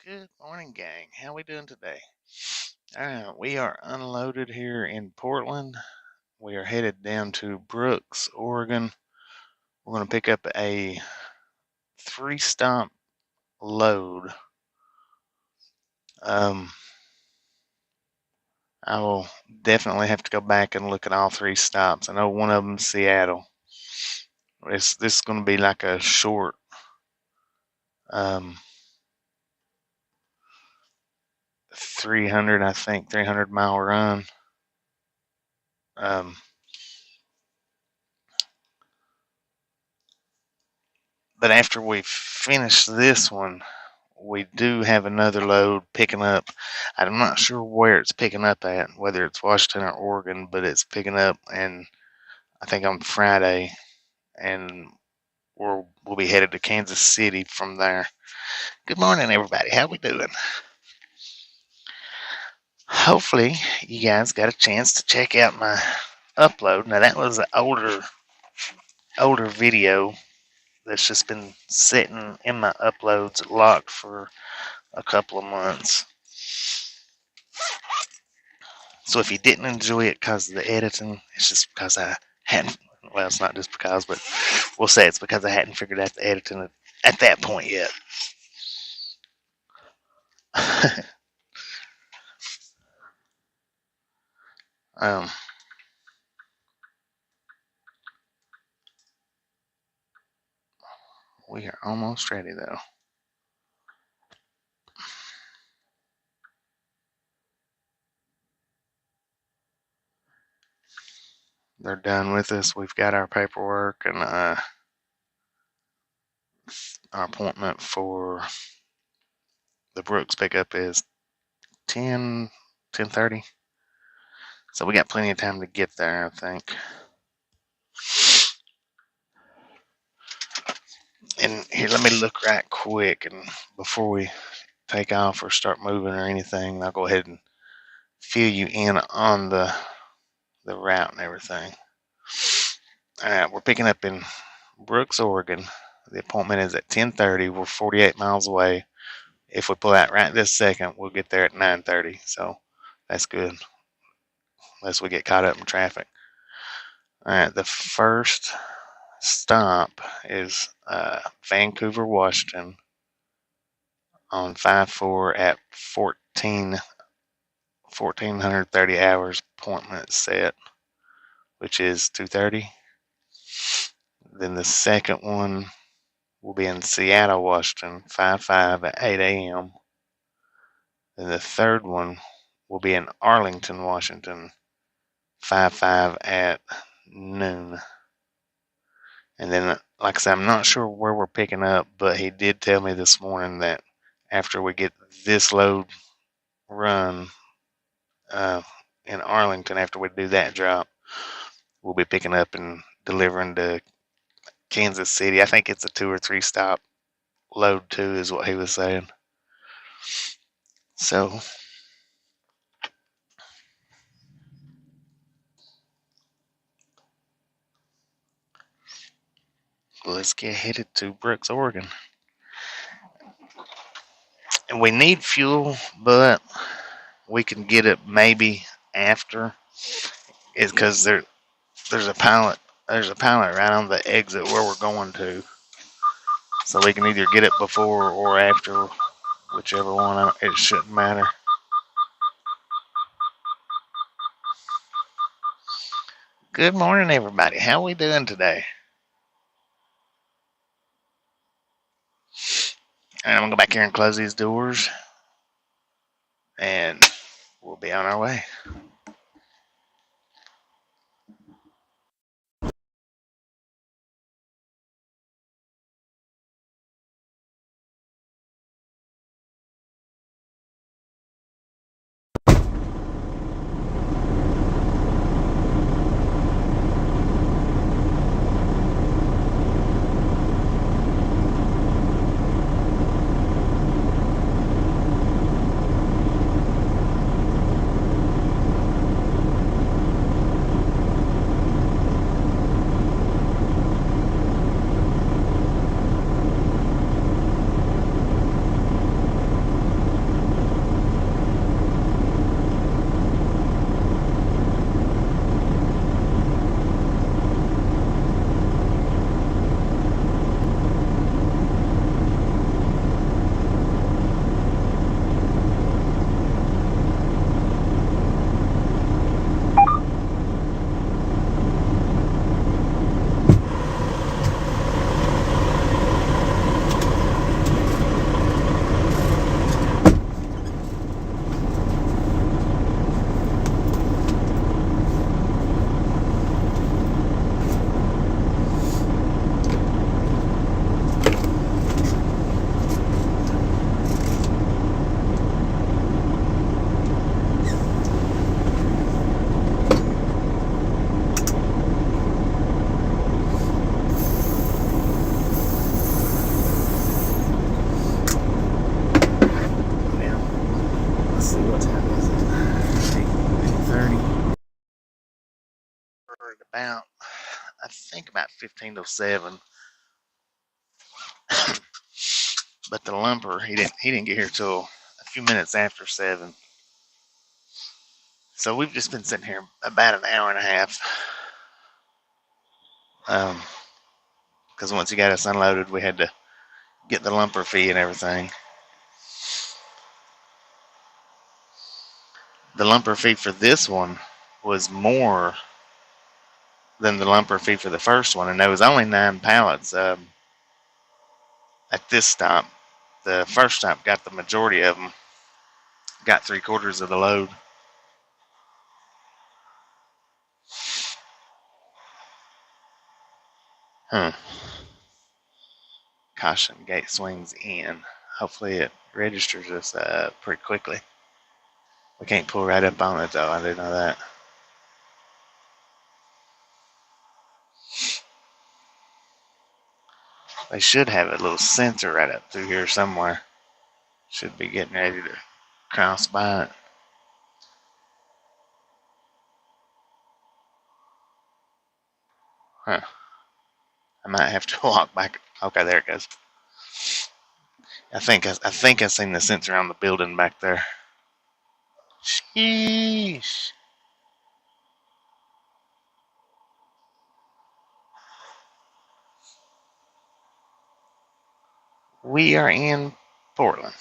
Good morning, gang. How we doing today? We are unloaded here in Portland. We are headed down to Brooks, Oregon. We're going to pick up a 3-stop load. I will definitely have to go back and look at all 3 stops. I know one of them is Seattle. This is going to be like a short 300-mile run. But after we finish this one, we do have another load picking up. I'm not sure where it's picking up at, whether it's Washington or Oregon, but it's picking up, and I think on Friday, and we'll be headed to Kansas City from there. Good morning, everybody. How we doing? Hopefully, you guys got a chance to check out my upload. Now, that was an older video that's just been sitting in my uploads locked for a couple of months. So if you didn't enjoy it because of the editing, it's just because I hadn't, well, it's not just because, but we'll say it's because I hadn't figured out the editing at that point yet. We are almost ready, though. They're done with us. We've got our paperwork, and our appointment for the Brooks pickup is 10:30. So we got plenty of time to get there, I think. And here, let me look right quick, and before we take off or start moving or anything, I'll go ahead and fill you in on the route and everything. Alright, we're picking up in Brooks, Oregon. The appointment is at 10:30. We're 48 miles away. If we pull out right this second, we'll get there at 9:30. So that's good, unless we get caught up in traffic. Alright, the first stop is Vancouver, Washington on 5/4 at 1430 hours appointment set, which is 2:30. Then the second one will be in Seattle, Washington, 5/5 at 8 a.m. Then the third one will be in Arlington, Washington, 5/5 at noon. And then, like I said, I'm not sure where we're picking up, but he did tell me this morning that after we get this load run in Arlington, after we do that drop, we'll be picking up and delivering to Kansas City. I think it's a 2 or 3 stop load too, is what he was saying. So let's get headed to Brooks, Oregon. And we need fuel, but we can get it maybe after. It's because there's a pilot right on the exit where we're going to. So we can either get it before or after, whichever one. It shouldn't matter. Good morning, everybody. How we doing today? And I'm going to go back here and close these doors, and we'll be on our way. what time is it? 8:30. About, I think about 15 to 7. But the lumper, he didn't get here till a few minutes after 7. So we've just been sitting here about an hour and a half. Because once he got us unloaded, we had to get the lumper fee and everything. The lumper fee for this one was more than the lumper fee for the first one, and there was only 9 pallets at this stop. The first stop got the majority of them, got 3/4 of the load. Caution, gate swings in. Hopefully it registers us pretty quickly. We can't pull right up on it though, I didn't know that. They should have a little sensor right up through here somewhere. Should be getting ready to cross by it. Huh. I might have to walk back. Okay, there it goes. I think I seen the sensor on the building back there. Sheesh. We are in Portland.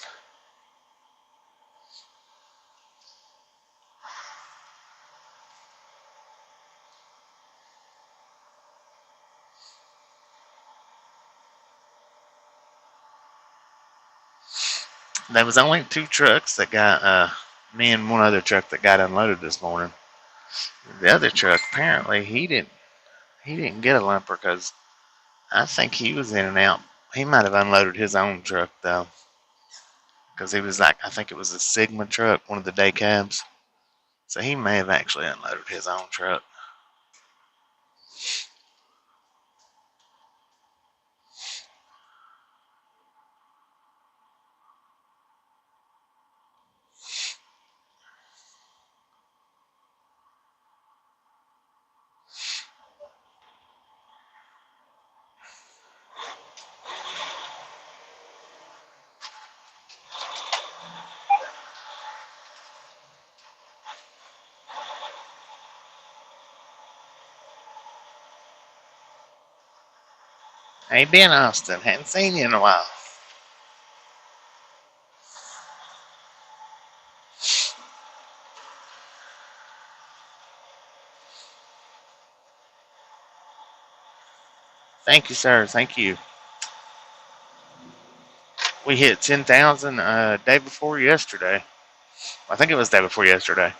There was only 2 trucks that got me and one other truck that got unloaded this morning. The other truck, apparently he didn't get a lumper because I think he was in and out. He might have unloaded his own truck though, because he was like, I think it was a Sigma truck, one of the day cabs. So he may have actually unloaded his own truck. Hey Ben Austin, hadn't seen you in a while. Thank you, sir. Thank you. We hit 10,000 day before yesterday. I think it was day before yesterday.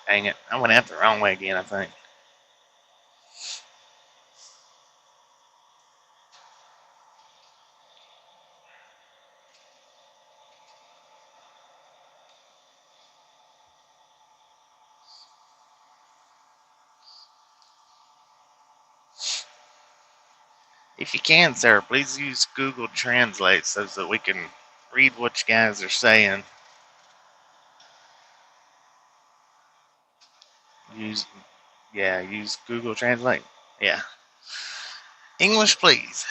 Dang it. I went out the wrong way again, I think. If you can, sir, please use Google Translate so that we can read what you guys are saying. Use Google Translate. Yeah. English, please.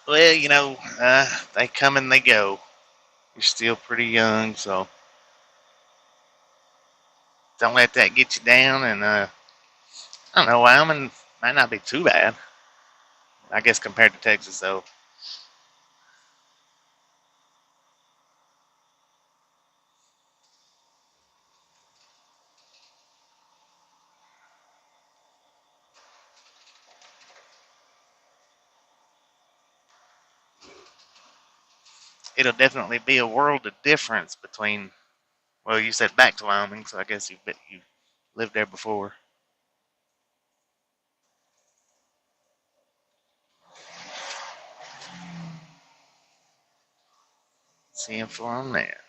Well, they come and they go. You're still pretty young, so don't let that get you down. And I don't know, Wyoming might not be too bad, I guess, compared to Texas, though. It'll definitely be a world of difference between. Well, you said back to Wyoming, so I guess you lived there before. Seeing for on that.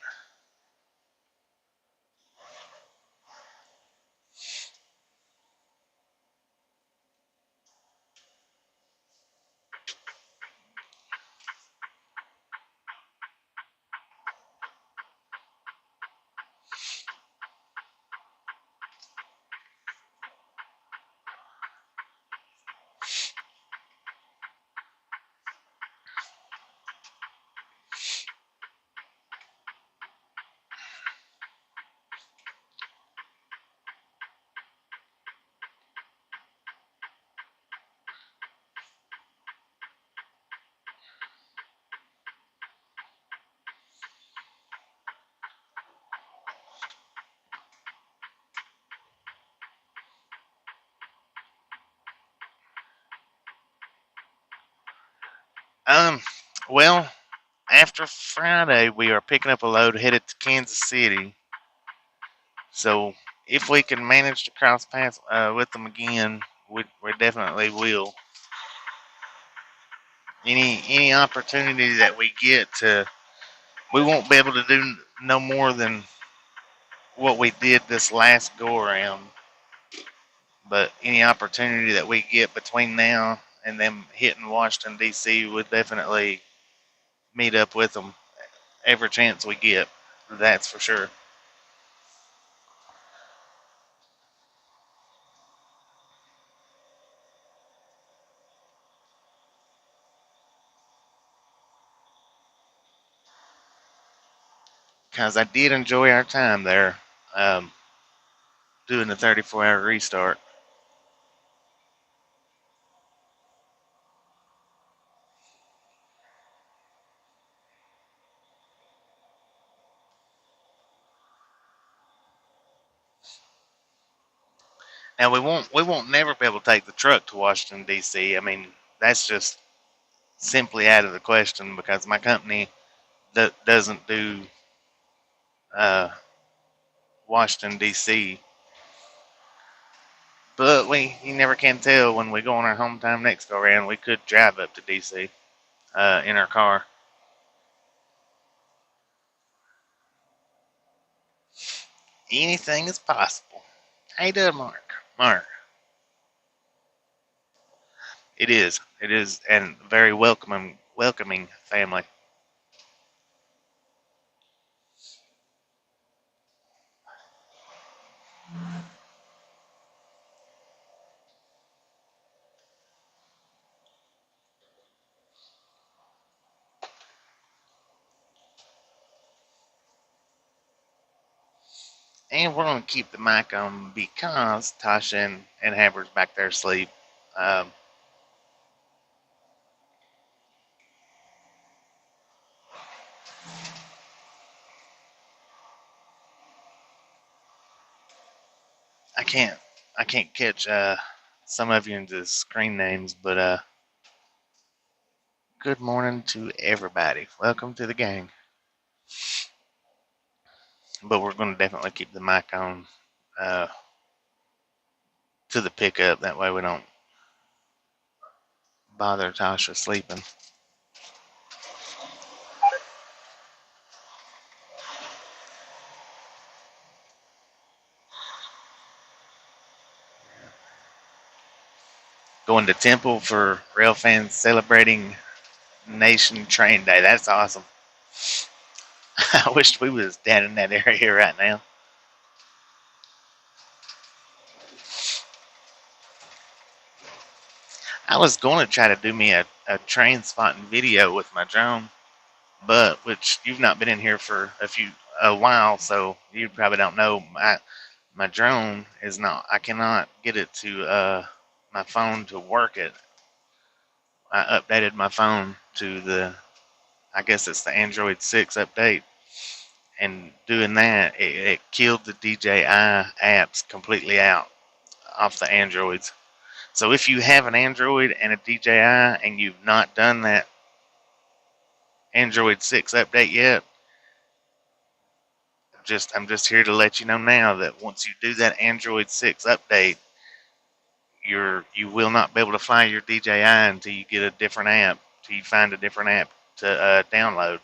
Um, well, after Friday, we are picking up a load headed to Kansas City. So if we can manage to cross paths with them again, we definitely will. Any opportunity that we get to, we won't be able to do no more than what we did this last go around. But any opportunity that we get between now and them hitting Washington D.C., we'll definitely meet up with them every chance we get. That's for sure. Because I did enjoy our time there, um, doing the 34-hour restart. Now we won't never be able to take the truck to Washington D.C. I mean, that's just simply out of the question because my company doesn't do uh, Washington D.C. But you never can tell when we go on our home time next go around. We could drive up to D.C. In our car. Anything is possible. Hey there, Mark. Mark. It is. It is, and very welcoming family. And we're going to keep the mic on because Tasha and Haber's back there asleep. Um, I can't I can't catch some of you into screen names, but good morning to everybody. Welcome to the gang. But we're going to definitely keep the mic on uh, to the pickup. That way we don't bother Tasha sleeping. Going to Temple for rail fans celebrating Nation Train Day. That's awesome. I wish we was down in that area right now. I was going to try to do me a train spotting video with my drone, but which you've not been in here for a while, so you probably don't know. My drone is not. I cannot get it to my phone to work it. I updated my phone to I guess it's the Android 6 update, and doing that, it killed the DJI apps completely out off the Androids. So if you have an Android and a DJI and you've not done that Android 6 update yet, I'm just here to let you know now that once you do that Android 6 update, you will not be able to fly your DJI until you get a different app, till you find a different app to download.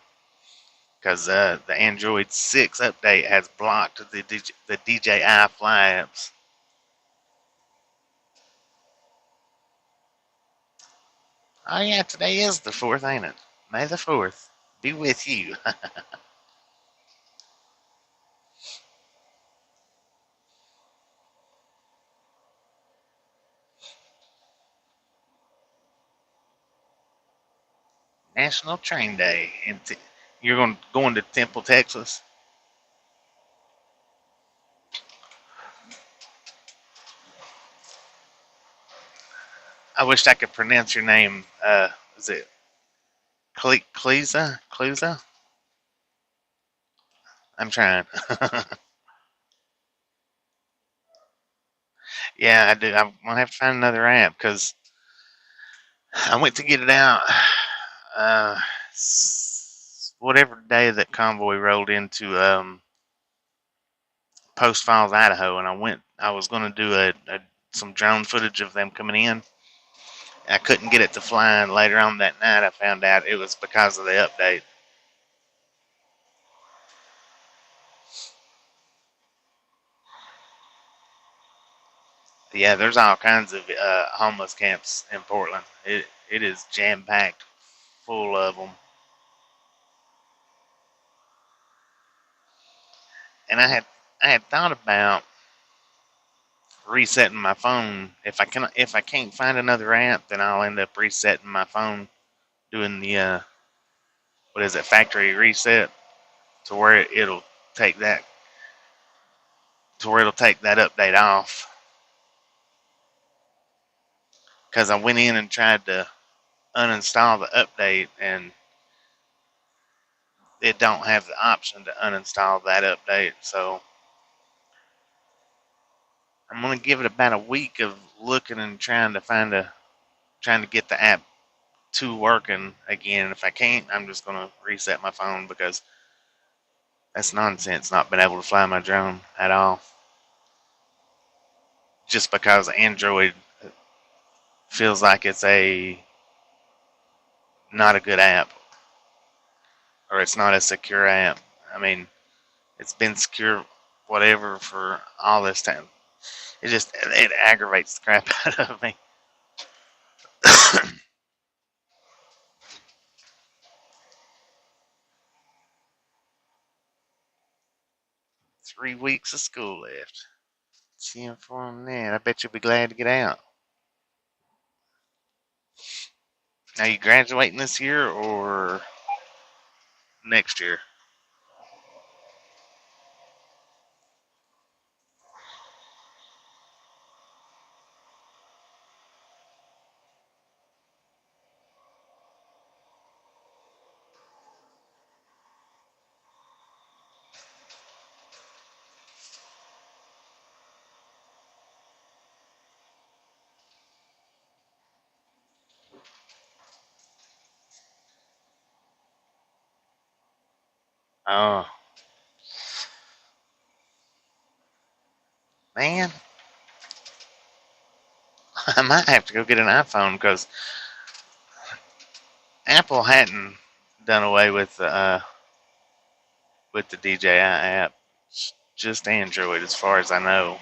Because the Android 6 update has blocked the DJI fly apps. Oh yeah, today is the 4th, ain't it? May the 4th be with you. National Train Day. And you're going to Temple, Texas? I wished I could pronounce your name. Is it Cleza? Cleza? I'm trying. Yeah, I do. I'm gonna have to find another app because I went to get it out. Uh, Whatever day that convoy rolled into Post Falls, Idaho, and I was gonna do some drone footage of them coming in. I couldn't get it to fly, and later on that night I found out it was because of the update. Yeah, there's all kinds of homeless camps in Portland. It is jam packed, full of them. And I had thought about resetting my phone. If I can't find another app, then I'll end up resetting my phone, doing the what is it, factory reset, to where take that it'll take that update off. Because I went in and tried to uninstall the update, and it don't have the option to uninstall that update. So I'm gonna give it about a week of looking and trying to get the app to working again. If I can't, I'm just gonna reset my phone because that's nonsense not being able to fly my drone at all. Just because Android feels like it's a not a good app, or it's not a secure app. I mean, it's been secure whatever for all this time. It aggravates the crap out of me. 3 weeks of school left. See him for him then. I bet you'll be glad to get out. Now you graduating this year or next year? Oh man, I might have to go get an iPhone because Apple hadn't done away with the DJI app. It's just Android, as far as I know.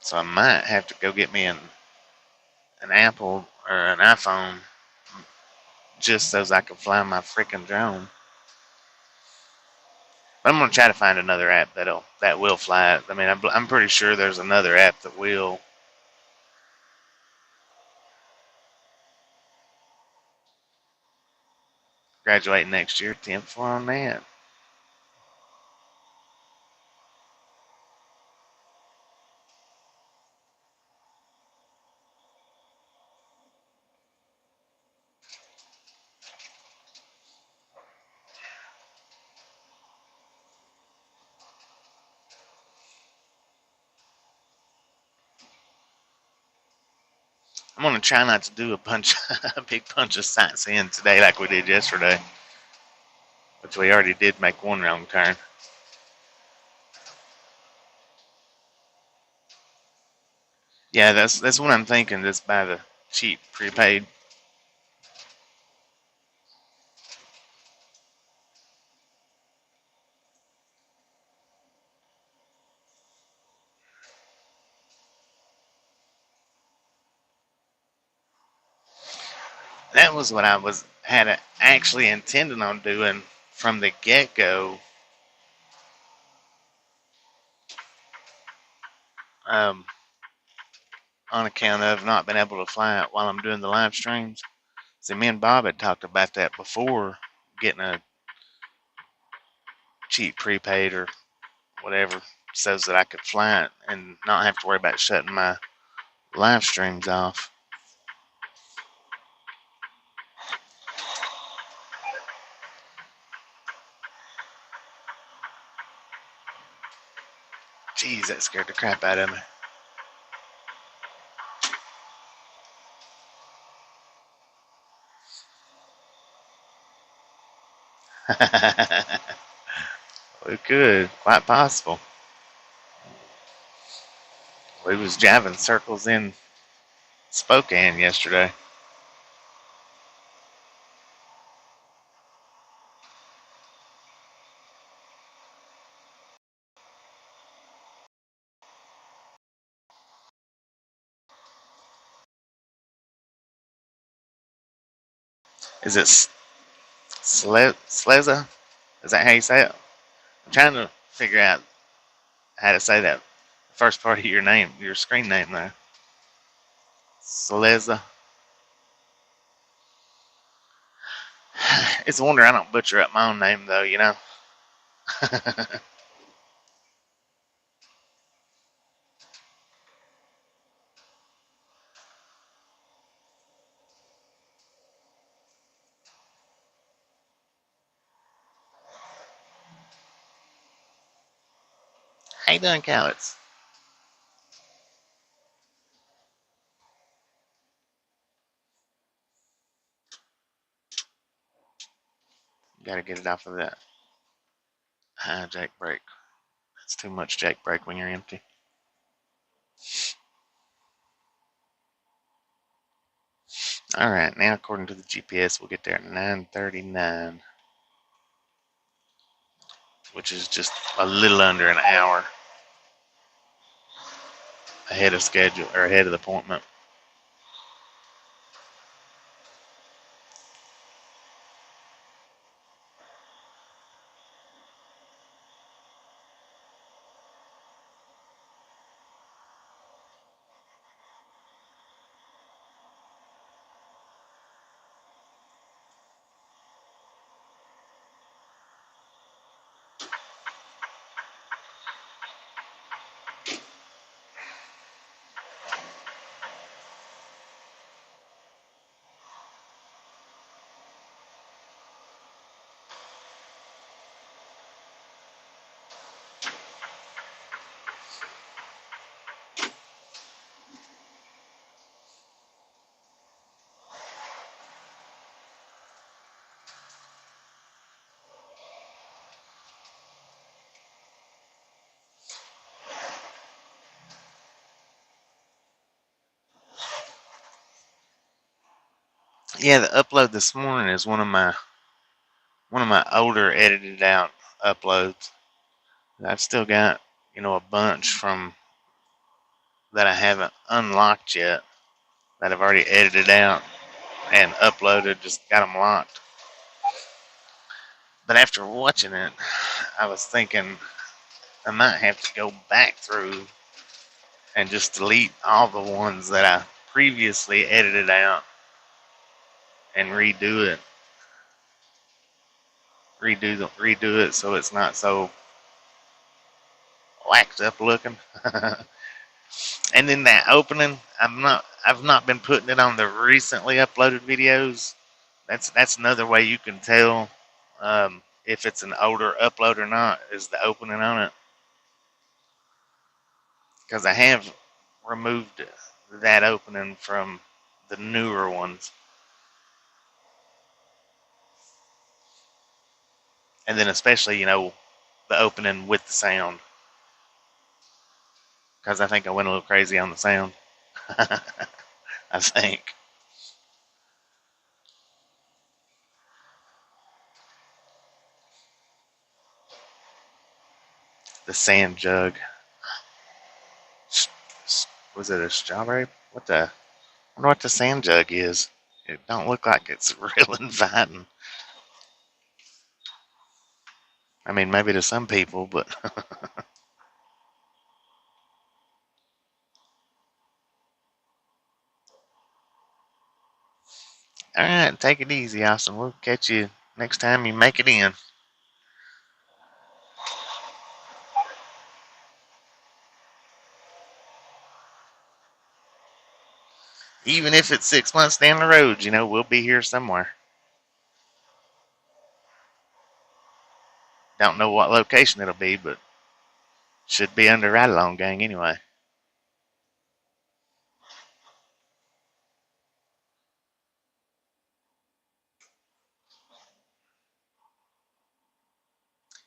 So I might have to go get me an Apple or an iPhone just so I can fly my freaking drone. But I'm gonna try to find another app that will fly it. I mean, I'm pretty sure there's another app that will. Graduate next year, 10th floor on that. I'm gonna try not to do a big bunch of sightseeing today like we did yesterday, which we already did make one wrong turn. Yeah, that's what I'm thinking. Just buy the cheap prepaid. That was what I had actually intended on doing from the get go. Um, on account of not being able to fly it while I'm doing the live streams. See, me and Bob had talked about that before, getting a cheap prepaid or whatever, so that I could fly it and not have to worry about shutting my live streams off. Jeez, that scared the crap out of me. We could, quite possible. We was driving circles in Spokane yesterday. Is it Sleza? Is that how you say it? I'm trying to figure out how to say that first part of your name, your screen name there. Sleza. It's a wonder I don't butcher up my own name, though, you know? How you doing, Cowards? You gotta get it off of that high jack brake. That's too much jack brake when you're empty. Alright, now according to the GPS, we'll get there at 9:39, which is just a little under an hour ahead of schedule, or ahead of the appointment. Yeah, the upload this morning is one of my older edited out uploads. I've still got, a bunch from that I haven't unlocked yet that I've already edited out and uploaded, just got them locked. But after watching it, I was thinking I might have to go back through and just delete all the ones that I previously edited out and redo it so it's not so waxed up looking. And then that opening, I've not been putting it on the recently uploaded videos. That's another way you can tell if it's an older upload or not, is the opening on it. Because I have removed that opening from the newer ones. And then especially, the opening with the sound. Because I think I went a little crazy on the sound. I think. The sand jug. Was it a strawberry? I wonder what the sand jug is. It don't look like it's real inviting. I mean, maybe to some people, but alright, take it easy, Austin. We'll catch you next time you make it in. Even if it's 6 months down the road, we'll be here somewhere. Don't know what location it'll be, but should be under Ride Along Gang anyway.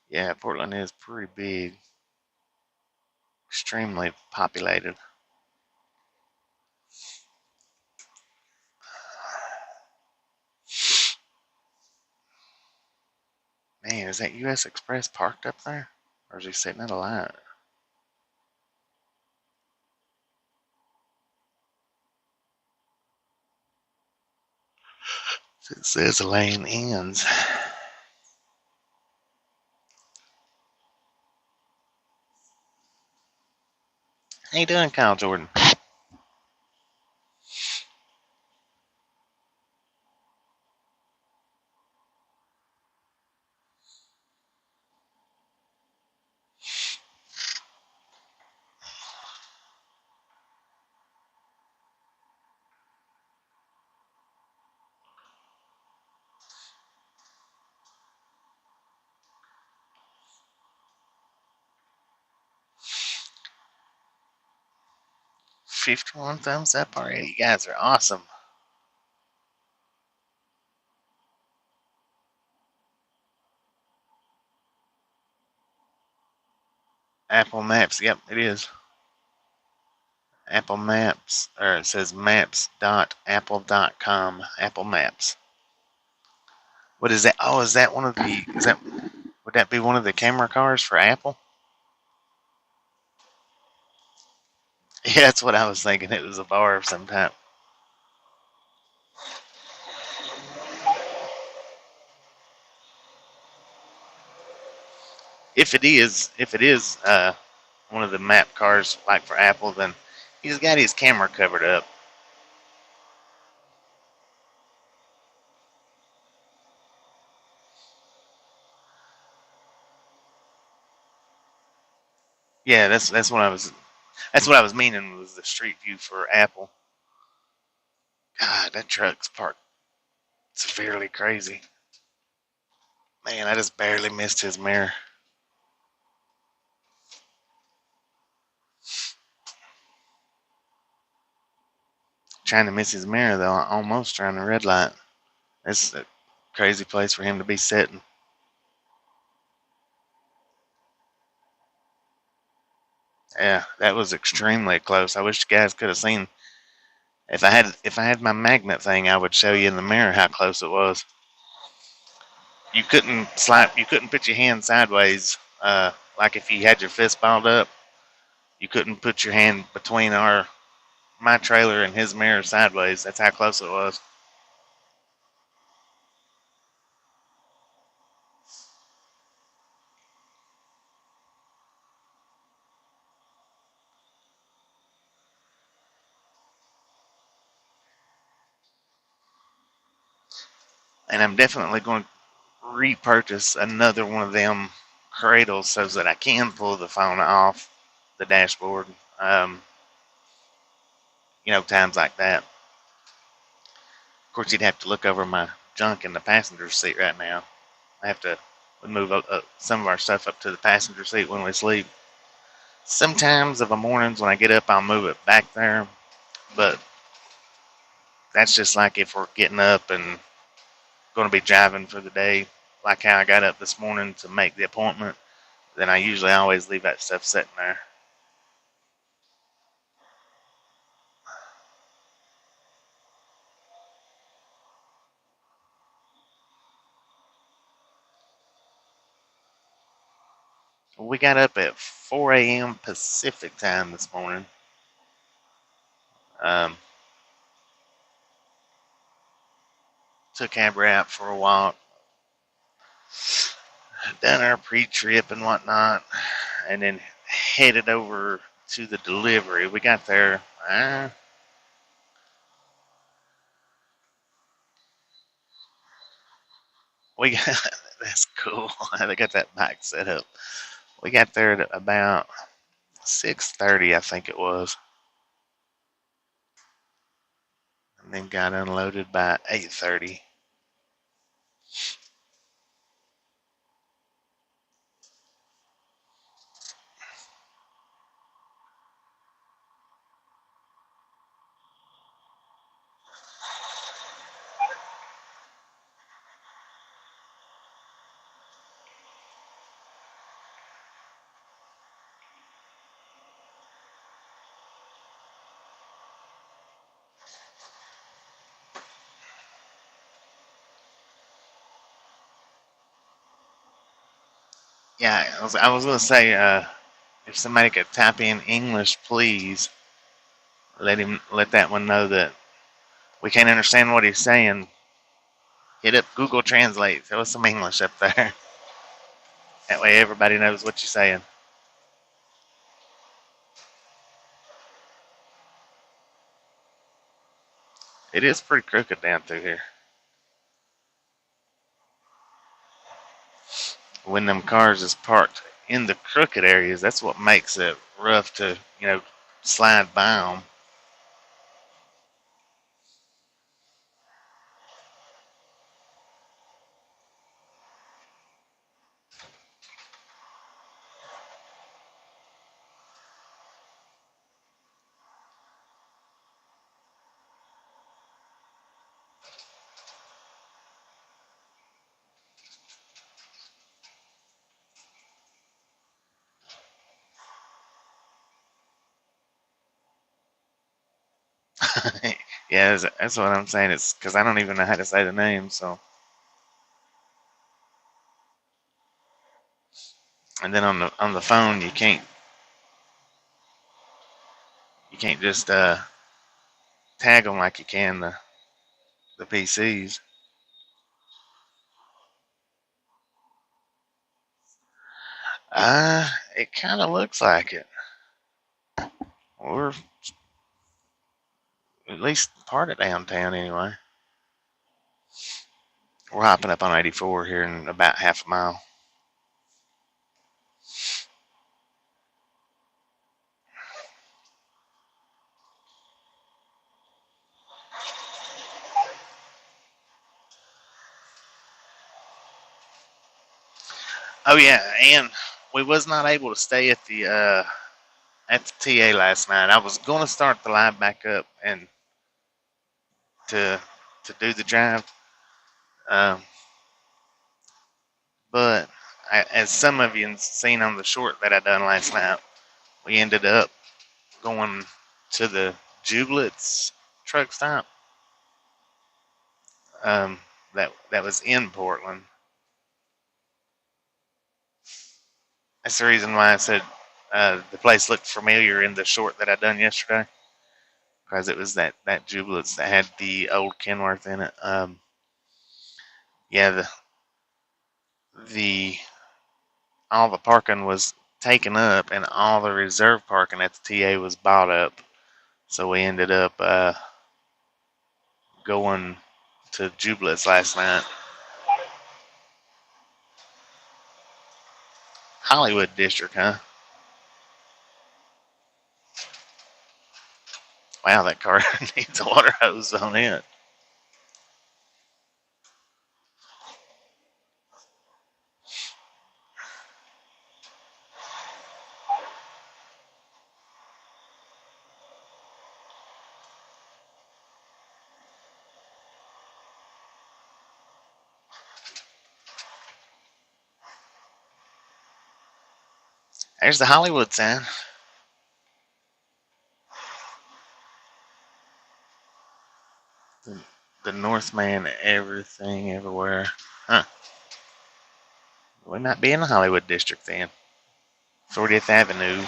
Yeah, Portland is pretty big. Extremely populated. Man, is that US Express parked up there? Or is he sitting at a light? It says the lane ends. How you doing, Kyle Jordan? $51 thumbs up already. You guys are awesome. Apple Maps. Yep, it is. Apple Maps. Or it says maps.apple.com. Apple Maps. What is that? Oh, is that one of the... Would that be one of the camera cars for Apple? Yeah, that's what I was thinking. It was a bar of some type. If it is one of the map cars like for Apple, then he's got his camera covered up. Yeah, that's what I was meaning, was the street view for Apple. God, that truck's parked severely crazy. Man, I just barely missed his mirror. Trying to miss his mirror though, almost trying to red light. It's a crazy place for him to be sitting. Yeah, that was extremely close. I wish you guys could have seen. If I had my magnet thing, I would show you in the mirror how close it was. You couldn't put your hand sideways. Like if you had your fist balled up, you couldn't put your hand between my trailer and his mirror sideways. That's how close it was. And I'm definitely going to repurchase another one of them cradles so that I can pull the phone off the dashboard. Times like that. Of course, you'd have to look over my junk in the passenger seat right now. I have to move some of our stuff up to the passenger seat when we sleep. Sometimes of the mornings when I get up, I'll move it back there, but that's just like if we're getting up and going to be driving for the day, like how I got up this morning to make the appointment, then I usually always leave that stuff sitting there. We got up at 4 a.m. Pacific time this morning. Took Haber out for a walk, done our pre-trip and whatnot, and then headed over to the delivery. We got there. We got that's cool. They got that bike set up. We got there at about 6:30, I think it was, and then got unloaded by 8:30. Yeah, I was gonna say, if somebody could type in English, please let that one know that we can't understand what he's saying. Hit up Google Translate. Throw some English up there. That way everybody knows what you're saying. It is pretty crooked down through here. When them cars is parked in the crooked areas, that's what makes it rough to, slide by them. Yeah, that's what I'm saying. It's because I don't even know how to say the name. So, and then on the phone, you can't just tag them like you can the PCs. It kind of looks like it. We're at least part of downtown anyway. We're hopping up on 84 here in about half a mile. Oh yeah, and we was not able to stay at the TA last night. I was going to start the live back up and to do the drive, um, but as some of you seen on the short that I done last night, we ended up going to the Jublets truck stop. That was in Portland. That's the reason why I said the place looked familiar in the short that I done yesterday, because it was that Jubilance that had the old Kenworth in it. Yeah, the all the parking was taken up, and all the reserve parking at the TA was bought up. So we ended up going to Jubilance last night. Hollywood district, huh? Wow, that car needs a water hose on it. There's the Hollywood sign. The Northman, everything, everywhere. Huh. We might be in the Hollywood district then. 40th Avenue.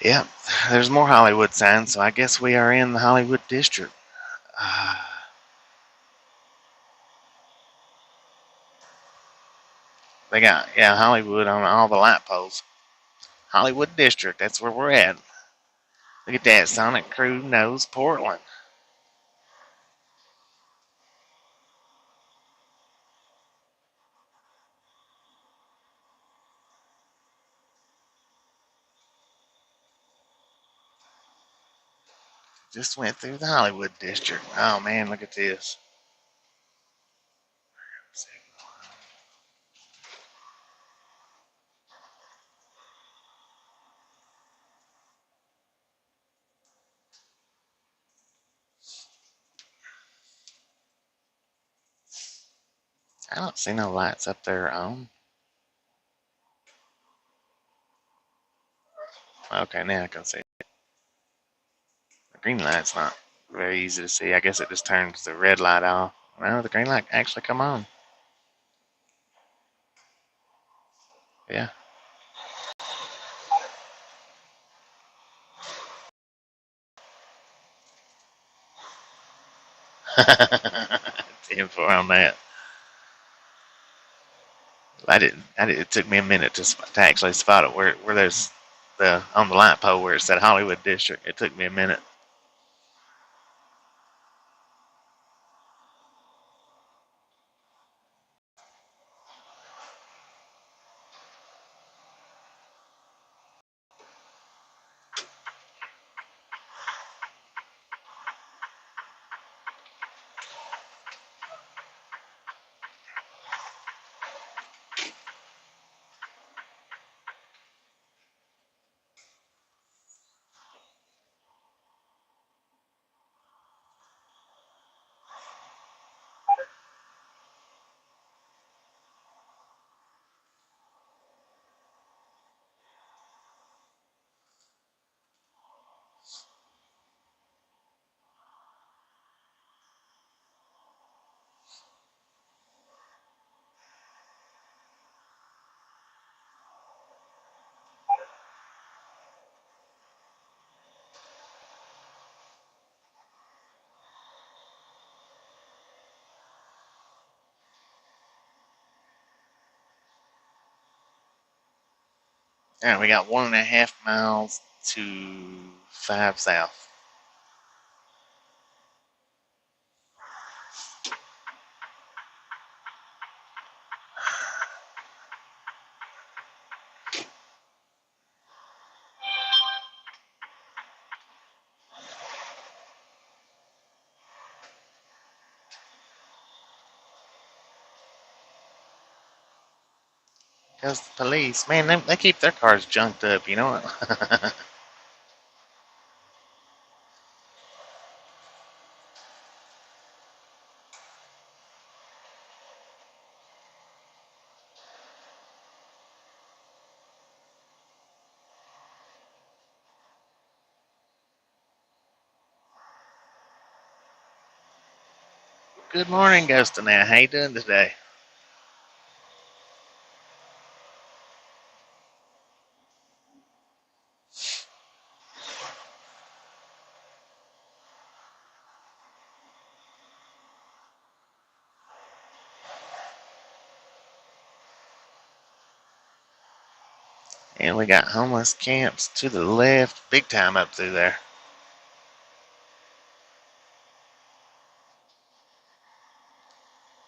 Yep, there's more Hollywood signs, so I guess we are in the Hollywood district. They got, yeah, Hollywood on all the light poles. Hollywood district, that's where we're at. Look at that, Sonic Crew knows Portland. Just went through the Hollywood district. Oh man, look at this. I don't see no lights up there on. Okay, now I can see it. The green light's not very easy to see. I guess it just turns the red light off. No, the green light actually come on. Yeah. Info on that. It took me a minute to actually spot it where there's the on the light pole where it said Hollywood District. It took me a minute. All right, we got 1.5 miles to 5 south. Because the police, man, they keep their cars junked up, you know what? Good morning, Ghostin' now. How you doing today? And we got homeless camps to the left, big time up through there.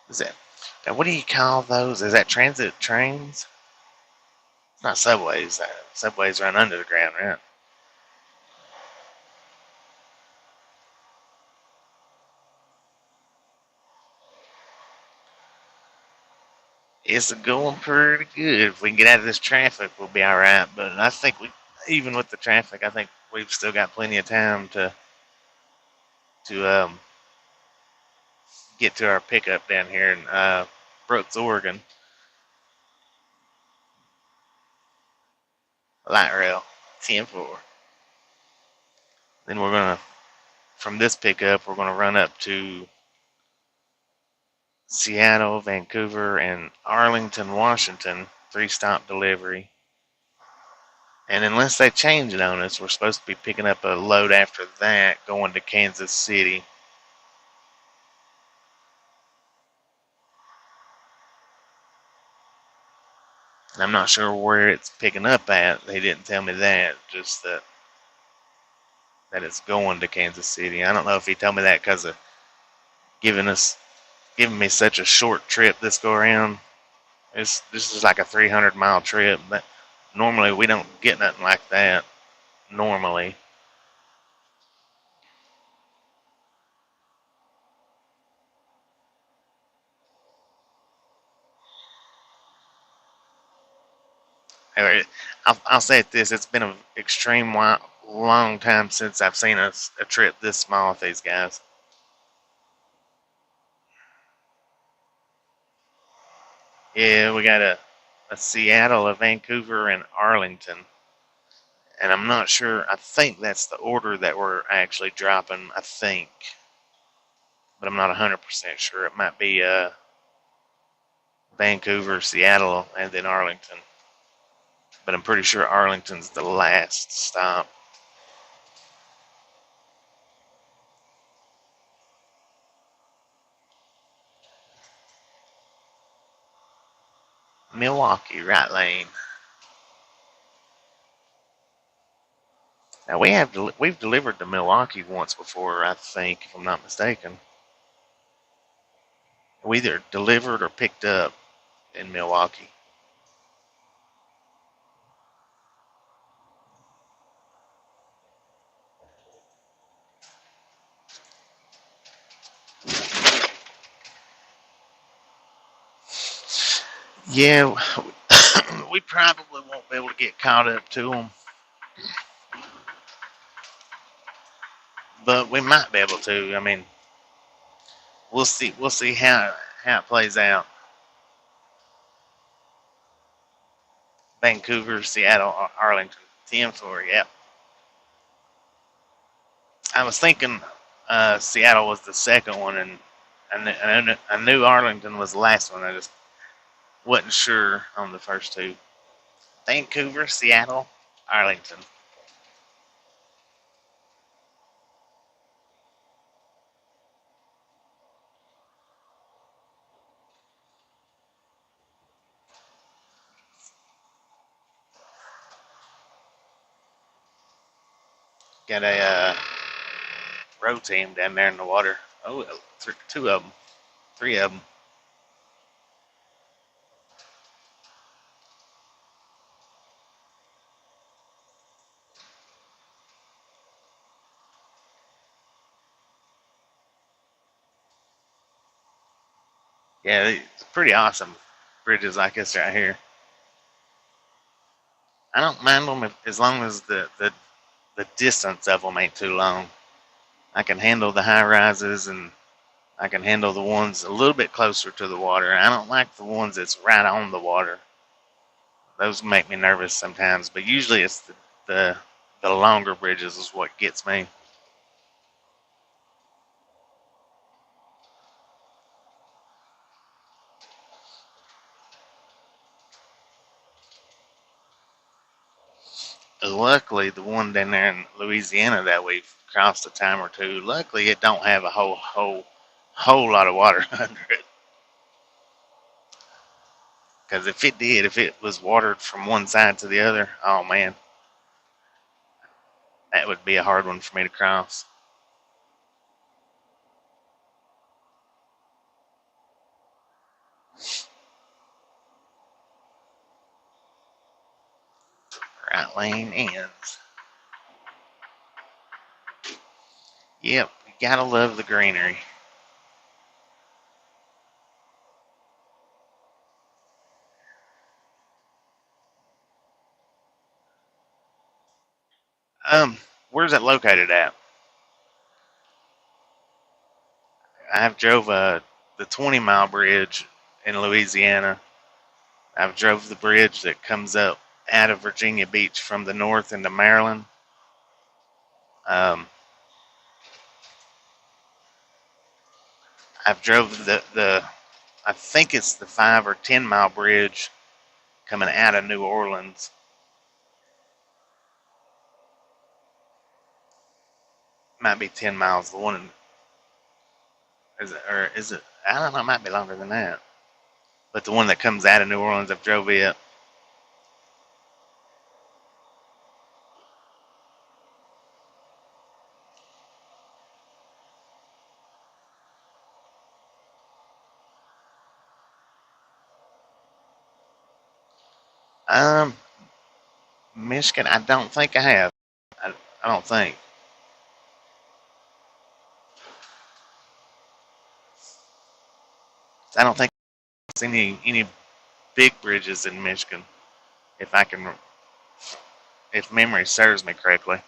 Is that, now what do you call those? Is that transit trains? It's not subways. Subways run under the ground, right? It's going pretty good. If we can get out of this traffic, we'll be all right. But I think even with the traffic, I think we've still got plenty of time to get to our pickup down here in Brooks, Oregon. Light rail, 10-4. Then we're gonna, from this pickup, we're gonna run up to Seattle, Vancouver, and Arlington, Washington. 3-stop delivery. And unless they change it on us, we're supposed to be picking up a load after that going to Kansas City. I'm not sure where it's picking up at. They didn't tell me that. Just that it's going to Kansas City. I don't know if he told me that because of giving me such a short trip this go around. This is like a 300-mile trip. But normally we don't get nothing like that. Normally. I'll say it this: it's been an extreme long time since I've seen a trip this small with these guys. Yeah, we got a Seattle, a Vancouver, and Arlington. And I'm not sure. I think that's the order that we're actually dropping. I think, but I'm not 100% sure. It might be Vancouver, Seattle, and then Arlington. But I'm pretty sure Arlington's the last stop. Milwaukee, right lane. Now we've delivered to Milwaukee once before, I think, if I'm not mistaken. We either delivered or picked up in Milwaukee. Yeah, we probably won't be able to get caught up to them, but we might be able to. I mean, we'll see. We'll see how it plays out. Vancouver, Seattle, Arlington, 10-4. Yep. I was thinking Seattle was the second one, and I knew Arlington was the last one. I just wasn't sure on the first two. Vancouver, Seattle, Arlington. Got a row team down there in the water. Oh, two of them, three of them. Yeah, it's pretty awesome bridges like this right here. I don't mind them as long as the distance of them ain't too long. I can handle the high rises and I can handle the ones a little bit closer to the water. I don't like the ones that's right on the water. Those make me nervous sometimes, but usually it's the longer bridges is what gets me. Luckily, the one down there in Louisiana that we've crossed a time or two, luckily it don't have a whole lot of water under it. Because if it did, if it was watered from one side to the other, oh man, that would be a hard one for me to cross. Right lane ends. Yep, you gotta love the greenery. Where's it located at? I have drove the 20-mile bridge in Louisiana. I've drove the bridge that comes up out of Virginia Beach from the north into Maryland. I've drove the I think it's the 5 or 10-mile bridge coming out of New Orleans. Might be 10 miles. The one is it? I don't know. It might be longer than that. But the one that comes out of New Orleans, I've drove it. Um, Michigan, I don't think I have. I don't think. I don't think I've seen any big bridges in Michigan. If I can, if memory serves me correctly.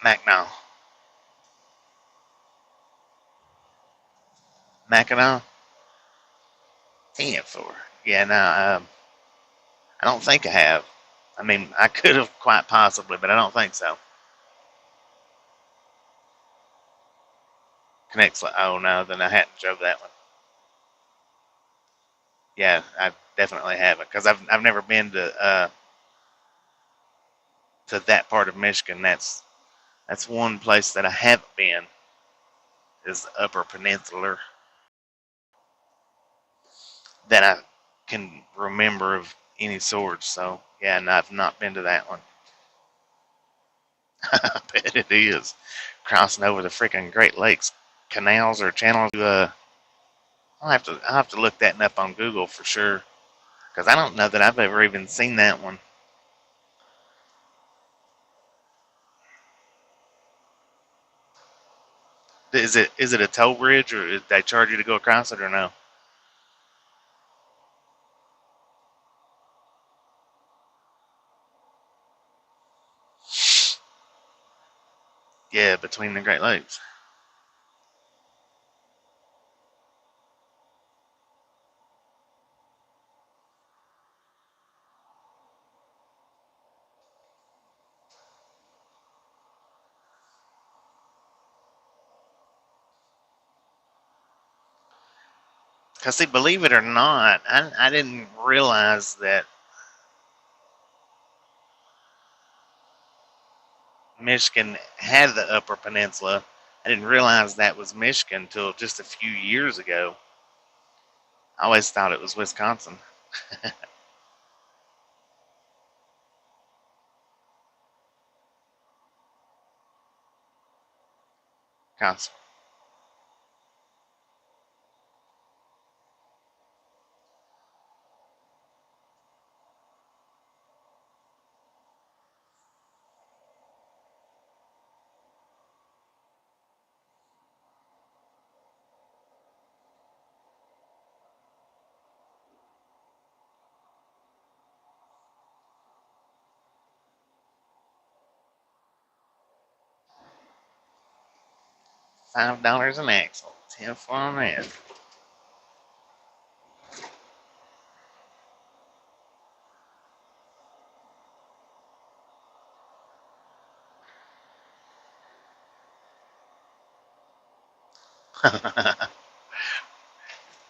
Mackinac. Mackinac? 10-4. Yeah, no, I don't think I have. I mean, I could have quite possibly, but I don't think so. Connects like, oh no, then I hadn't drove that one. Yeah, I definitely haven't because I've never been to that part of Michigan. That's one place that I haven't been is the Upper Peninsula that I can remember of any sort. So yeah, and I've not been to that one. I bet it is crossing over the freaking Great Lakes canals or channels. I'll have to look that up on Google for sure because I don't know that I've ever even seen that one. Is it a toll bridge or did they charge you to go across it or no? Yeah, between the Great Lakes. Because see, believe it or not, I didn't realize that Michigan had the Upper Peninsula. I didn't realize that was Michigan until just a few years ago. I always thought it was Wisconsin. Cost 5 dollars an axle. 10 for on that.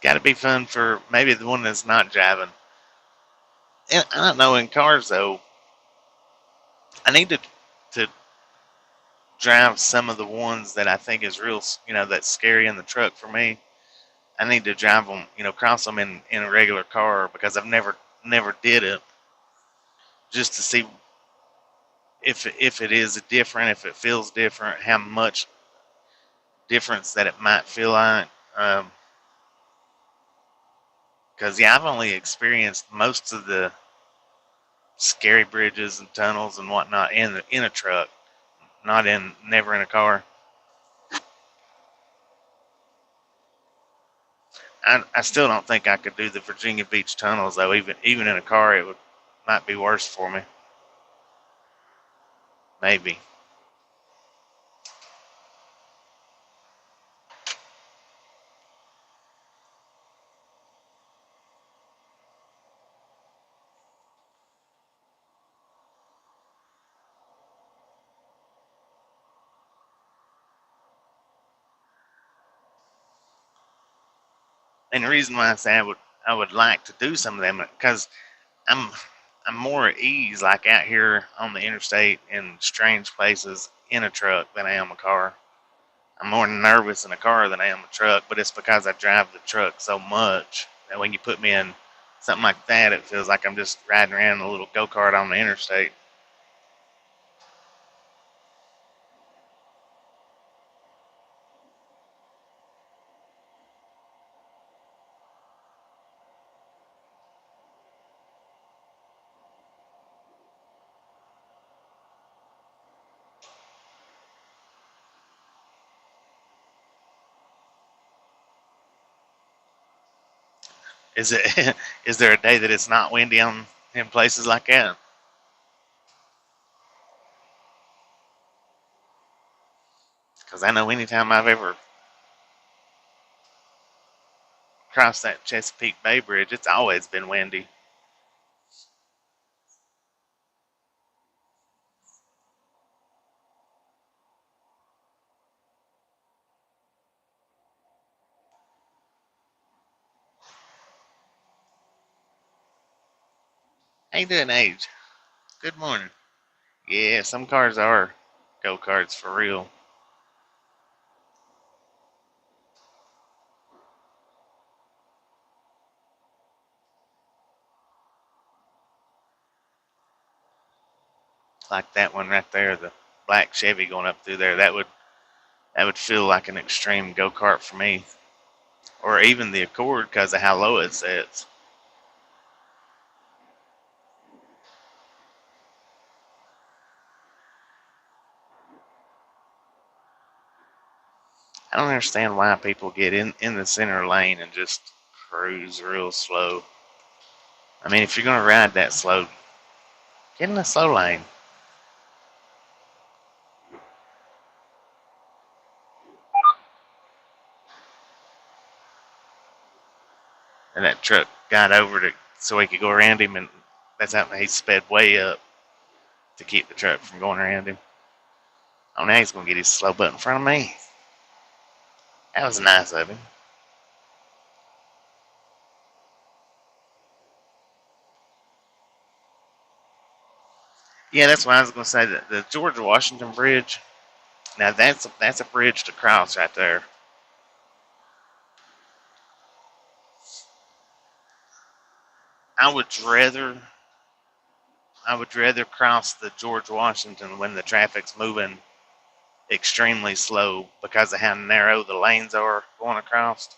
Got to be fun for maybe the one that's not driving. And I don't know, in cars though, I need to drive some of the ones that I think is real, that's scary in the truck for me. I need to drive them, cross them in a regular car because I've never did it, just to see if it is different, if it feels different, how much difference that it might feel like. Because yeah, I've only experienced most of the scary bridges and tunnels and whatnot in a truck, never in a car. I still don't think I could do the Virginia Beach tunnels though. Even in a car, might be worse for me. Maybe. And the reason why I say I would like to do some of them because I'm I'm more at ease like out here on the interstate in strange places in a truck than I am a car. I'm more nervous in a car than I am a truck, but it's because I drive the truck so much that when you put me in something like that, it feels like I'm just riding around in a little go kart on the interstate. Is it? Is there a day that it's not windy in places like that? Because I know anytime I've ever crossed that Chesapeake Bay Bridge, it's always been windy. How you doing, Age? Good morning. Yeah, some cars are go karts for real. Like that one right there, the black Chevy going up through there. That would feel like an extreme go kart for me, or even the Accord because of how low it sits. I don't understand why people get in the center lane and just cruise real slow. I mean, if you're gonna ride that slow, get in the slow lane. And that truck got over to so he could go around him, and that's how he sped way up to keep the truck from going around him. Oh, now he's gonna get his slow butt in front of me. That was nice of him. Yeah, that's what I was gonna say. The George Washington Bridge. Now that's a bridge to cross right there. I would rather I would rather cross the George Washington when the traffic's moving extremely slow because of how narrow the lanes are going across.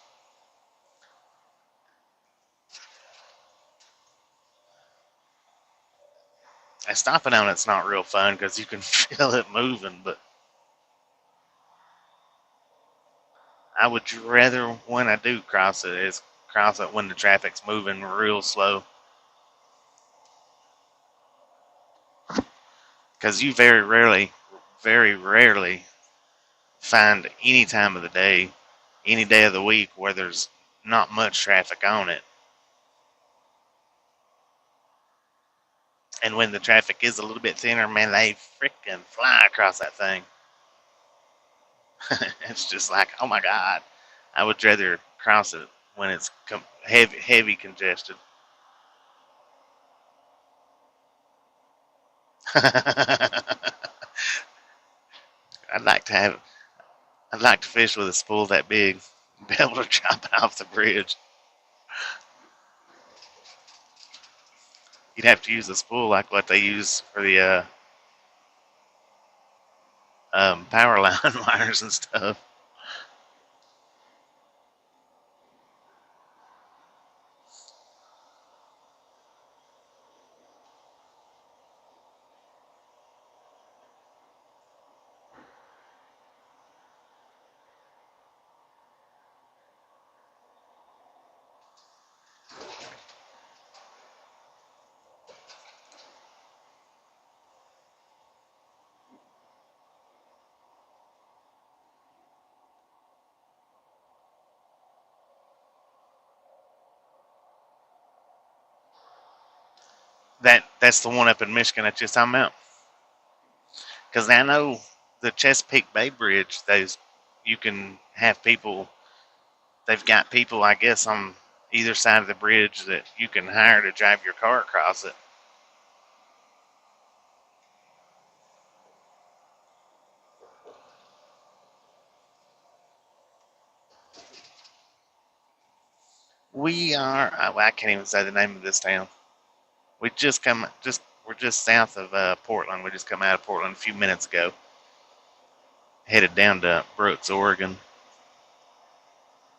And stopping on it's not real fun because you can feel it moving, but I would rather when I do cross it is cross it when the traffic's moving real slow because you very rarely find any time of the day, any day of the week where there's not much traffic on it. And when the traffic is a little bit thinner, man, they freaking fly across that thing. It's just like, oh my God, I would rather cross it when it's heavy congested. I'd like to have. I'd like to fish with a spool that big, be able to drop it off the bridge. You'd have to use a spool like what they use for the power line wires and stuff. That's the one up in Michigan that you're talking about. Because I know the Chesapeake Bay Bridge, those you can have people. They've got people, I guess, on either side of the bridge that you can hire to drive your car across it. We are. I can't even say the name of this town. We just come. We're just south of Portland. We just come out of Portland a few minutes ago. Headed down to Brooks, Oregon,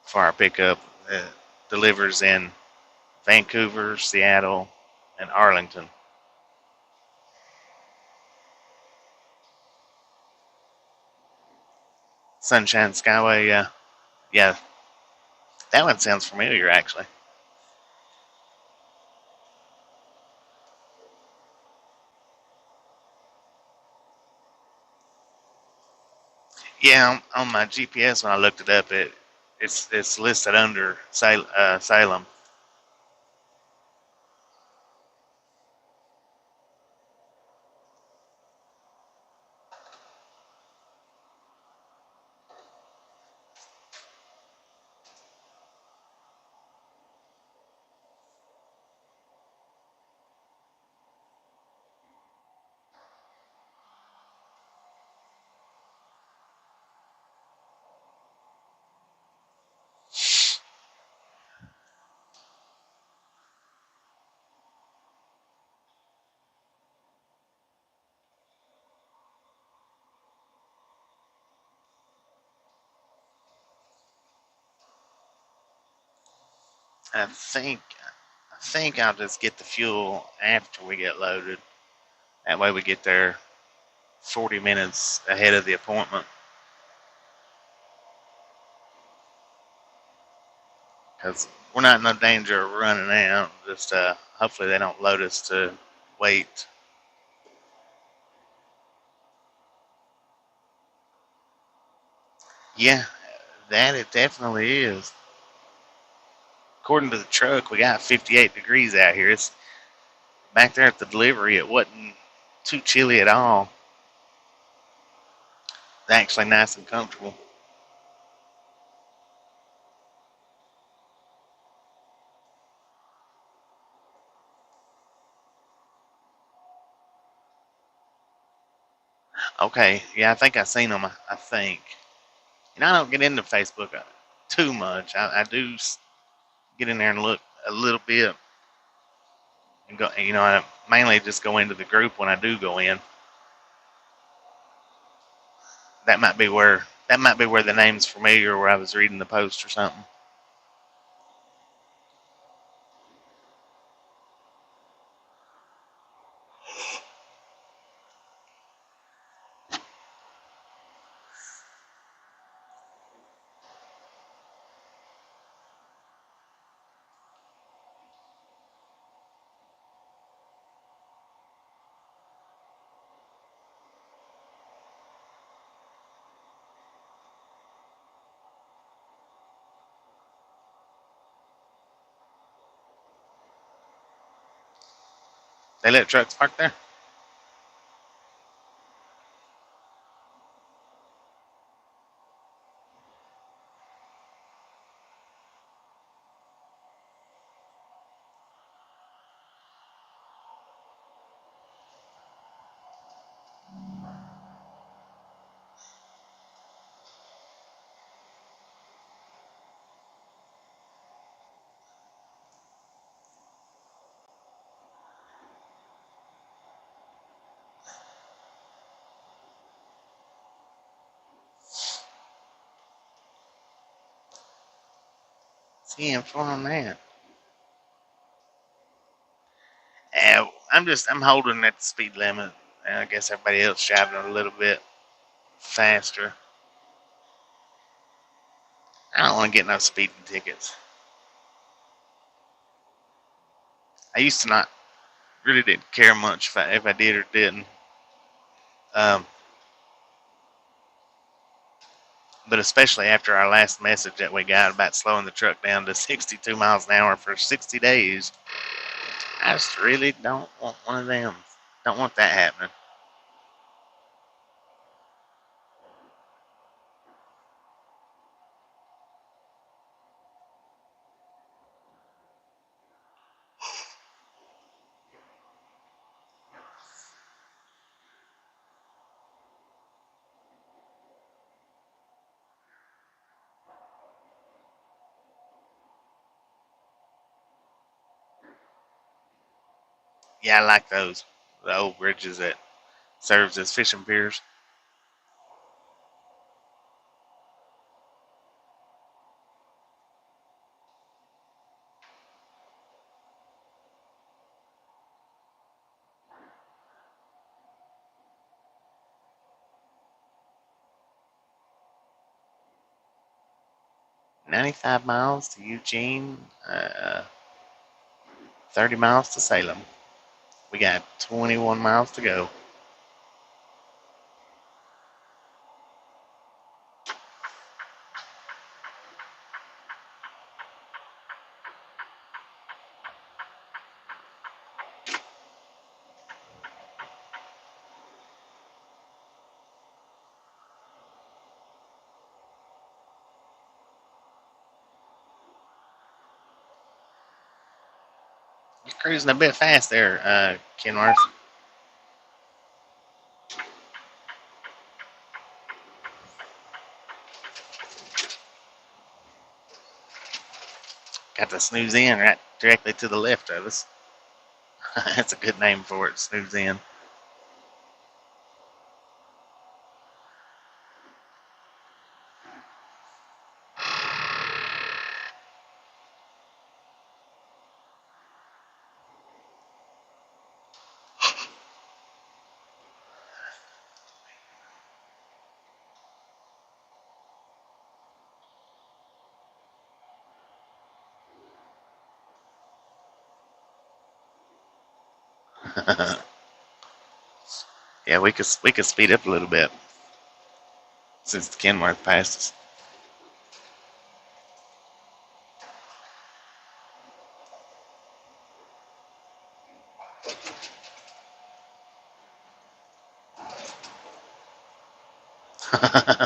for our pickup. Delivers in Vancouver, Seattle, and Arlington. Sunshine Skyway. Yeah. That one sounds familiar, actually. Yeah, on my GPS when I looked it up, it's listed under Salem. I think I'll just get the fuel after we get loaded. That way we get there 40 minutes ahead of the appointment. Because we're not in no danger of running out. Just hopefully they don't load us to wait. Yeah, that it definitely is. According to the truck, we got 58 degrees out here. It's back there at the delivery. It wasn't too chilly at all. It's actually nice and comfortable. Okay, yeah, I think I seen them. I think. And I don't get into Facebook too much. I do get in there and look a little bit, and go. I mainly just go into the group when I do go in. That might be where the name's familiar, where I was reading the post or something. They let trucks park there. 10 for on that. I'm holding at the speed limit. And I guess everybody else driving a little bit faster. I don't want to get no speeding tickets. I used to not really didn't care much if I did or didn't. Um, but especially after our last message that we got about slowing the truck down to 62 miles an hour for 60 days, I just really don't want one of them. Don't want that happening. Yeah, I like those. The old bridges that serves as fishing piers. $95 miles to Eugene, 30 miles to Salem. We got 21 miles to go. You're cruising a bit fast there, Kenworth. Got the snooze in right directly to the left of us. That's a good name for it, snooze in. Yeah, we could speed up a little bit since the Kenworth passed us.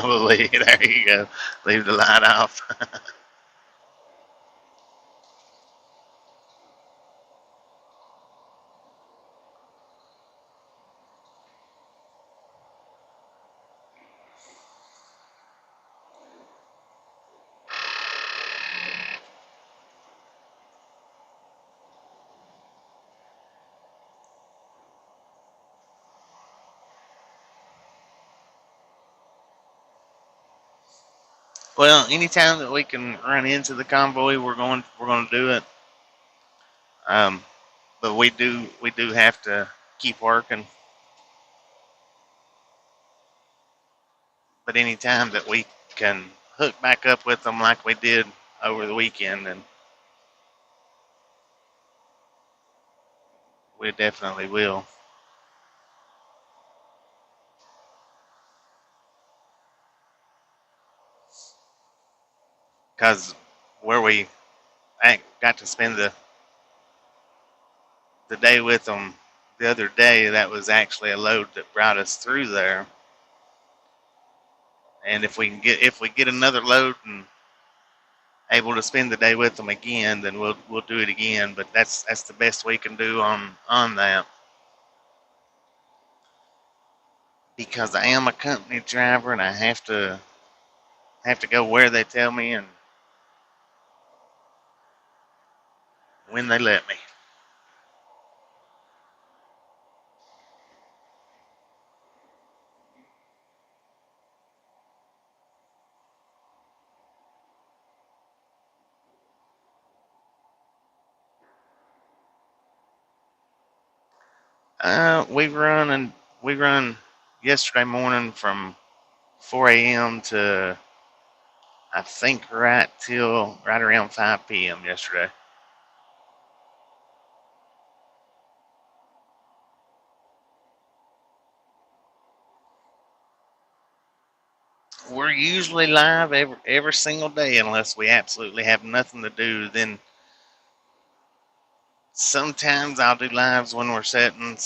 Well, there you go. Leave the light off. Well, anytime that we can run into the convoy, we're going to do it. But we do have to keep working. But anytime that we can hook back up with them like we did over the weekend, then we definitely will. Because where we got to spend the day with them the other day, that was actually a load that brought us through there. And if we get another load and able to spend the day with them again, then we'll do it again. But that's the best we can do on that, because I am a company driver and I have to go where they tell me and when they let me. We run yesterday morning from 4 a.m. to I think right around 5 p.m. yesterday. We're usually live every single day unless we absolutely have nothing to do. Then sometimes I'll do lives when we're setting.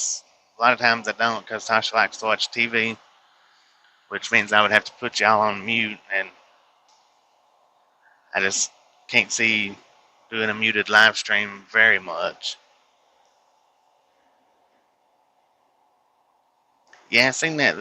A lot of times I don't because Tasha likes to watch TV, which means I would have to put y'all on mute, and I just can't see doing a muted live stream very much. Yeah, I seen that.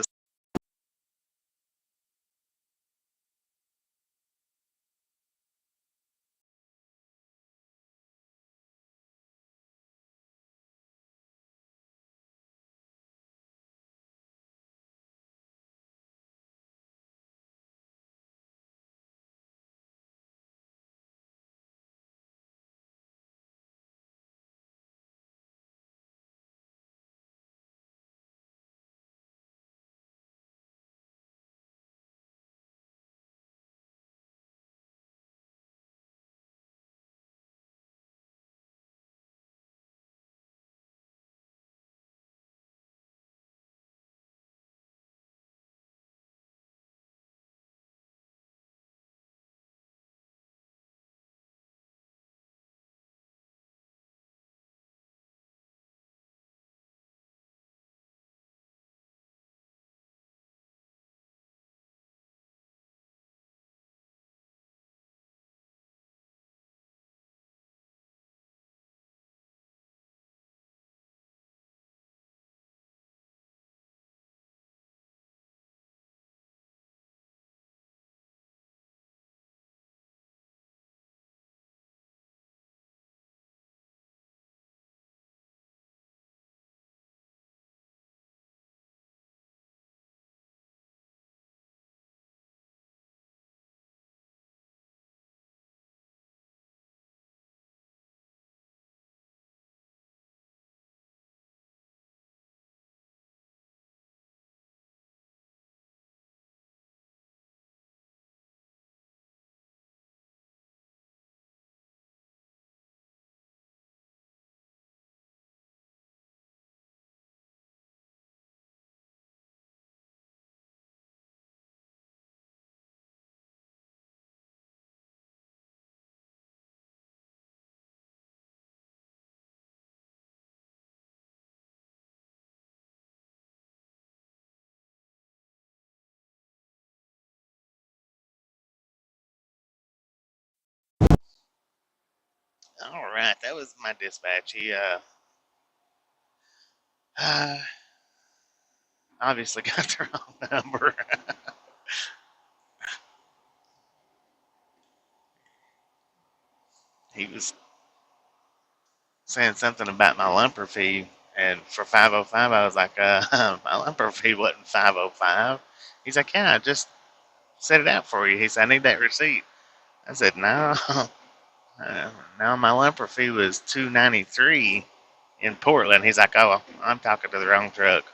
All right, that was my dispatch. He uh obviously got the wrong number. He was saying something about my lumper fee, and for 505, I was like, my lumper fee wasn't 505. He's like, yeah, I just set it out for you. He said, I need that receipt. I said, no, no, my lumper fee was 293 in Portland. He's like, oh, I'm talking to the wrong truck.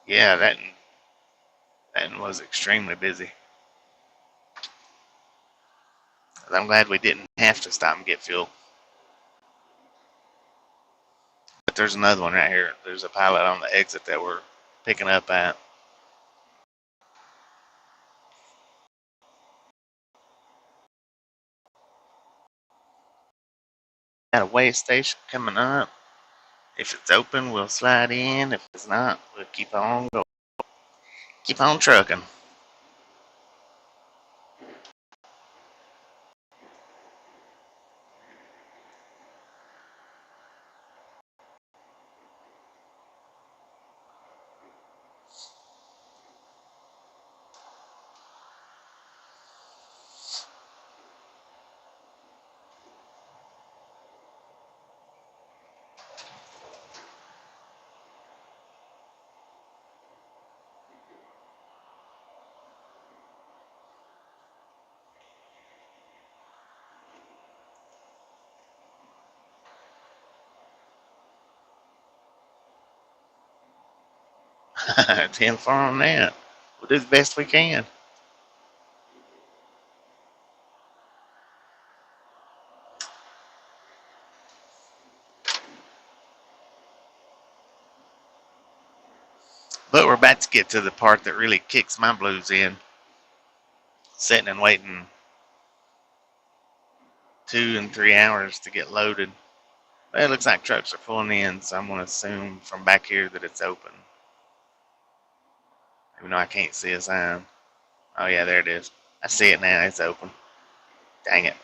Yeah, that was extremely busy. I'm glad we didn't have to stop and get fuel. But there's another one right here. There's a pilot on the exit that we're picking up at. Got a weigh station coming up. If it's open, we'll slide in. If it's not, we'll keep on going. Keep on trucking. Ten far on that. We'll do the best we can. But we're about to get to the part that really kicks my blues in. Sitting and waiting 2 and 3 hours to get loaded. Well, it looks like trucks are pulling in, so I'm going to assume from back here that it's open. Even though I can't see a sign. Oh yeah, there it is. I see it now, it's open. Dang it.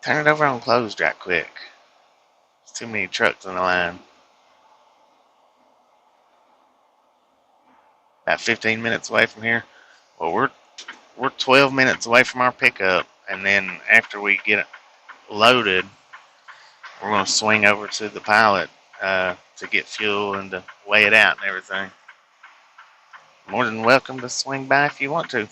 Turn it over on closed right quick. There's too many trucks on the line. About 15 minutes away from here. Well, we're 12 minutes away from our pickup, and then after we get it loaded, we're going to swing over to the pilot to get fuel and to weigh it out and everything. More than welcome to swing by if you want to.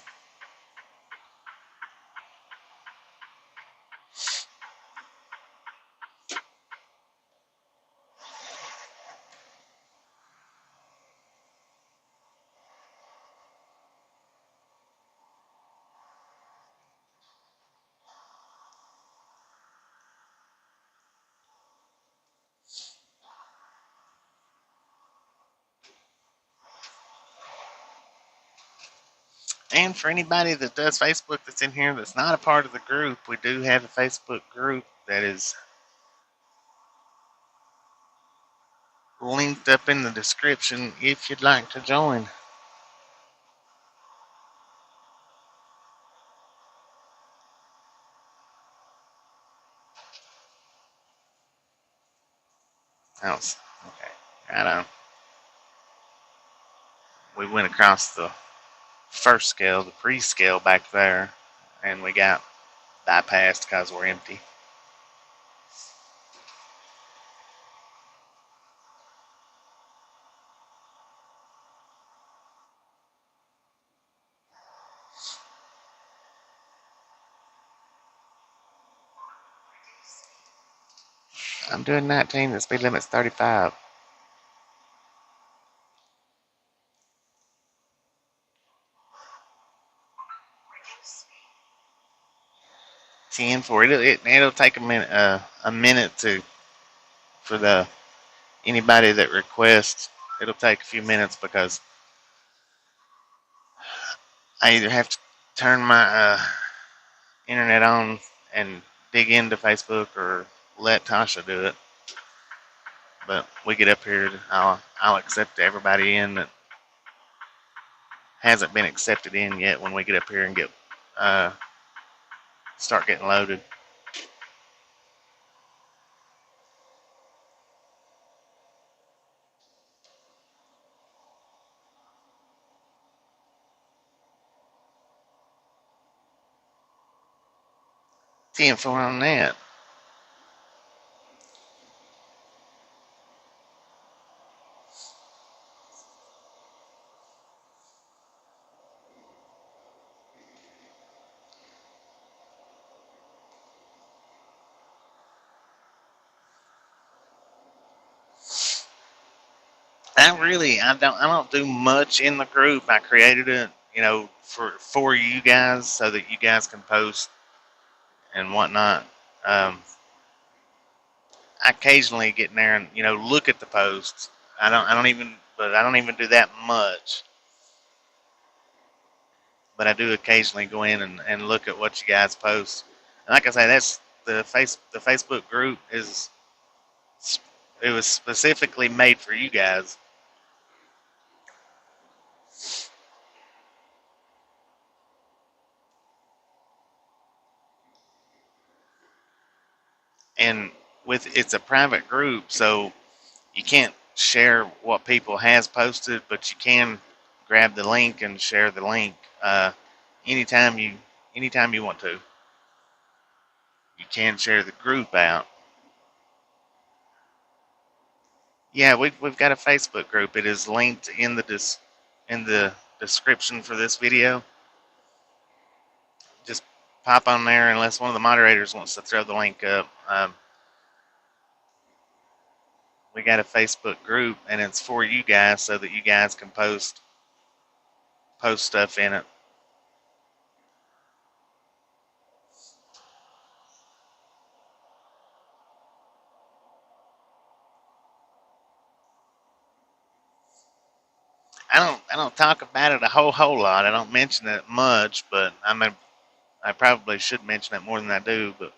And for anybody that does Facebook that's in here that's not a part of the group, we do have a Facebook group that is linked up in the description if you'd like to join. Else, okay, right on. We went across the first scale, the pre-scale back there, and we got bypassed because we're empty. I'm doing 19, the speed limit's 35. 10 for it. It'll take a minute for the anybody that requests. It'll take a few minutes because I either have to turn my internet on and dig into Facebook or let Tasha do it. But we get up here, I'll accept everybody in that hasn't been accepted in yet when we get up here and get start getting loaded. Info on that. I don't do much in the group. I created it, for you guys so that you guys can post and whatnot. I occasionally get in there and look at the posts. I don't even do that much. But I do occasionally go in and look at what you guys post. And like I say, that's the Facebook group it was specifically made for you guys. and it's a private group, so you can't share what people has posted, but you can grab the link and share the link anytime you anytime you want to. You can share the group out. Yeah, we've got a Facebook group. It is linked in the description for this video. Just pop on there unless one of the moderators wants to throw the link up. We got a Facebook group, and it's for you guys so that you guys can post stuff in it. I don't talk about it a whole lot. I don't mention it much, but I probably should mention it more than I do. But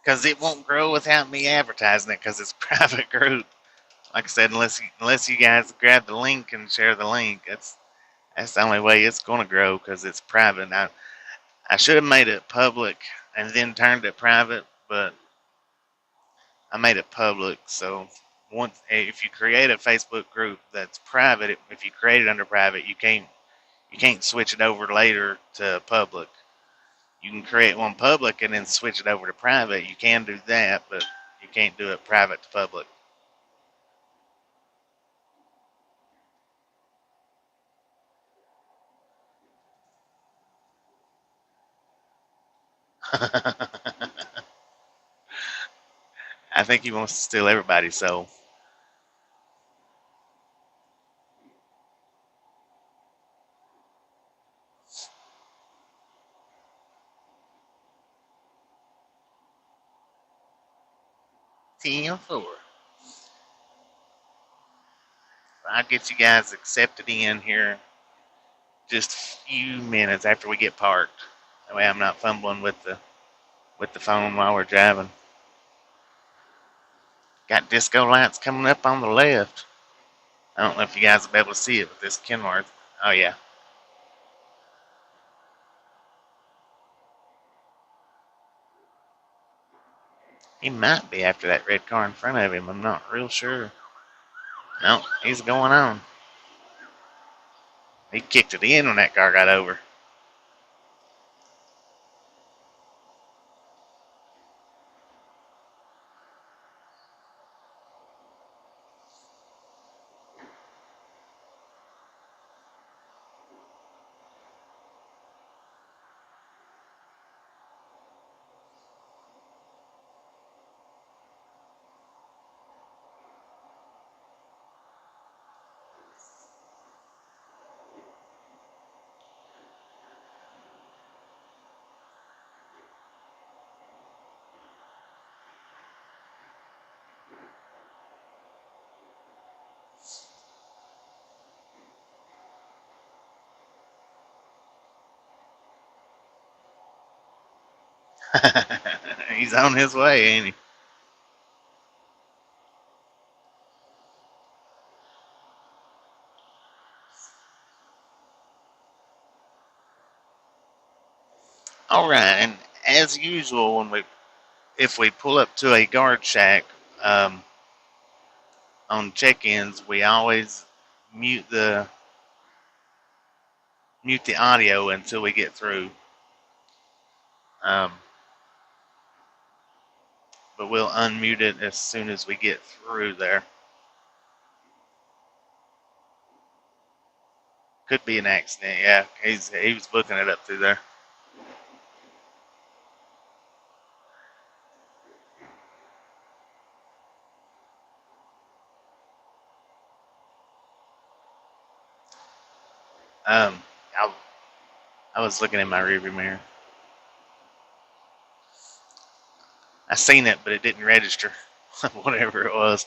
because it won't grow without me advertising it, because it's a private group. Like I said, unless you guys grab the link and share the link, that's the only way it's going to grow, because it's private. Now, I should have made it public and then turned it private, but I made it public. So once, if you create a Facebook group that's private, if you create it under private, you can't switch it over later to public. You can create one public and then switch it over to private. You can do that, but you can't do it private to public. I think he wants to steal everybody's soul. TM4. I'll get you guys accepted in here just a few minutes after we get parked. That way I'm not fumbling with the phone while we're driving. Got disco lights coming up on the left. I don't know if you guys will be able to see it with this Kenworth. Oh yeah. He might be after that red car in front of him. I'm not real sure. No, he's going on. He kicked it in when that car got over. He's on his way, ain't he? All right, and as usual, if we pull up to a guard shack on check-ins, we always mute the audio until we get through. But we'll unmute it as soon as we get through there. Could be an accident, yeah. He was booking it up through there. I was looking in my rearview mirror. I seen it, but it didn't register. Whatever it was.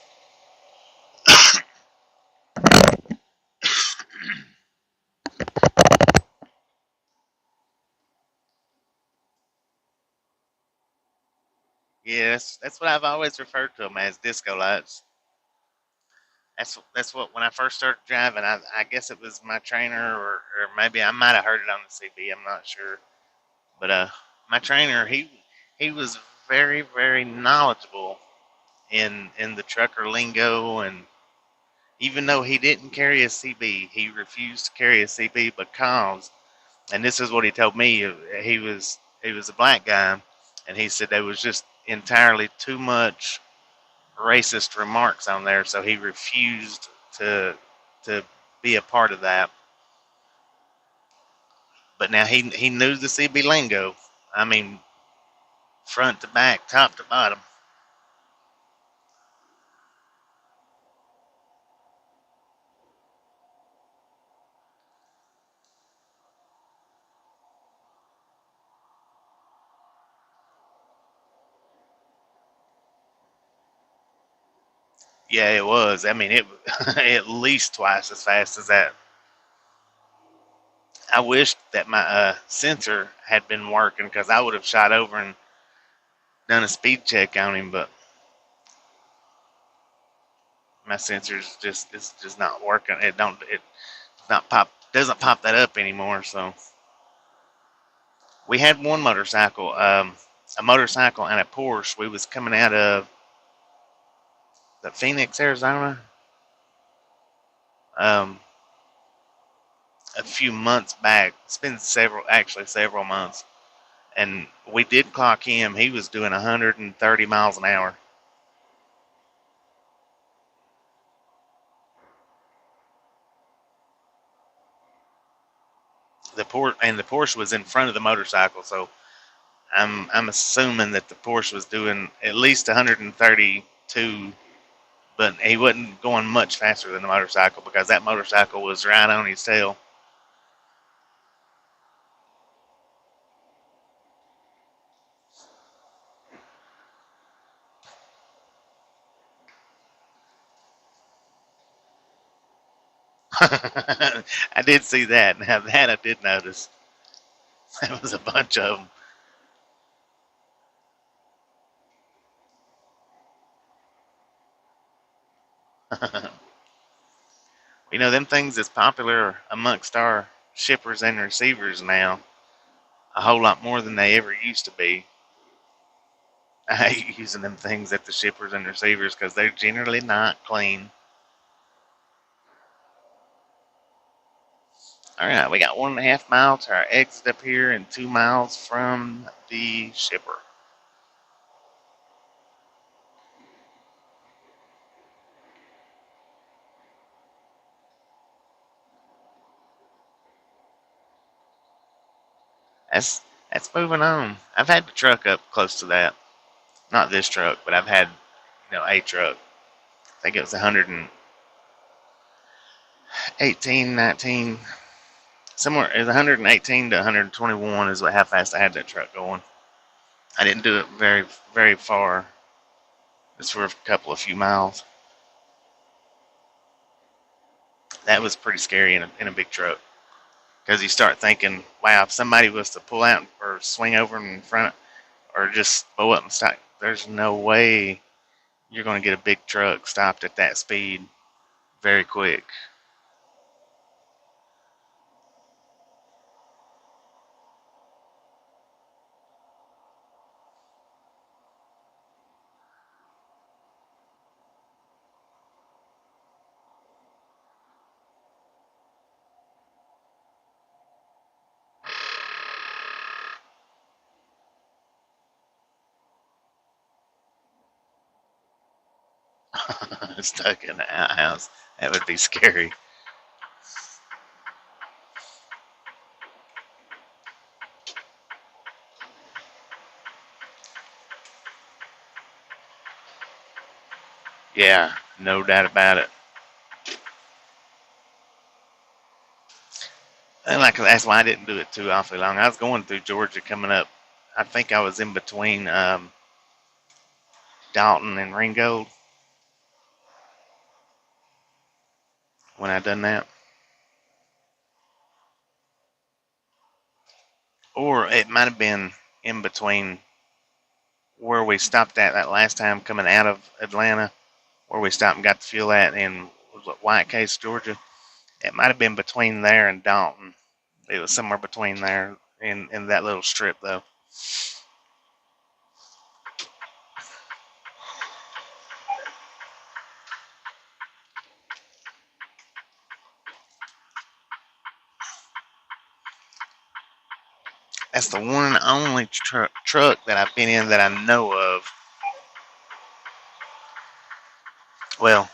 Yes, that's what I've always referred to them as, disco lights. That's what when I first started driving. I guess it was my trainer, or maybe I might have heard it on the CB. I'm not sure, but my trainer he was very knowledgeable in the trucker lingo, and even though he didn't carry a CB, he refused to carry a CB because, and this is what he told me. He was a black guy, and he said there was just entirely too much racist remarks on there, so he refused to be a part of that. But now he knew the CB lingo. I mean, front to back, top to bottom. Yeah, it was. I mean, it at least twice as fast as that. I wish that my sensor had been working because I would have shot over and done a speed check on him, but my sensor's just it's just not working. It not pop doesn't pop that up anymore. So we had one motorcycle, a motorcycle and a Porsche. We was coming out of the Phoenix, Arizona, um, a few months back. It's been several months, and we did clock him. He was doing 130 miles an hour. The Porsche was in front of the motorcycle, so I'm assuming that the Porsche was doing at least 132, but he wasn't going much faster than the motorcycle because that motorcycle was right on his tail. I did see that. Now that I did notice. There was a bunch of them. Them things is popular amongst our shippers and receivers now a whole lot more than they ever used to be. I hate using them things at the shippers and receivers because they're generally not clean. All right, we got 1.5 miles to our exit up here and 2 miles from the shipper. That's that's moving on. I've had the truck up close to that. Not this truck, but I've had a truck. I think it was 118, 19, somewhere. It was 118 to 121 is how fast I had that truck going. I didn't do it very far. Just for a few miles. That was pretty scary in a big truck because you start thinking, wow, if somebody was to pull out or swing over in front or just blow up and stop, there's no way you're going to get a big truck stopped at that speed very quick. Stuck in the outhouse. That would be scary. Yeah, no doubt about it. And that's why I didn't do it too awfully long. I was going through Georgia coming up. I think I was in between Dalton and Ringgold when I done that. Or it might have been in between where we stopped at that last time coming out of Atlanta, where we stopped and got the fuel at in White Case, Georgia. It might have been between there and Dalton. It was somewhere between there in that little strip, though. That's the one and only truck that I've been in that I know of. Well,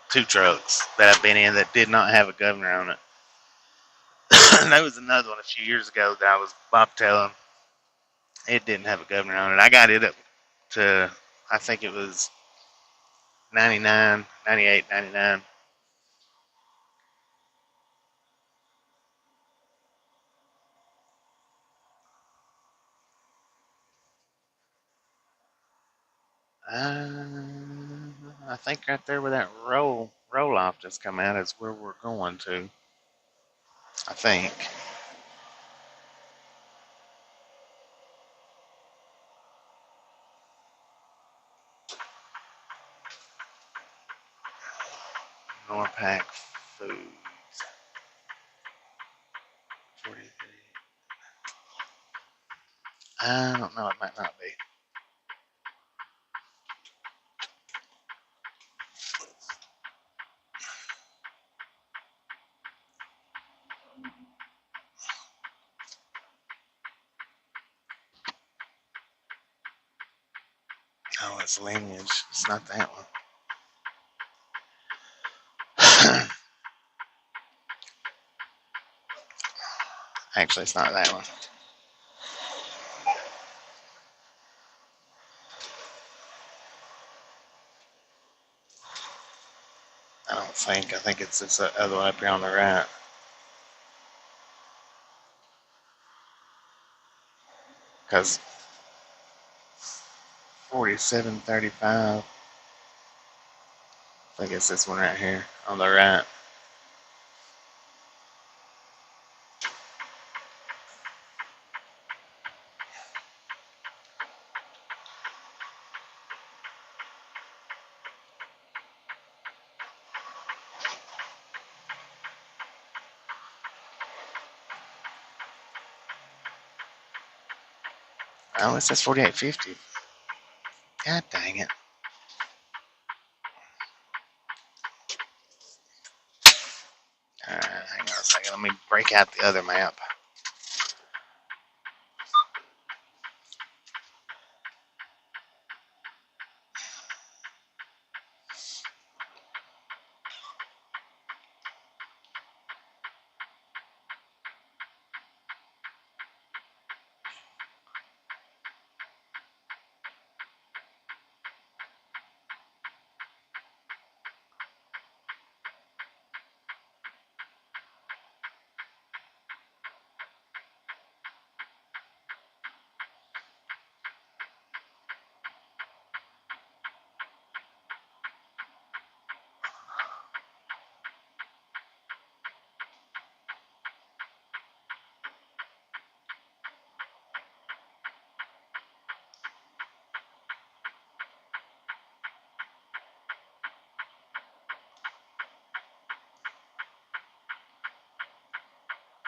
two trucks that I've been in that did not have a governor on it. And there was another one a few years ago that I was bobtailing. It didn't have a governor on it. I got it up to, I think it was 99, 98, 99. I think right there where that roll off just come out is where we're going to. I think. Norpac Foods. 43. I don't know. It might not be. Oh, it's Lineage. It's not that one. Actually, it's not that one. I don't think. I think it's this other one up here on the right. Because 4735. I think it's this one right here on the right. Oh, it says 4850. God dang it. Alright, hang on a second. Let me break out the other map.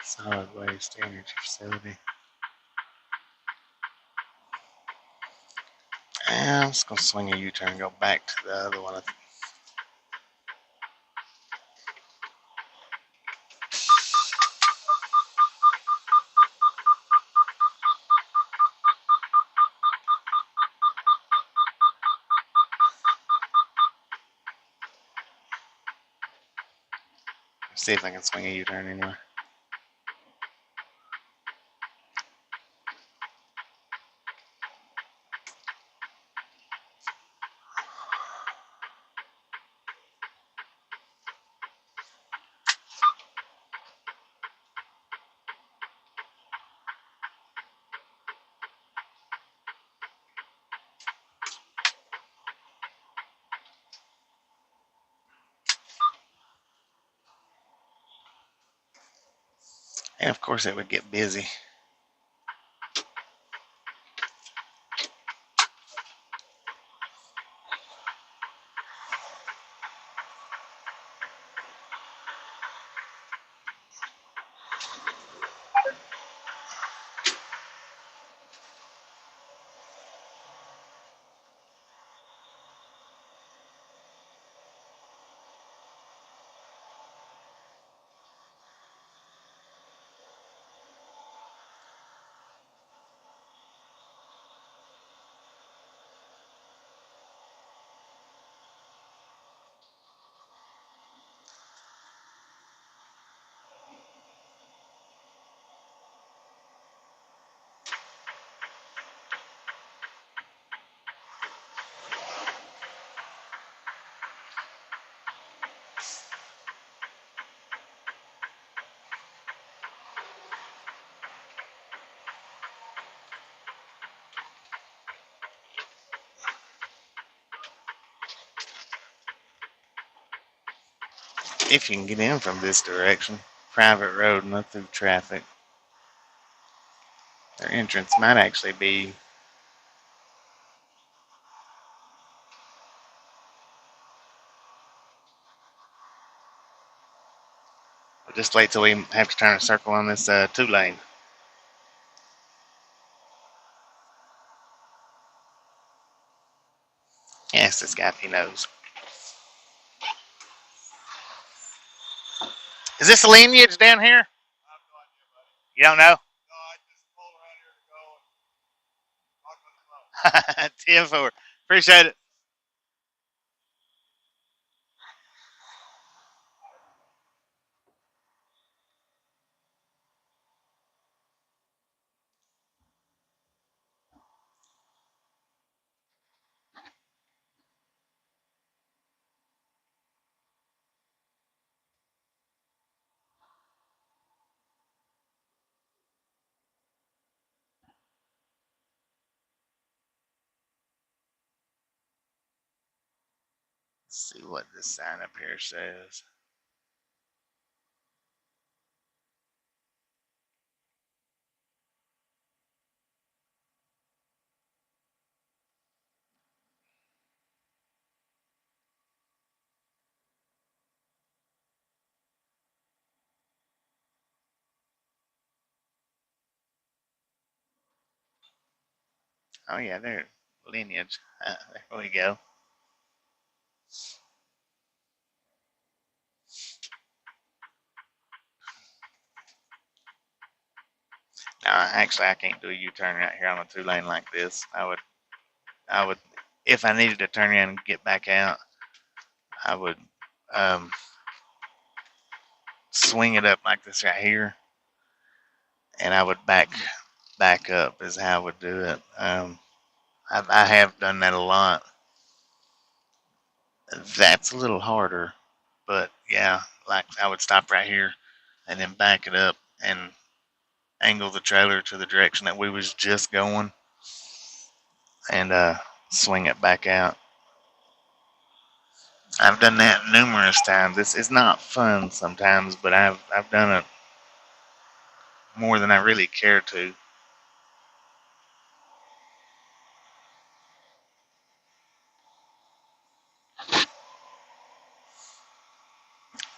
Solid waste energy facility. And I'm just going to swing a U-turn and go back to the other one. See if I can swing a U-turn anywhere. And of course it would get busy. If you can get in from this direction. Private road, not through traffic. Their entrance might actually be. Just wait till we have to turn a circle on this 2-lane. Yes, this guy, if he knows. Is this a lineage down here? You don't know? 10-4. Appreciate it. Let's see what this sign up here says. Oh yeah, there, lineage. There we go. No, actually, I can't do a U-turn right here on a 2-lane like this. I would, if I needed to turn around and get back out, I would swing it up like this right here, and I would back up is how I would do it. I have done that a lot. That's a little harder, but yeah, like I would stop right here and then back it up and angle the trailer to the direction that we was just going and swing it back out. I've done that numerous times. It's not fun sometimes, but I've done it more than I really care to.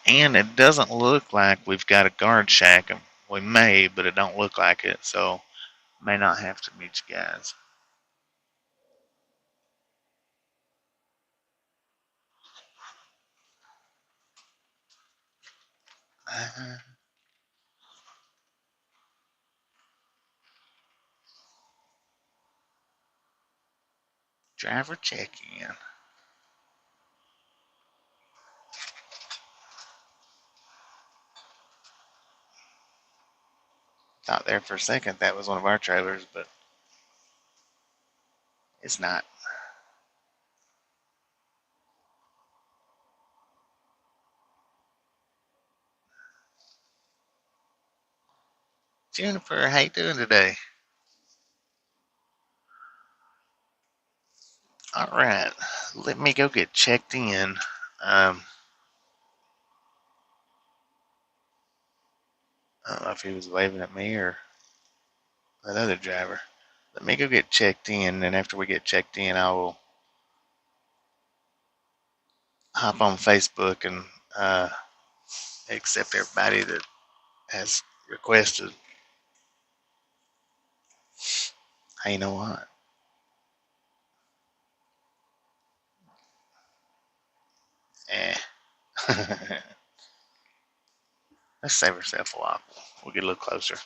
And it doesn't look like we've got a guard shack. We may, but it don't look like it, so may not have to meet you guys. Uh, driver check-in. Thought there for a second that was one of our trailers, but it's not. Juniper, how you doing today? All right, let me go get checked in. I don't know if he was waving at me or that other driver. Let me go get checked in, and after we get checked in, I will hop on Facebook and accept everybody that has requested. Hey, you know what? Eh. Let's save ourselves a lot. We'll get a little closer.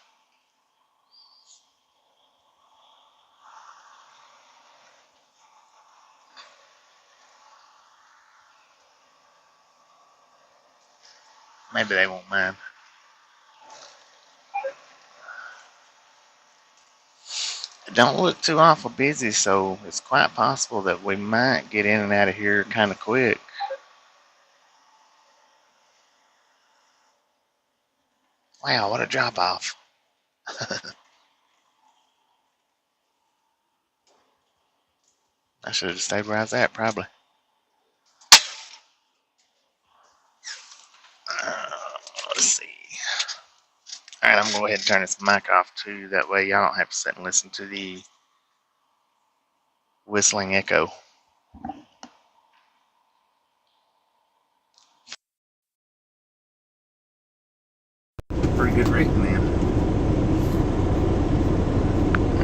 Maybe they won't mind. It don't look too awful busy, so it's quite possible that we might get in and out of here kind of quick. Wow, what a drop off. I should have stayed where I was at, probably. I'm going to go ahead and turn this mic off too. That way y'all don't have to sit and listen to the whistling echo. Pretty good rig, man.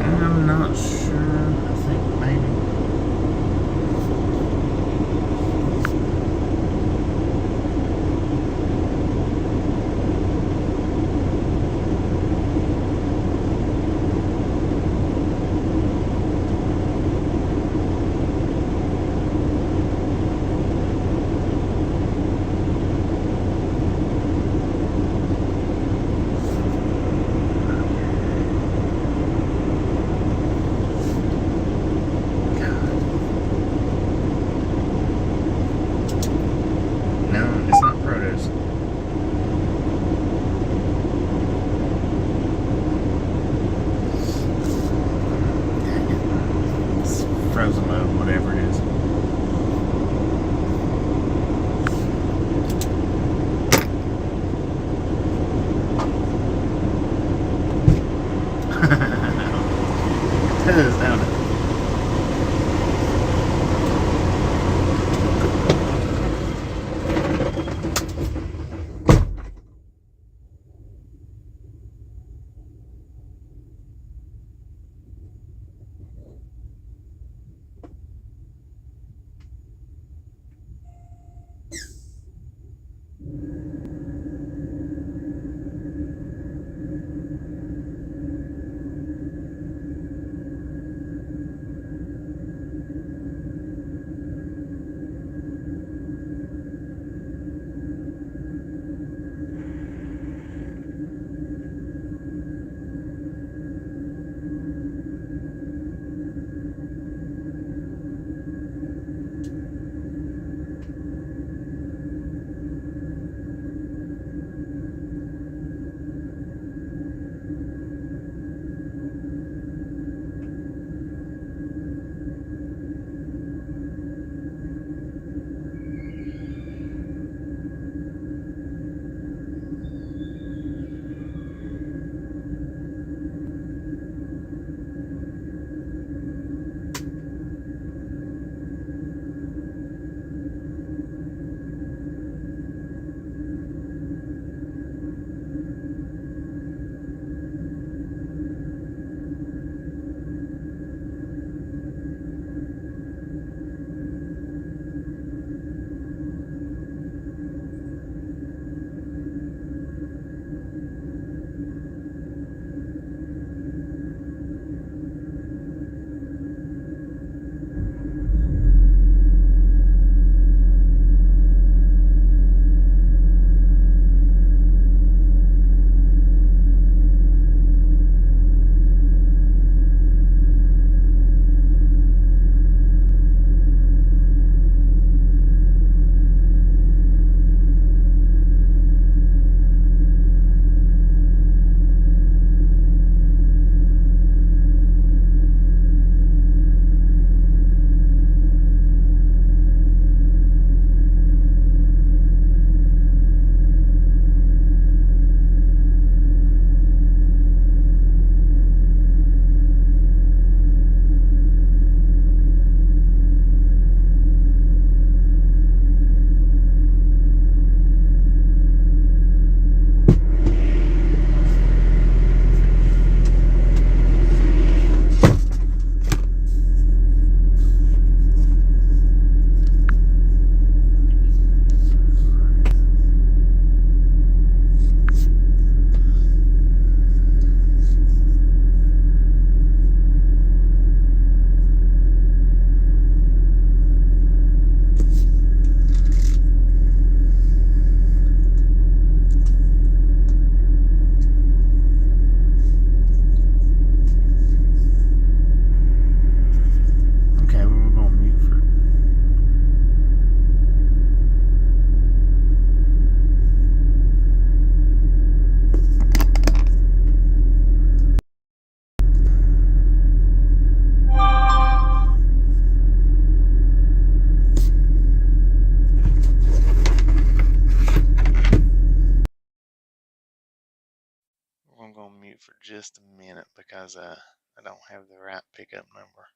I'm not sure. I think maybe. Frozen mode, whatever it is. It does, don't it? mute for just a minute because I don't have the right pickup number.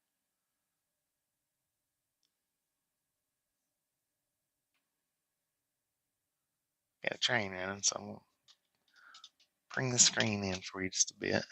Got a train running, so I'm going to bring the screen in for you just a bit.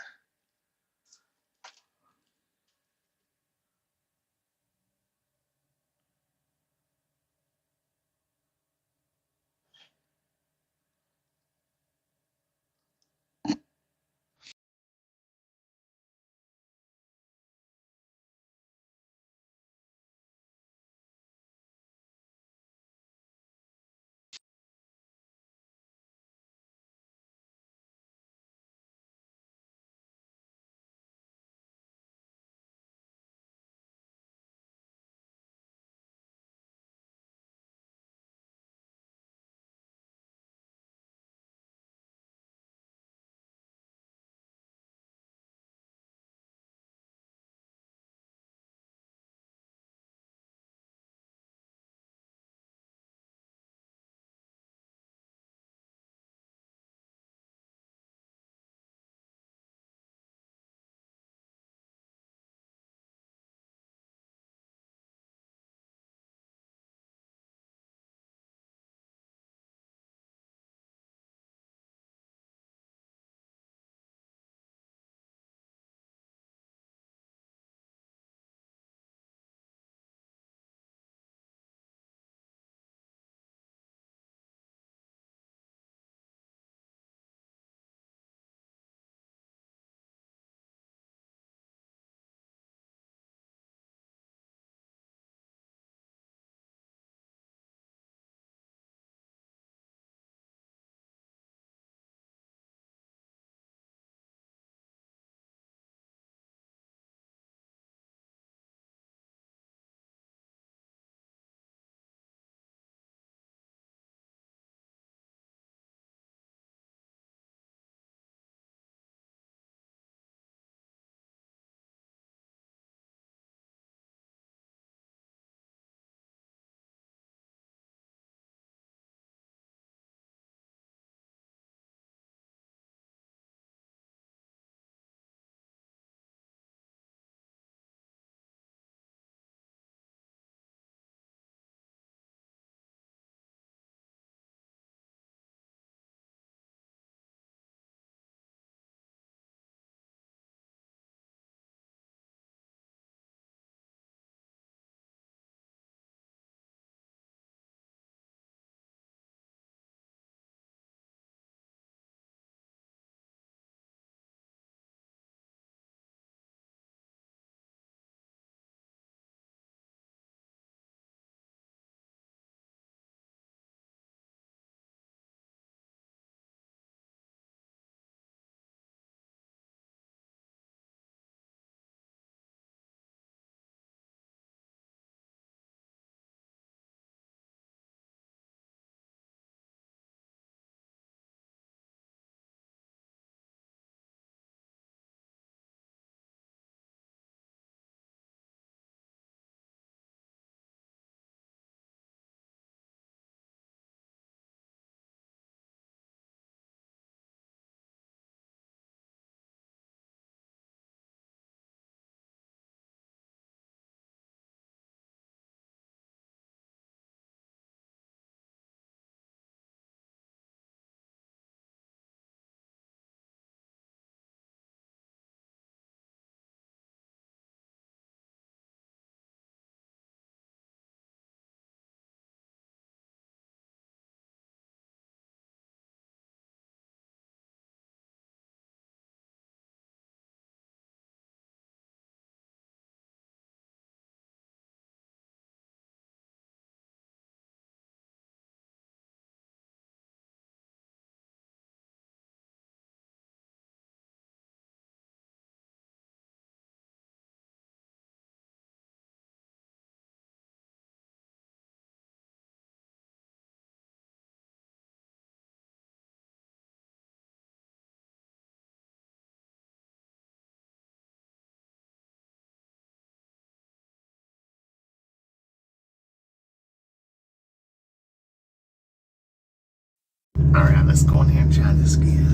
Alright, let's go in here and try this again.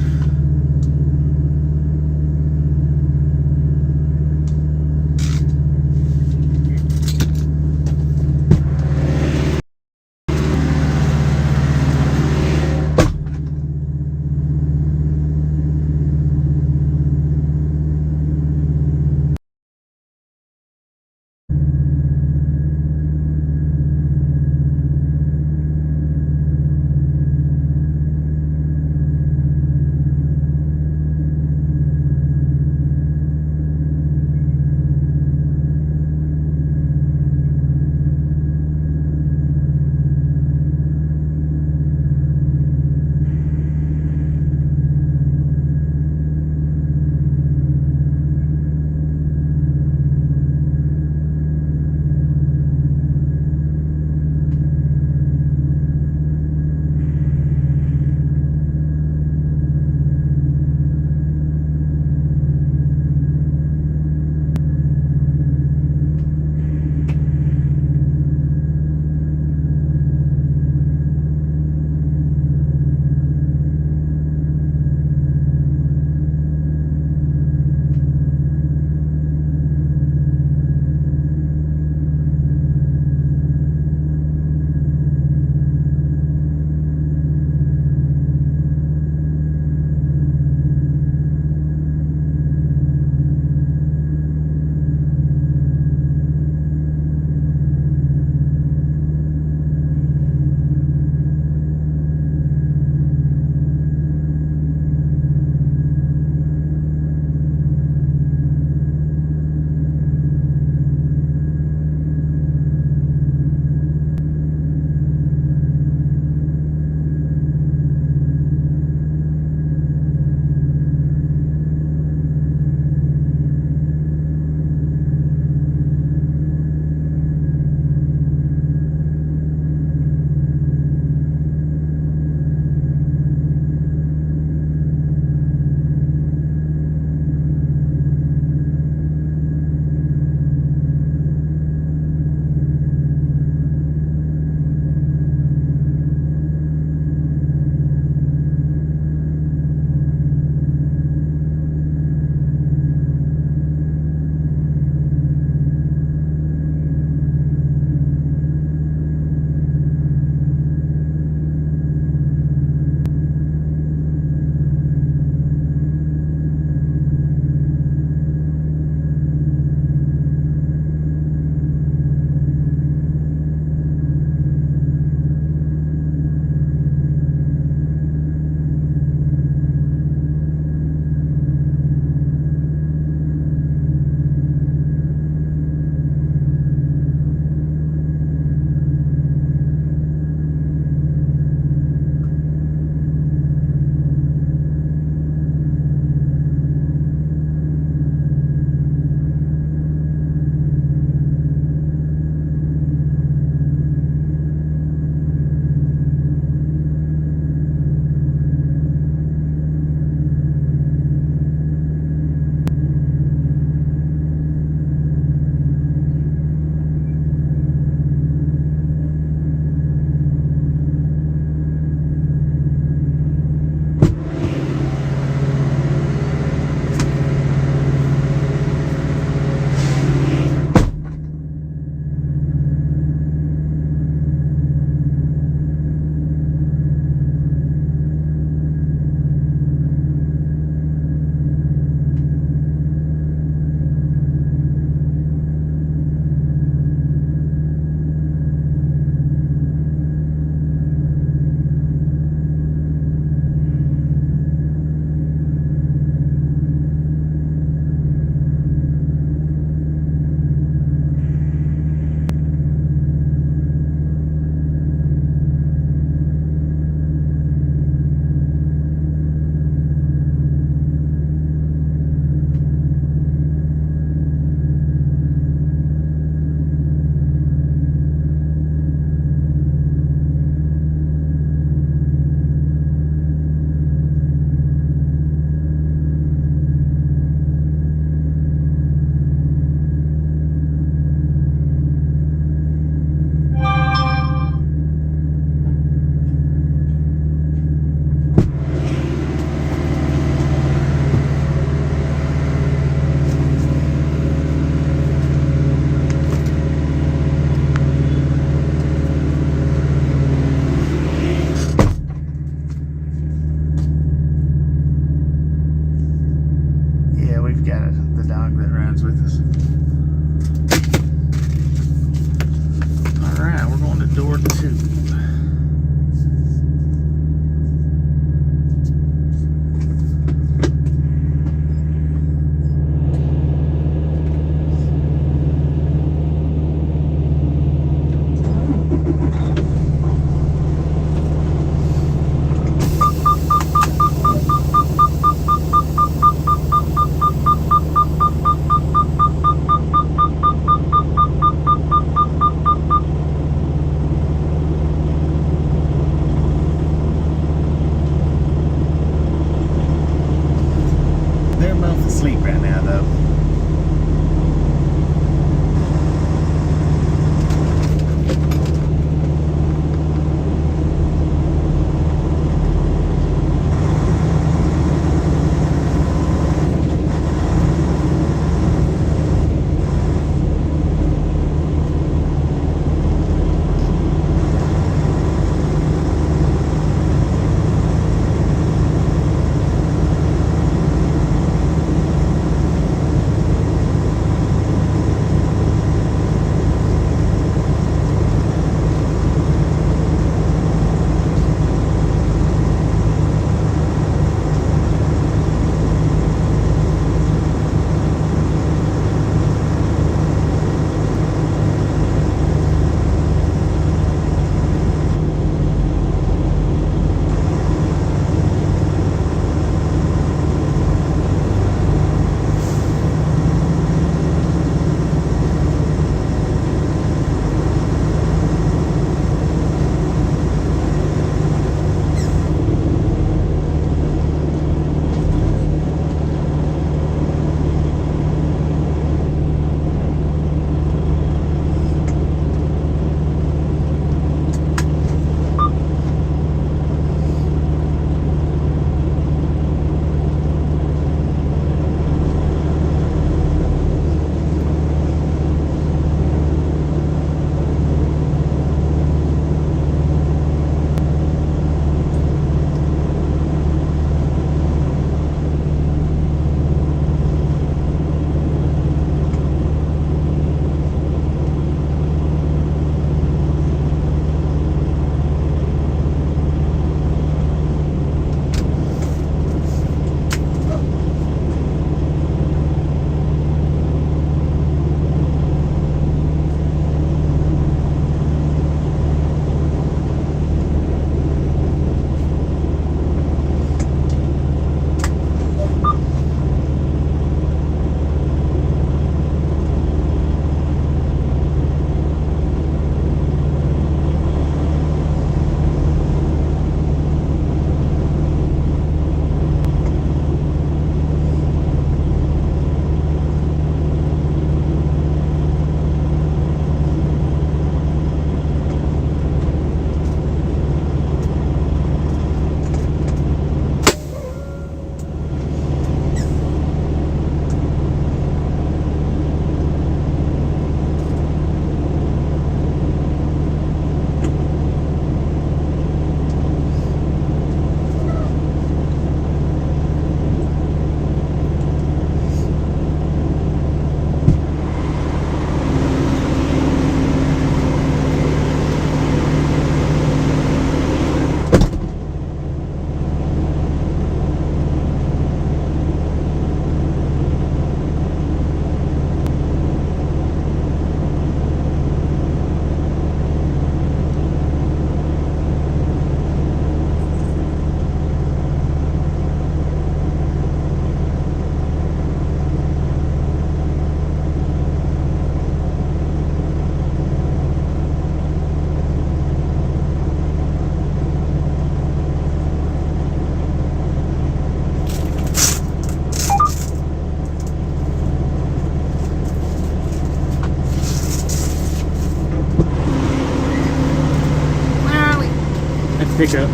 pickup.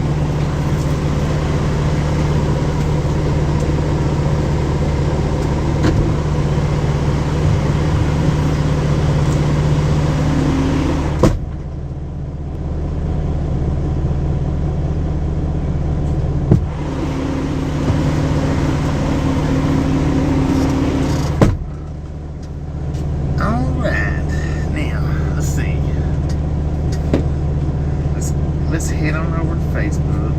Let's head on over to Facebook.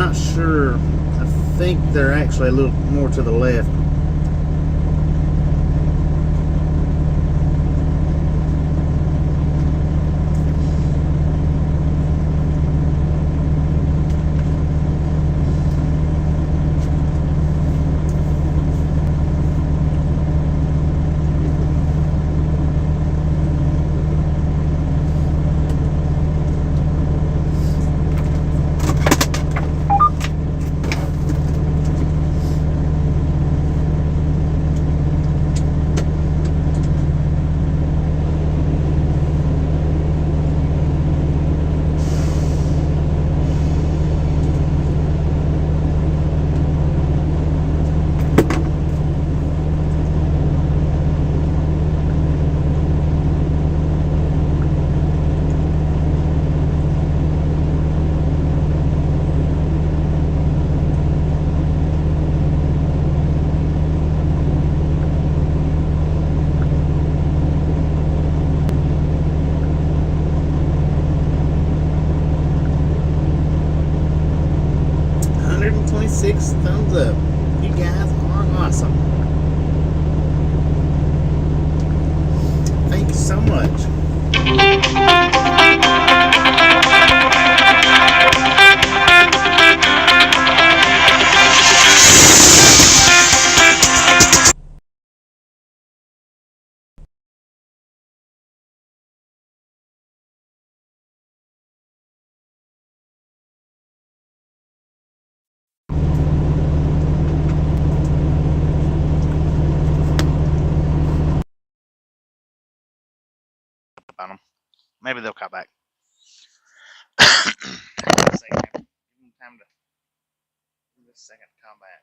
not sure. I think they're actually a little more to the left. Thumbs up. You guys are awesome. Thank you so much. On them. Maybe they'll come back. Give them time to. Give them a second to come back.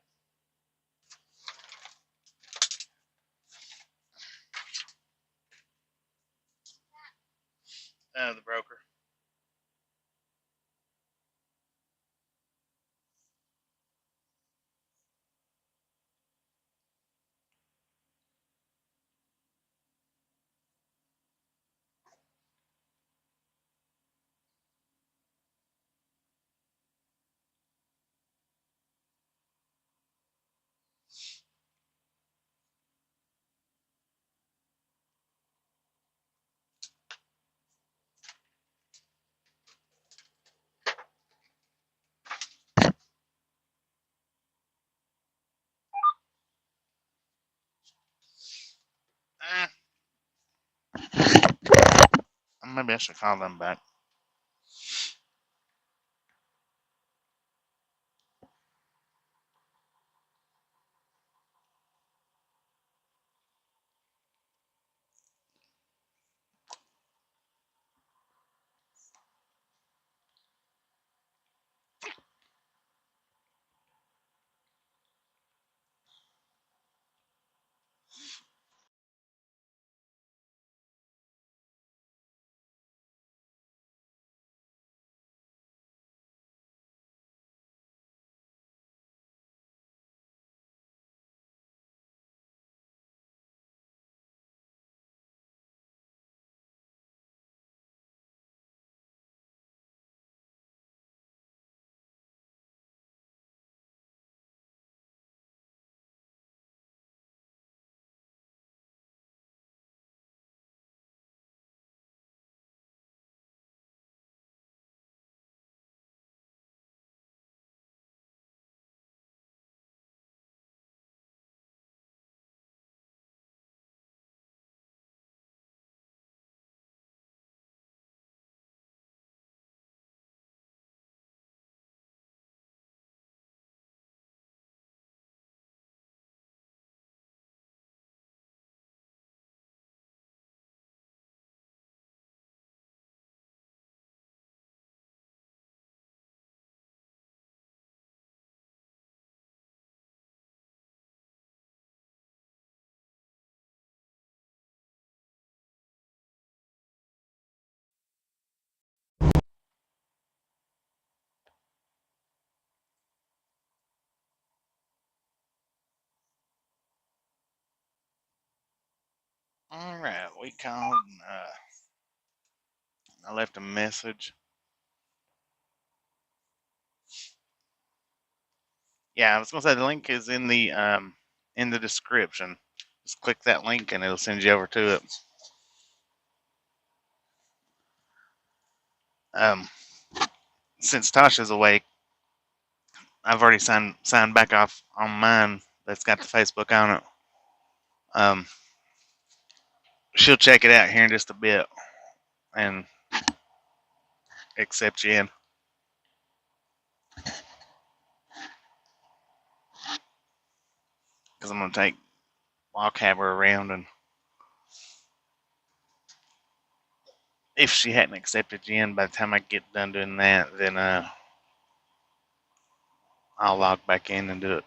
The broker. Maybe I should call them back. All right, we called. I left a message. Yeah, I was gonna say the link is in the description. Just click that link and it'll send you over to it. Um, since Tasha's away, I've already signed back off on mine. That's got the Facebook on it. She'll check it out here in just a bit and accept you in. Because I'm gonna take Dog Haber around, and if she hadn't accepted you in by the time I get done doing that, then I'll log back in and do it.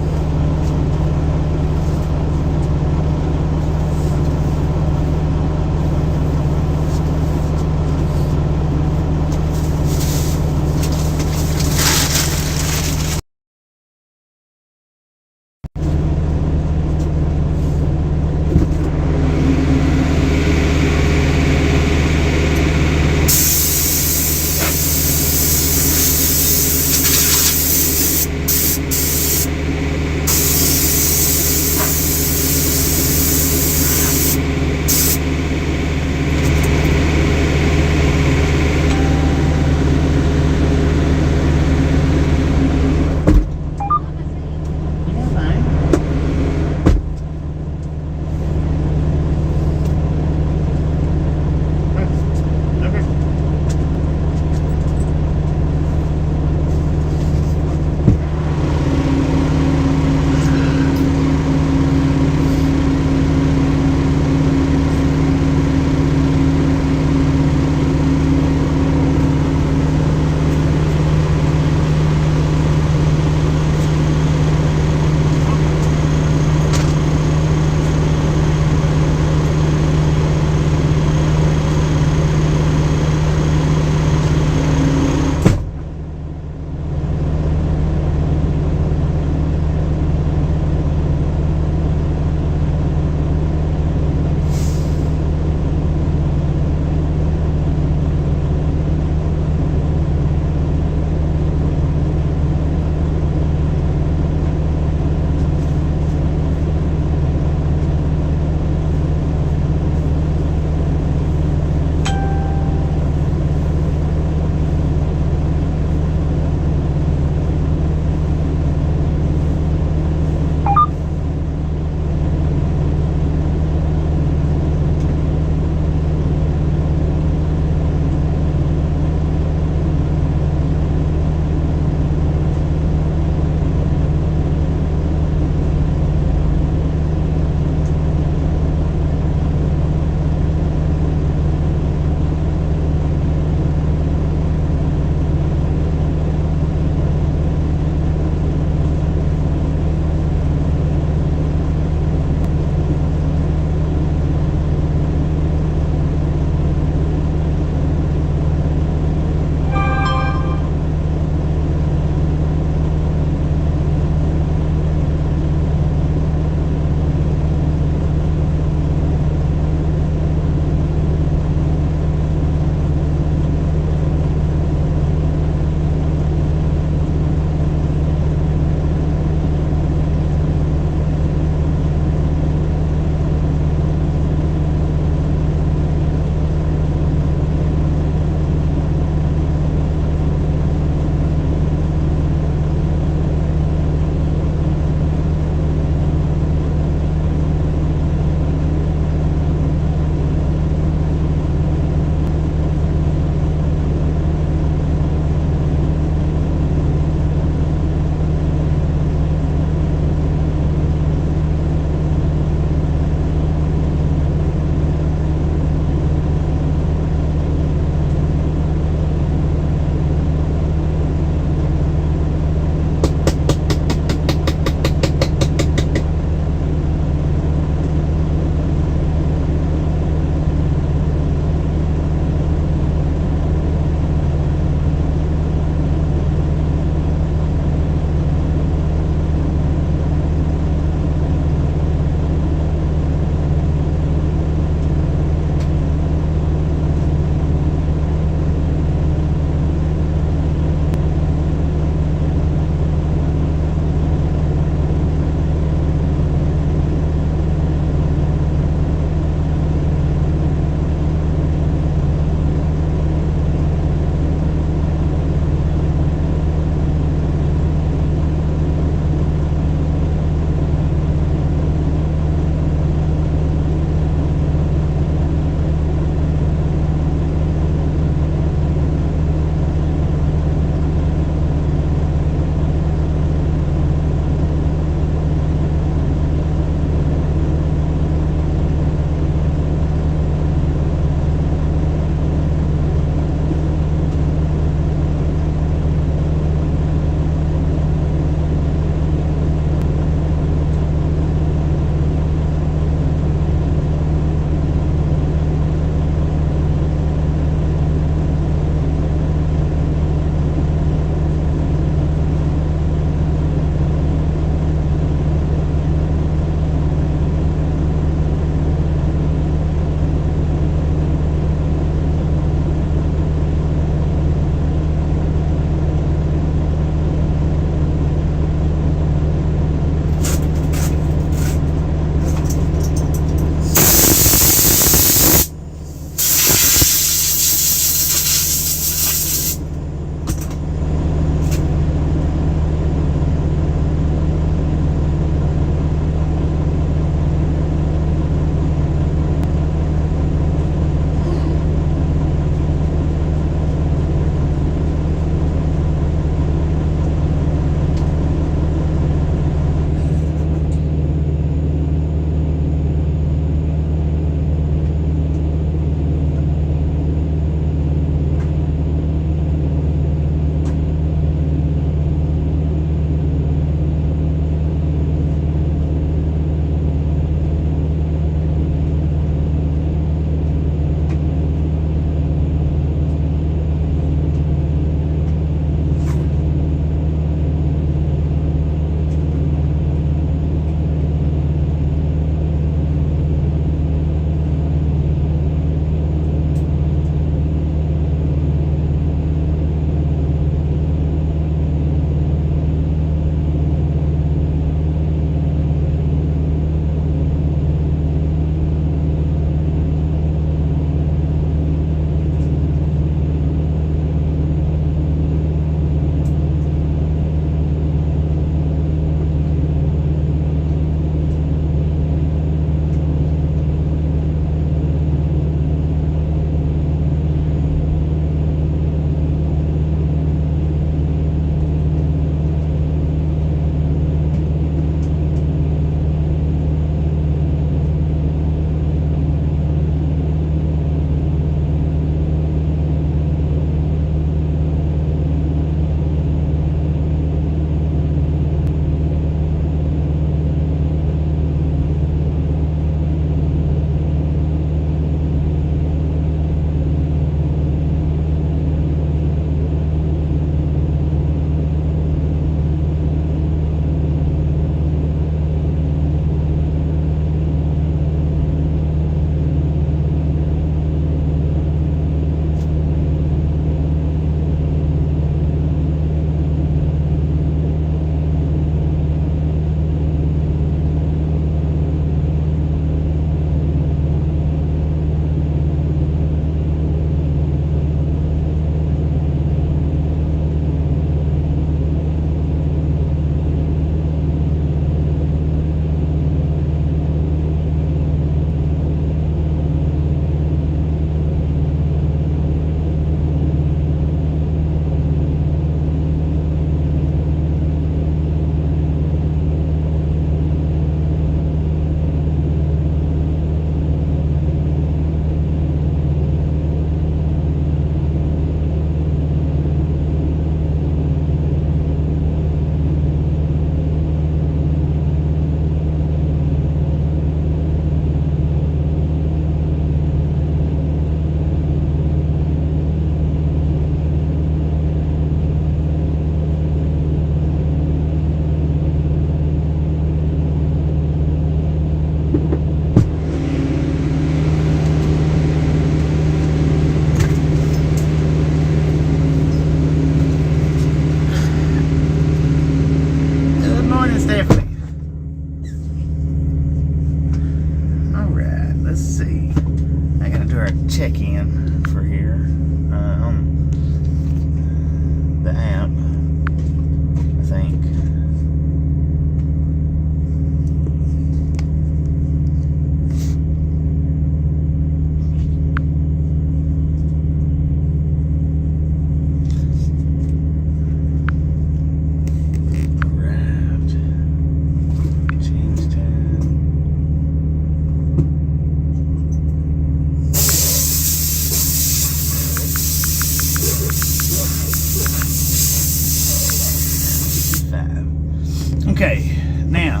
Okay, now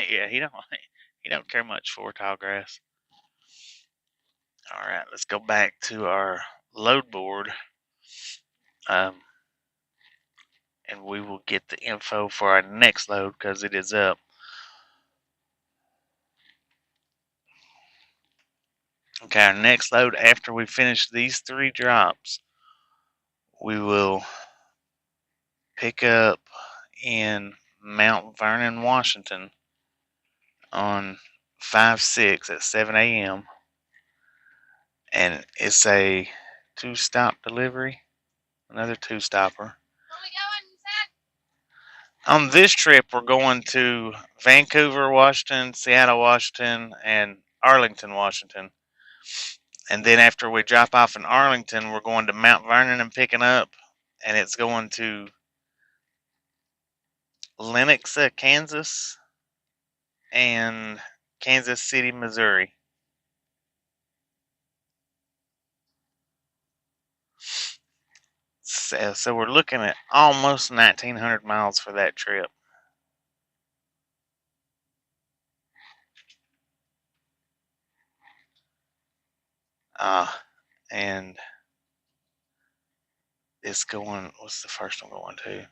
Yeah, he don't care much for tall grass. All right, let's go back to our load board, and we will get the info for our next load because it is up. Okay, our next load after we finish these 3 drops, we will pick up in Mount Vernon, Washington on 5/6 at 7 a.m. and it's a 2-stop delivery, another 2-stopper. On this trip, we're going to Vancouver, Washington, Seattle, Washington, and Arlington, Washington. And then after we drop off in Arlington, we're going to Mount Vernon and picking up, and it's going to Lenexa, Kansas, and Kansas City, Missouri. So we're looking at almost 1,900 miles for that trip. And it's going, what's the first one going to?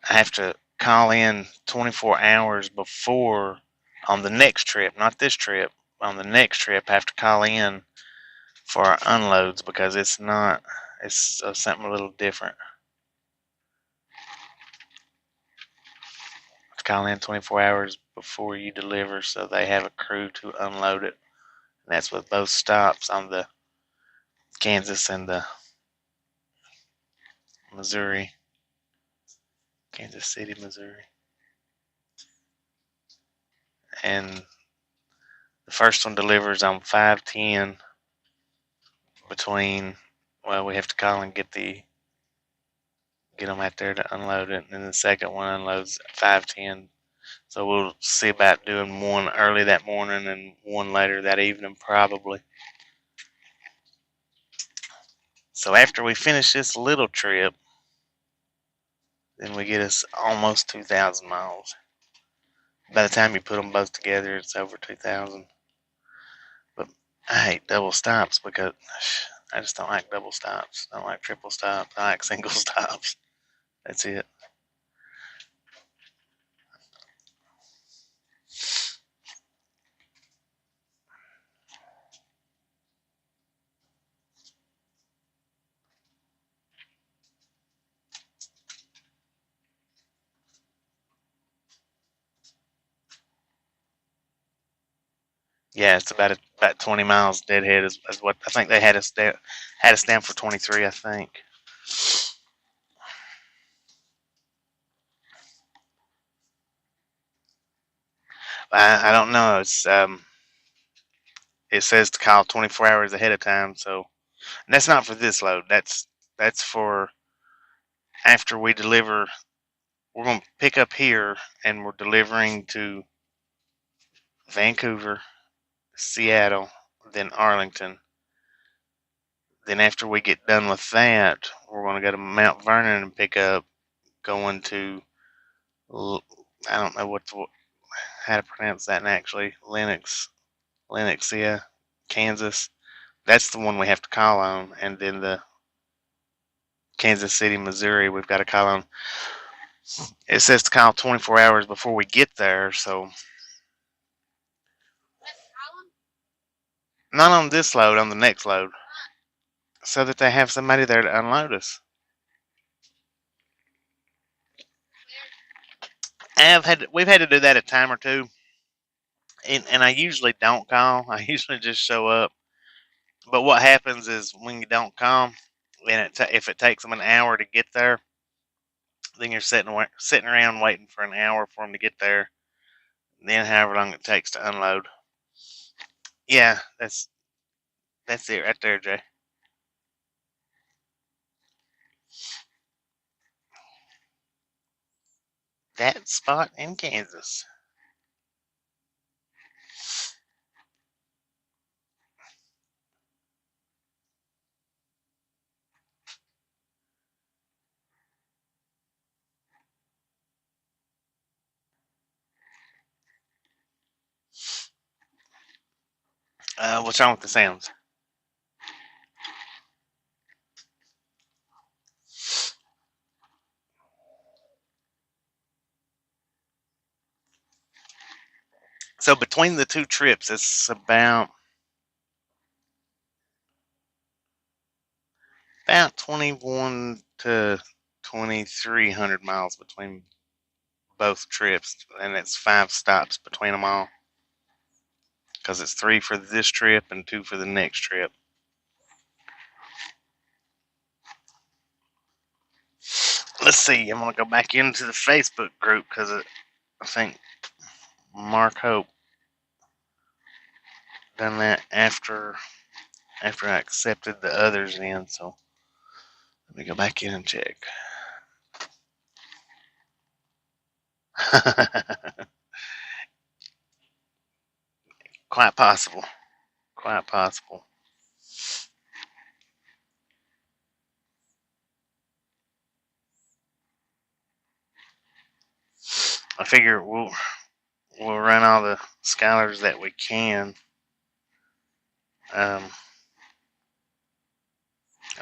I have to call in 24 hours before on the next trip, not this trip. On the next trip, I have to call in for our unloads because it's something a little different. I have to call in 24 hours before you deliver so they have a crew to unload it. And that's with both stops on the Kansas and the Missouri. Kansas City, Missouri. And the first one delivers on 5/10 between, well, we have to call and get them out there to unload it, and then the second one unloads at 5:10. So we'll see about doing one early that morning and one later that evening, probably. So after we finish this little trip, then we get us almost 2,000 miles. By the time you put them both together, it's over 2,000. But I hate double stops because I just don't like double stops. I don't like triple stops. I like single stops. That's it. Yeah, it's about 20 miles deadhead is what I think they had us down for 23. I think. I don't know. It says to call 24 hours ahead of time. So and that's not for this load. That's for after we deliver. We're going to pick up here and we're delivering to Vancouver, Seattle, then Arlington. Then after we get done with that, we're going to go to Mount Vernon and pick up going to, I don't know how to pronounce that actually, Lenexia, Kansas. That's the one we have to call on. And then the Kansas City, Missouri, we've got to call on. It says to call 24 hours before we get there, so. Not on this load, on the next load. So that they have somebody there to unload us. We've had to do that a time or two. And I usually don't call. I usually just show up. But what happens is when you don't call, and if it takes them an hour to get there, then you're sitting around waiting for an hour for them to get there. Then however long it takes to unload. Yeah, that's it right there, Jay. That spot in Kansas. What's wrong with the sounds? So between the two trips, it's about 21 to 2,300 miles between both trips, and it's 5 stops between them all. Because it's 3 for this trip and 2 for the next trip. Let's see. I'm gonna go back into the Facebook group because I think Mark Hope done that after I accepted the others in. So let me go back in and check. Quite possible. Quite possible. I figure we'll run all the scholars that we can. Um,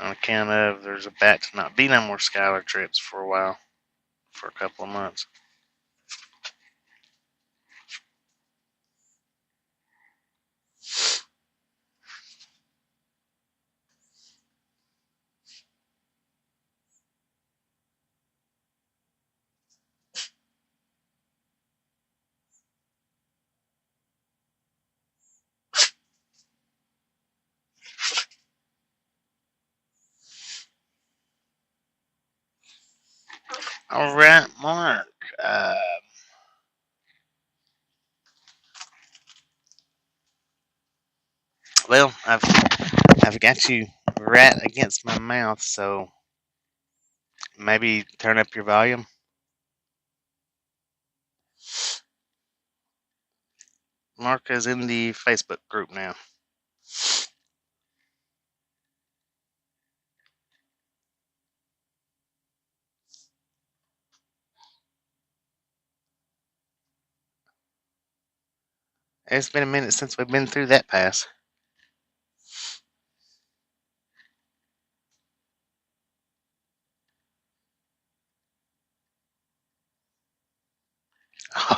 on account of there's about to not be no more scholar trips for a while, for a couple of months. All right, Mark. Well, I've got you right against my mouth, so maybe turn up your volume. Mark is in the Facebook group now. It's been a minute since we've been through that pass.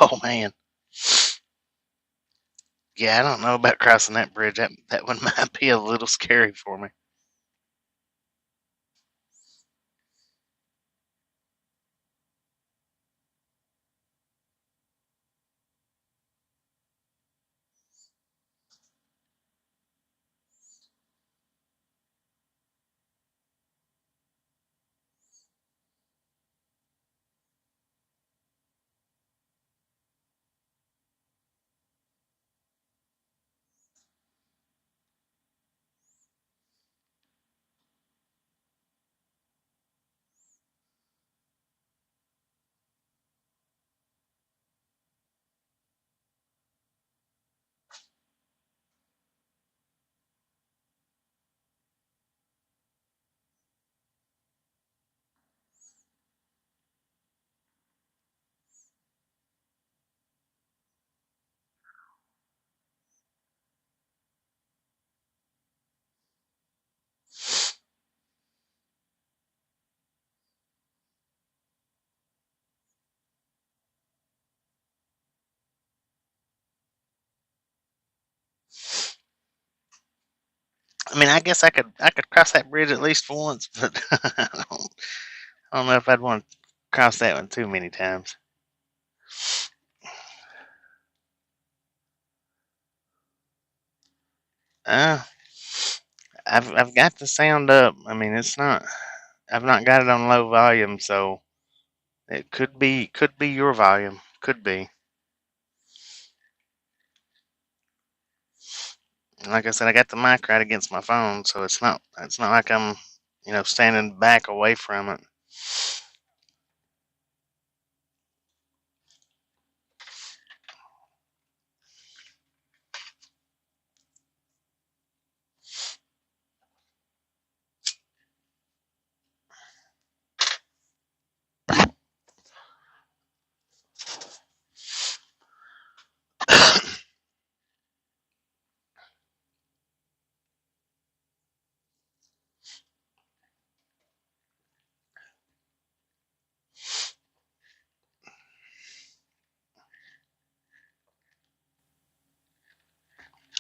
Oh man, yeah, I don't know about crossing that bridge. That one might be a little scary for me. I mean, I guess I could cross that bridge at least once, but I don't know if I'd want to cross that one too many times. Uh, I've got the sound up. I mean, it's not. I've not got it on low volume, so it could be your volume. Could be. Like I said, I got the mic right against my phone, so it's not like I'm standing back away from it.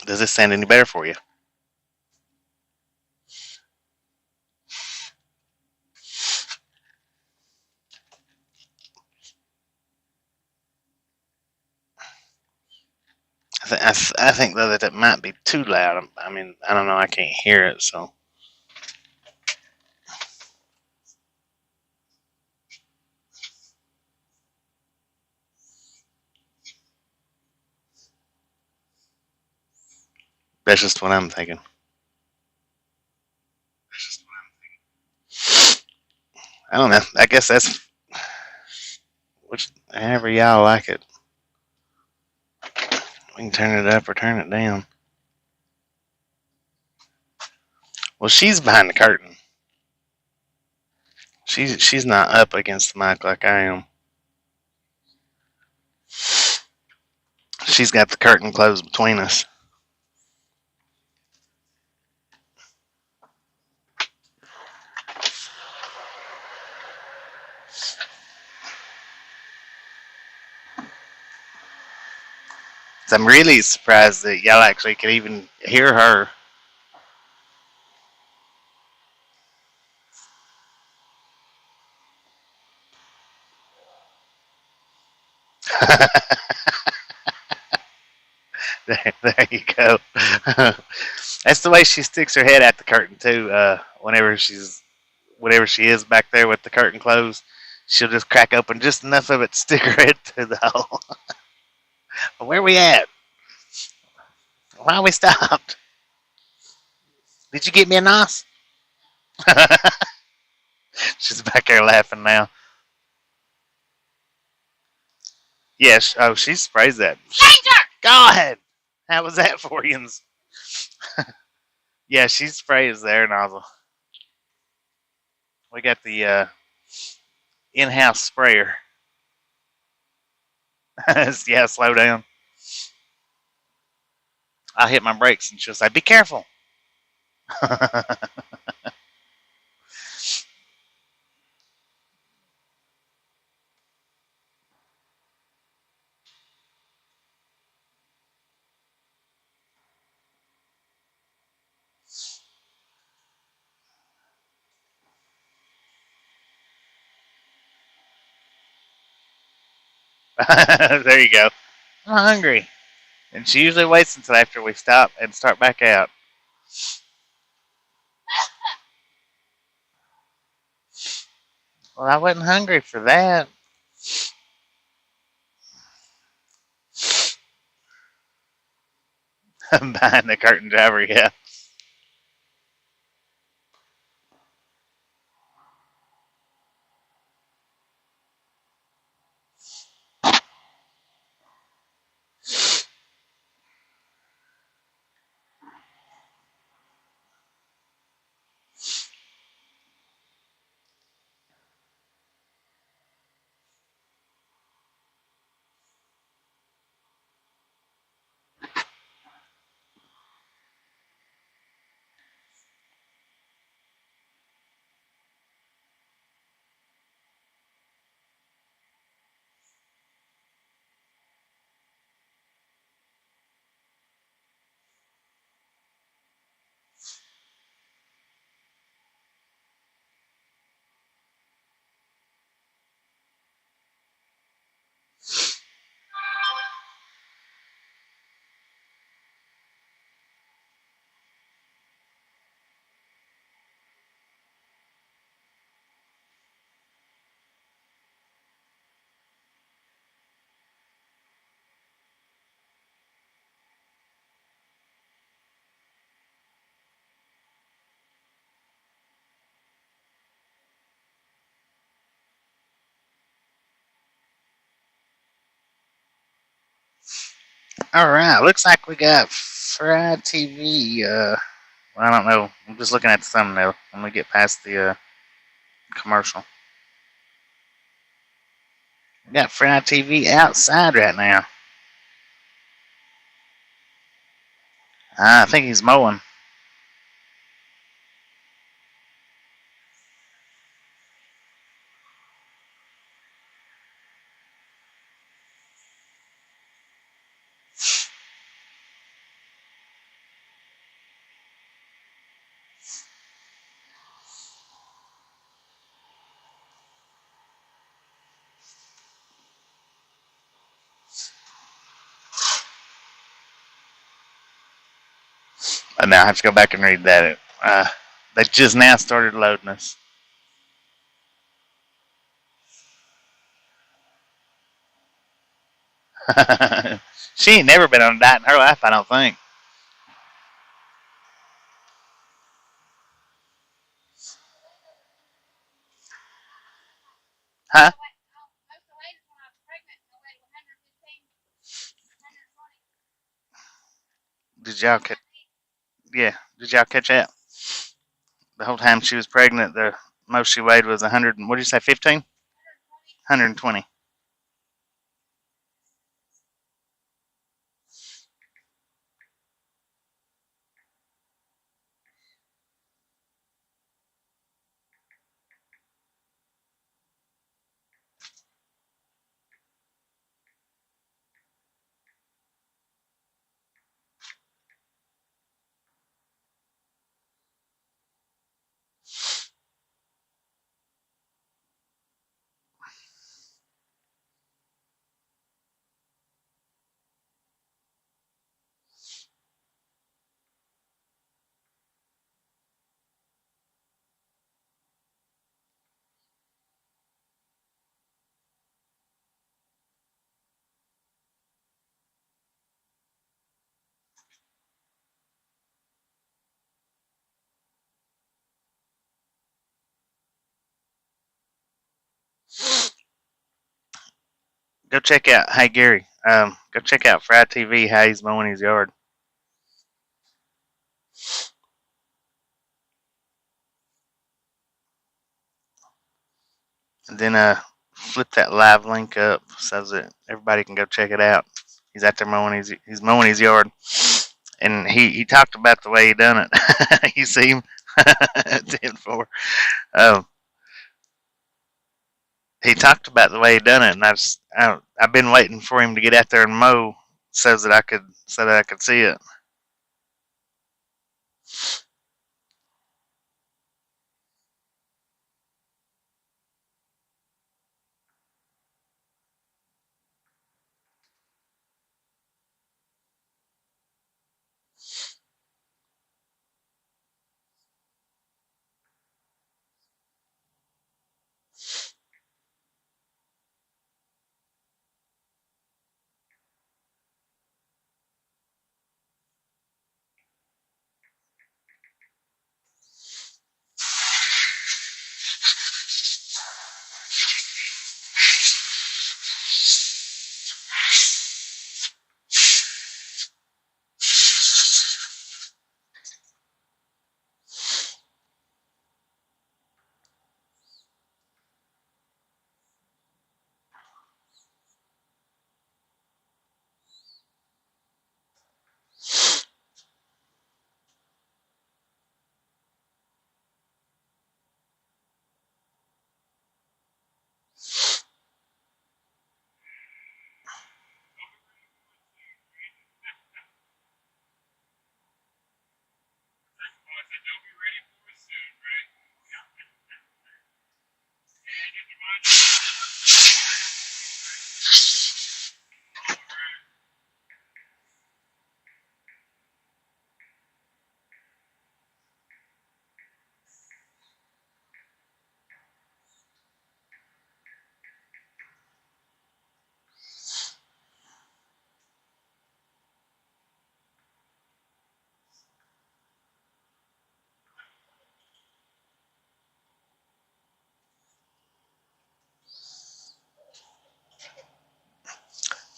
Does this sound any better for you? I think though that it might be too loud. I mean, I don't know. I can't hear it, so that's just what I'm thinking. I don't know. I guess that's however y'all like it. We can turn it up or turn it down. Well, she's behind the curtain. She's not up against the mic like I am. She's got the curtain closed between us. So I'm really surprised that y'all actually could even hear her. There you go. That's the way she sticks her head at the curtain too. Whenever she is back there with the curtain closed, she'll just crack open just enough of it to stick her head through the hole. Where we at? Why we stopped? Did you get me a nos? She's back there laughing now. Yes. Oh, she sprays that. Danger! Go ahead. How was that for you? Yeah, she sprays the air nozzle. We got the in-house sprayer. Yeah, slow down. I hit my brakes and she'll say, "Be careful." There you go. I'm hungry. And she usually waits until after we stop and start back out. Well, I wasn't hungry for that. Behind the curtain driver, yeah. Alright, looks like we got Fried TV. I don't know. I'm just looking at the thumbnail. Let me get past the commercial. We got Fried TV outside right now. I think he's mowing. Now I have to go back and read that. They just now started loading us. She ain't never been on a diet in her life, I don't think. Huh? Did y'all catch? Yeah. Did y'all catch that? The whole time she was pregnant, the most she weighed was 100. What did you say? 15? 120. Go check out. Hey Gary, go check out Fried TV. How he's mowing his yard. And then flip that live link up so that everybody can go check it out. He's out there he's mowing his yard, and he talked about the way he done it. You see him? 10-4. Um, he talked about the way he done it, and I've been waiting for him to get out there and mow so that I could see it.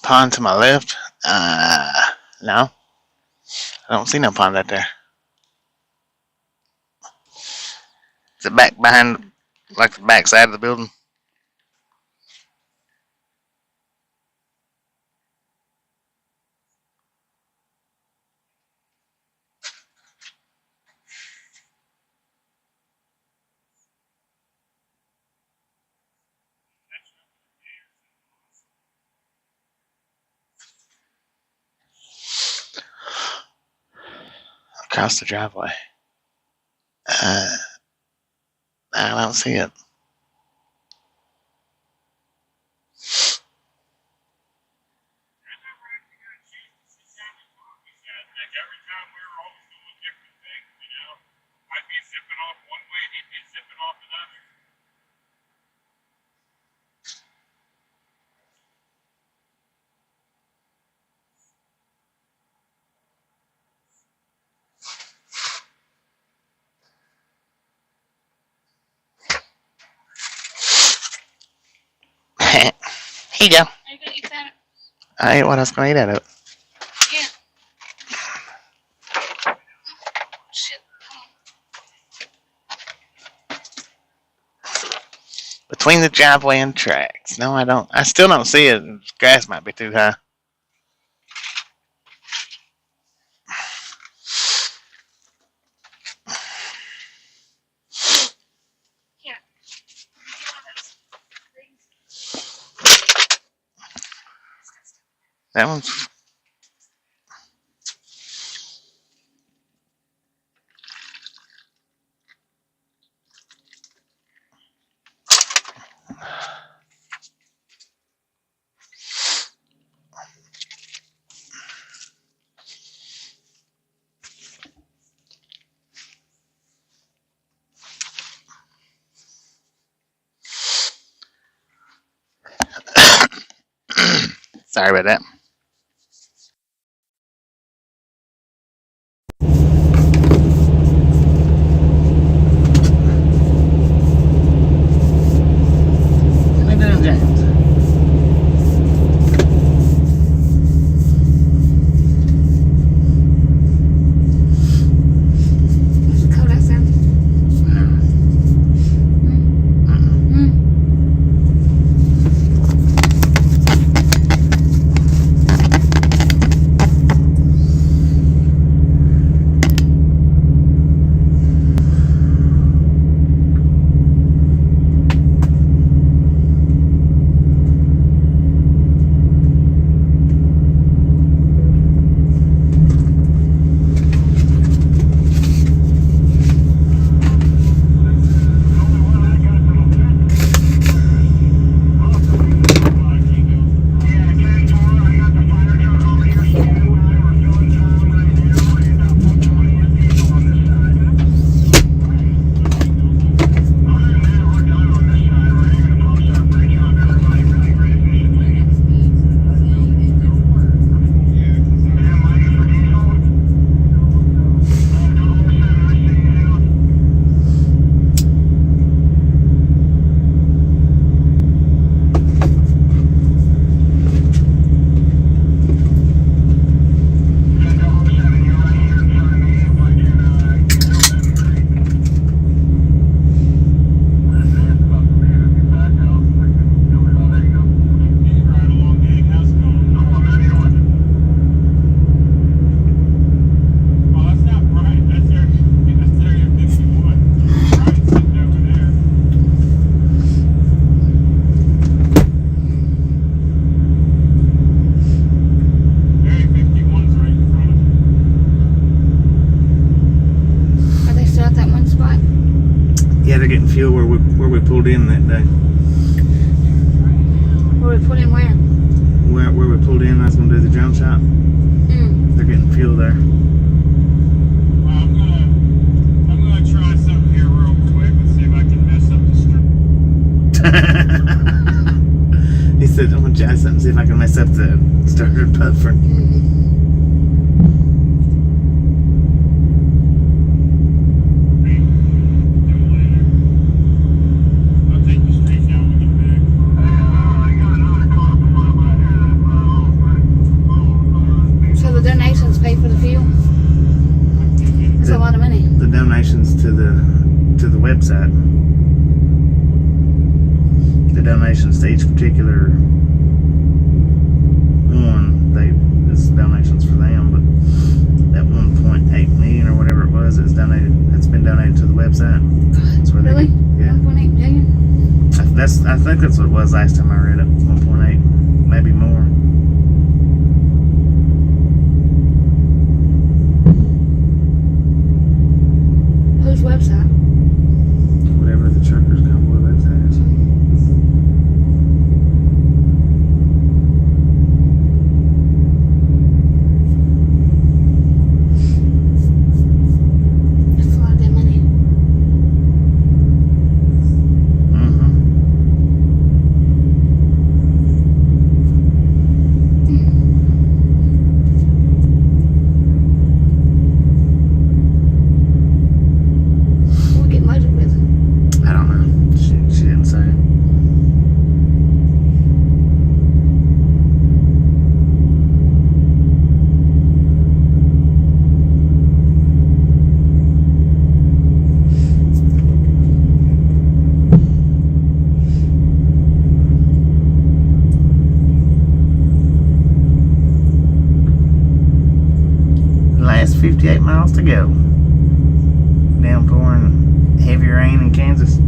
Pond to my left. No, I don't see no pond out there. Is it back behind, like the back side of the building? Across the driveway. I don't see it. Here you go. Are you gonna eat that? I ate what I was gonna eat out of it. Yeah. Shit. Between the driveway and tracks. No, I don't. I still don't see it. The grass might be too high. Yeah. That one's. Sorry about that. Yeah, they're getting fuel where we pulled in that day. Where we pulled in where? Where we pulled in, I was going to do the jump shop. They're getting fuel there. Well, I'm gonna try something here real quick and see if I can mess up the stream. He said, I'm going to try something, see if I can mess up the starter puffer. So the donation website. The donations to each particular one, it's donations for them, but that 1.8 million or whatever it was is donated. It's been donated to the website. That's where Really? Yeah. 1.8 million? I think that's what it was last time I read it. 1.8, maybe more. Whose website? Whatever the Truckers Convoy website is. That's a lot of that money. We'll get loaded with. I don't know. She didn't say. Last 58 miles to go. Downpouring heavy rain in Kansas.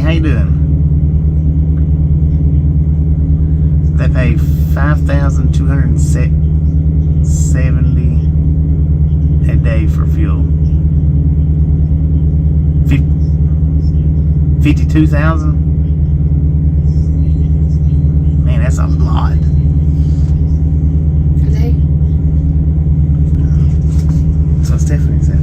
How you doing? They pay $5,270 a day for fuel. 52,000? Man, that's a lot. A day? So Stephanie said.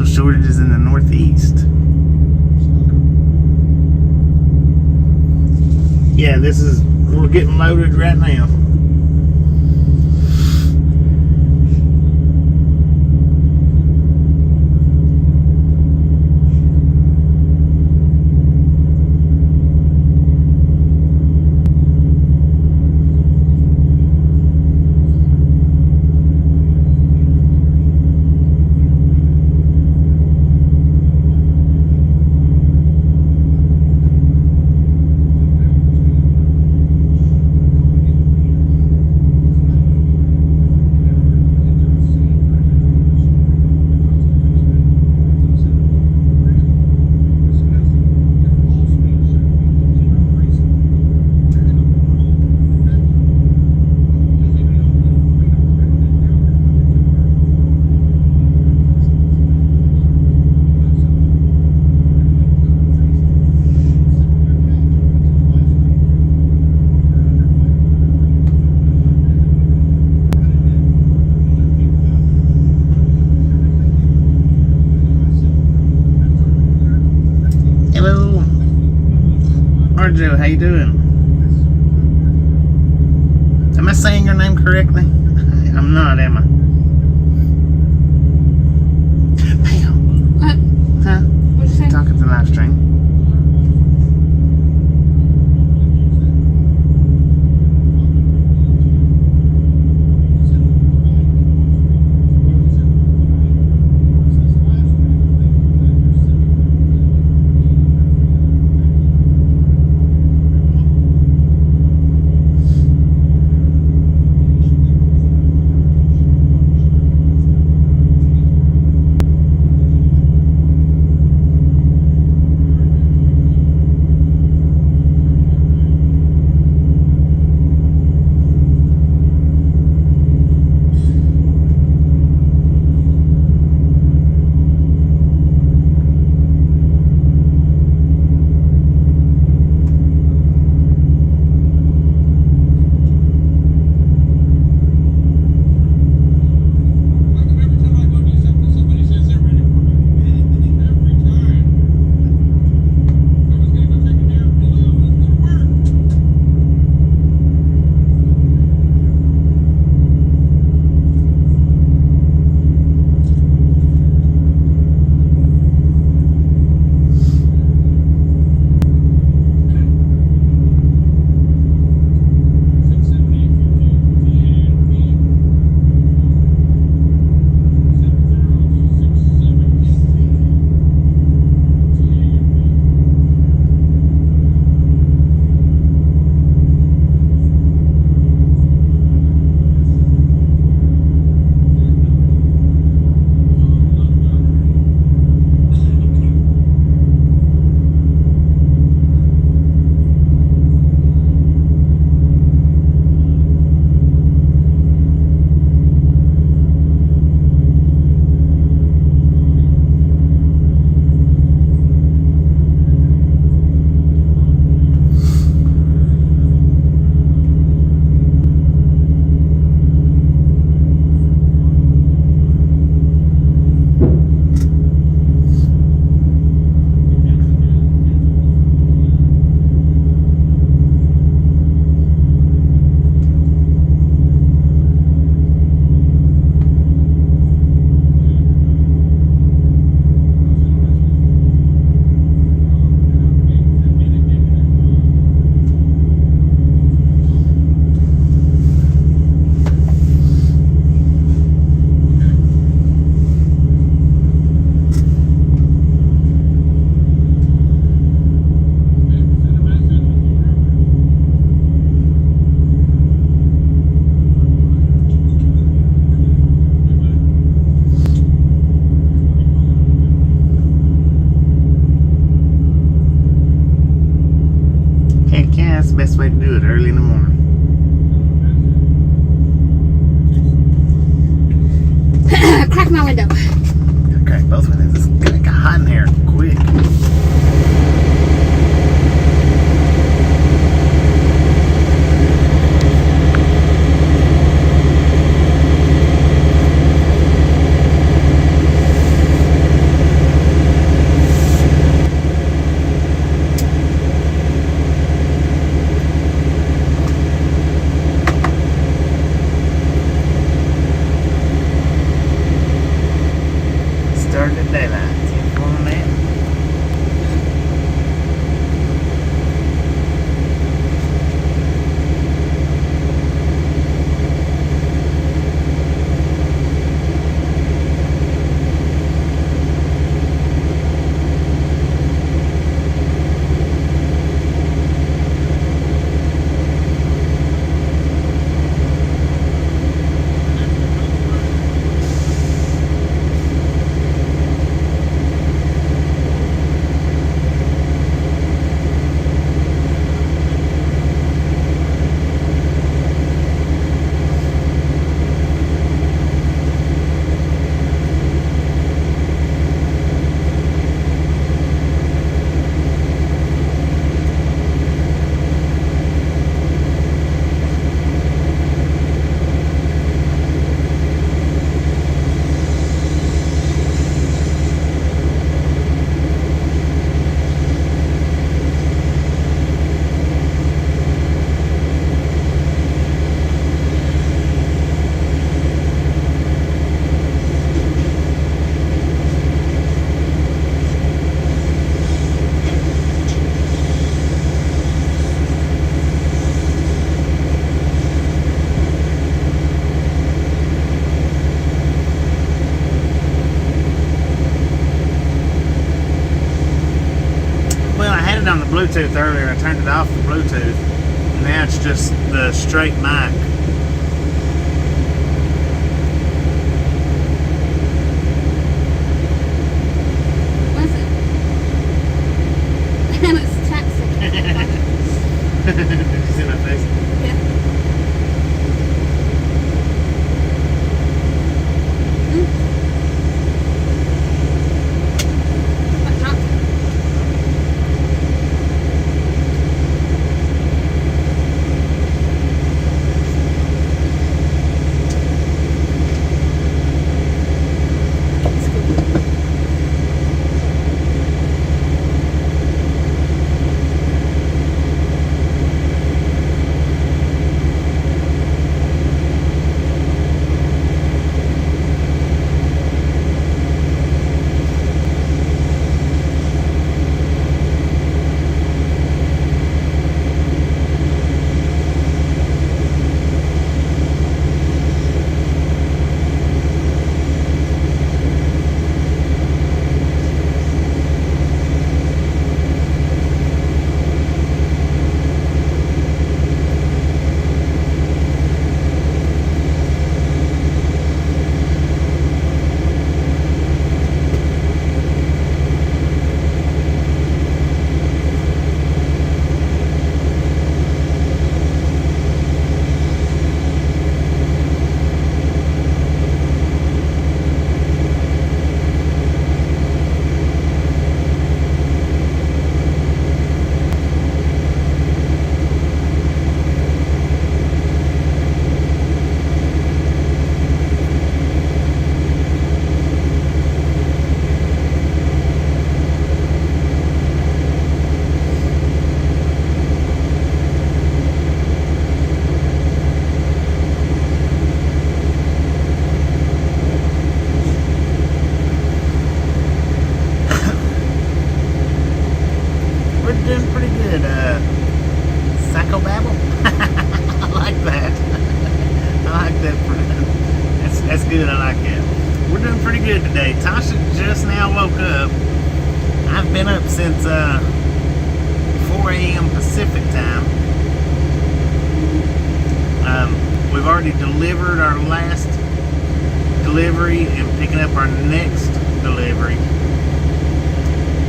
also shortages in the Northeast. Yeah, we're getting loaded right now. Joe, how you doing? Am I saying your name correctly? I'm not, am I? Pam. What? Huh? What'd you say? Talking to the live stream. Best way to do it early in the morning. Crack my window. Okay, both windows. It's gonna get hot in here quick. Bluetooth earlier. I turned it off the Bluetooth. Now it's just the straight mic. Was it? And it's toxic. Did you see my face? Yeah. What dropped? good. I like it. We're doing pretty good today. Tasha just now woke up. I've been up since 4 a.m. Pacific time. We've already delivered our last delivery and picking up our next delivery.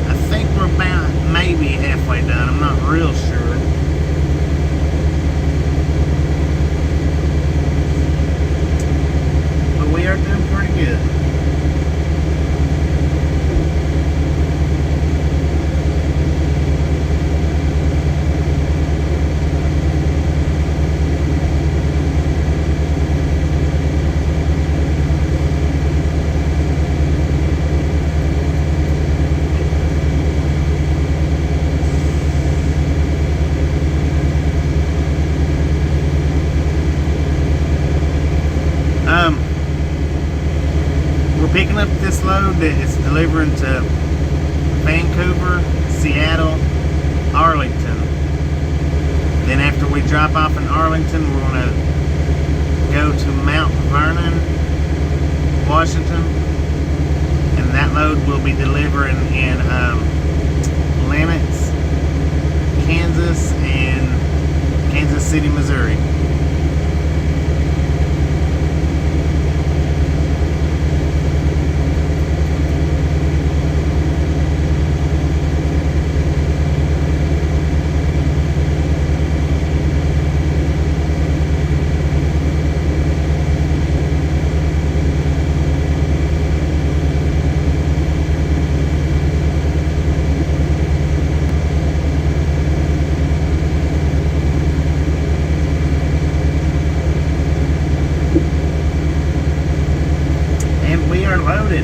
I think we're about maybe halfway done. I'm not real sure. But we are doing pretty good. We're picking up this load that is delivering to Vancouver, Seattle, Arlington. Then after we drop off in Arlington, we're going to go to Mount Vernon, Washington, and that load will be delivering in Lenox, Kansas, and Kansas City, Missouri. Loaded.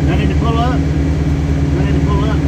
Ready to pull up? Ready to pull up?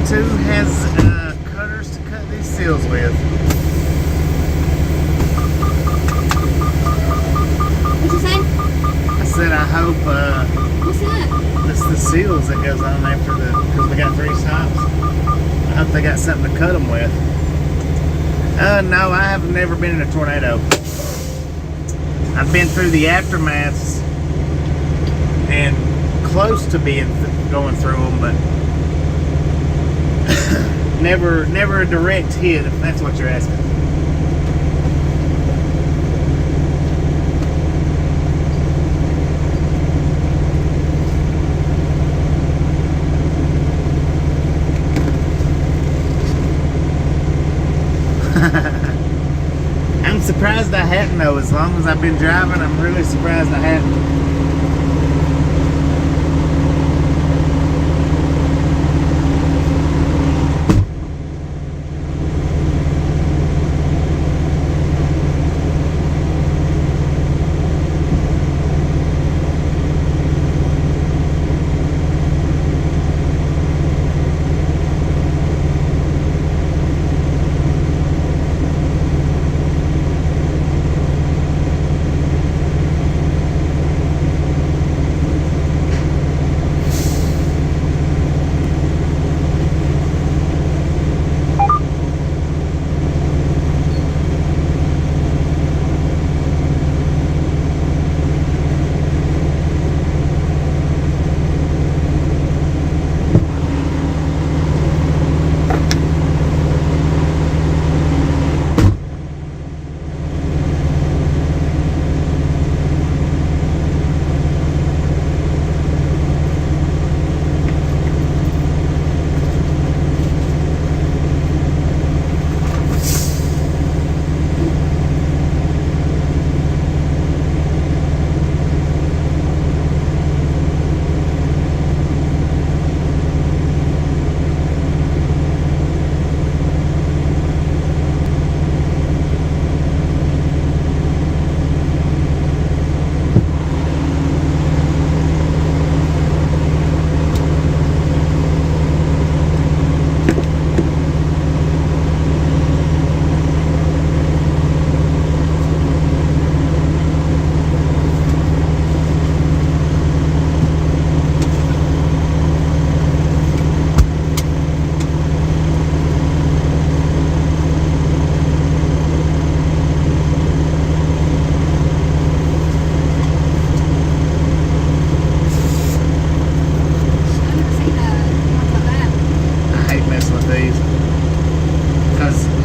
one too has cutters to cut these seals with. What'd you say? I said I hope What's that? it's the seals that goes on after because we got 3 stops. I hope they got something to cut them with. No, I have never been in a tornado. I've been through the aftermaths and close to going through them, but never a direct hit, if that's what you're asking. I'm surprised I hadn't though. As long as I've been driving, I'm really surprised I hadn't.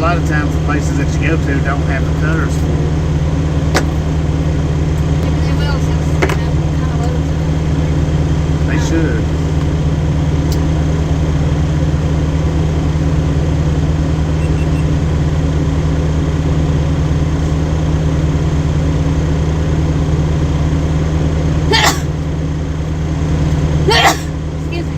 lot of times the places that you go to don't have the cutters for them. Maybe they will since they know what kind of loads. They should. Excuse me.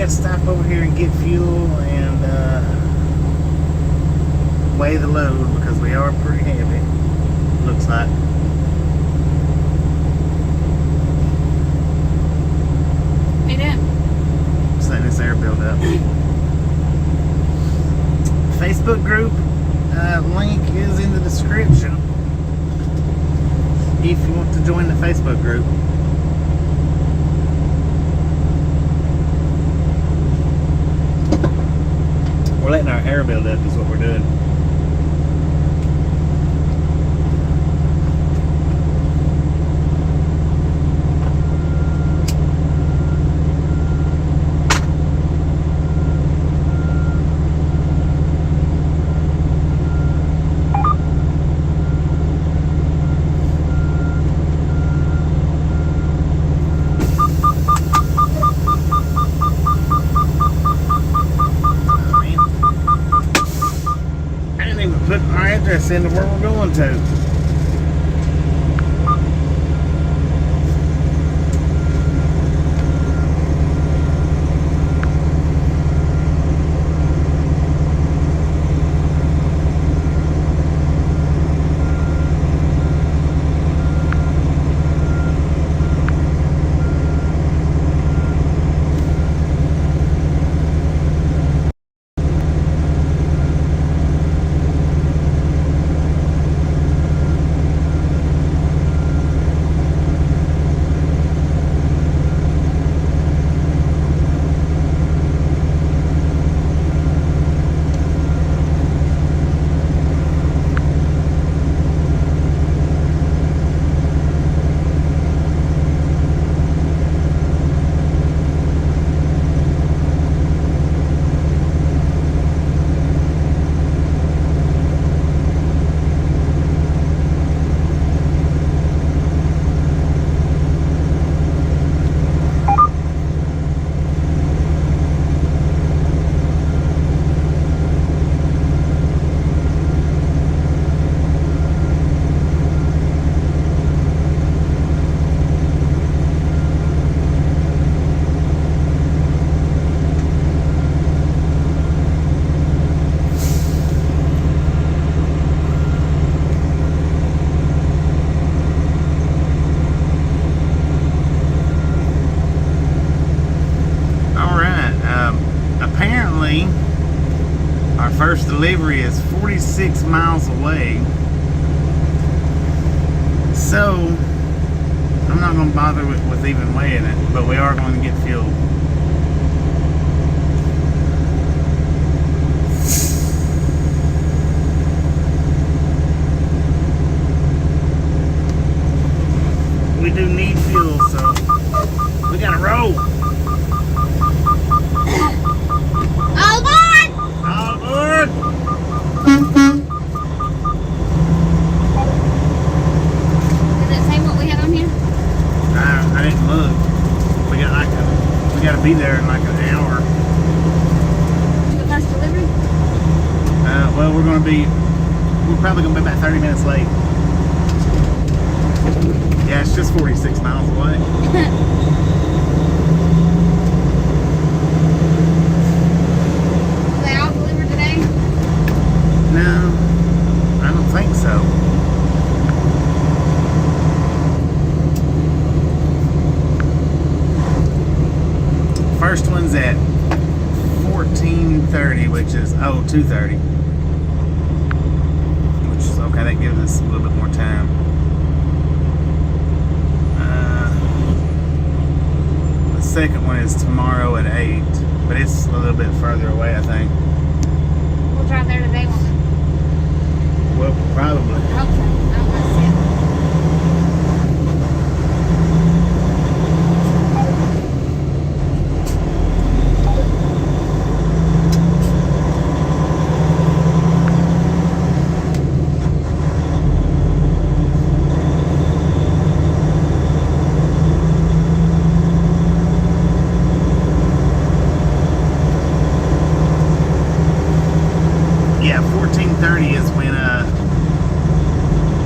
got to stop over here and get fuel and weigh the load because we are pretty heavy. Looks like. Hey, Dad. Just letting this air build up. Facebook group link is in the description if you want to join the Facebook group. We're letting our air build up is what we're doing. Address into where we're going to. First delivery is 46 miles away, so I'm not going to bother with even weighing it, but we are going to get fuel. We do need fuel, so we got to roll. All aboard! All aboard! Does it say what we have on here? I didn't look. We got to be there in like an hour. To the first delivery? Well, we're probably going to be about 30 minutes late. Yeah, it's just 46 miles away. They all delivered today? No, I don't think so. First one's at 14:30, which is 2:30. Which is okay, that gives us a little bit more time. The second one is tomorrow at 8, but it's a little bit further away, I think. We'll drive there today, won't we? Well, probably. I hope so. I don't want to see it. Yeah, 14:30 is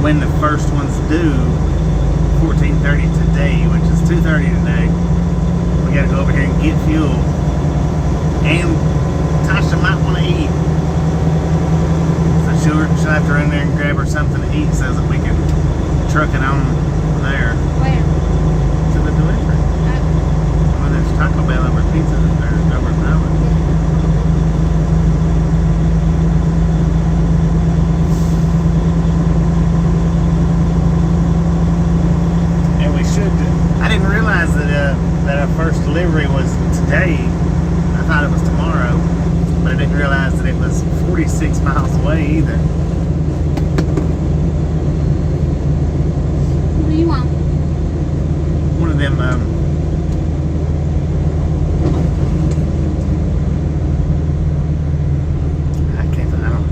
when the first one's due. 14:30 today, which is 2:30 today. We gotta go over here and get fuel And Tasha might want to eat. So she'll have to run there and grab her something to eat so that we can truck it on there Where? to the delivery. Well, there's Taco Bell over pizza or over an hour. And we should. I didn't realize that our first delivery was today. I thought it was tomorrow, but I didn't realize that it was 46 miles away either. What do you want? One of them, I don't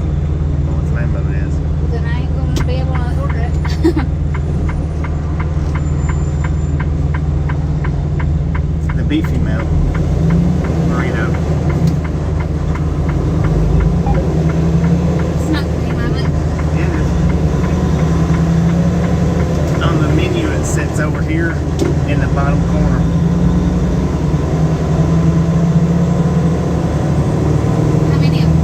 know what the name of it is. Well, then I ain't gonna be able to order it. The beefy milk burrito. It's not the name of it. Yeah, it is. On the menu, it sits over here in the bottom corner. How many of them?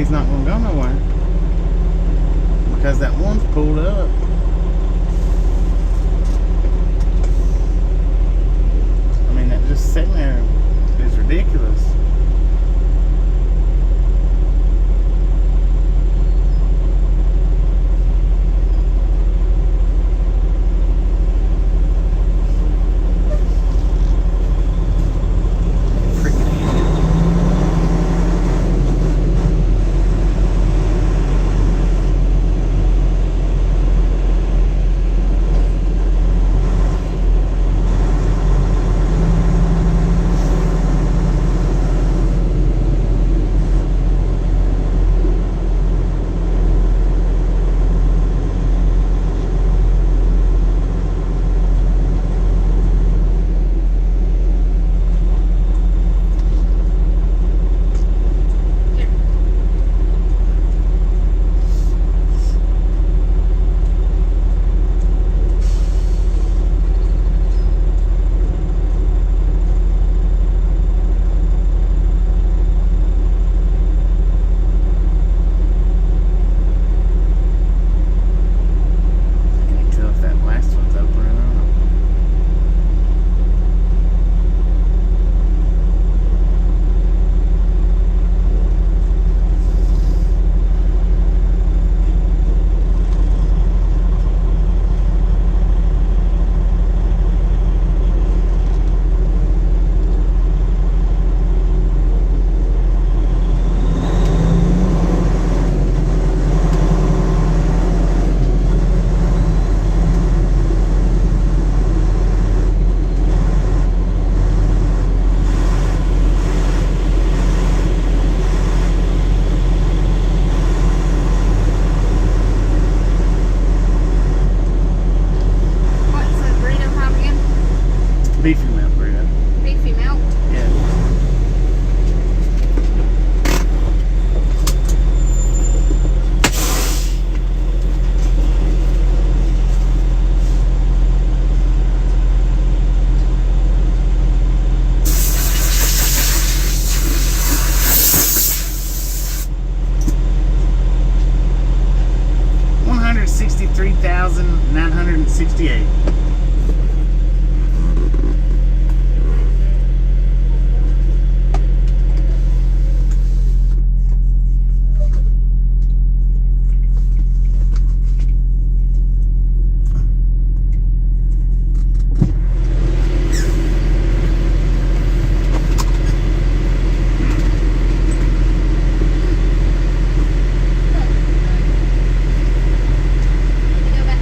he's not gonna go nowhere because that one's pulled up. I mean, that just sitting there is ridiculous. Beefy milk burrito. Beefy milk. Yeah. $163,968. Go back.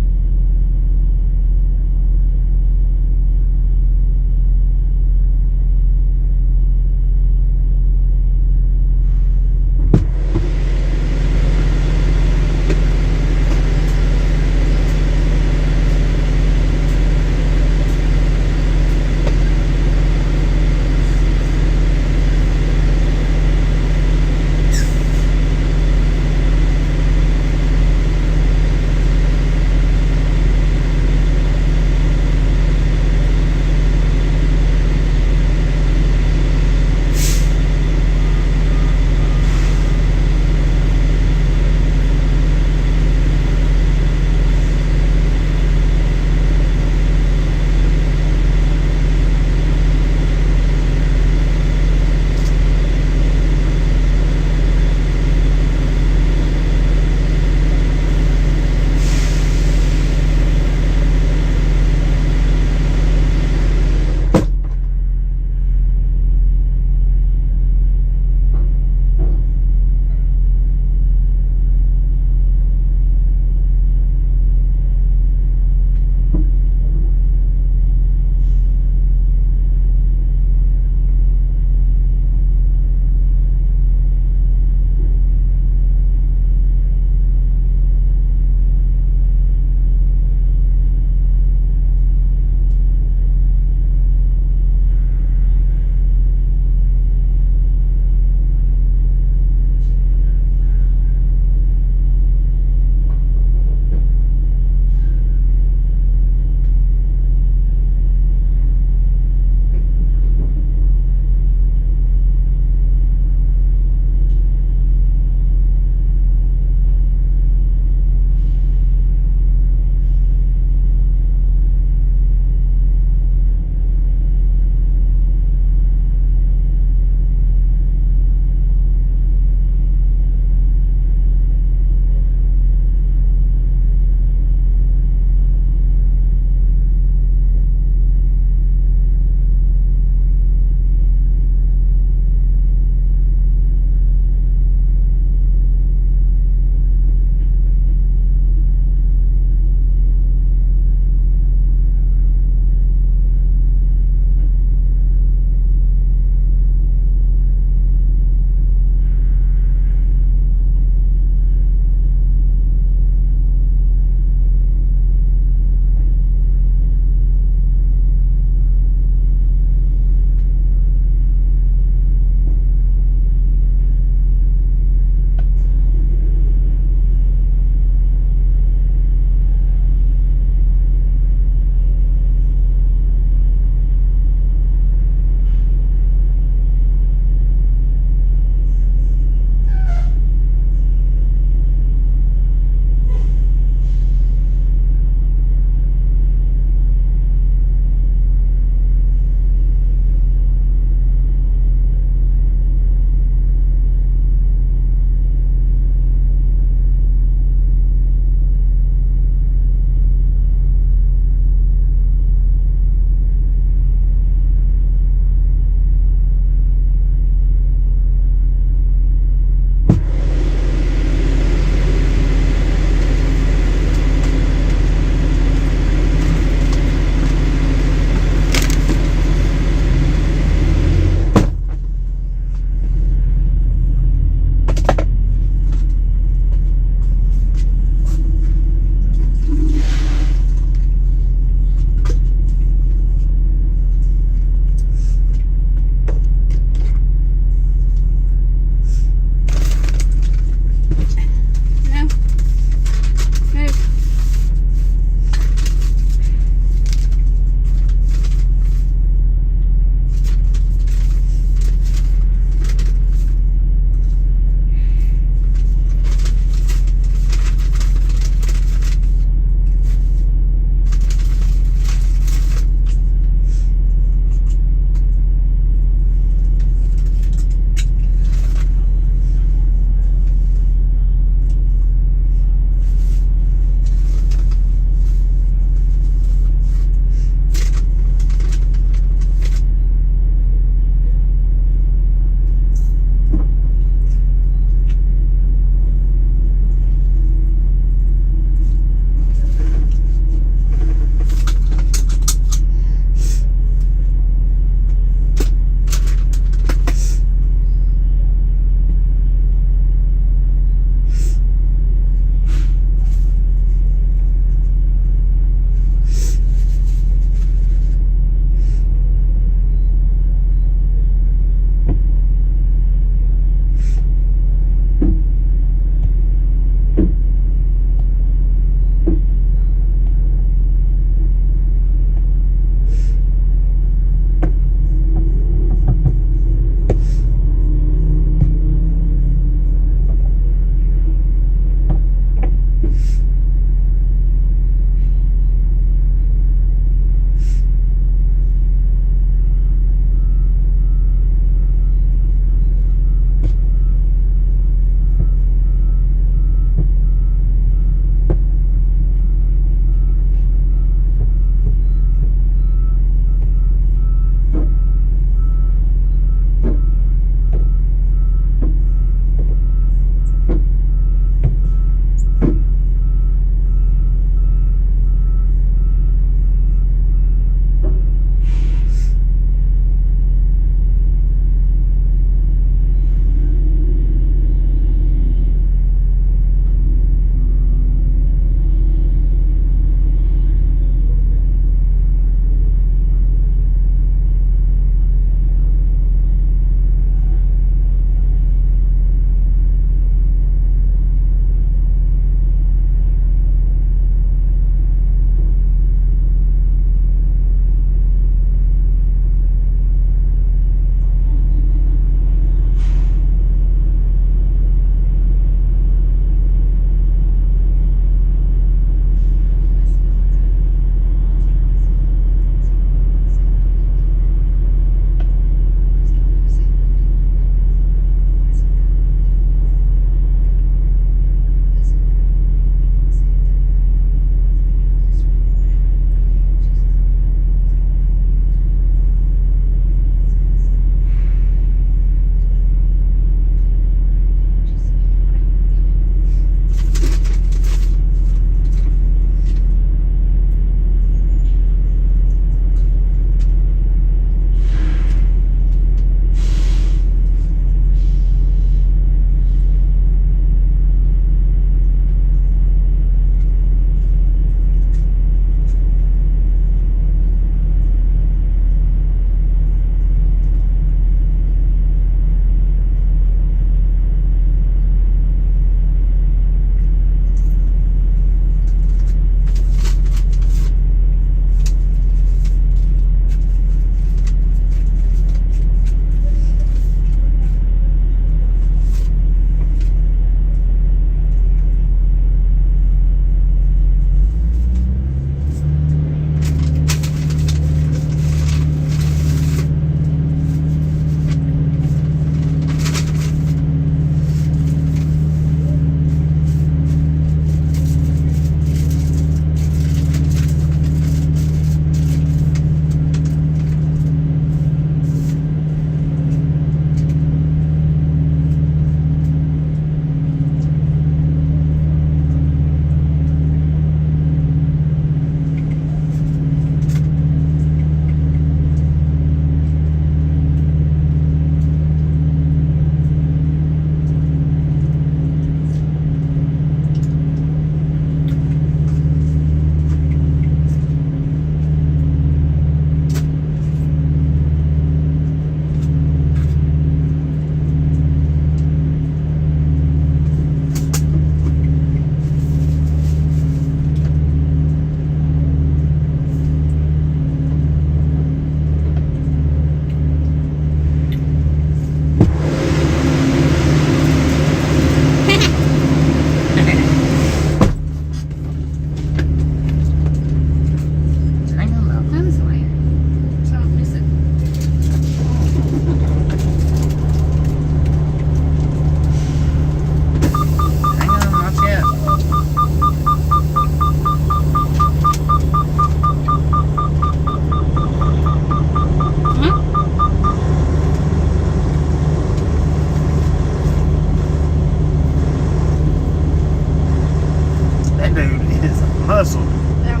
hustle. Yeah.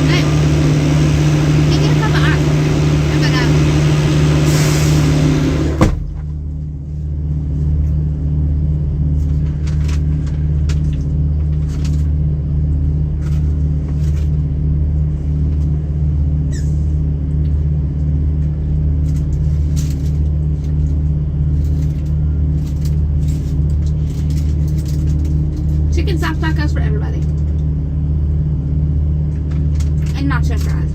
Hey, can you get a cup of ice? How about that? Chicken soft tacos for everybody. And nacho fries.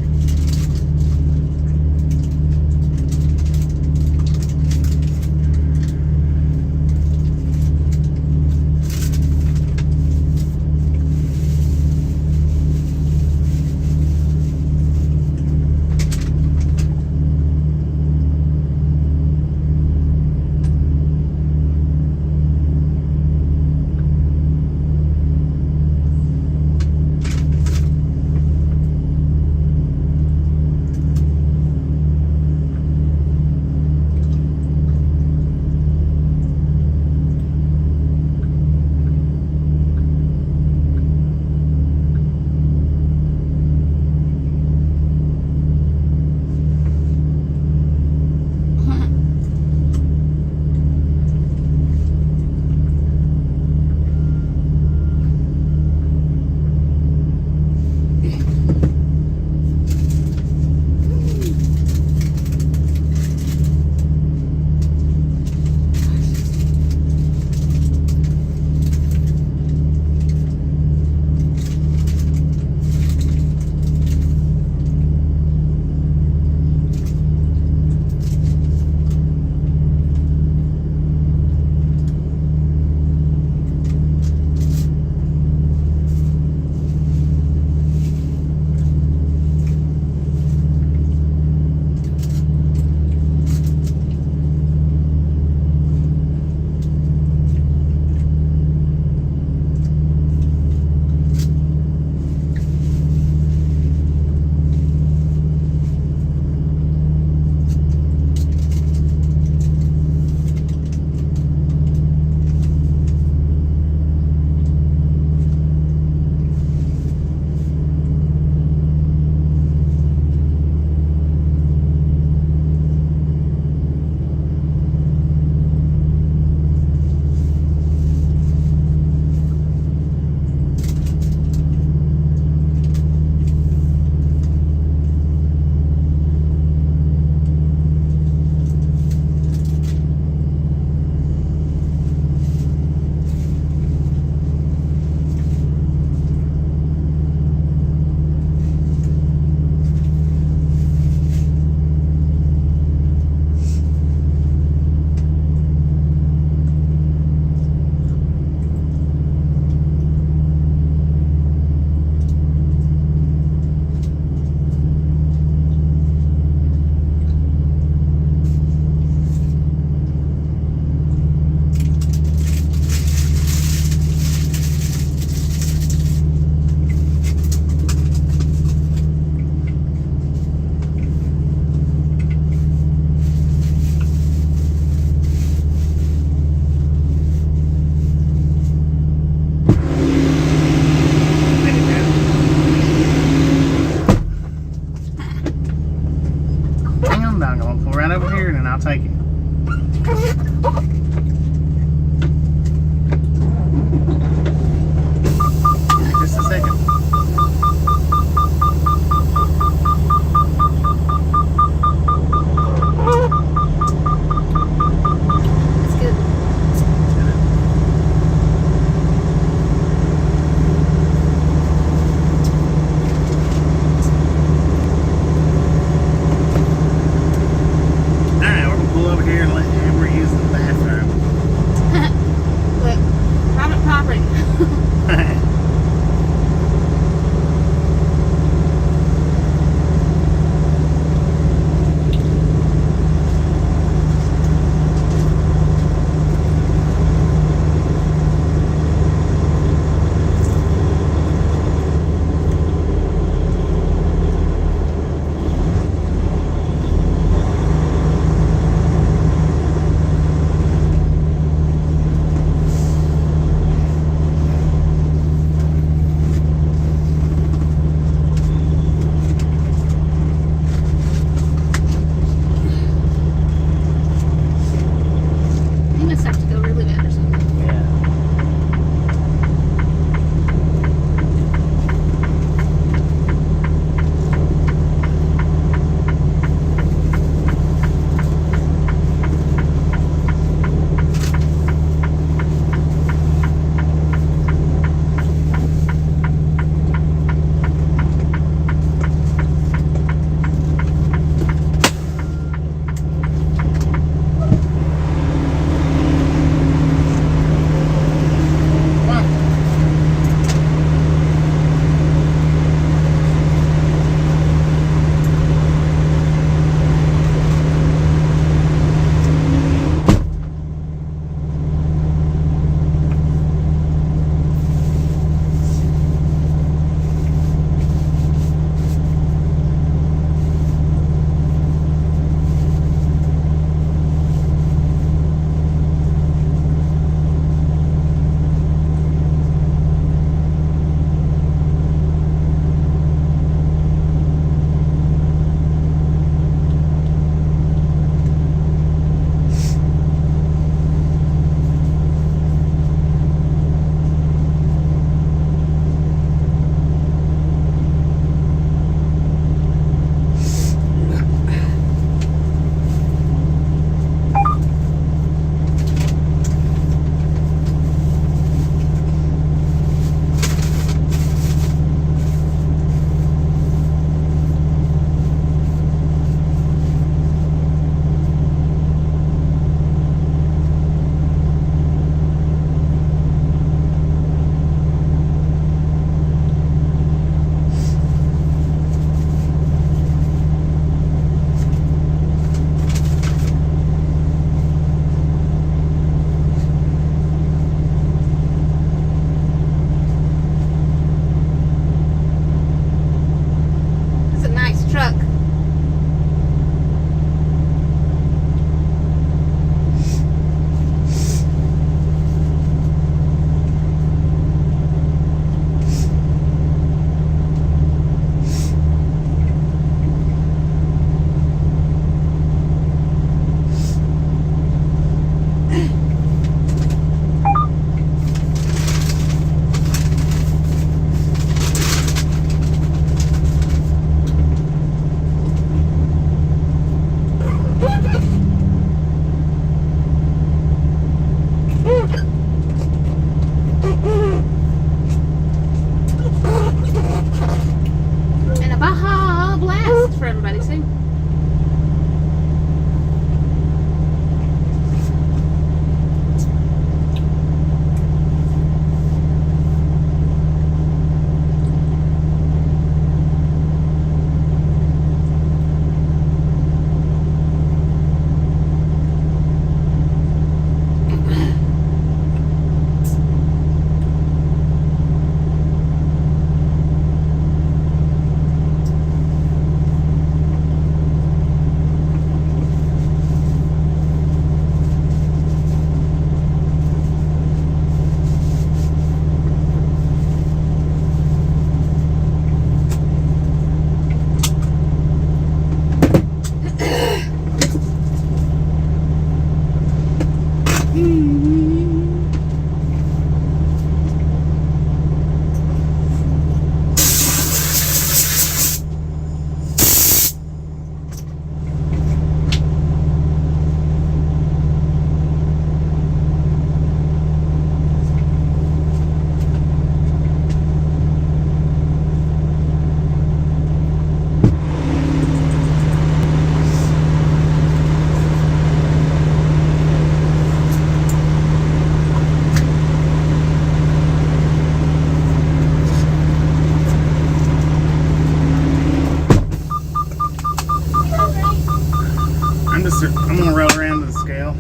I'm gonna roll around to the scale.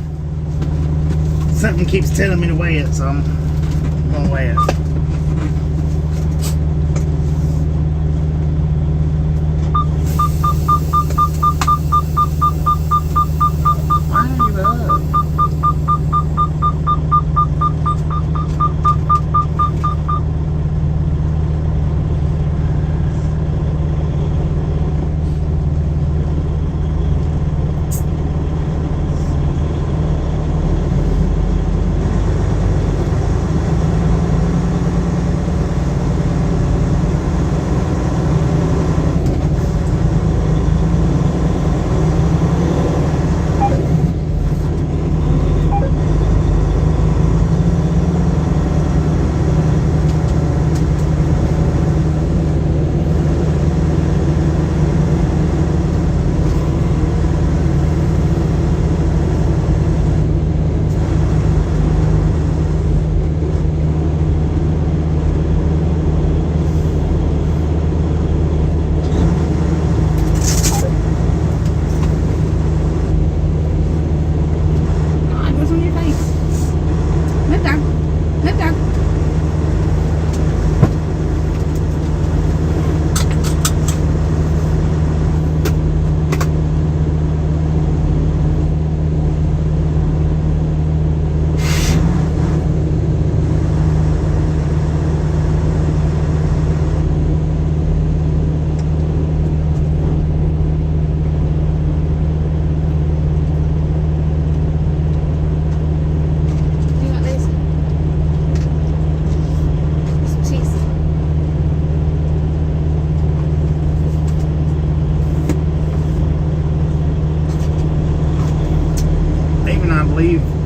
Something keeps telling me to weigh it, so I'm gonna weigh it. Why are you up?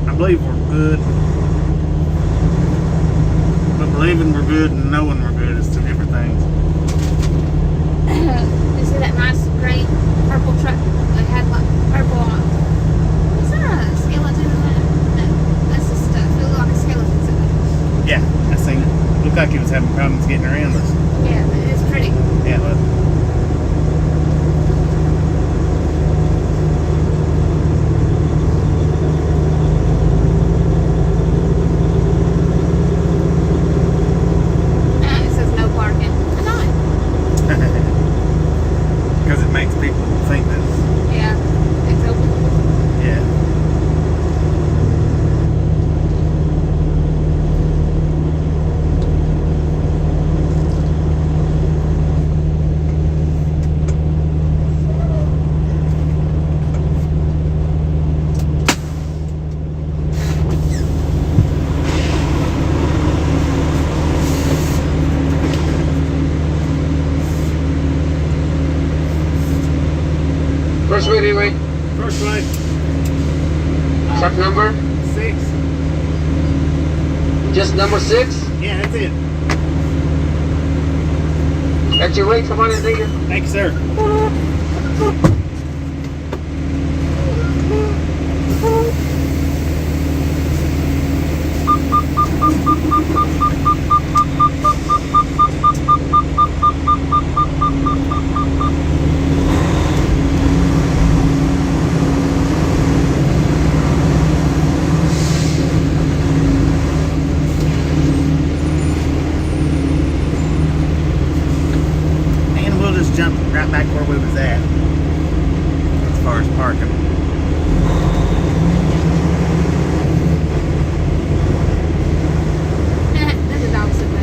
I believe we're good. But believing we're good and knowing we're good is two different things. You see that nice gray purple truck that had like purple on? Is there a skeleton in that? No, that's just stuff. It looked like a skeleton sitting there. Yeah, I seen it. Looked like he was having problems getting around us. Yeah, but it's pretty. Yeah, look. It says no parking. I know it. Because it makes people think that. Yeah, it's open. Yeah. First way, anyway. First way, Truck number? 6. Just number 6? Yeah, that's it. That's your rate, come on in, nigga. Thank you, sir. And we'll just jump right back where we was at as far as parking. There's a dog sitting there.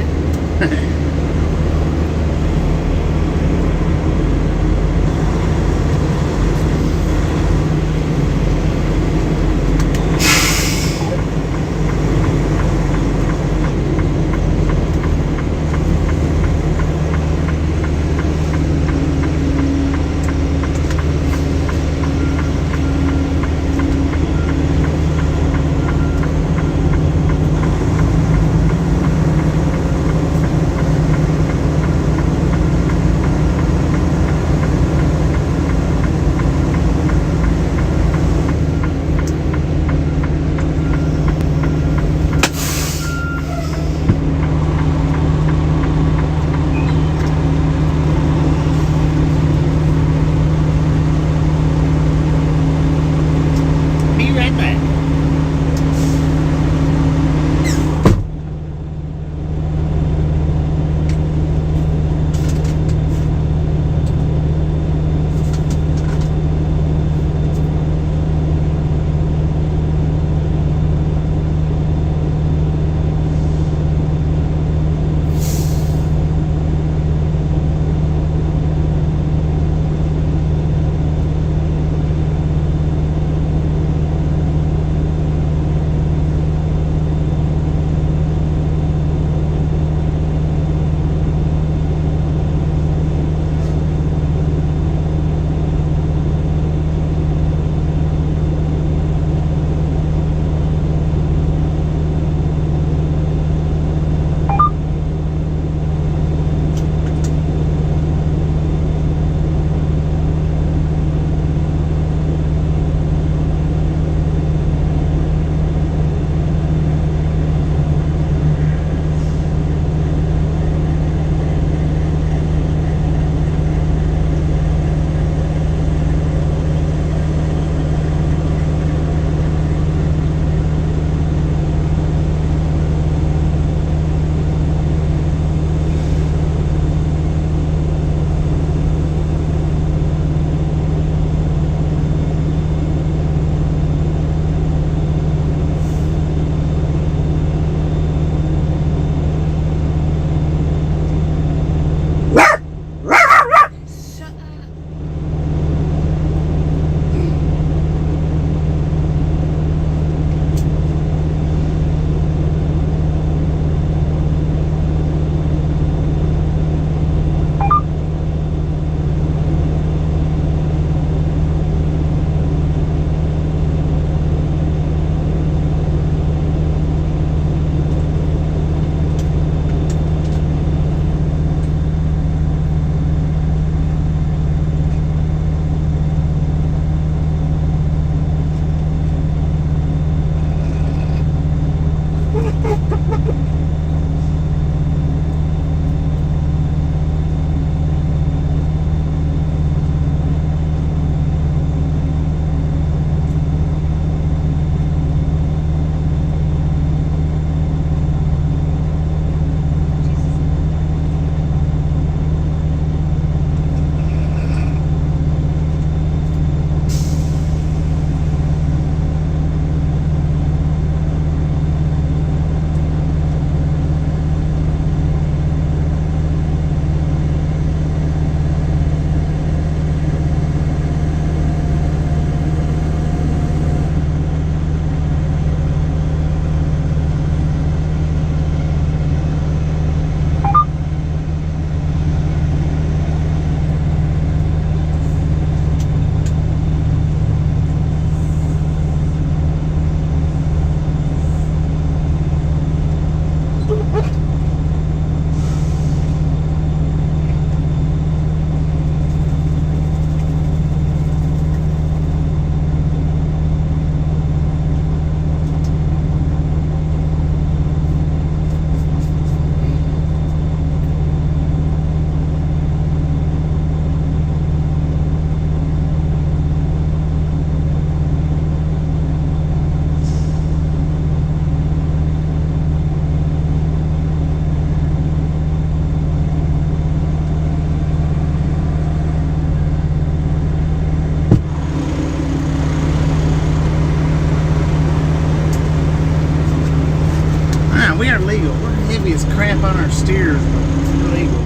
we are legal. We're heavy as crap on our steers, but it's legal.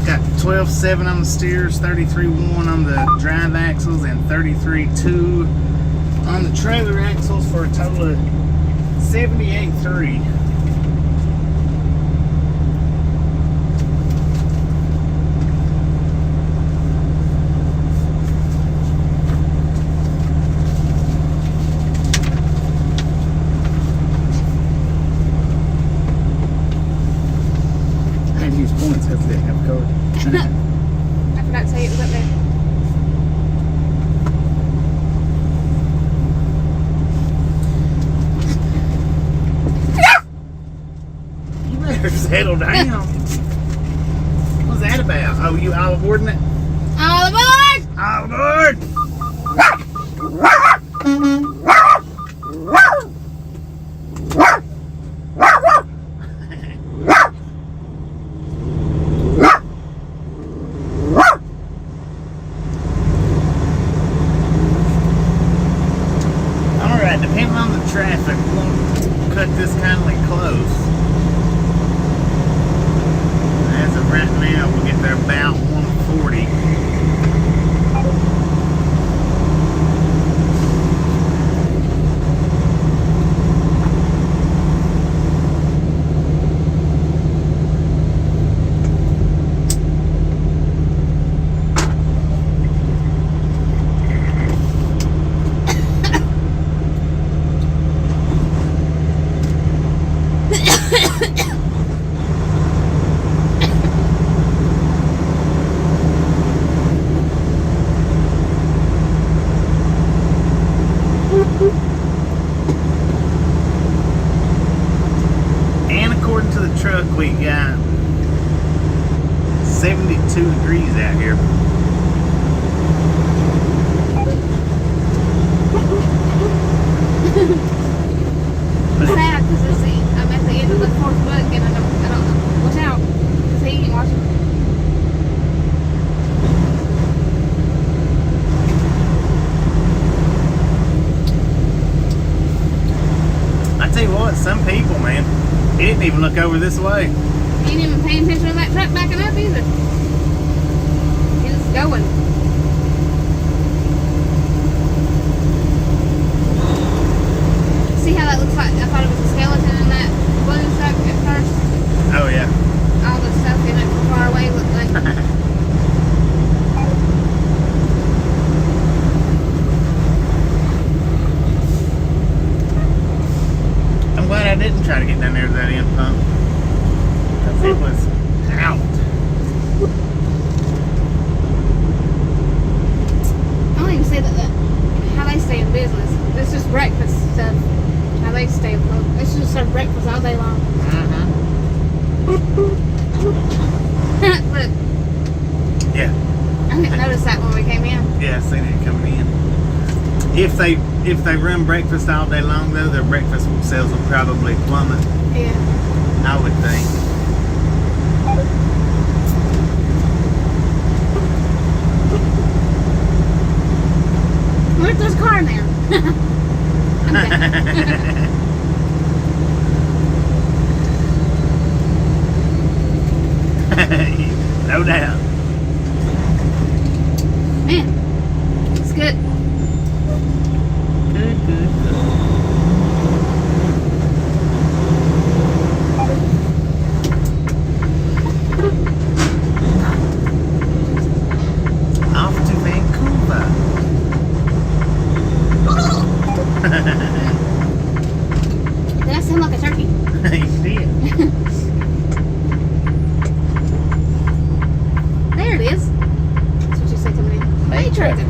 Got 12.7 on the steers, 33.1 on the drive axles, and 33.2 on the trailer axles for a total of 78.3. I had to use points because they didn't have a code. I forgot to tell you it was up there. You better settle down. What's that about? Oh, you all aboarding it? All aboard! All aboard! Alright, depending on the traffic, we'll cut this kind of like close. As of right now, we'll get there about 140. And according to the truck, we got 72 degrees out here. It's sad because I'm at the end of the fourth book and I don't know. Watch out. Because he ain't watching. I tell you what, some people, man, he didn't even look over this way. He ain't even paying attention to that truck backing up either. He's just going. See how that looks like? I thought it was a skeleton in that blue truck at first. Oh, yeah. All the stuff in it from far away looked like. I'm glad I didn't try to get down there to that end pump. Because it was out. I don't even say that how they stay in business. It's just breakfast stuff. How they stay afloat. It's just serve breakfast all day long. Look, Yeah. I didn't notice that when we came in. Yeah, I seen it coming in. If they run breakfast all day long, though, their breakfast sales will probably plummet, Yeah. I would think. Where's this car now? No doubt. Man, it's good. Good, good, good. Off to Vancouver. Did that sound like a turkey? You did. There it is. That's what you say coming in. Hey, trucker.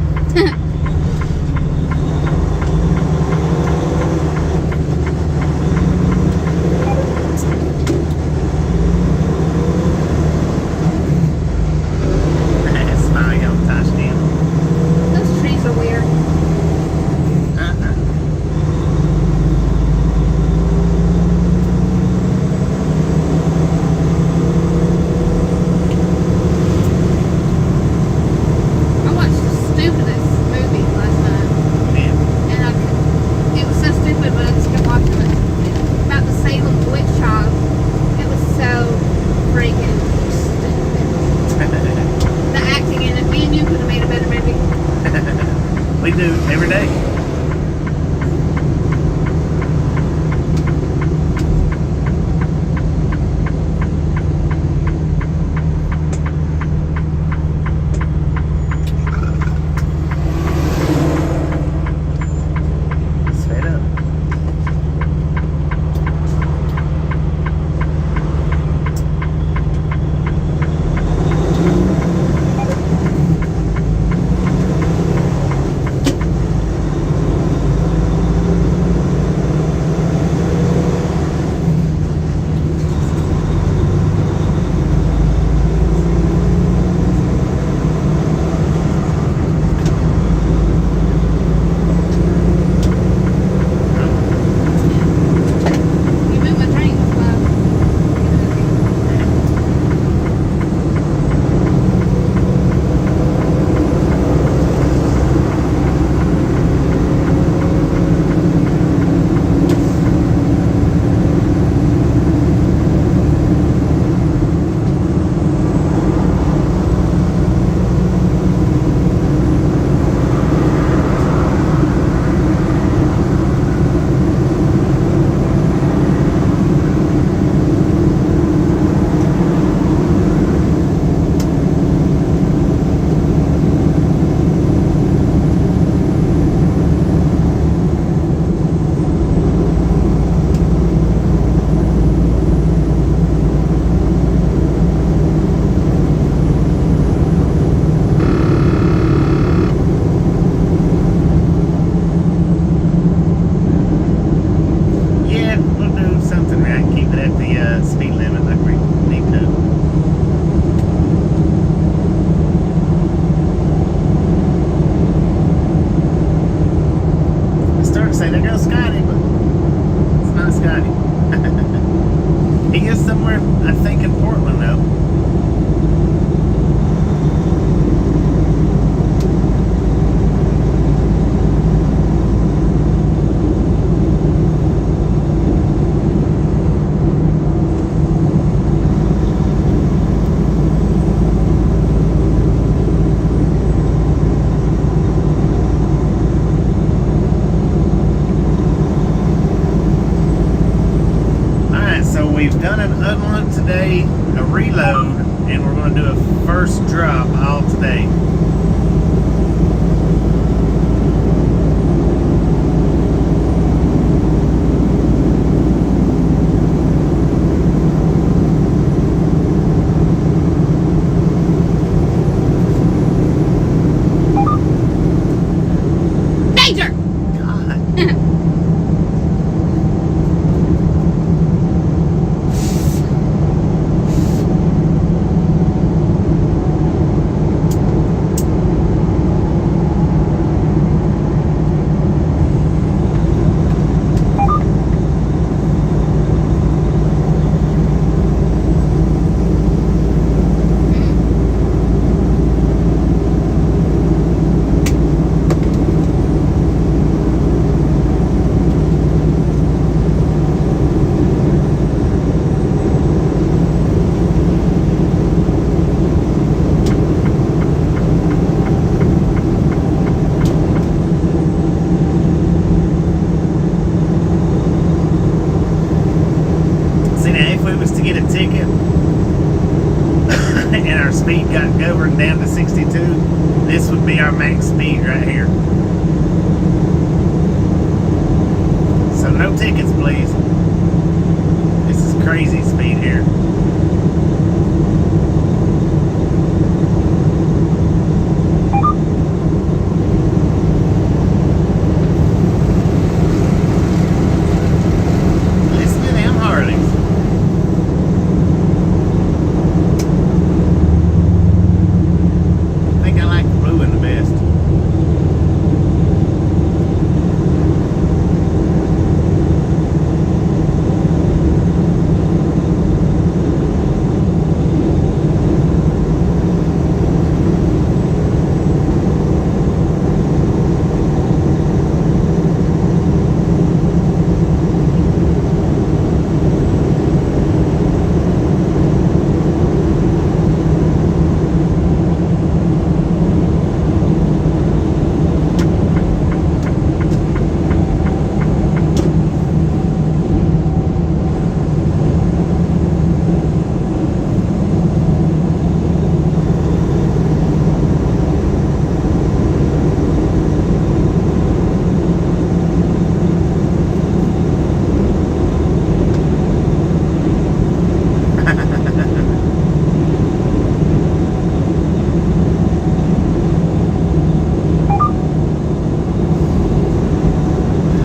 Smiley on touchdown. Those trees are weird. We've done an unload today, a reload, and we're going to do a first drop all today. Danger! God. And our speed got governed down to 62, this would be our max speed right here. So no tickets, please. This is crazy speed here. Listen to them Harleys.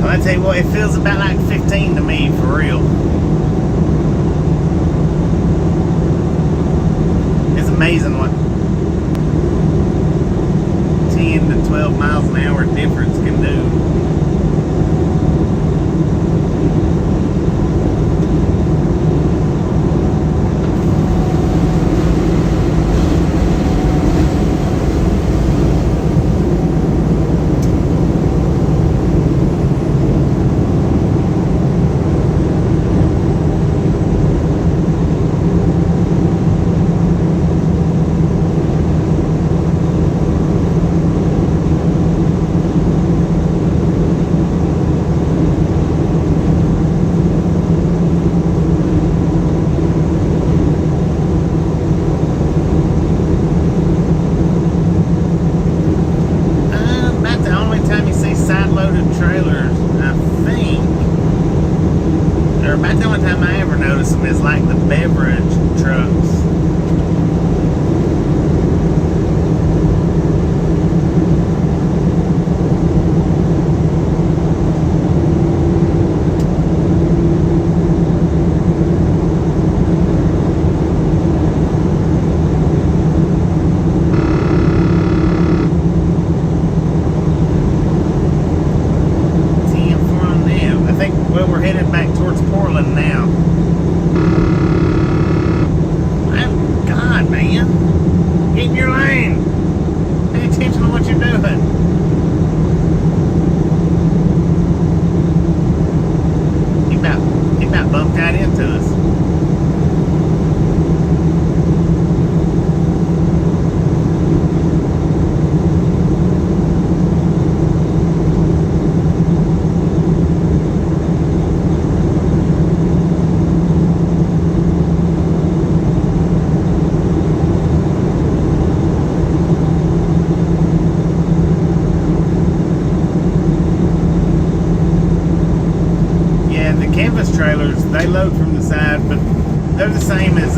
I tell you what, it feels about like 15 to me, for real. It's amazing what 10 to 12 miles an hour difference can do. Is like the beverage trucks. I think, well, we're headed back towards Portland now. God, man. Get in your lane. Pay attention to what you're doing. He about bumped right into us. those trailers, they load from the side, but they're the same as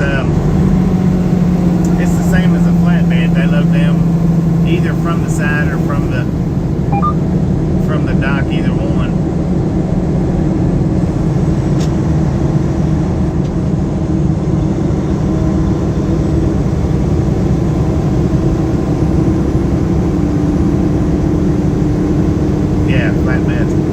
it's the same as a flatbed. They load them either from the side or from the dock, either one. Yeah, flatbeds.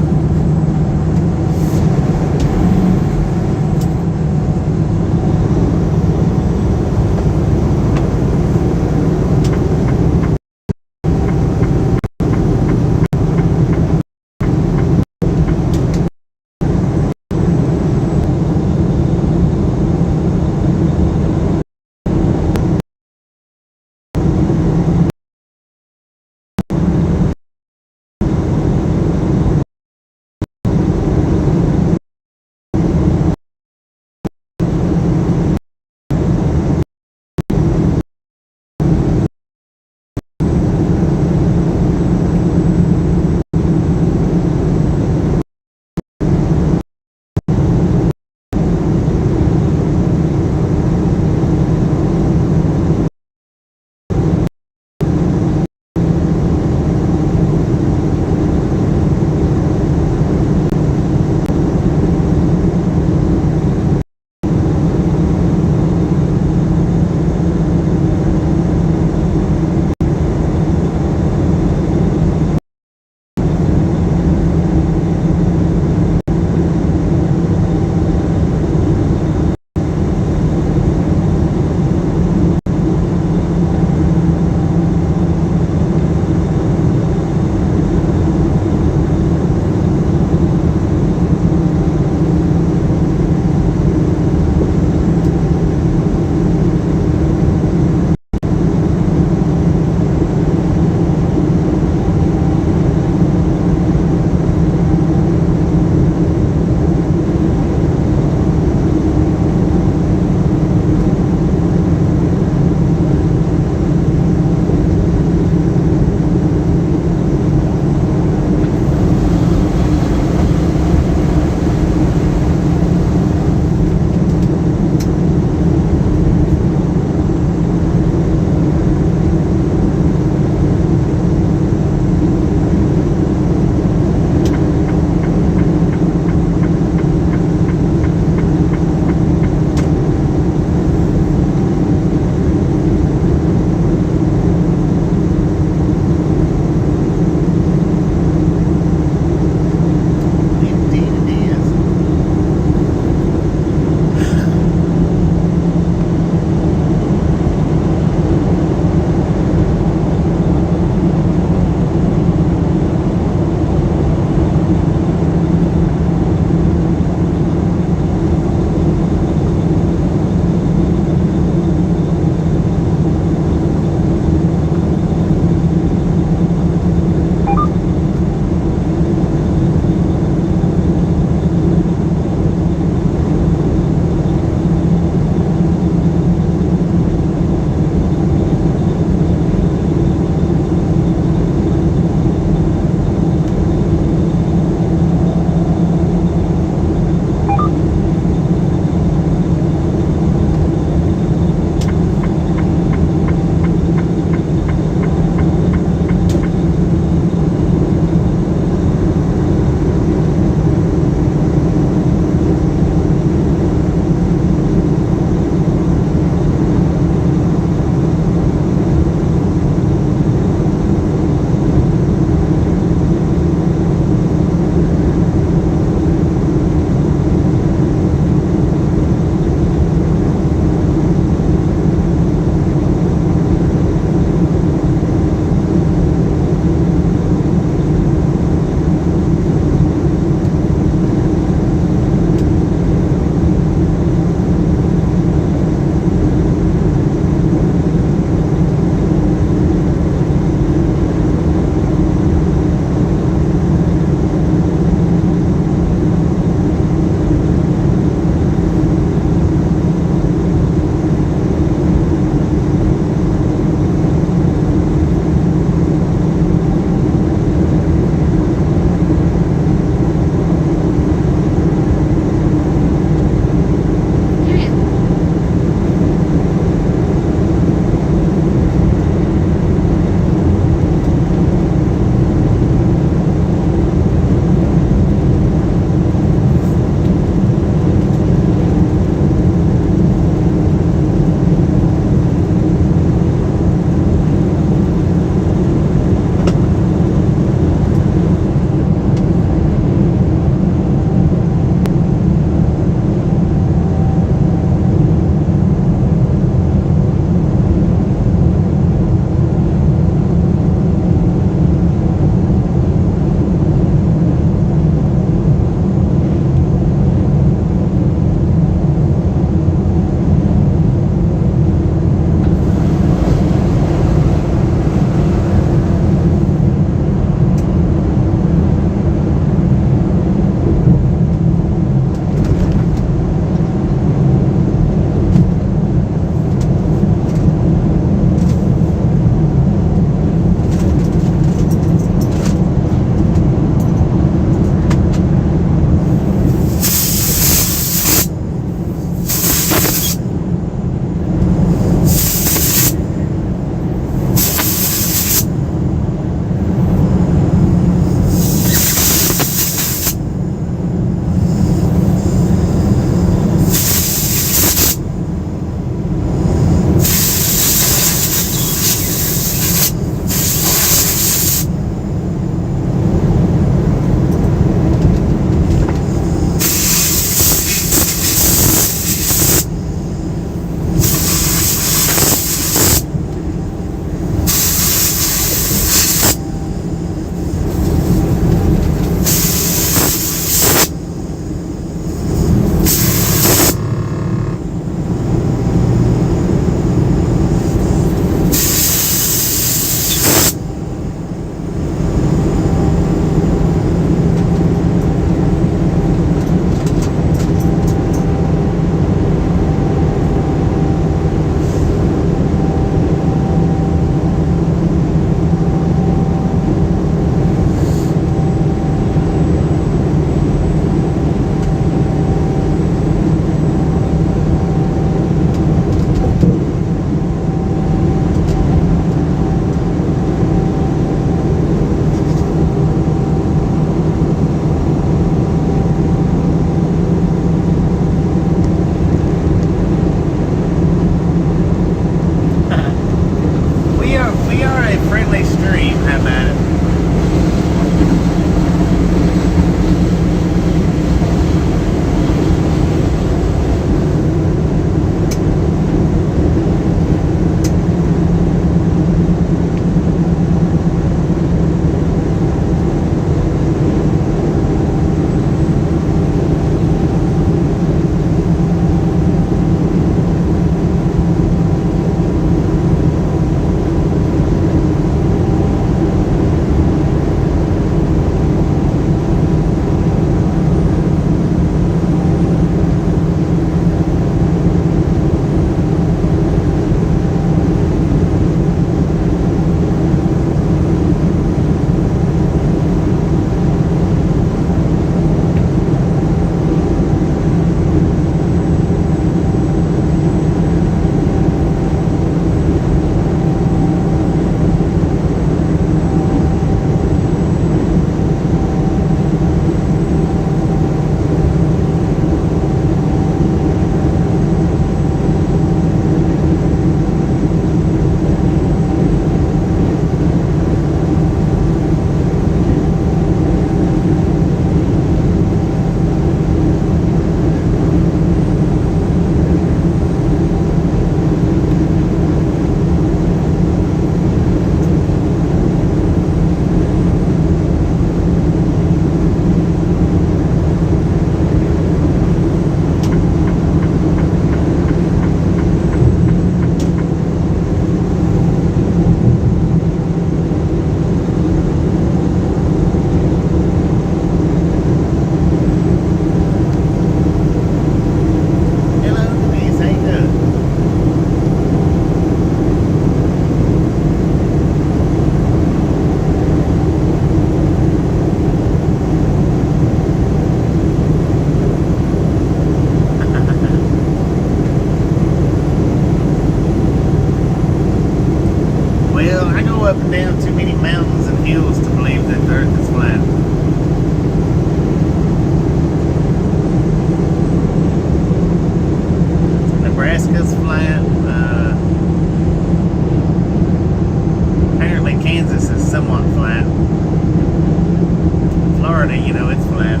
Florida, you know, it's flat.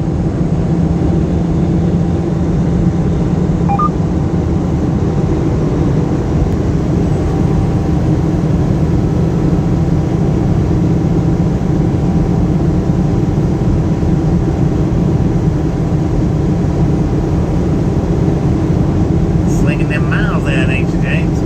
Slinging them miles out, ain't you, James?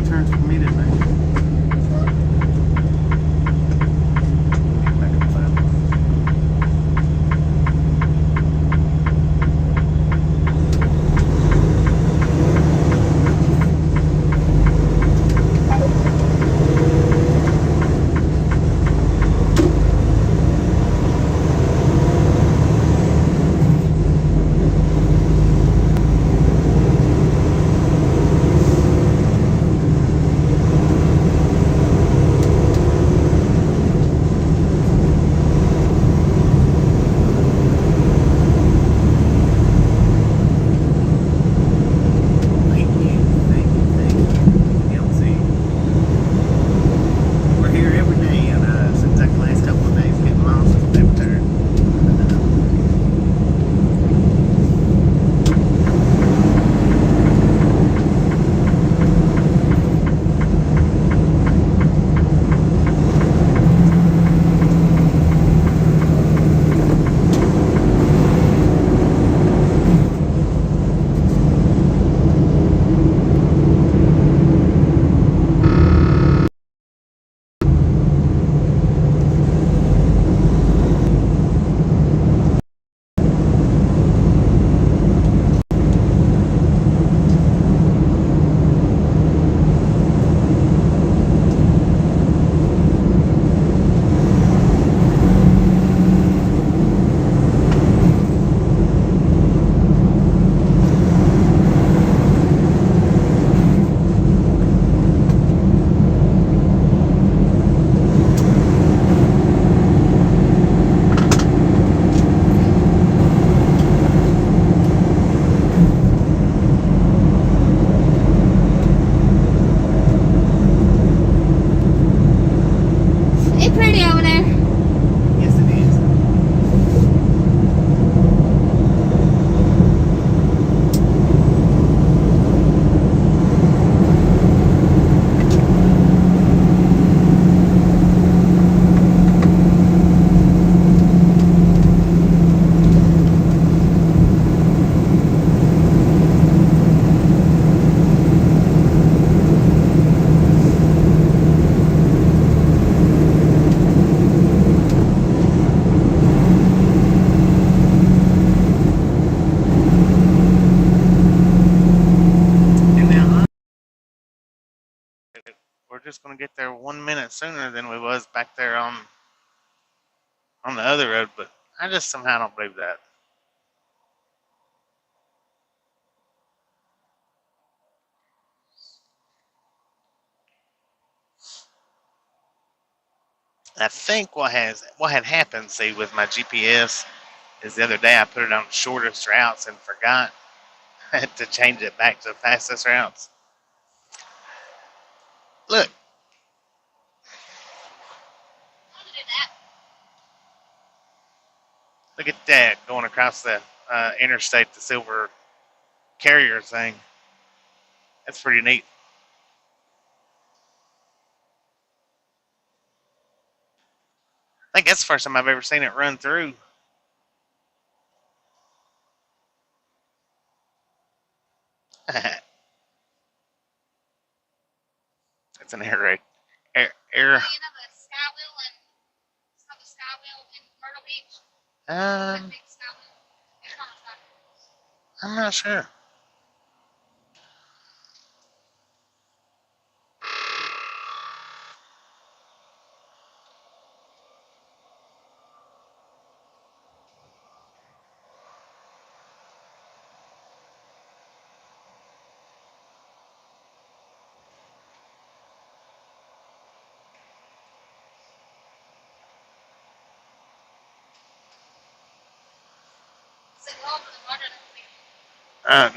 U-turns permitted, man. Back up that. It's pretty over there. Yes, it is. And now, We're just gonna get there 1 minute sooner than we was back there on the other road, but I just somehow don't believe that. I think what had happened, see, with my GPS is the other day I put it on shortest routes and forgot to change it back to the fastest routes. Look, look at that going across the interstate, the silver carrier thing. That's pretty neat. I think that's the first time I've ever seen it run through. It's an air raid. Air. I'm not sure.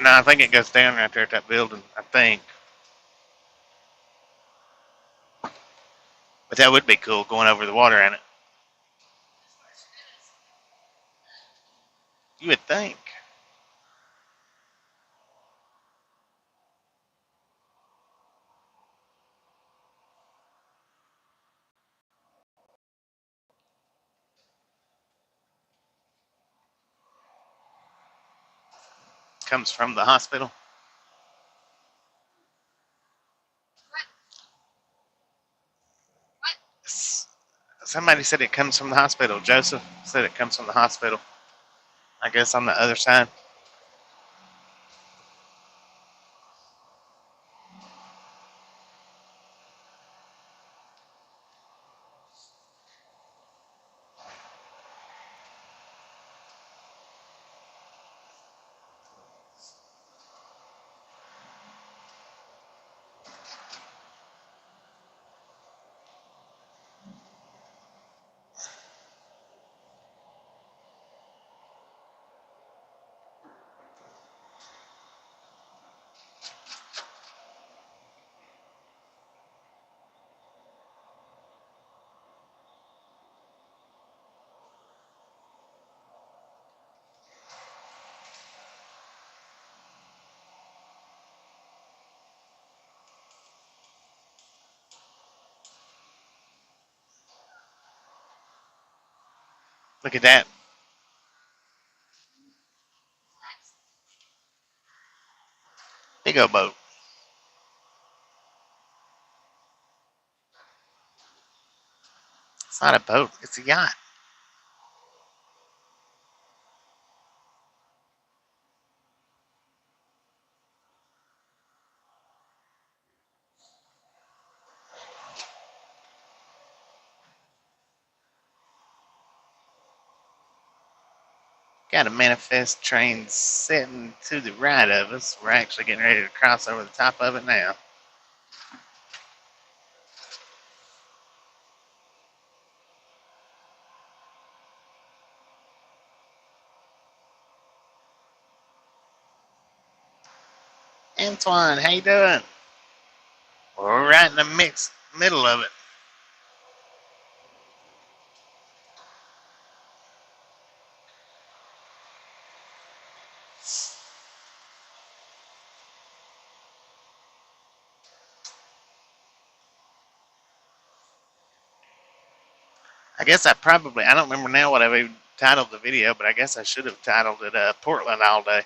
No, I think it goes down right there at that building. I think. But that would be cool going over the water in it. You would think. Comes from the hospital. Somebody said it comes from the hospital. Joseph said it comes from the hospital. I guess on the other side. Look at that. Big old boat. It's not a boat. It's a yacht. Got a manifest train sitting to the right of us. We're actually getting ready to cross over the top of it now. Antoine, how you doing? We're right in the middle of it. I guess I don't remember now what I've even titled the video, but I guess I should have titled it Portland All Day.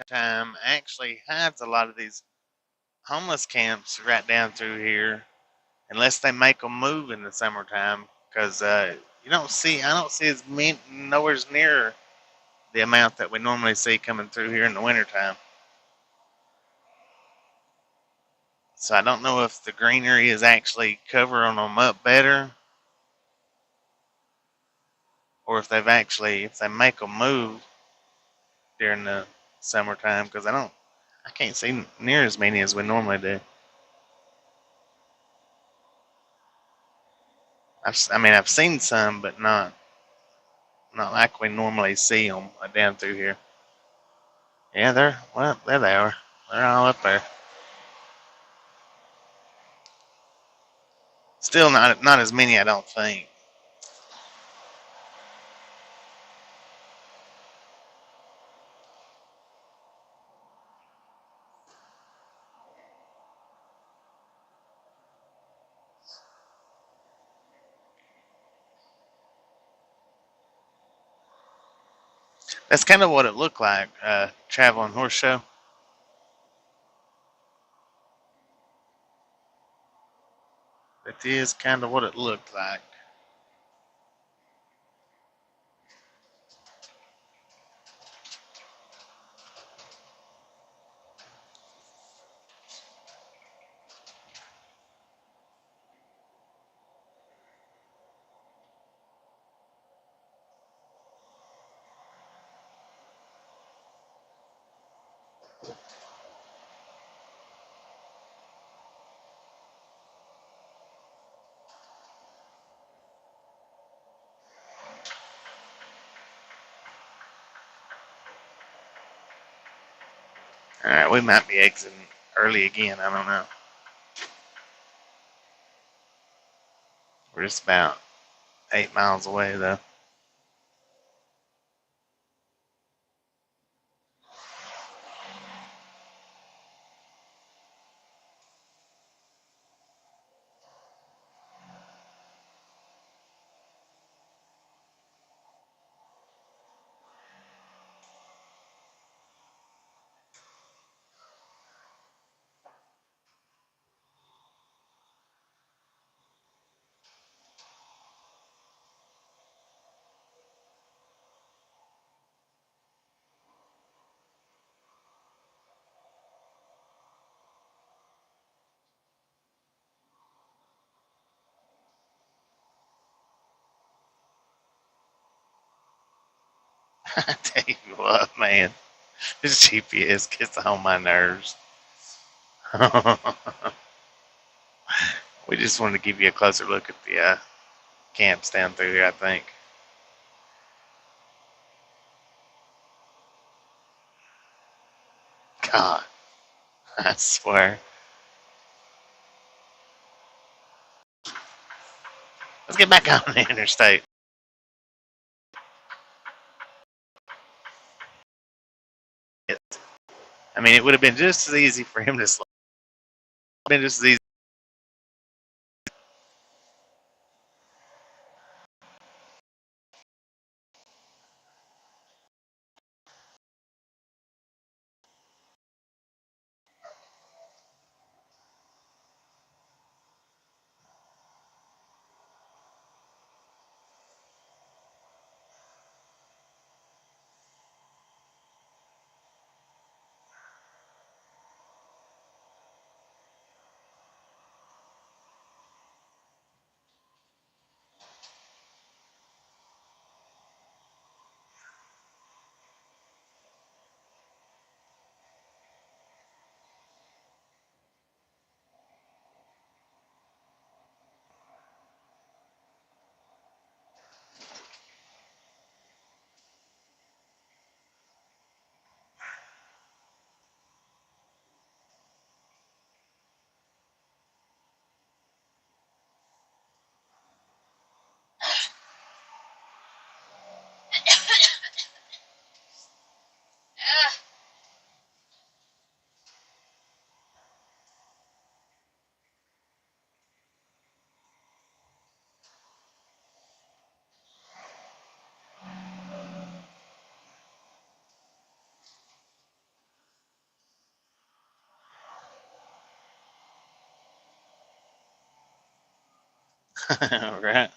time actually hides a lot of these homeless camps right down through here, unless they make them move in the summertime. Because you don't see, I don't see as many, nowhere near the amount that we normally see coming through here in the wintertime. So I don't know if the greenery is actually covering them up better, or if they've actually, if they make them move during the summertime. Because I can't see near as many as we normally do. I mean, I've seen some, but not like we normally see them down through here. Yeah, there they are. They're all up there. Still not as many, I don't think. That's kind of what it looked like, traveling horse show. That is kind of what it looked like. All right, we might be exiting early again. I don't know. We're just about 8 miles away, though. I tell you what, man, this GPS gets on my nerves. We just wanted to give you a closer look at the camps down through here, I think. God, I swear. Let's get back on the interstate. I mean, it would have been just as easy for him to slow. Been just as easy. Right?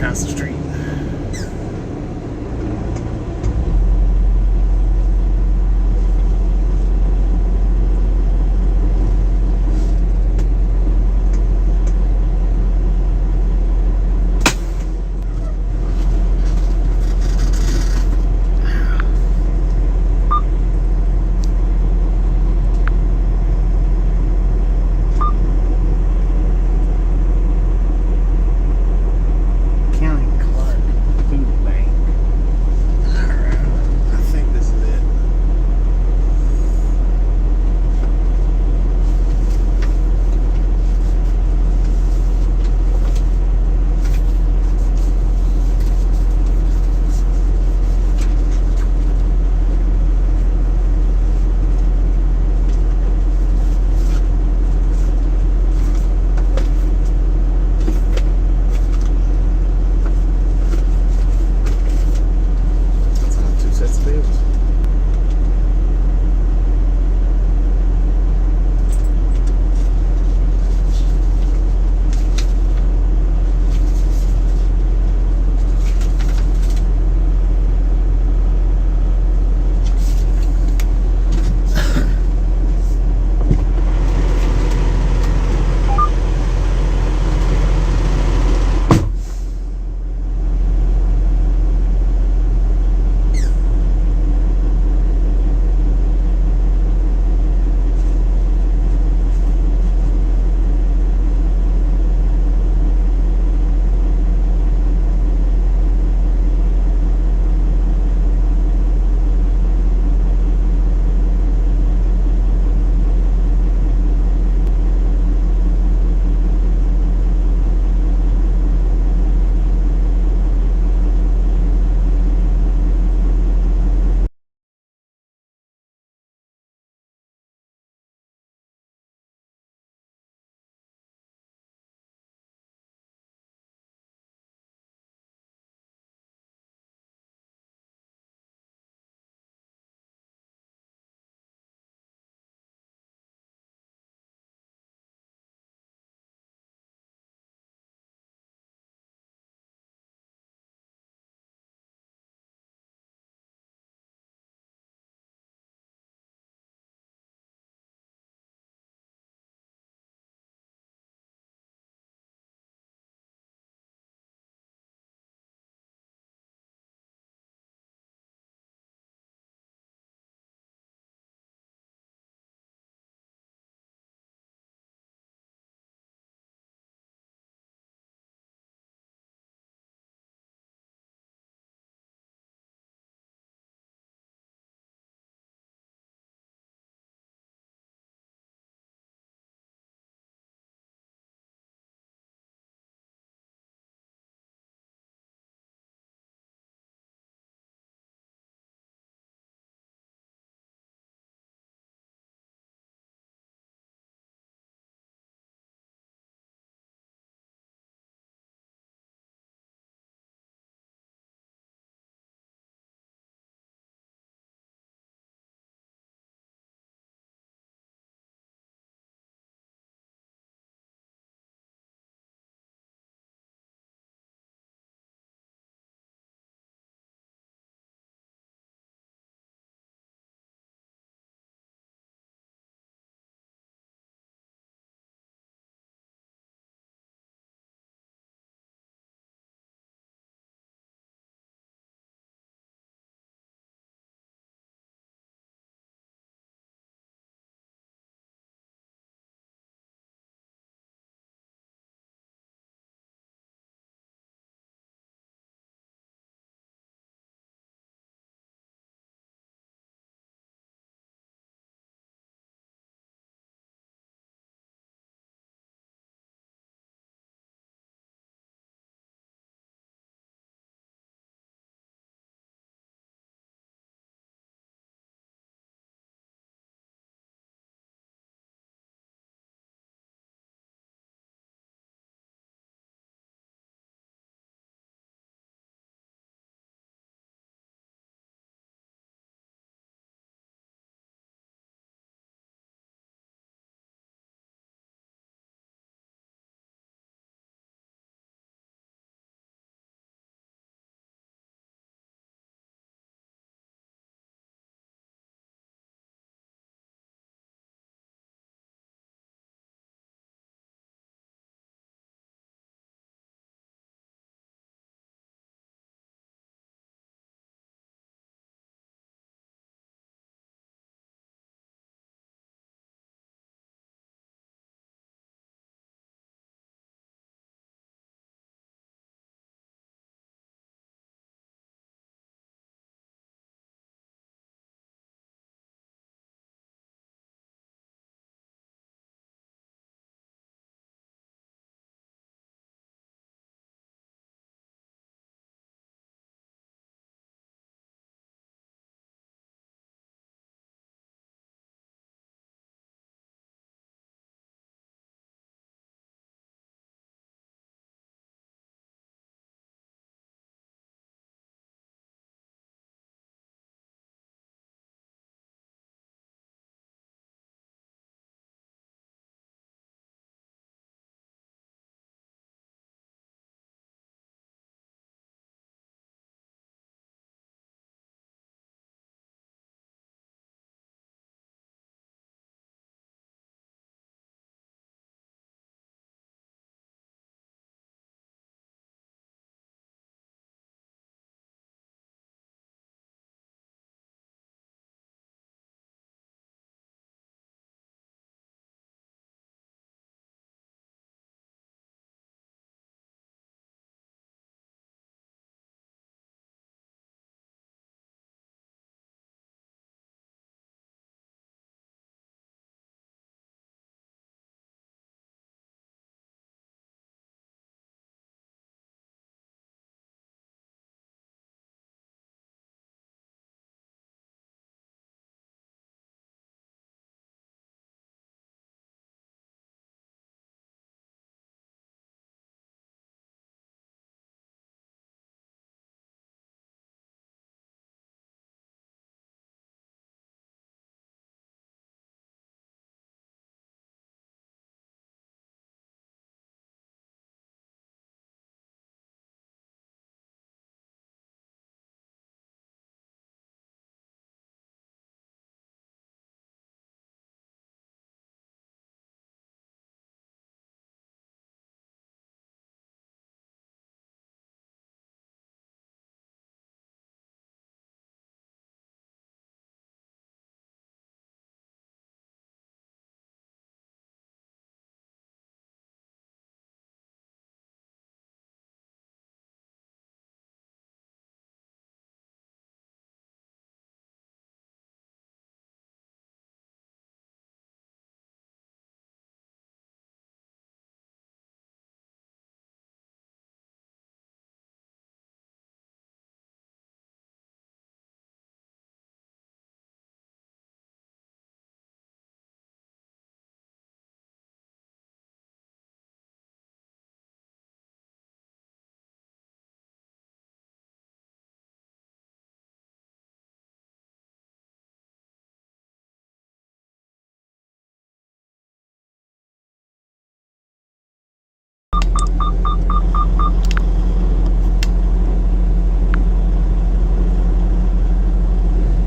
across the street. County Cloud.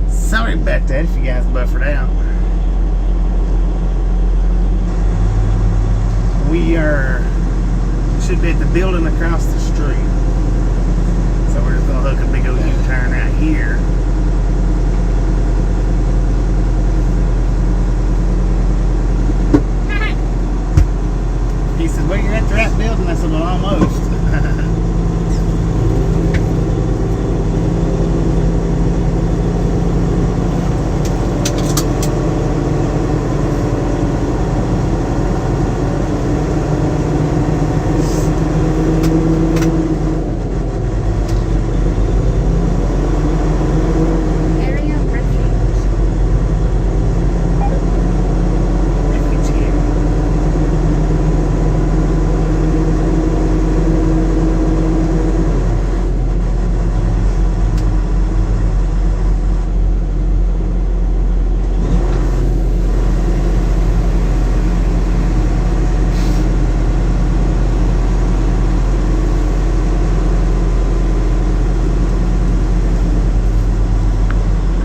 Sorry about that if you guys buffered out. We should be at the building across the street. So we're just gonna hook a big old U-turn out here. He said, well, you're at the right building. I said, well, almost. Area of refuge.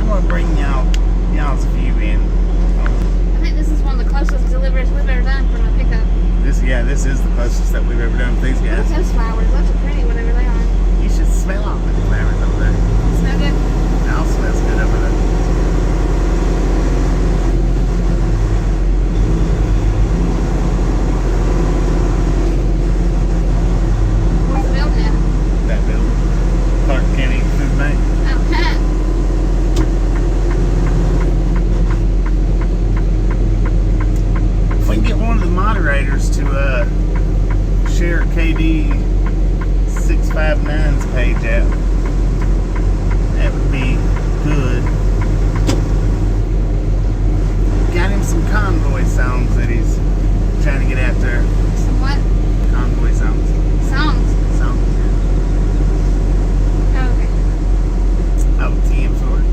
I'm gonna bring y'all's view in. I think this is one of the closest deliveries we've ever done from a pickup. This is the closest that we've ever done with these Look guys. at those flowers. Those are pretty, whatever they are. You should smell all the flowers over there. Smell good? It all smells good over there. Where's the building at? That building. Clark County Food Bank. Oh, huh. If we can get one of the moderators to share KD 659's page out, that would be good. Got him some convoy songs that he's trying to get out there. Some what? Convoy songs. Songs. Songs. Oh, okay. Oh, TM for it.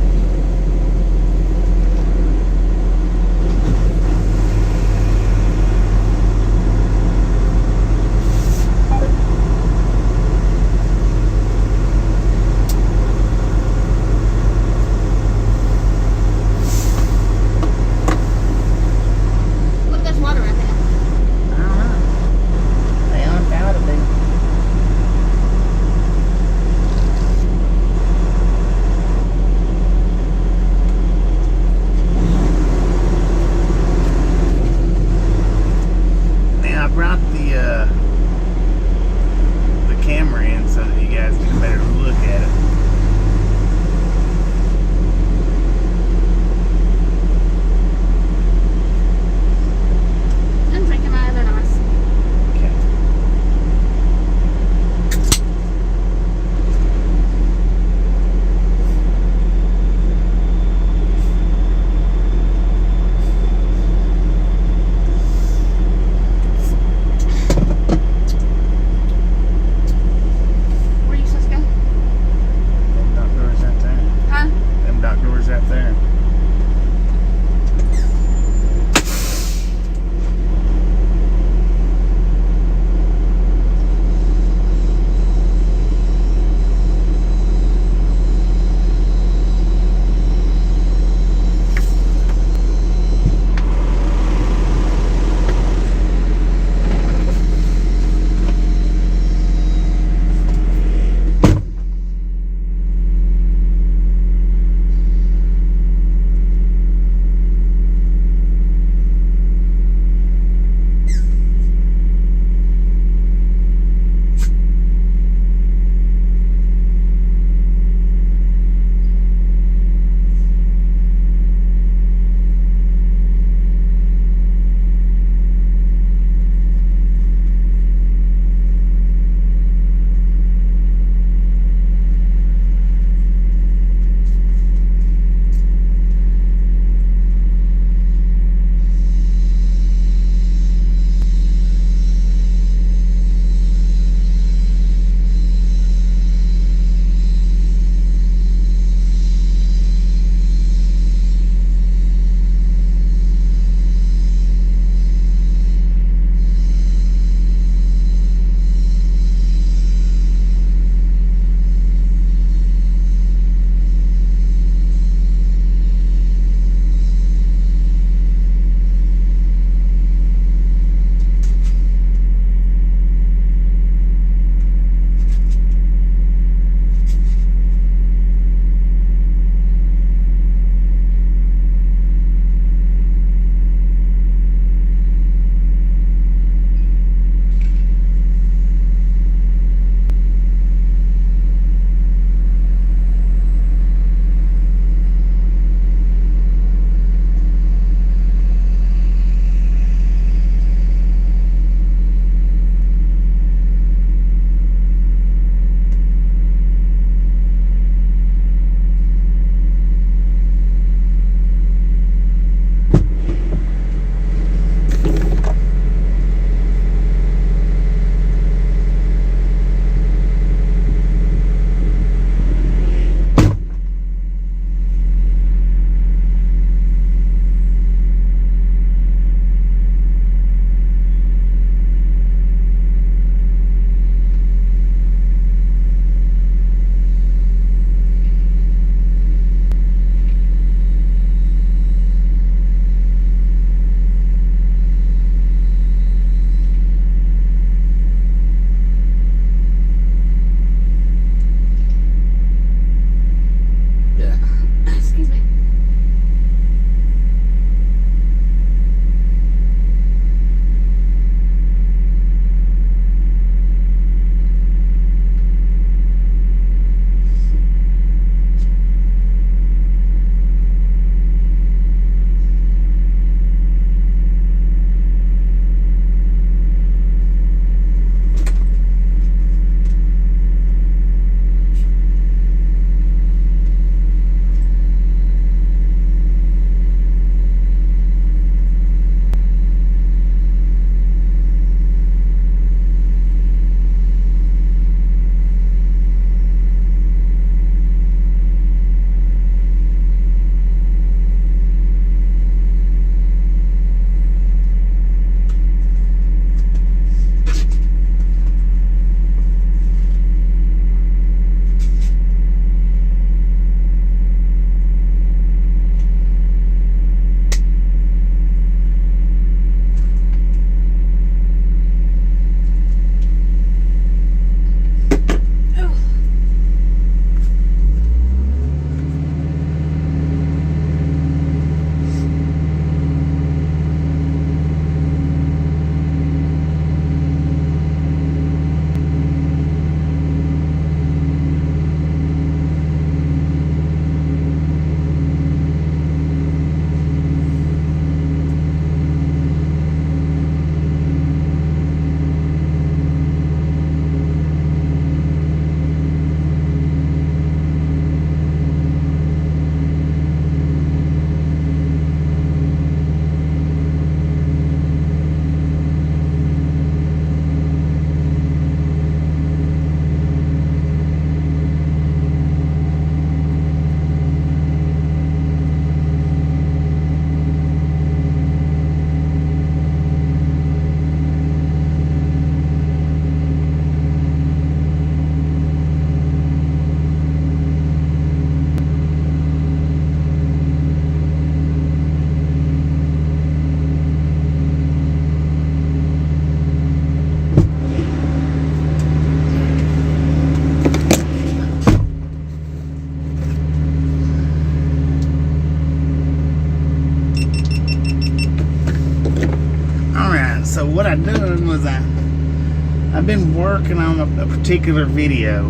what I done was I've been working on a particular video,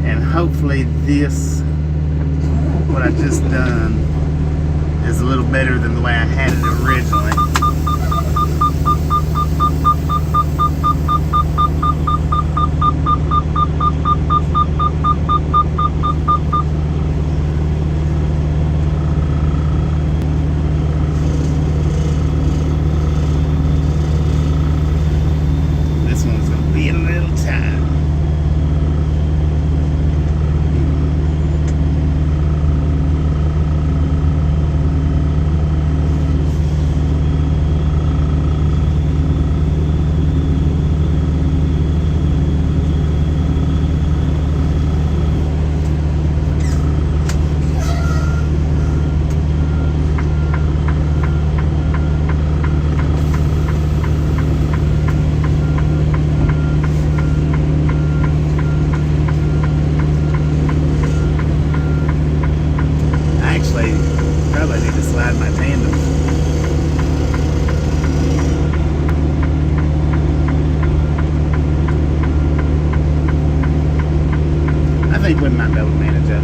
and hopefully this, what I just done, is a little better than the way I had it originally. This one's gonna be a little tight. Probably need to slide my tandem. I think we might be able to manage that.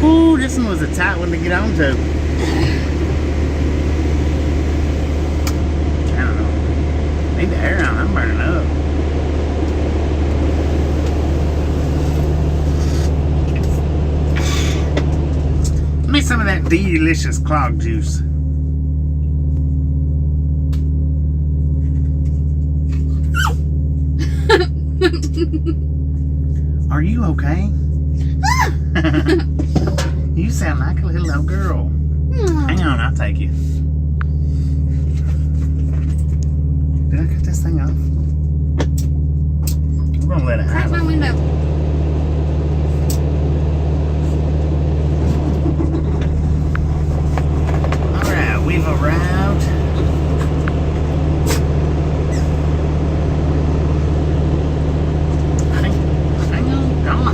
Ooh, this one was a tight one to get onto. I don't know. Need the air on. I'm burning up. Give me some of that delicious clog juice. Are you okay? You sound like a little old girl. Hang on, I'll take you. Did I cut this thing off? We're gonna let it Crack my happen. window. Alright, we've arrived. Hang on, come on.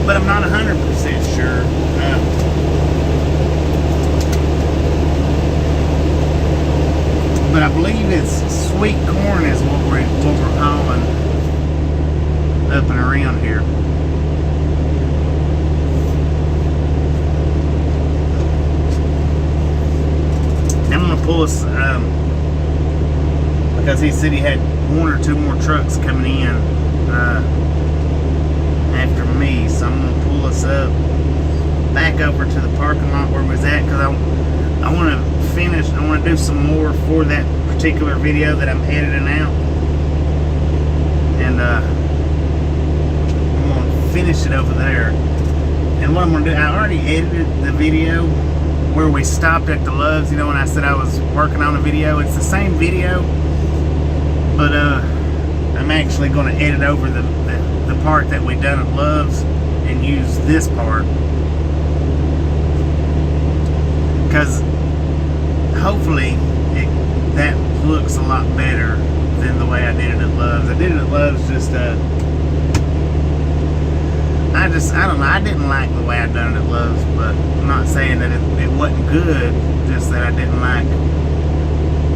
but I'm not 100% sure. But I believe it's sweet corn is what we're hauling up and around here. I'm gonna pull us because he said he had 1 or 2 more trucks coming in after me, so I'm gonna pull us up back over to the parking lot where we was at, because I want to finish. I want to do some more for that particular video that I'm editing out, and I'm gonna finish it over there. And what I'm gonna do, I already edited the video where we stopped at the Loves. You know, when I said I was working on a video, it's the same video, but I'm actually going to edit over the part that we done at Loves and use this part, because hopefully that looks a lot better than the way I did it at Loves. I did it at Loves just I don't know, I didn't like the way I done it at Loves, but I'm not saying that it wasn't good, just that I didn't like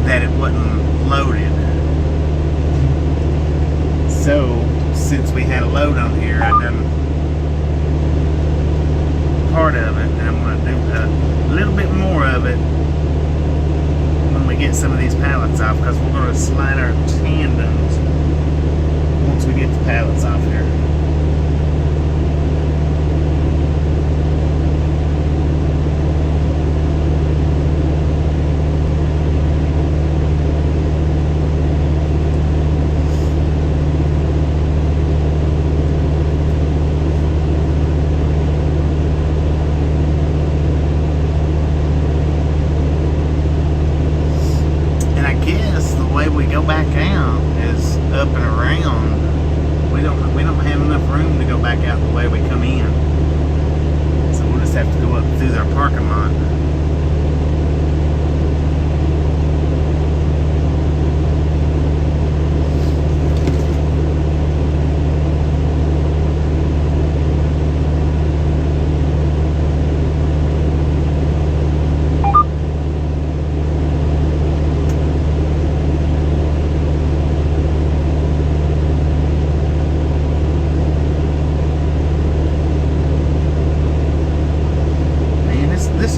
that it wasn't loaded. So since we had a load on here, I done part of it, and I'm going to do a little bit more of it when we get some of these pallets off, because we're going to slide our tandems once we get the pallets off here.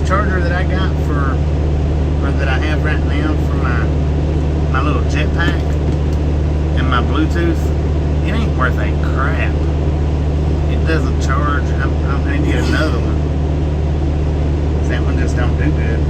Charger that I got that I have right now for my little jetpack and my Bluetooth, it ain't worth a crap. It doesn't charge. I need to get another one. That one just don't do good.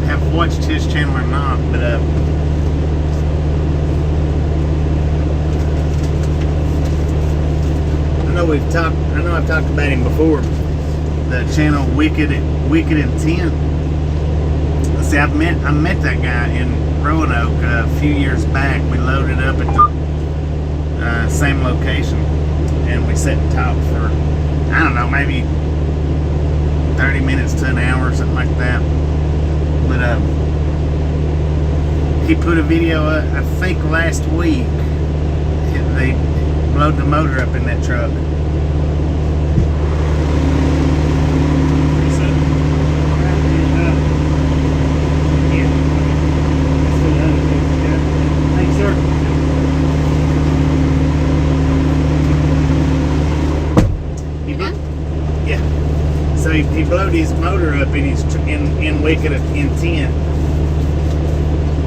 Have watched his channel or not, but I know I've talked about him before. The channel Wicked Intent. Let's see, I met that guy in Roanoke a few years back. We loaded up at the same location, and we sat and talked for, I don't know, maybe 30 minutes to an hour or something like that. But he put a video up, I think last week. Load the motor up in that truck. Thanks, sir. He blew, yeah. So he blowed his motor up in his in wicket in 10.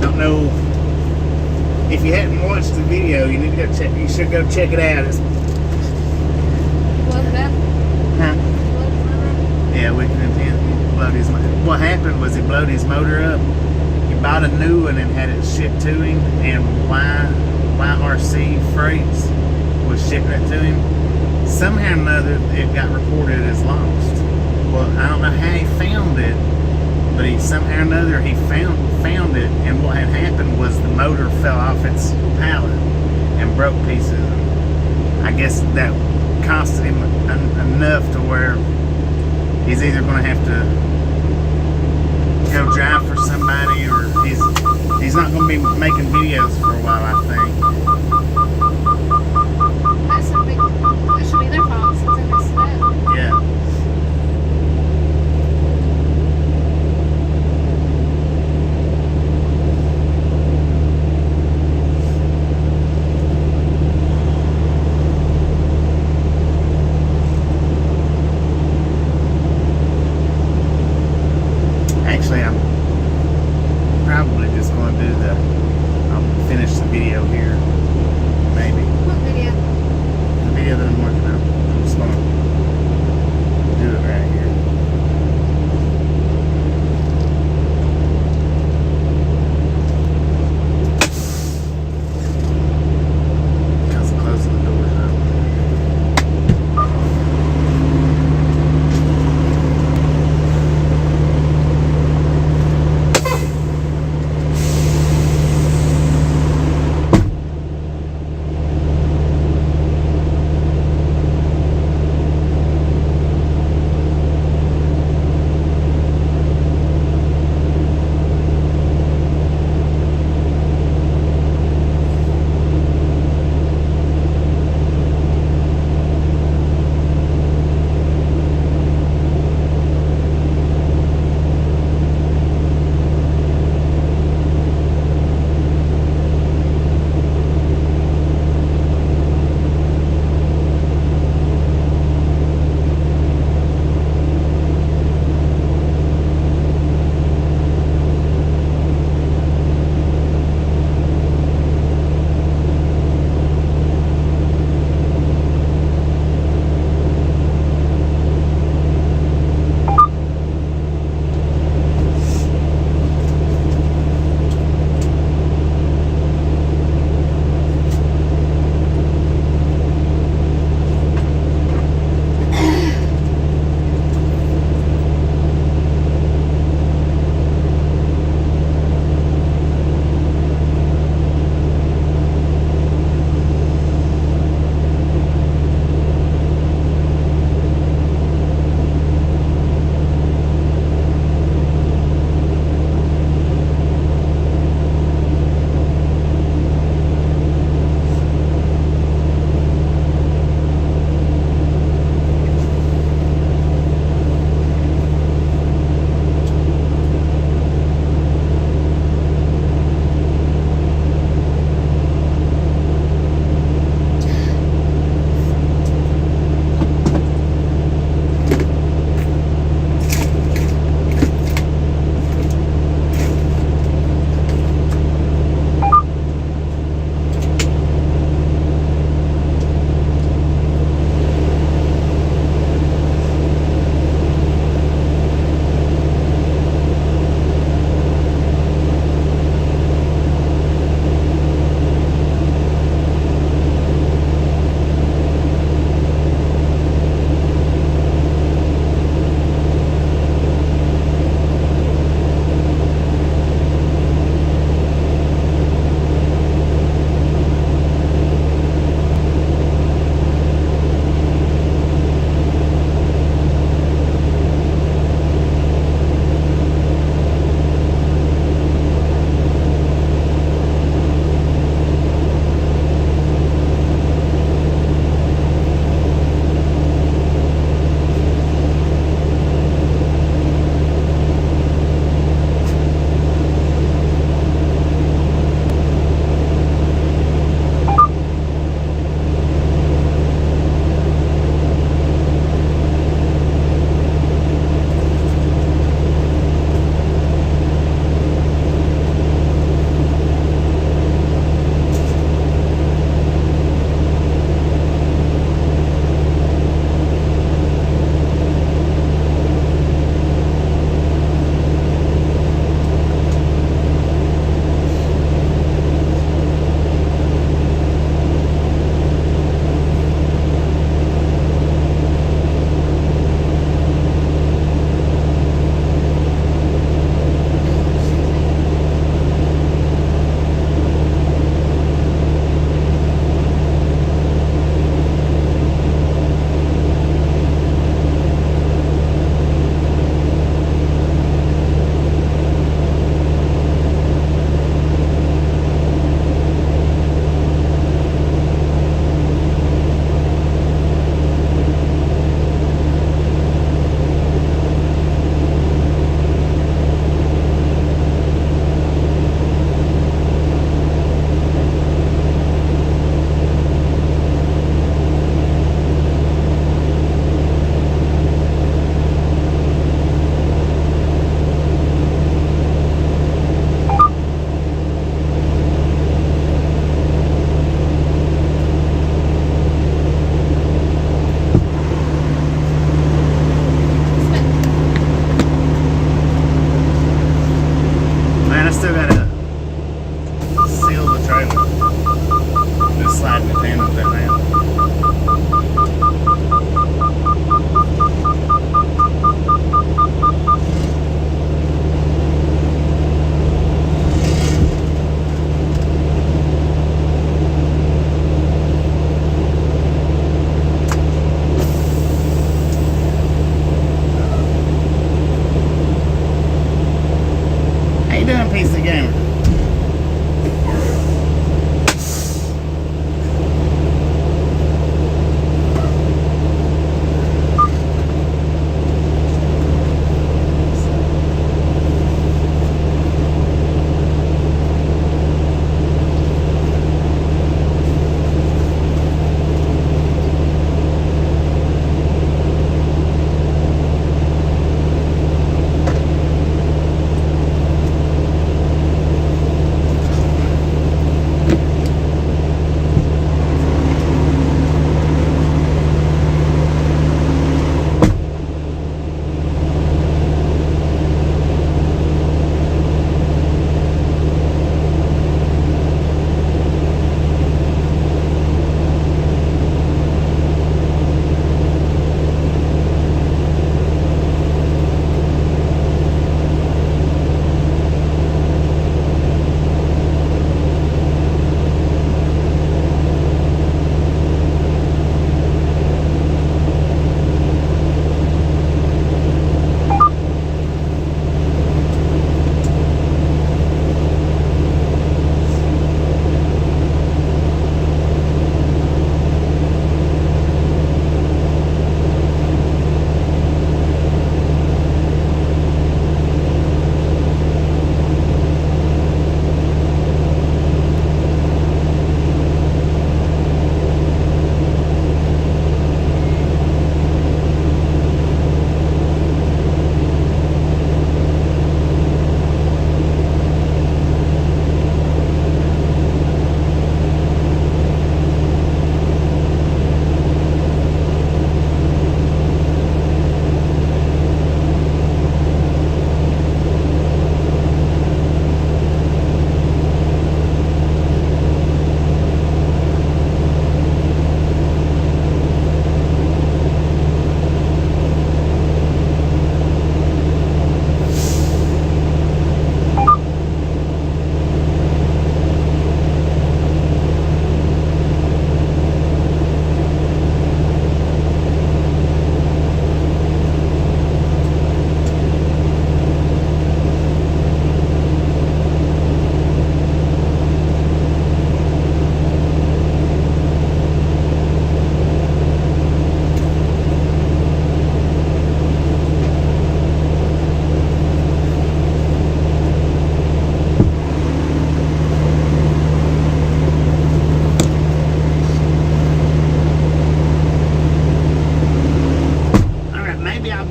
Don't know if you hadn't watched the video. You need to go check. You should go check it out. It's, Load it up. huh? Load it up. Yeah, wicket in 10. Blowed his. What happened was he blowed his motor up. He bought a new one and had it shipped to him, and YRC Freights was shipping it to him. Somehow or another, it got reported as lost. Well, I don't know how he found it, but he somehow or another he found it, and what had happened was the motor fell off its pallet and broke pieces. I guess that costed him enough to where he's either going to have to go drive for somebody, or he's not going to be making videos for a while, I think. That should be their fault since they messed it up. Yeah. Actually, I'm probably just going to I'll finish the video here.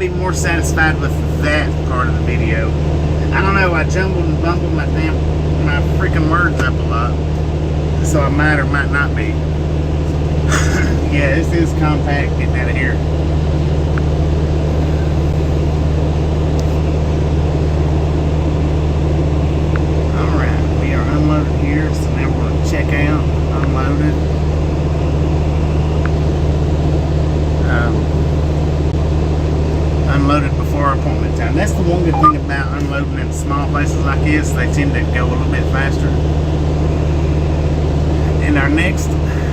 be more satisfied with that part of the video. I don't know, I jumbled and bumbled my freaking words up a lot. So I might or might not be. Yeah, this is compact getting out of here. Alright, we are unloaded here, so now we're going to check out, unloaded. Unloaded before our appointment time. That's the one good thing about unloading in small places like this. They tend to go a little bit faster. And our next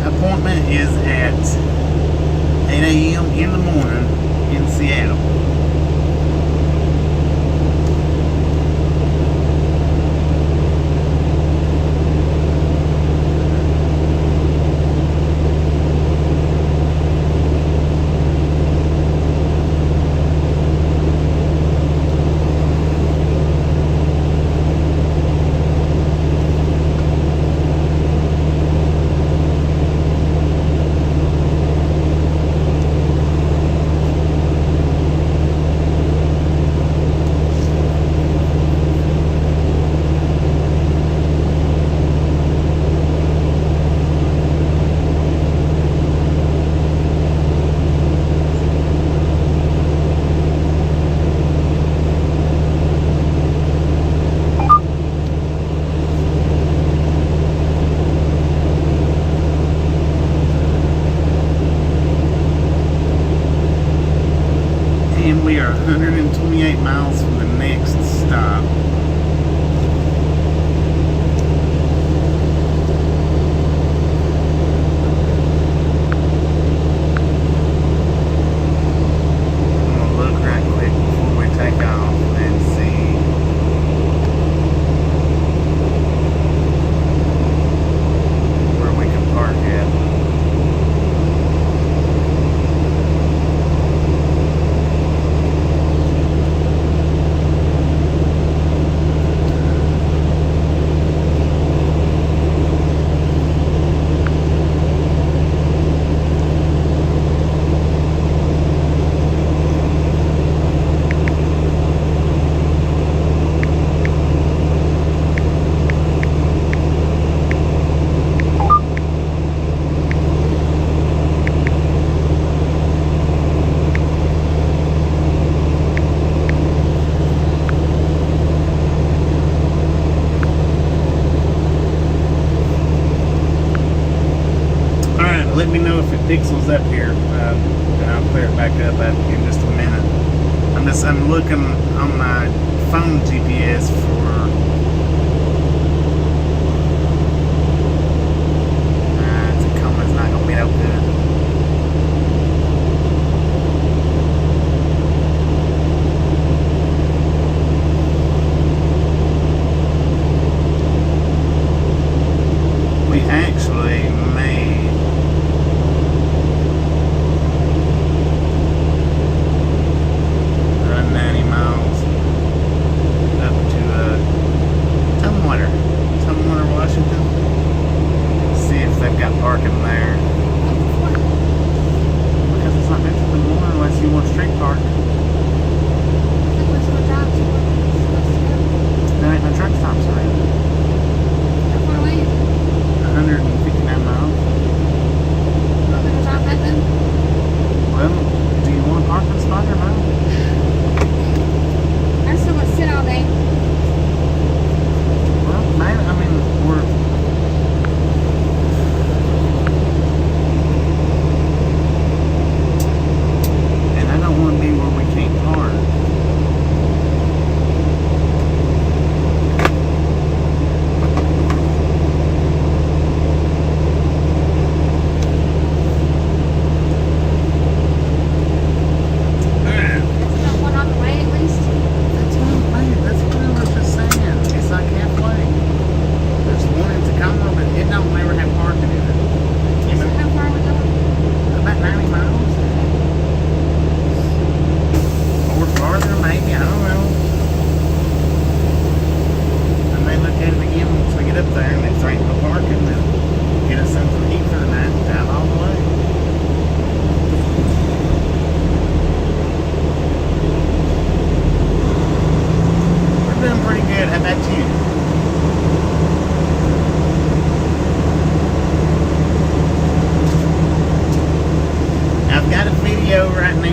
appointment is at 8 a.m. in the morning in Seattle. And we are 128 miles from the next stop. I'm gonna look right quick before we take off and see. Where we can park at. Let me know if it pixels up here, and I'll clear it back up in just a minute. I'm looking on my phone GPS for Tacoma's not gonna be no good. We actually made run 90 miles up to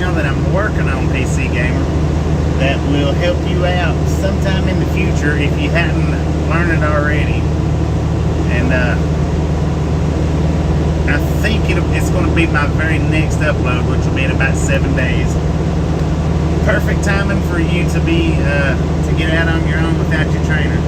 now that I'm working on PC Gamer that will help you out sometime in the future if you hadn't learned it already. And I think it's going to be my very next upload, which will be in about 7 days. Perfect timing for you to be to get out on your own without your trainer.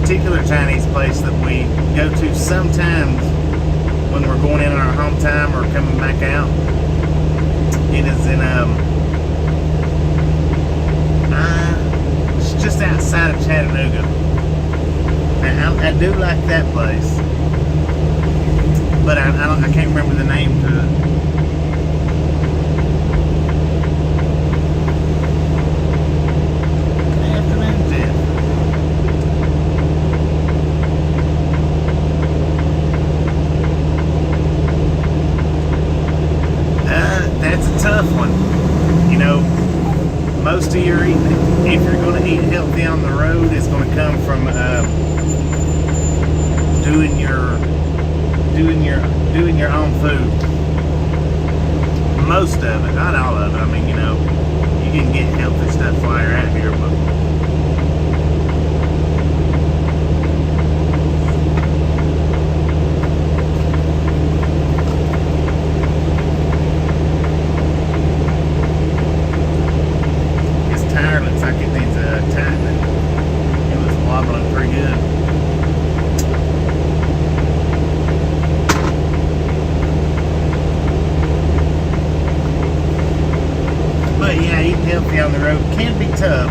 particular Chinese place that we go to sometimes when we're going in on our home time or coming back out. It is in it's just outside of Chattanooga. And I do like that place, but I can't remember the name to it. Most of your eating, if you're going to eat healthy on the road, is going to come from doing your own food. Most of it, not all of it. I mean, you know, you can get healthy stuff while you're out here, but tough.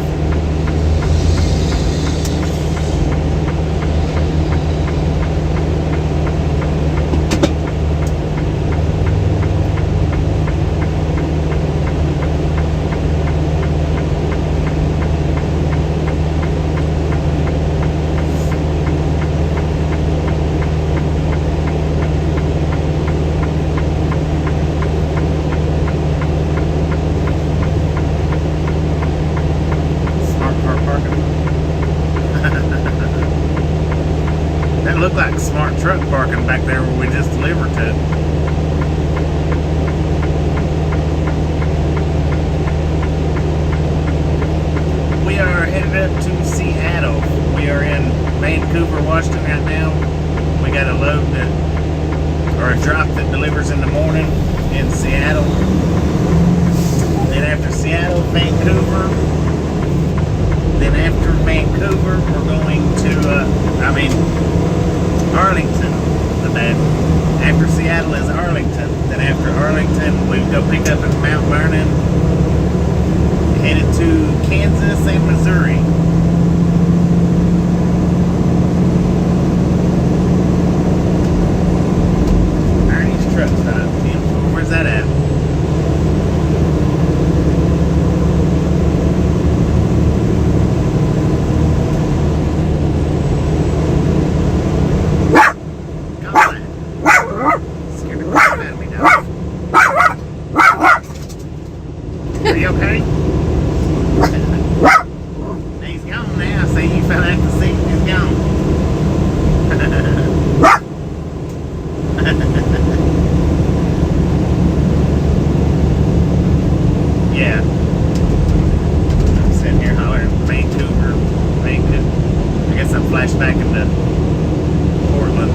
Smart car parking. That looked like smart truck parking back there where we just delivered to. We are headed up to Seattle. We are in Vancouver, Washington right now. We got a load that, or a drop that delivers in the morning in Seattle. Then after Seattle, Vancouver. Then after Vancouver, we're going to, Arlington. The bad. After Seattle is Arlington. Then after Arlington, we go pick up in Mount Vernon. Headed to Kansas and Missouri. Ernie's truck stop. Where's that at? Scared the crap out of me, dog. Are you okay? He's gone now. See, you fell out the seat. He's gone. Yeah. I'm sitting here hollering Vancouver. I guess I'm flashback into Portland.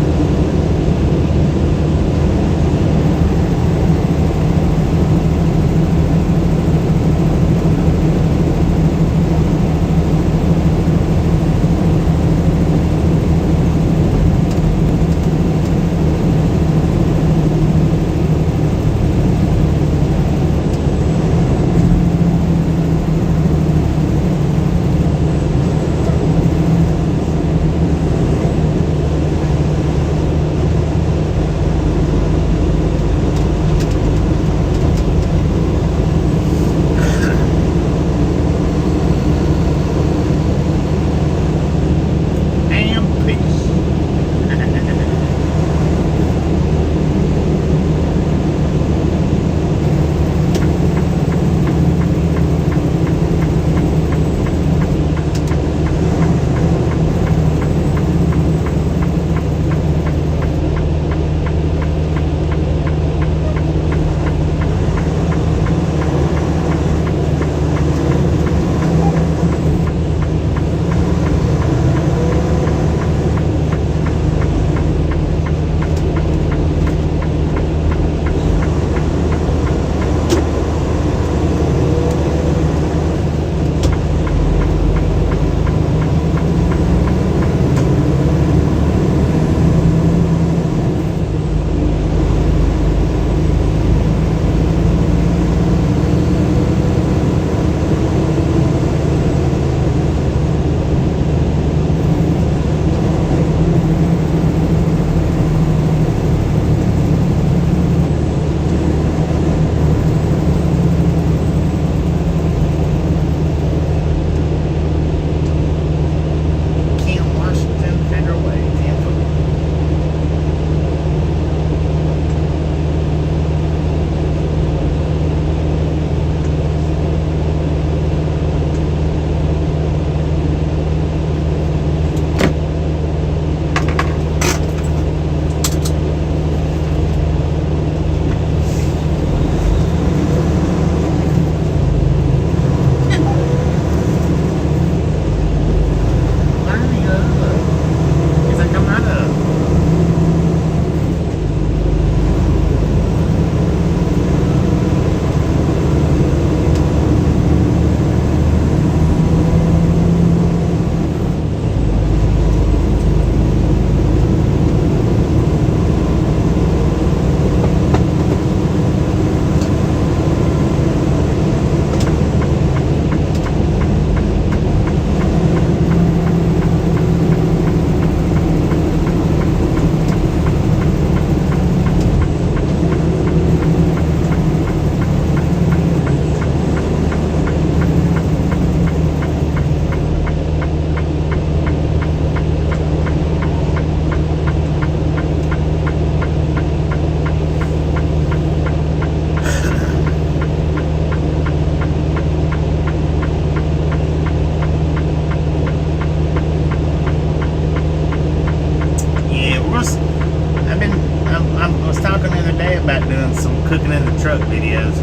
truck videos.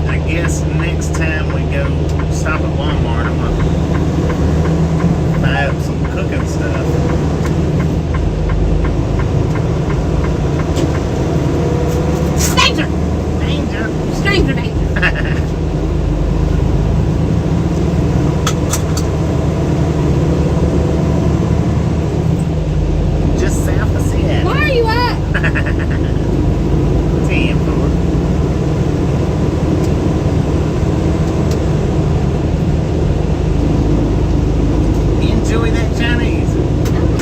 I guess next time we go stop at Walmart, I'm gonna buy up some cooking stuff. Danger! Danger! Stranger danger. Just south of Seattle. Why are you up? 10-4. Enjoy that Chinese. Okay.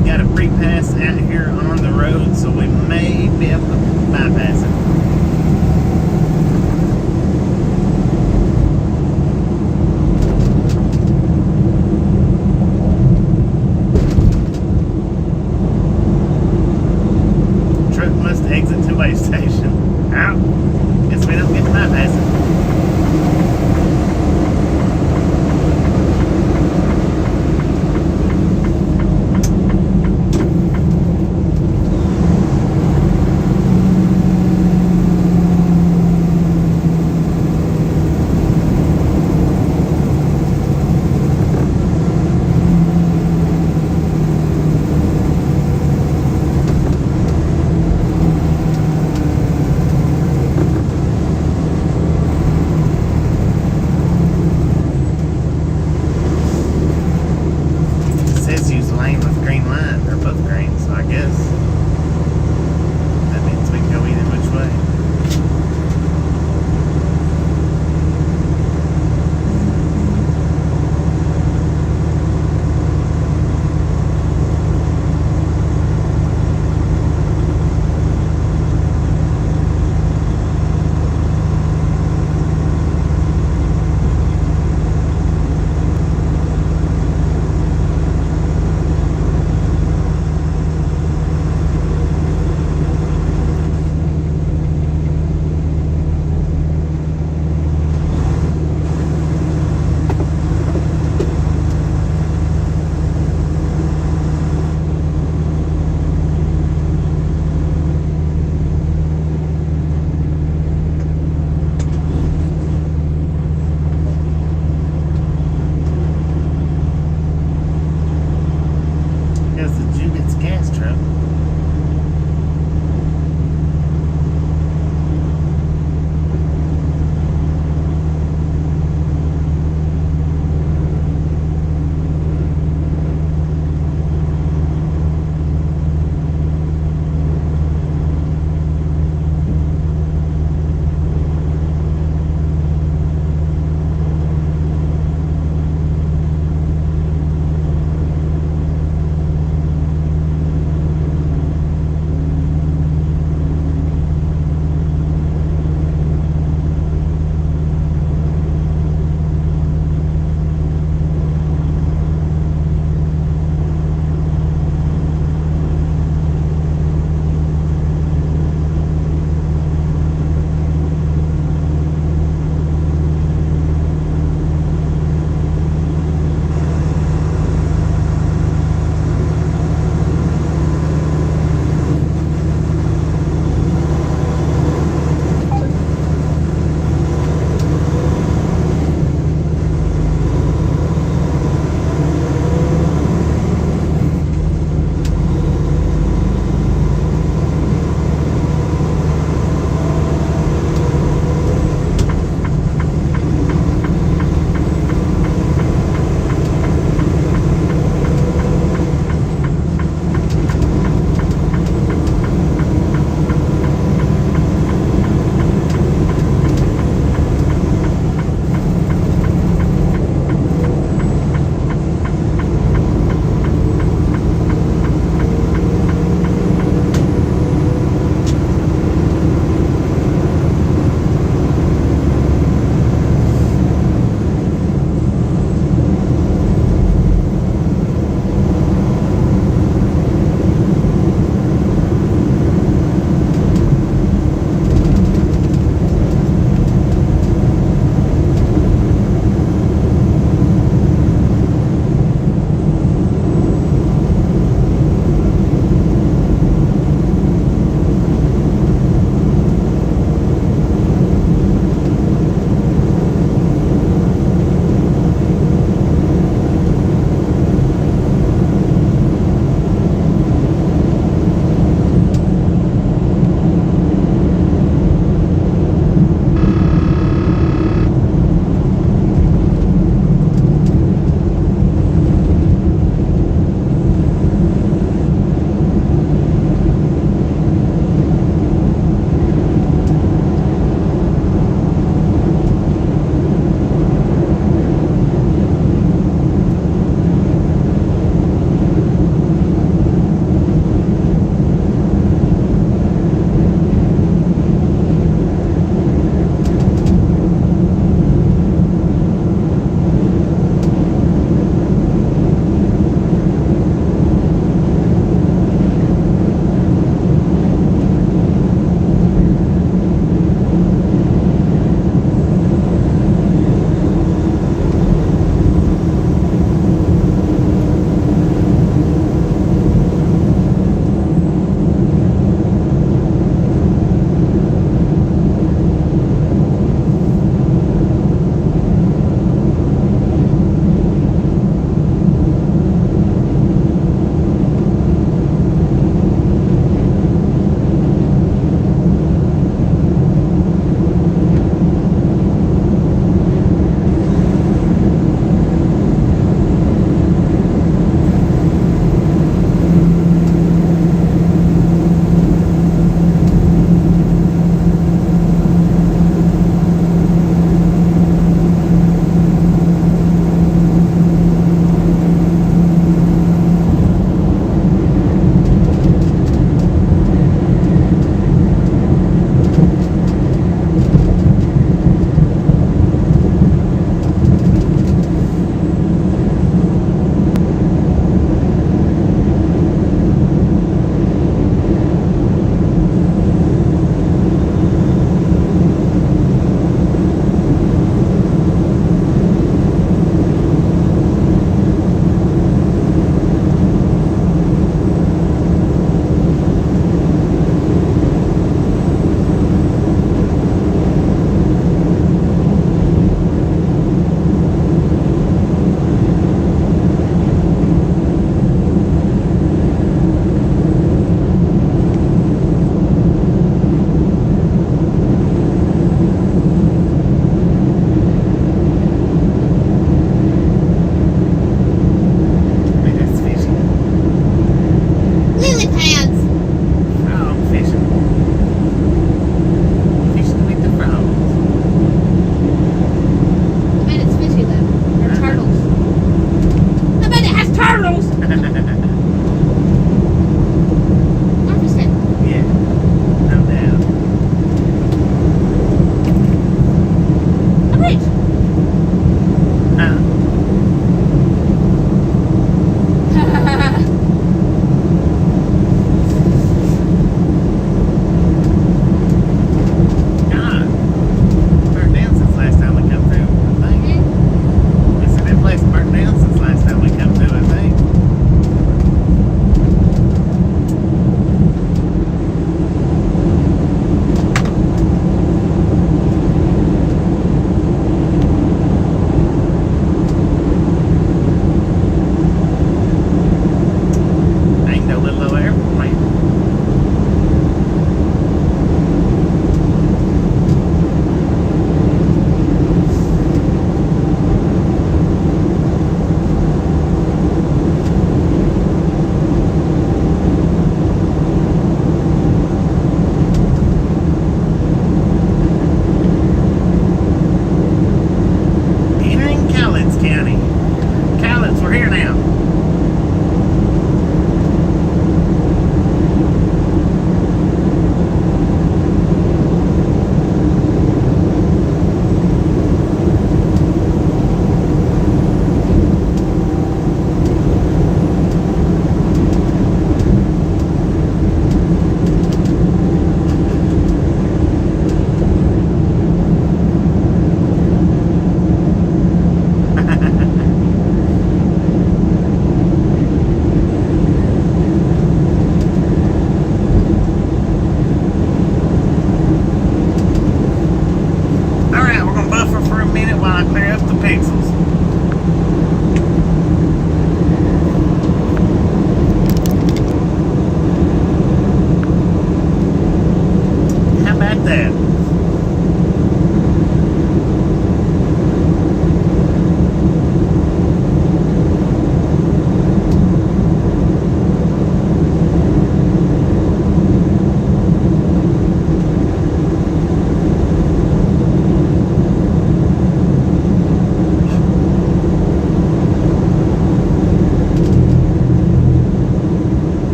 got a free pass out here on the road, so we may be able to bypass it. Truck must exit to way station. Out. Guess we don't get to bypass it.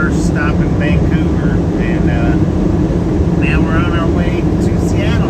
first stop in Vancouver, and now we're on our way to Seattle.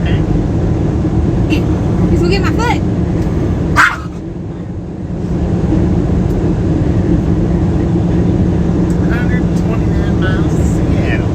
okay? He's gonna get my foot. 129 miles to Seattle.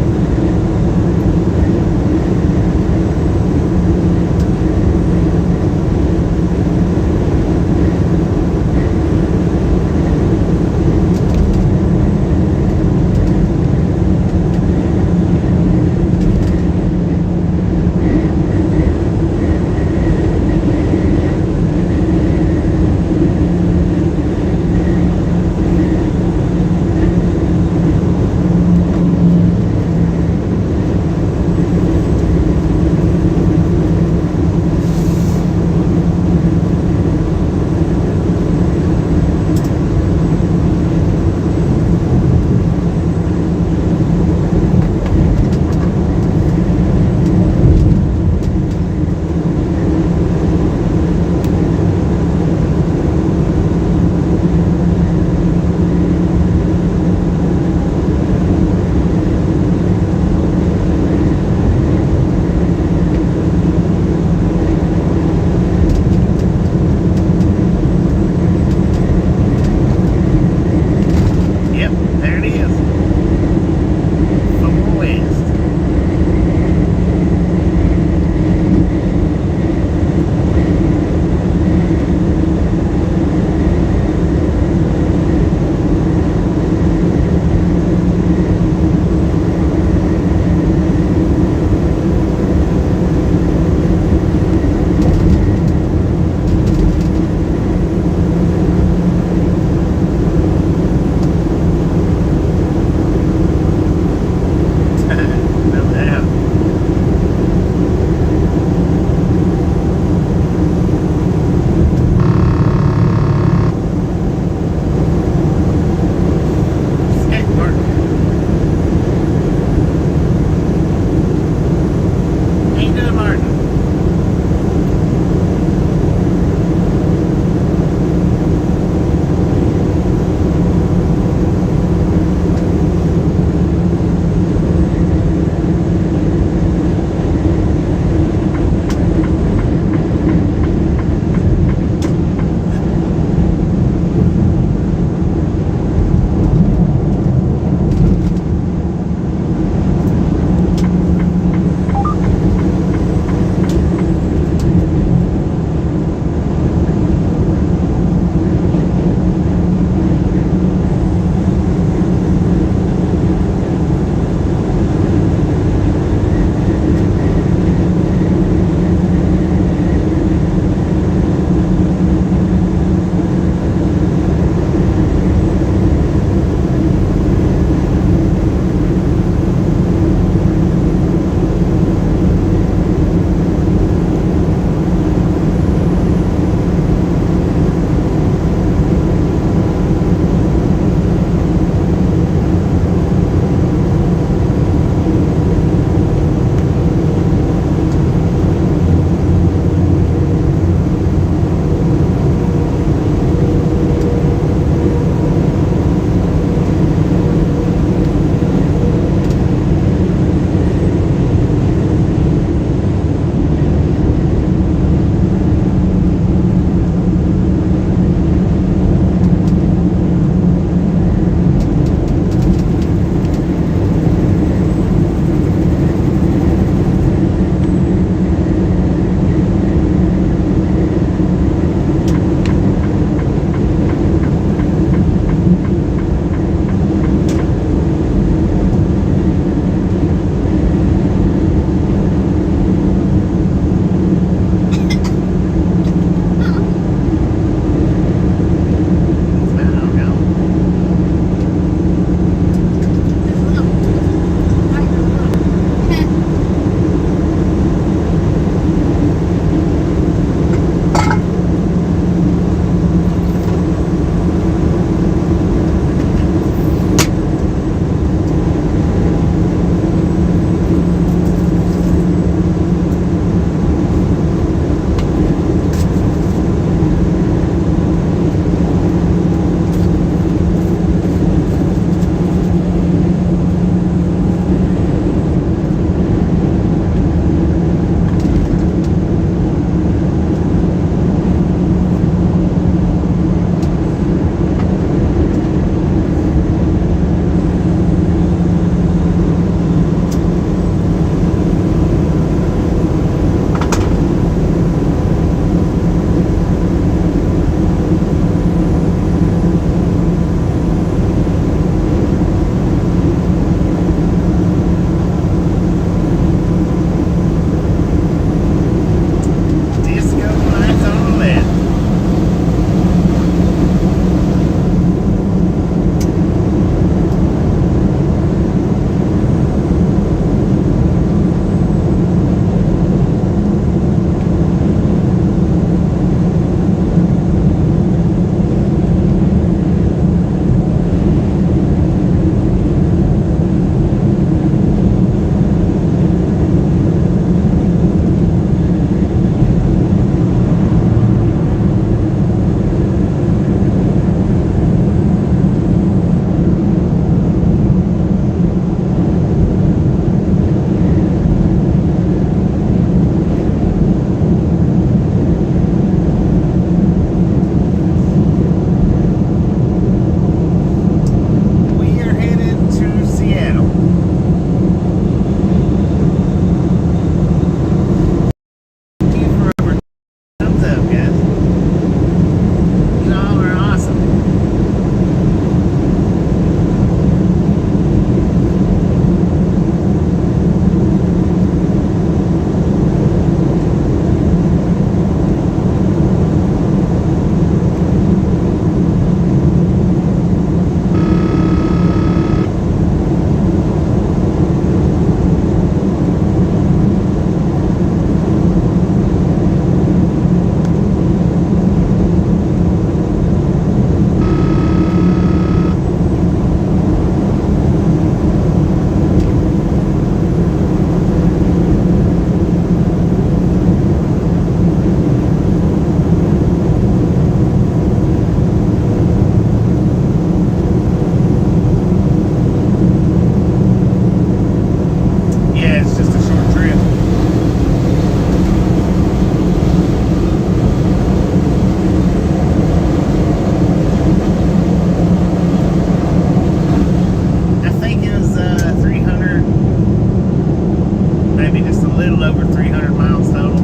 500 miles total.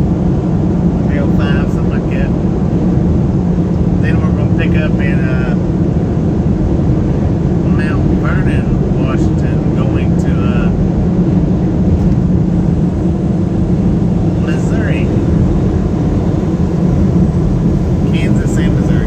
305, something like that. Then we're going to pick up in Mount Vernon, Washington, going to Missouri. Kansas and Missouri.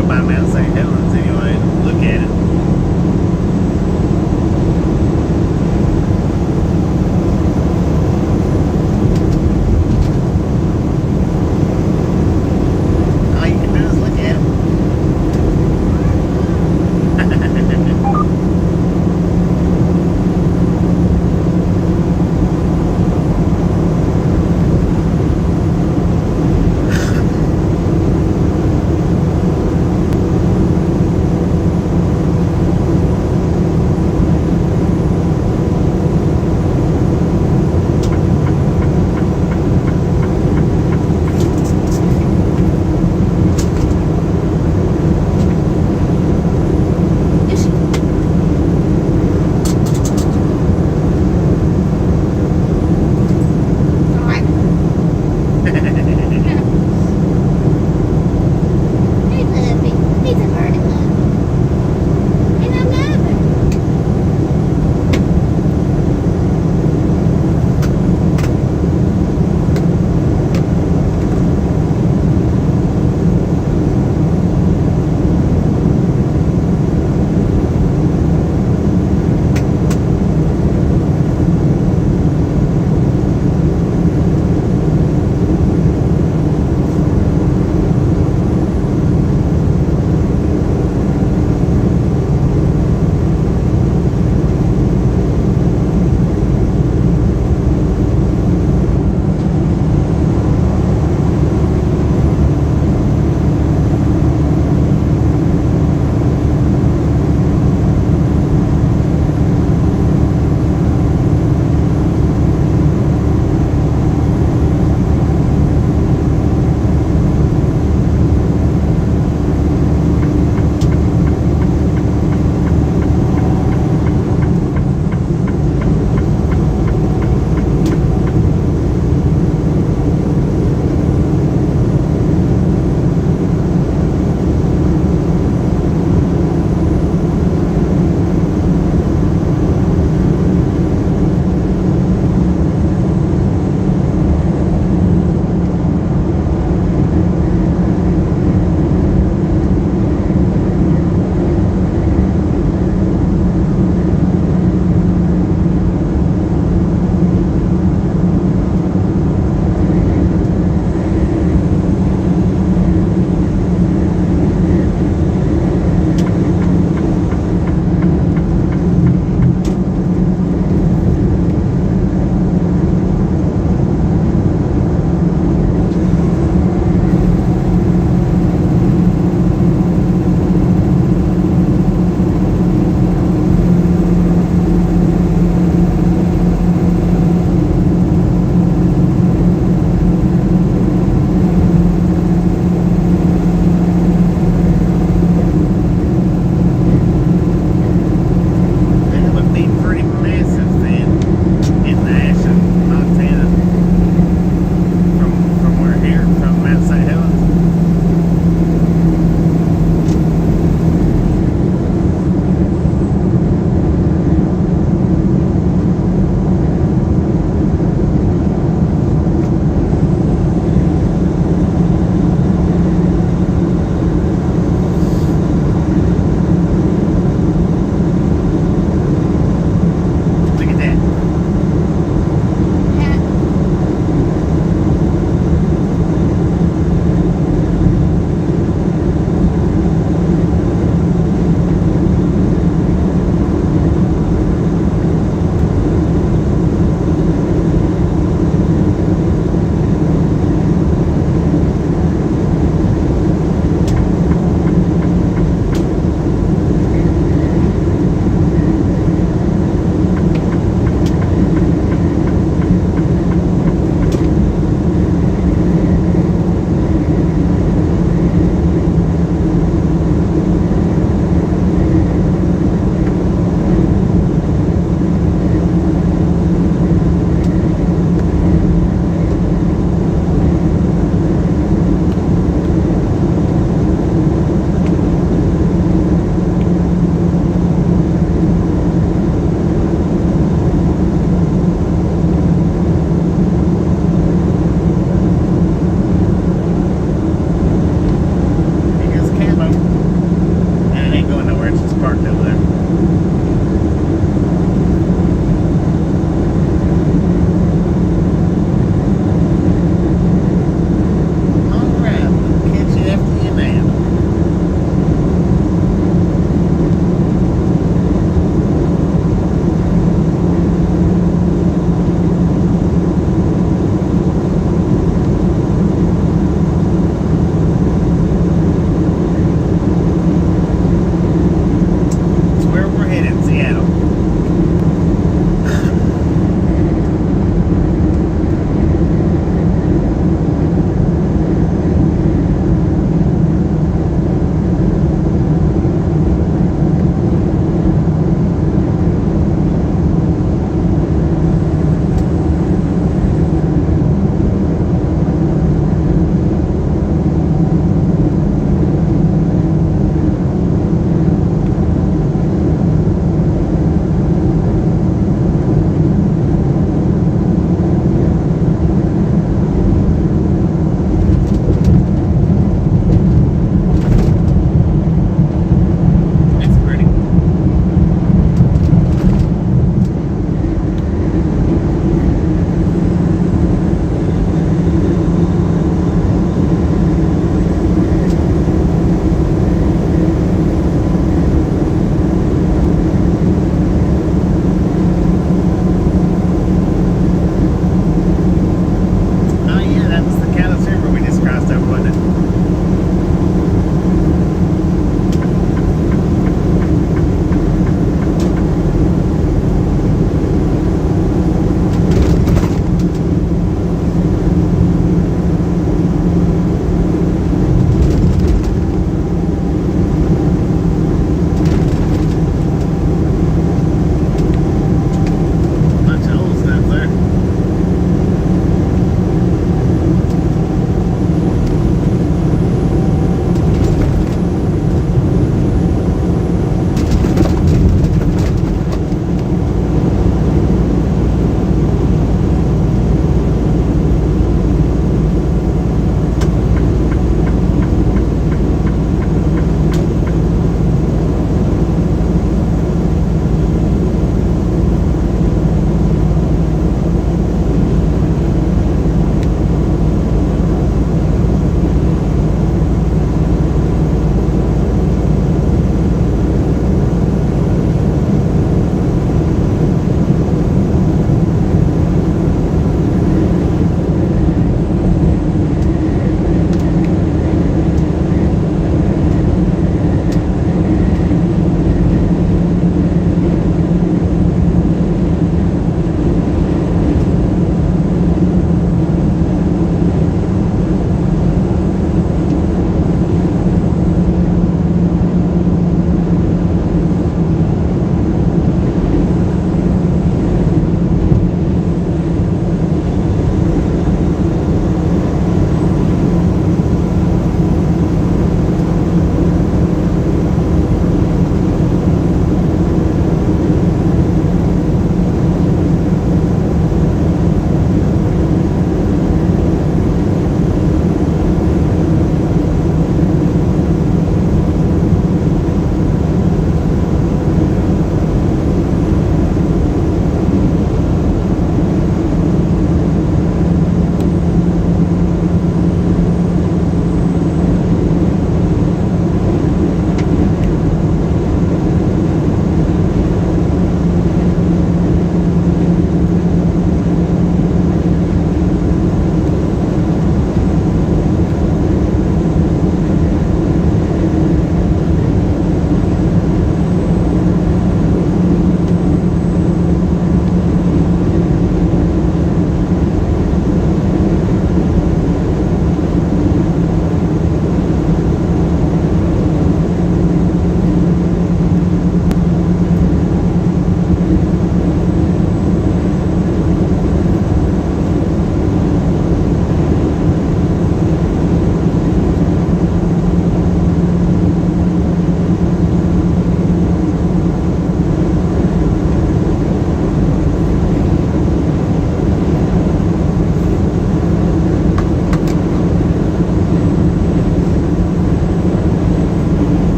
go by Mount St. Helens anyway and look at it. All you can do is look at it.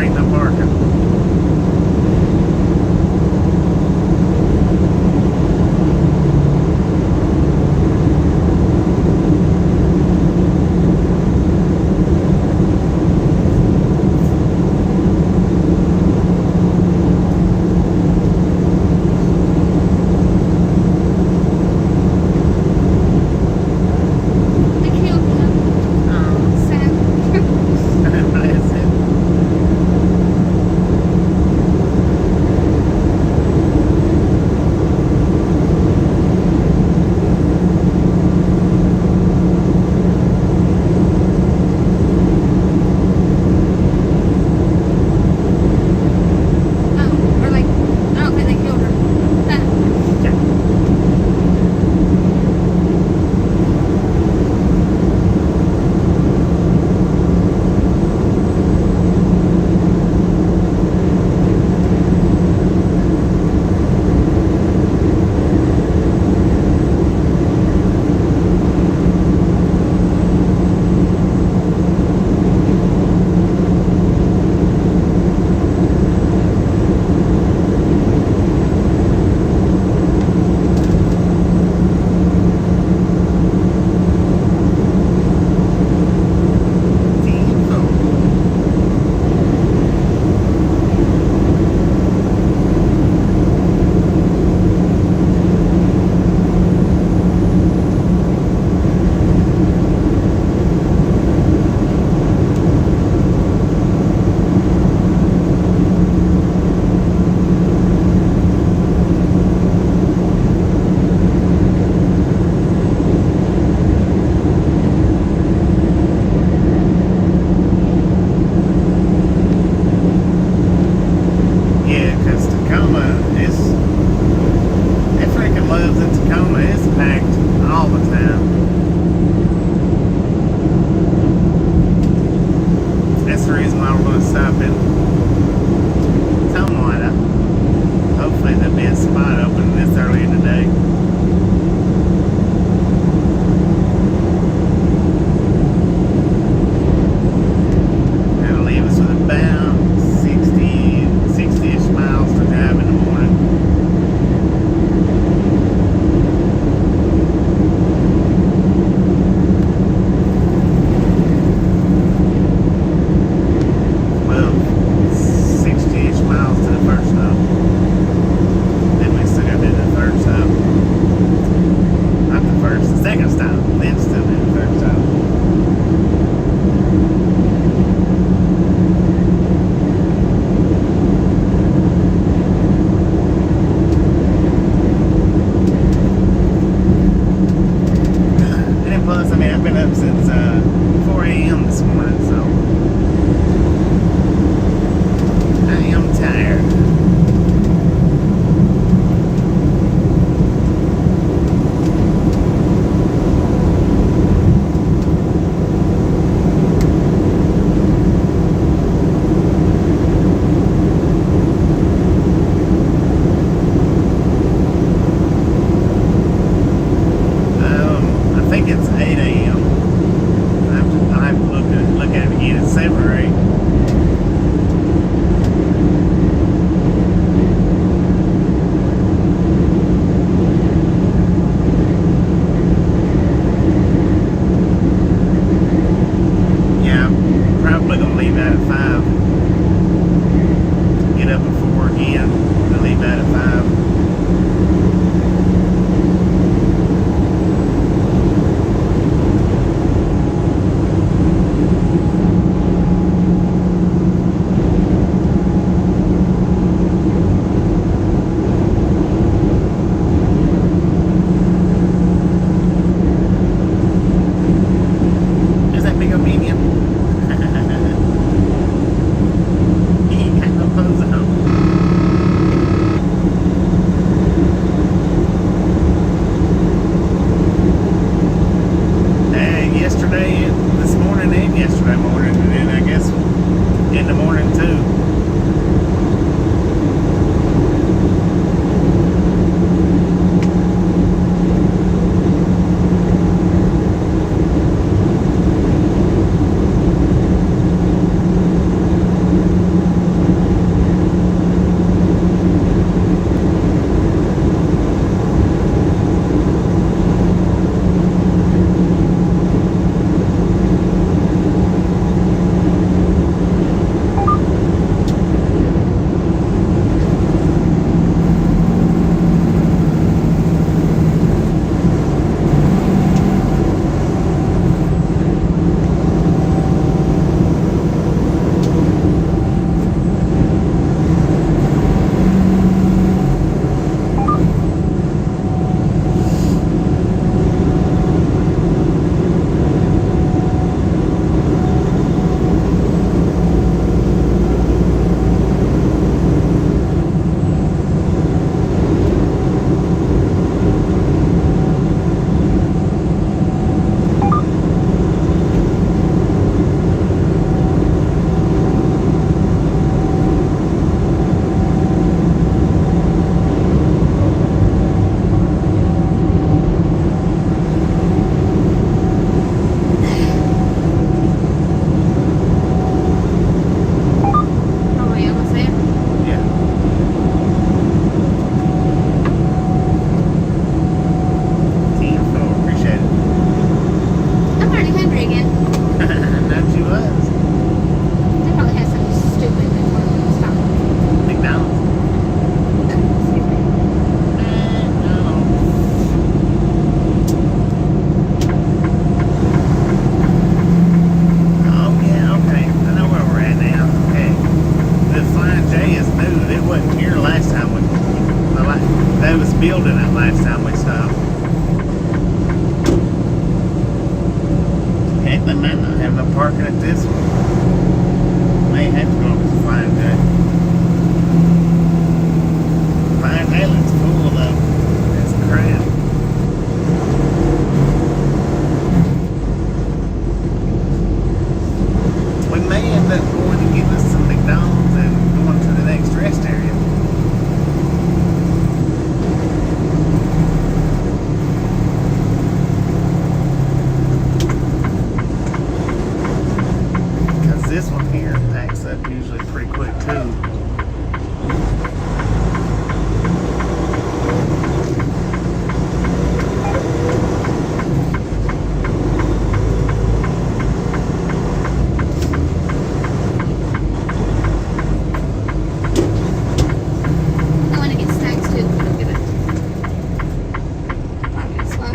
ain't no parking. They killed him. Oh, Sad. bless him. is new. It wasn't here last time they was building it last time we stopped. Heck, they might not have no parking at this one. May have to go up to Flying J. Flying Island's full though. It's crap. We may end up going to get us some McDonald's and going to the next rest area. Because this one here packs up usually pretty quick too. I want to get snacks too. Look at it. Parking slow.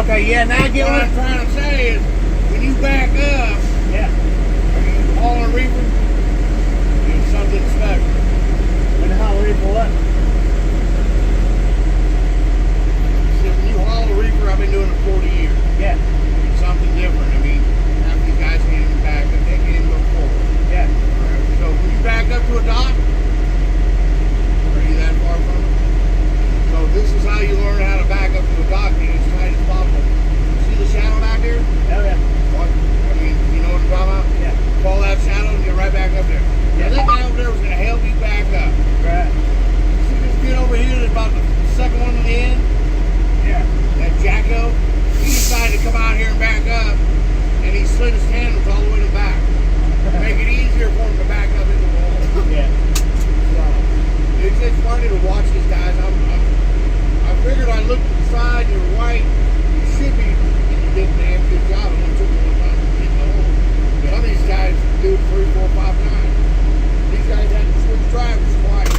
Okay, yeah, now I get What I'm trying to say is, when you back up, Yeah. are you hauling a reefer? It's something special. When the haul reefer what? See, when you haul a reefer, I've been doing it 40 years. Yeah. It's something different. I mean, half these guys can't even back up. They can't even go forward. Yeah. So when you back up to a dock, are you that far from it? So this is how you learn how to back up to a dock, get as tight as possible. See the shadow back here? Oh yeah. What? I mean, you know what I'm talking about? Yeah. Follow that shadow and get right back up there. Yeah. Now that guy over there was going to help you back up. Right. See this kid over here that's about the second one to the end? Yeah. That Jacko? He decided to come out here and back up, and he slid his handles all the way to the back. Make it easier for him to back up into the wall. Yeah. So, it's funny to watch these guys. I figured I looked at the side, you're white, you should be, and you did a damn good job. It only took me one time to get in the hole. Some of these guys do it 3, 4, 5 times. These guys had to switch drivers twice.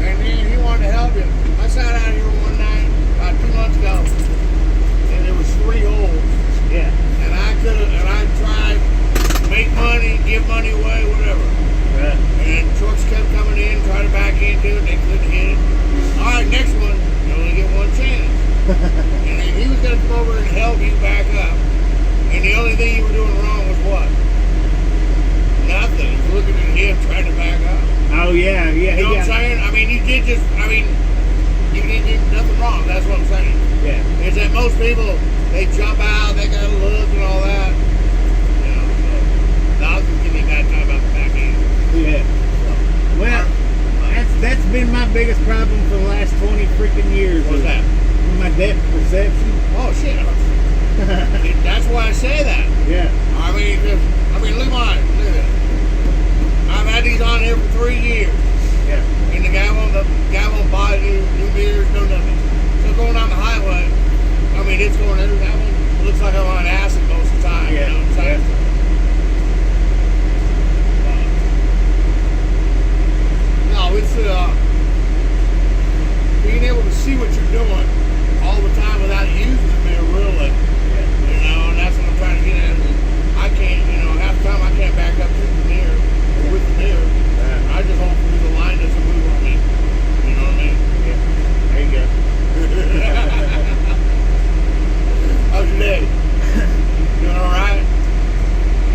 And then he wanted to help him. I sat out here one night, about 2 months ago, and there was 3 holes. Yeah. And I tried to make money, give money away, whatever. Right. And trucks kept coming in, trying to back into it, they couldn't hit it. All right, next one, you only get one chance. And then he was going to come over and help you back up. And the only thing you were doing wrong was what? Nothing. He was looking at him trying to back up. Oh yeah, yeah. You know what I'm saying? I mean, you didn't do nothing wrong. That's what I'm saying. Yeah. Is that most people, they jump out, they got to look and all that. You know, so dogs can give me a bad time about the back end. Yeah. Well, that's been my biggest problem for the last 20 freaking years. What's that? My depth perception. Oh shit! That's why I say that. Yeah. I mean, look at this. I've had these on here for 3 years, Yeah. and the guy won't buy new mirrors, no nothing. So going down the highway, I mean, it's going. That one looks like I'm on acid most of the time. Yeah. You know what I'm saying? No, it's being able to see what you're doing all the time without using the mirror, really. Yeah. You know, and that's what I'm trying to get at. I can't, half the time I can't back up to the mirror or with the mirror. I just hope the line doesn't move on me. You know what I mean? Yeah. There you go. How's your day? Doing all right?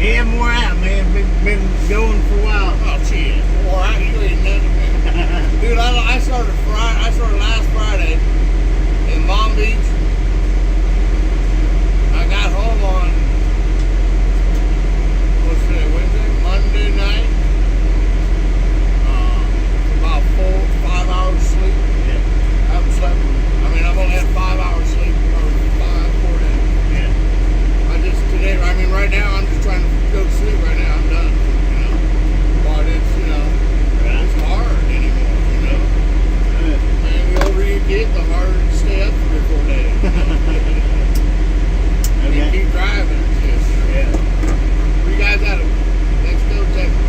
Yeah, I'm wore out, man. Been going for a while. Oh, shit. All right, you ain't nothing, man. Dude, I started last Friday in Long Beach. I got home on what's today, Wednesday? Monday night. About 4-5 hours sleep. Yeah. I haven't slept. I mean, I've only had 5 hours sleep or 4 days. Yeah. Right now, I'm just trying to go to sleep right now. I'm done. But it's, it's hard anymore, And the older you get, the harder to stay up 3 or 4 days. Okay. You keep driving. It's just, Yeah. where you guys out of? Mexico, Texas,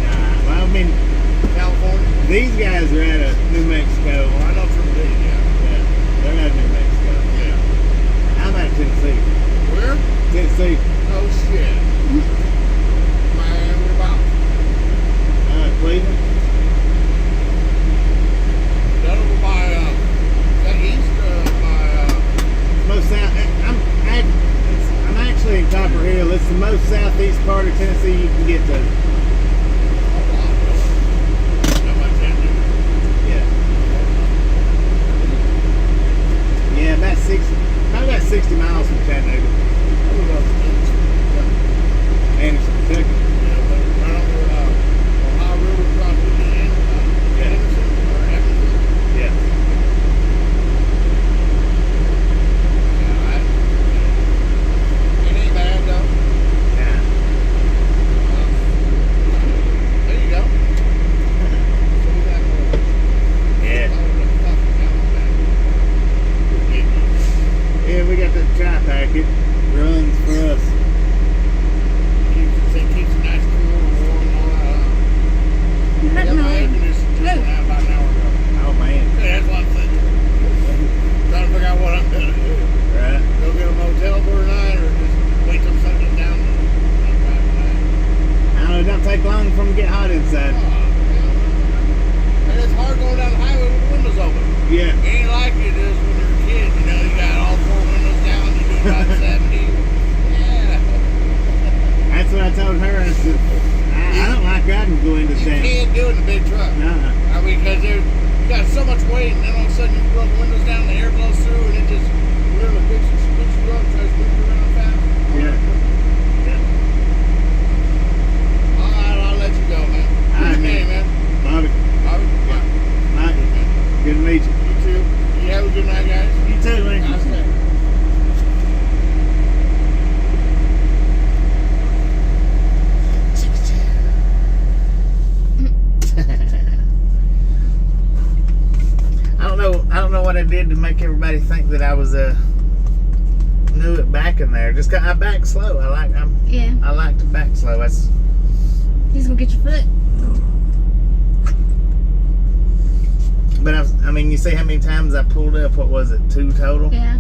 Nah, well, I mean, California? these guys are out of New Mexico. Well, I know from there, yeah. Yeah, they're out of New Mexico. Yeah. I'm out of Tennessee. Where? Tennessee. Oh, shit. Man, we're about Cleveland. done over by, that east, Most south. I'm actually in Copper Hill. It's the most southeast part of Tennessee you can get to. Yeah. Yeah, probably about 60 miles from Chattanooga. Anderson, Kentucky. Yeah. Nah. Yeah. Yeah, we got the tri packet. Runs for us. Keeps it nice, cool, and warm, and all that. I got my air conditioner just went out about an hour ago. Oh man. Yeah, that's what I'm thinking. Trying to figure out what wait, and then all of a sudden you roll the windows down, the air blows through, and it just literally picks you up, tries to move you around fast. Yeah. I'll let you go, man. All right, What's your name, man? Bobby. Bobby? Yeah. Mike. Good to meet you. You too. You have a good night, guys. You too, man. Nice day. I don't know what I did to make everybody think that I was knew it back in there. Just 'cause I back slow. Yeah. I like to back slow. That's He's gonna get your foot. But I mean, you see how many times I pulled up? What was it? 2 total. Yeah.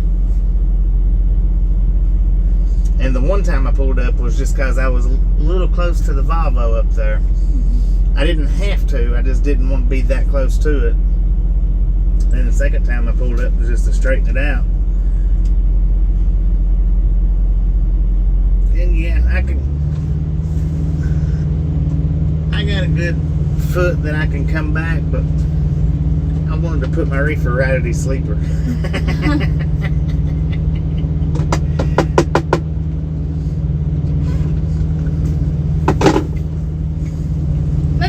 And the one time I pulled up was just because I was a little close to the Volvo up there. I didn't have to. I just didn't want to be that close to it. And the second time I pulled up was just to straighten it out. And yeah, I got a good foot that I can come back, but I wanted to put my reefer right at his sleeper. Move,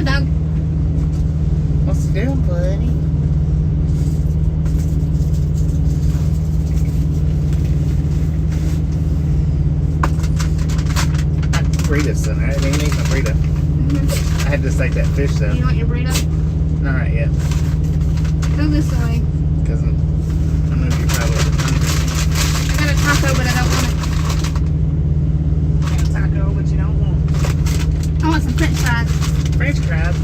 dog. What's he doing, buddy? Burrito center. I didn't eat my burrito. I had to take that fish though. You want your burrito? Alright, yeah. Go this way. Because I know you're probably hungry. I got a taco, but I don't want I got a taco, but you don't want it. I want some French fries. French fries.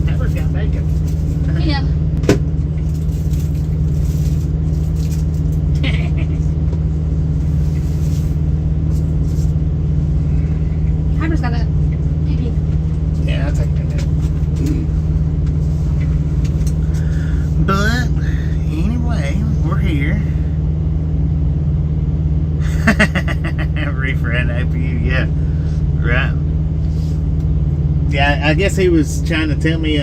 Haber's got bacon. Yeah. Haber's got a pee-pee. Yeah, I'll take that. But anyway, we're here. Reefer and APU, yeah. Right. Yeah, I guess he was trying to tell me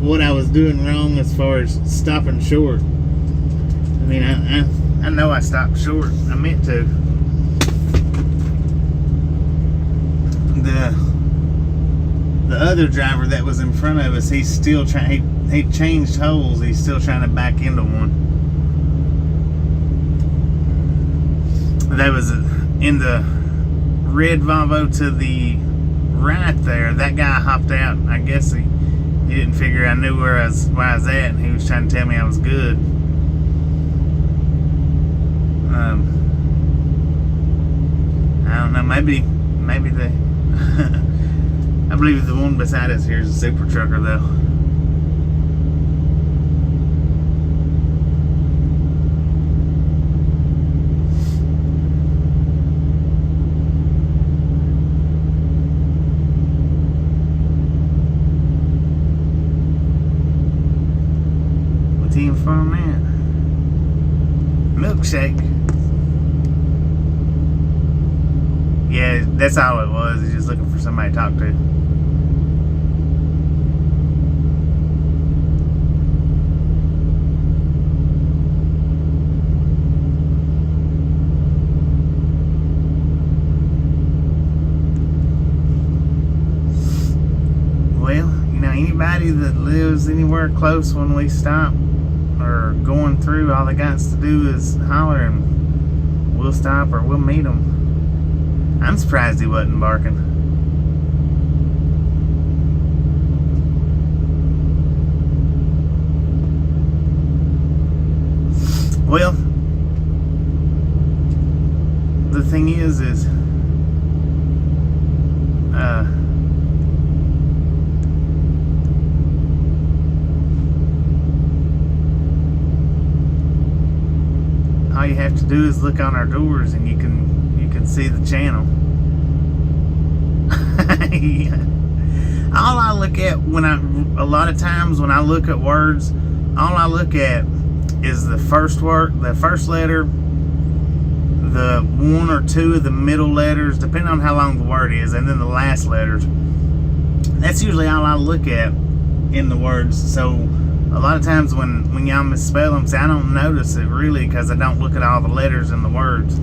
what I was doing wrong as far as stopping short. I mean, I know I stopped short. I meant to. The other driver that was in front of us, he's still trying. He changed holes. He's still trying to back into one. That was in the red Volvo to the right there. That guy hopped out. I guess he didn't figure I knew where I was at, and he was trying to tell me I was good. I don't know. Maybe the I believe the one beside us here is a super trucker though. What's he in front of that? Milkshake. Yeah, that's all it was. He's just looking for somebody to talk to. Well, you know, anybody that lives anywhere close when we stop or going through, all they got to do is holler and we'll stop or we'll meet them. I'm surprised he wasn't barking. Well, the thing is all you have to do is look on our doors and you can see the channel. All I look at a lot of times when I look at words, all I look at is the first word, the first letter, the one or two of the middle letters, depending on how long the word is, and then the last letters. That's usually all I look at in the words. So a lot of times when y'all misspell them, see, I don't notice it really because I don't look at all the letters in the words.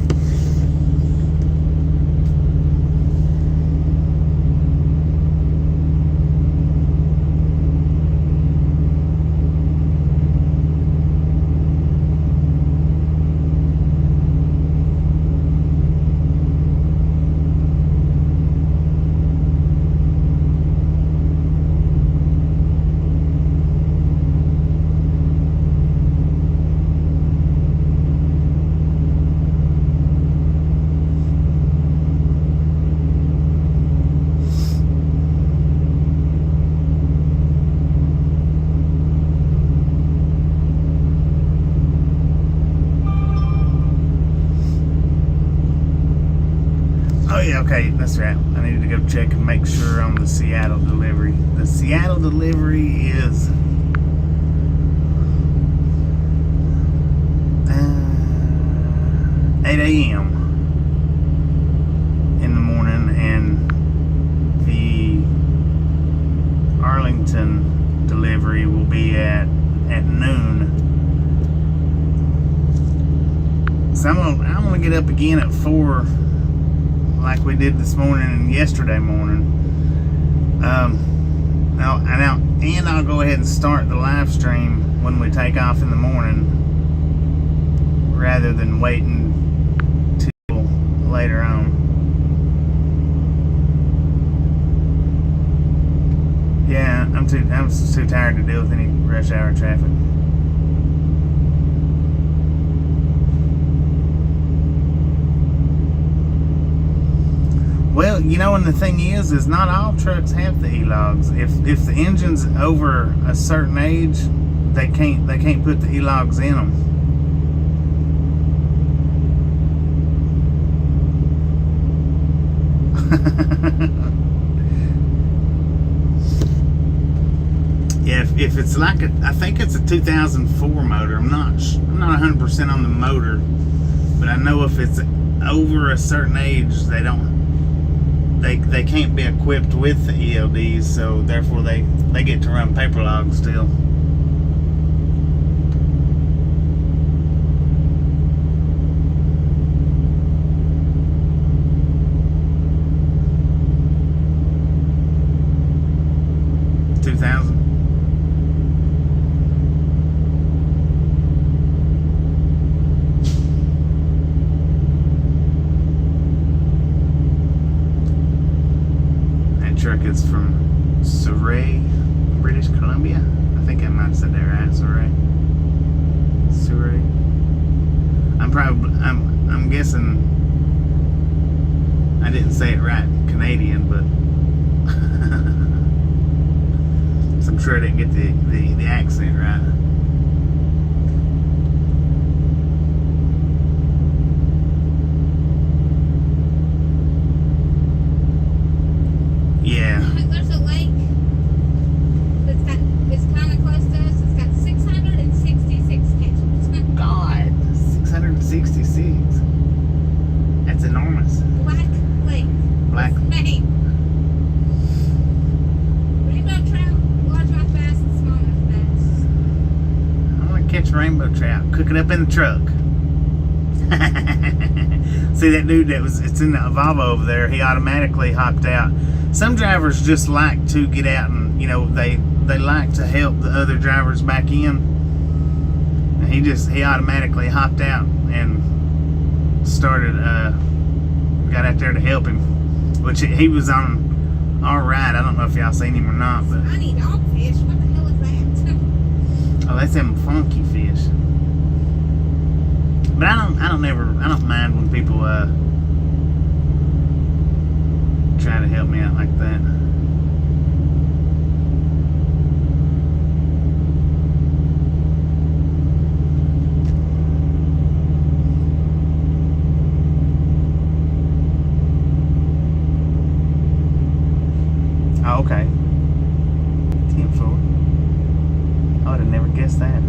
Okay, that's right. I needed to go check and make sure on the Seattle delivery. The Seattle delivery is 8 a.m. in the morning, and the Arlington delivery will be at noon. So I'm gonna get up again at 4. Like we did this morning and yesterday morning. I'll go ahead and start the live stream when we take off in the morning, rather than waiting till later on. Yeah, I'm just too tired to deal with any rush hour traffic. Well, you know, and the thing is not all trucks have the e-logs. If the engine's over a certain age, they can't put the e-logs in them. Yeah, if it's like I think it's a 2004 motor. I'm not 100% on the motor, but I know if it's over a certain age, they can't be equipped with the ELDs, so therefore they get to run paper logs still. Truck is from Surrey, British Columbia. I think I might have said that right. Surrey. I'm guessing I didn't say it right, Canadian, but so I'm sure I didn't get the accent right. Yeah. There's a lake it's kind of close to us. It's got 666 caches. God, 666. That's enormous. Black Lake. Black. Maine. Rainbow trout, largemouth bass, and smallmouth bass. I want to catch rainbow trout. Cook it up in the truck. See that dude it's in the Volvo over there, he automatically hopped out. Some drivers just like to get out and, you know, they like to help the other drivers back in. And he automatically hopped out and started, got out there to help him. Which he was on our ride. I don't know if y'all seen him or not, but. I need dogfish. What the hell is that? Oh, that's them funky fish. But I don't mind when people try to help me out like that. Oh, okay. 10-4. I would have never guessed that.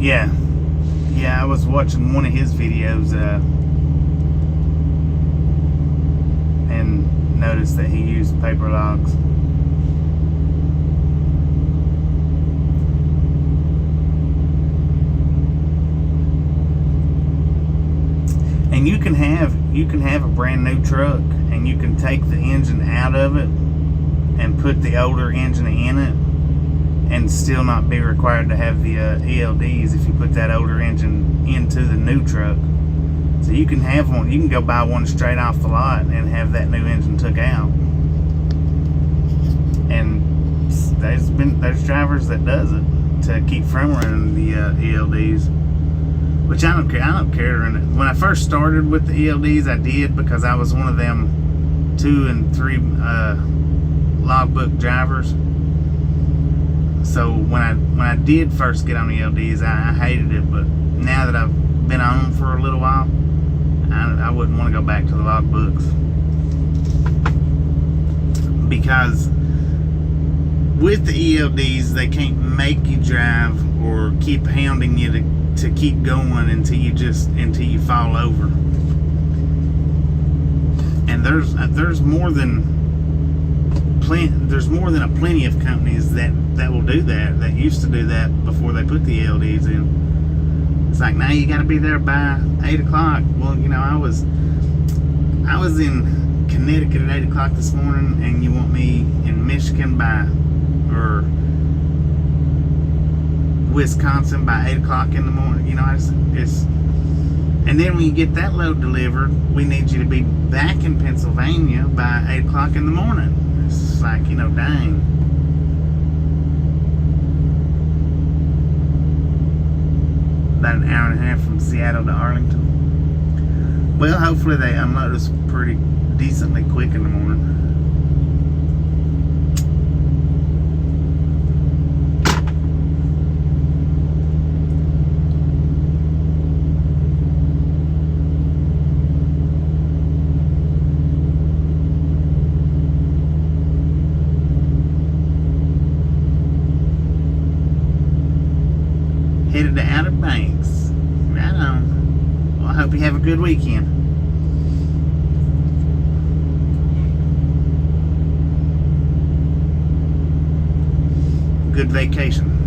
Yeah. Yeah, I was watching one of his videos and noticed that he used paper logs. And you can have a brand new truck and you can take the engine out of it and put the older engine in it and still not be required to have the ELDs if you put that older engine into the new truck. So you can have one, you can go buy one straight off the lot and have that new engine took out. And there's drivers that does it to keep from running the ELDs, which I don't care. I don't care. And when I first started with the ELDs, I did because I was one of them 2 and 3 logbook drivers. So when I did first get on the ELDs, I hated it. But now that I've been on them for a little while, I wouldn't want to go back to the logbooks, because with the ELDs they can't make you drive or keep hounding you to keep going until you fall over. And there's more than a plenty of companies that will do that used to do that before they put the ELDs in. It's like, now you got to be there by 8 o'clock. Well, you know, I was in Connecticut at 8 o'clock this morning, and you want me in Michigan or Wisconsin by 8 o'clock in the morning. You know, and then when you get that load delivered, we need you to be back in Pennsylvania by 8 o'clock in the morning. It's like, you know, dang. About an hour and a half from Seattle to Arlington. Well, hopefully they unload us pretty decently quick in the morning. Headed to Outer Banks. Right on. Well, I hope you have a good weekend. Good vacation.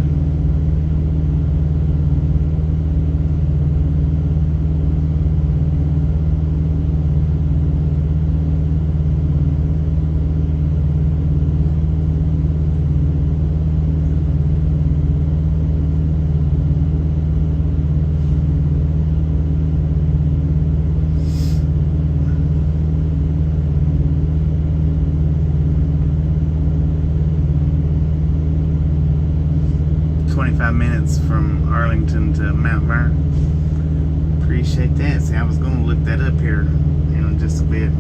Minutes from Arlington to Mount Vernon. Appreciate that. See, I was going to look that up here in just a bit.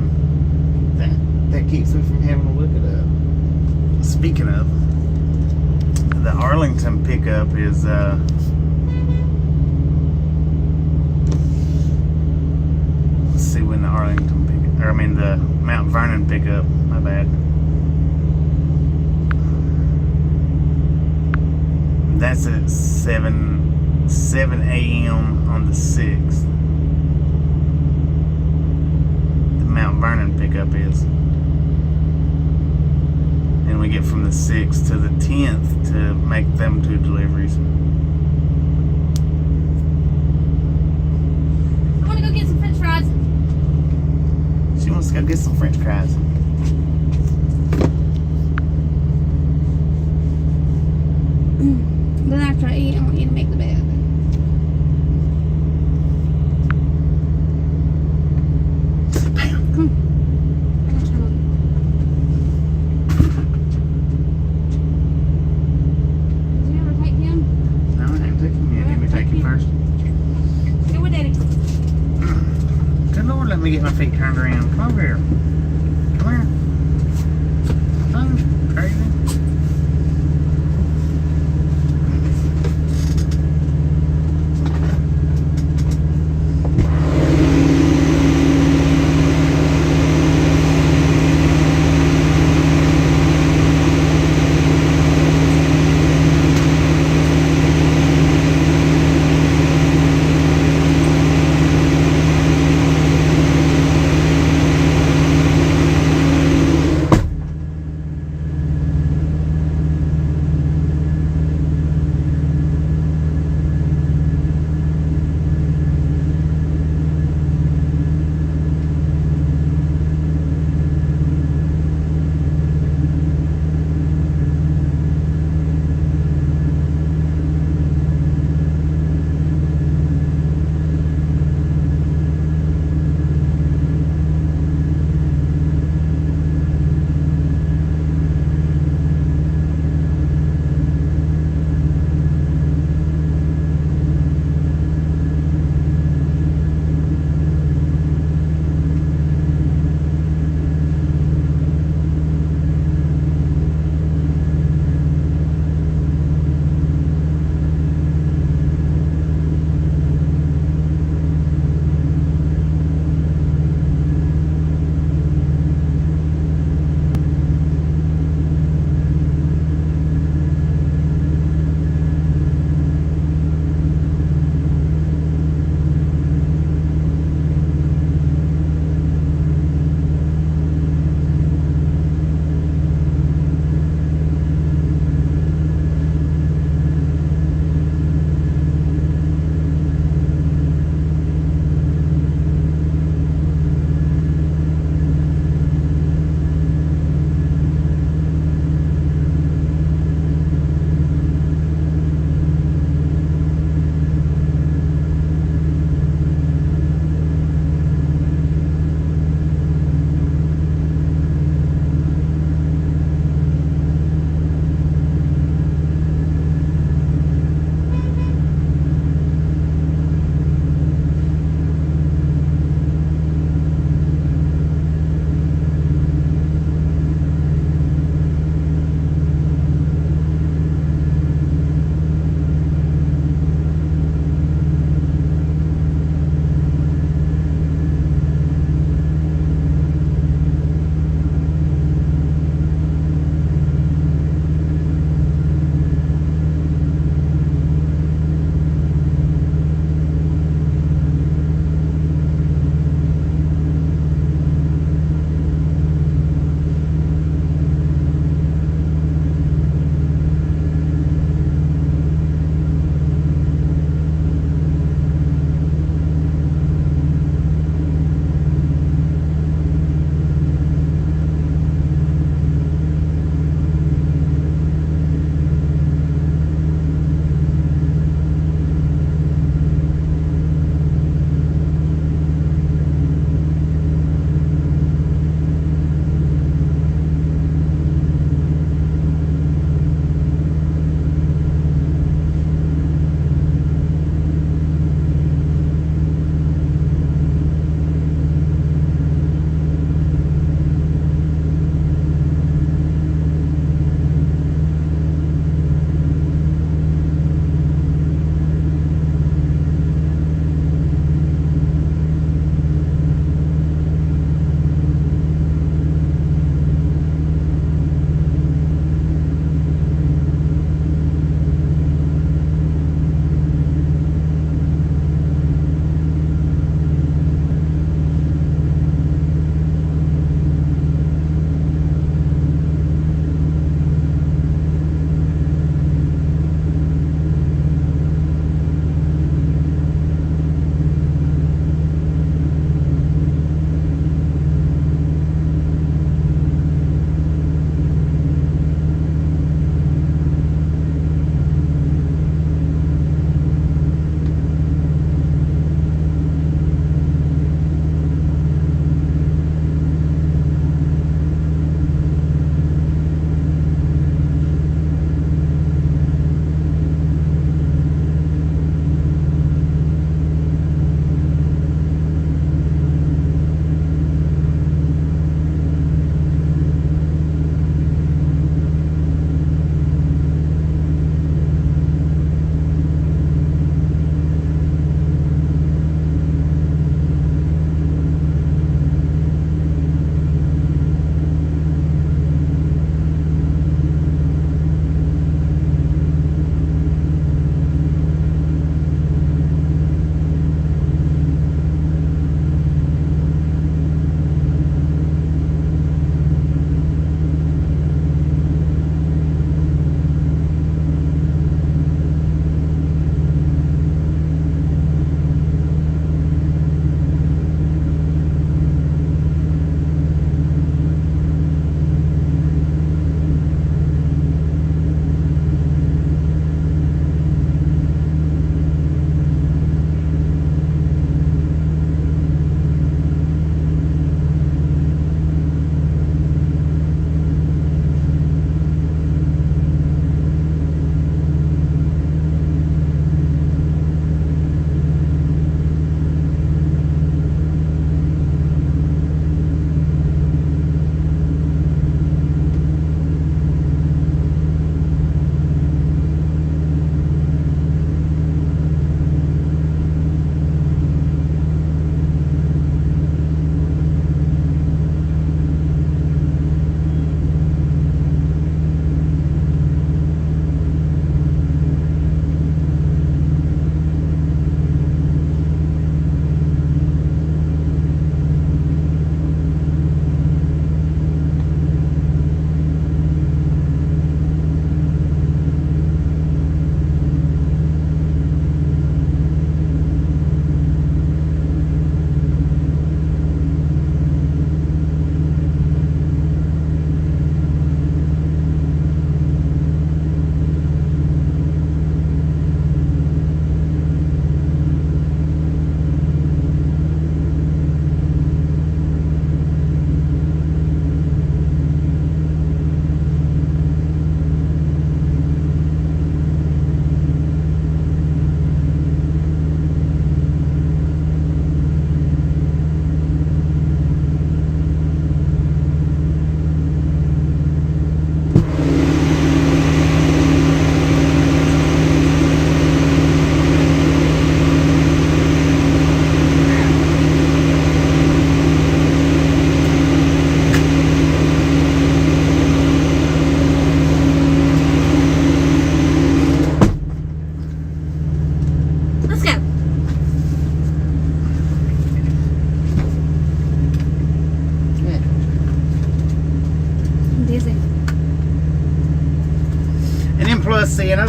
That keeps me from having to look it up. Speaking of, the Arlington pickup is let's see when the Arlington pickup, or I mean the Mount Vernon pickup. My bad. That's at 7 a.m. on the 6th. The Mount Vernon pickup is. And we get from the 6th to the 10th to make them 2 deliveries. I want to go get some french fries. She wants to go get some french fries. Then after I eat, I want you to make the bed. Bam. Come. Did you ever take him? No, I haven't taken him yet. Let me take him first. Go with Daddy. Good Lord, let me get my feet turned around. Come over here. Come here. Oh, crazy.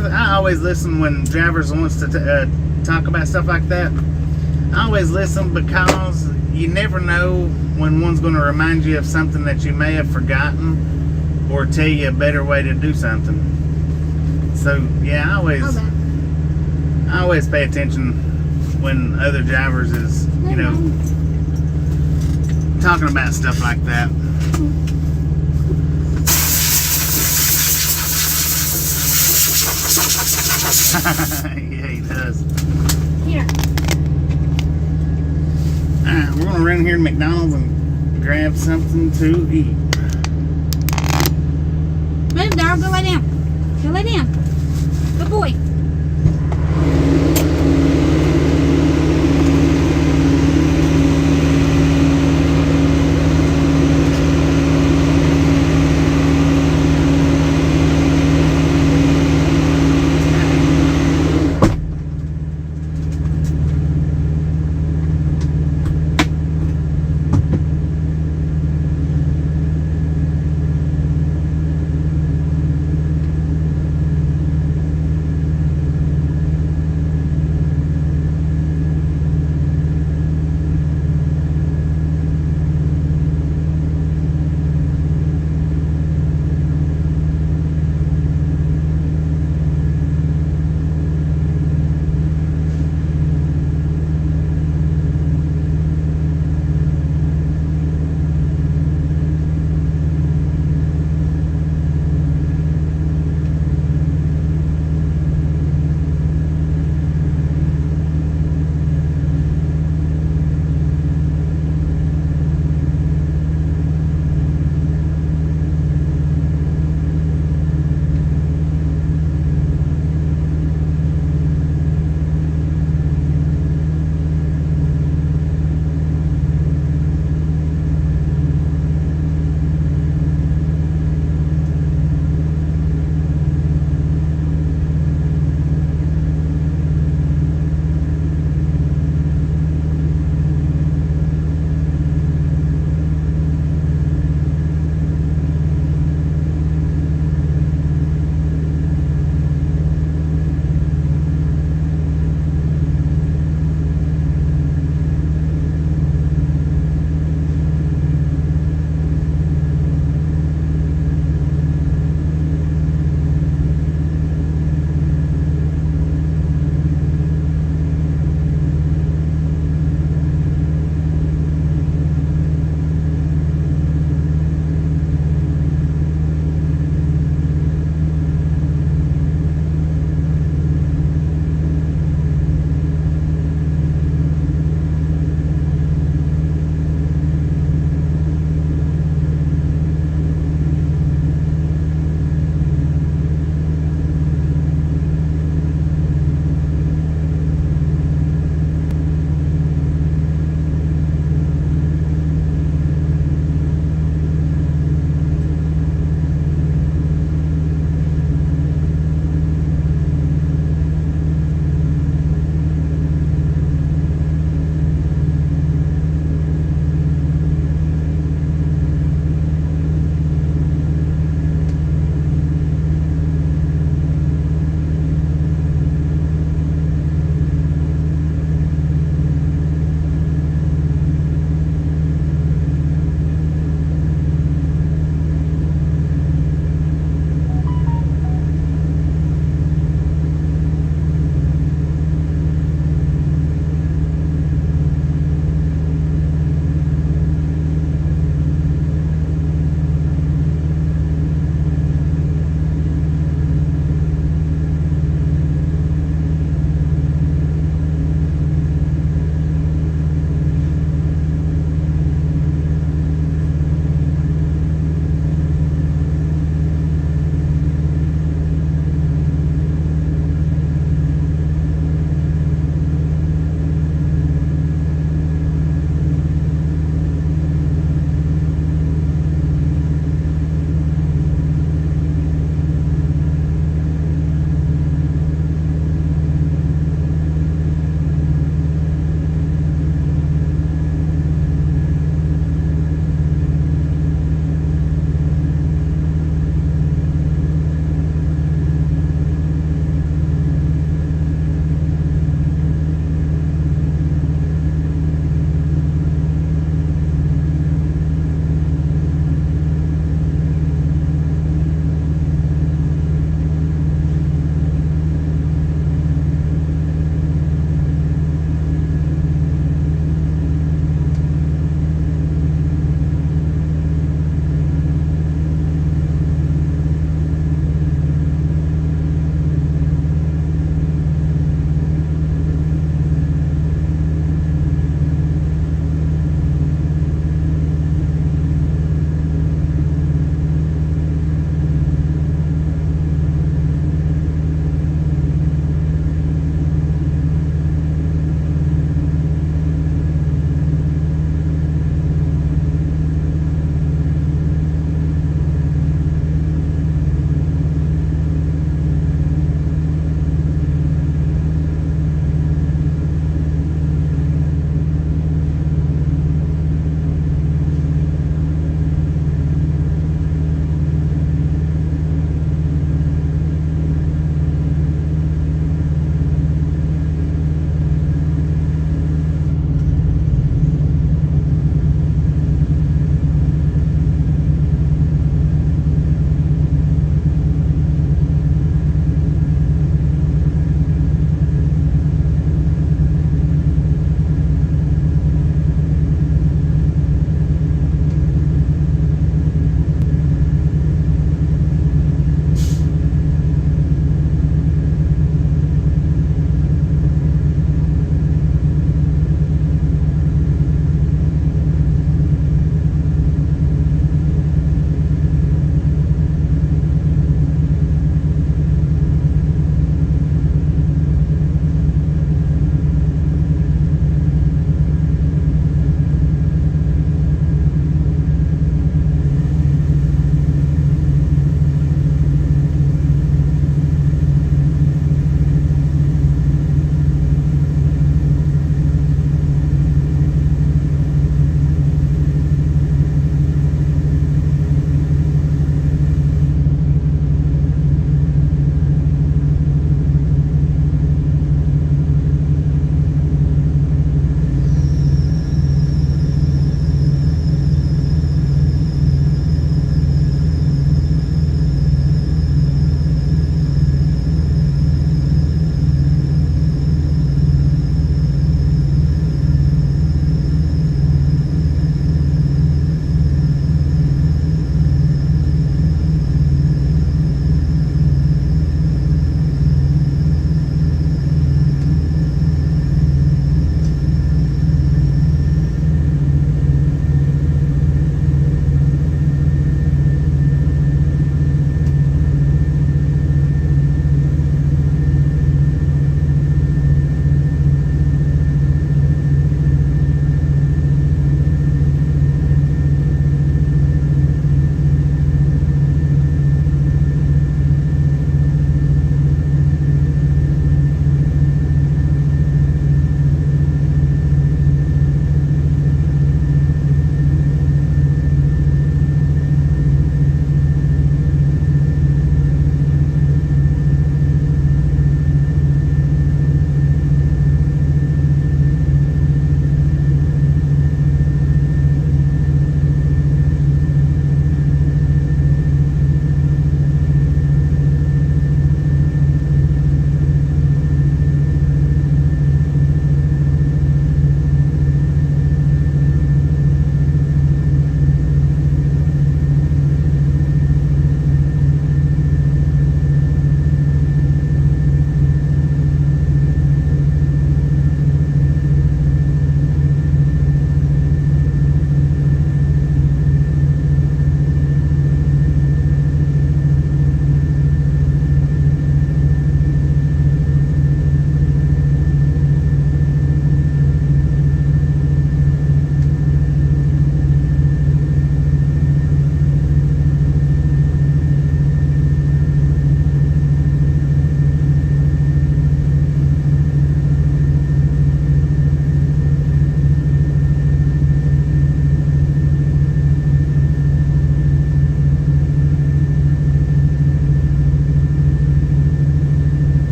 I always listen when drivers wants to talk about stuff like that. I always listen because you never know when one's going to remind you of something that you may have forgotten or tell you a better way to do something. So yeah, I always pay attention when other drivers is, you know, talking about stuff like that. Yeah, he does. Here. Alright, we're gonna run here to McDonald's and grab something to eat. Move, Darryl. Go lay down. Go lay down. Good boy.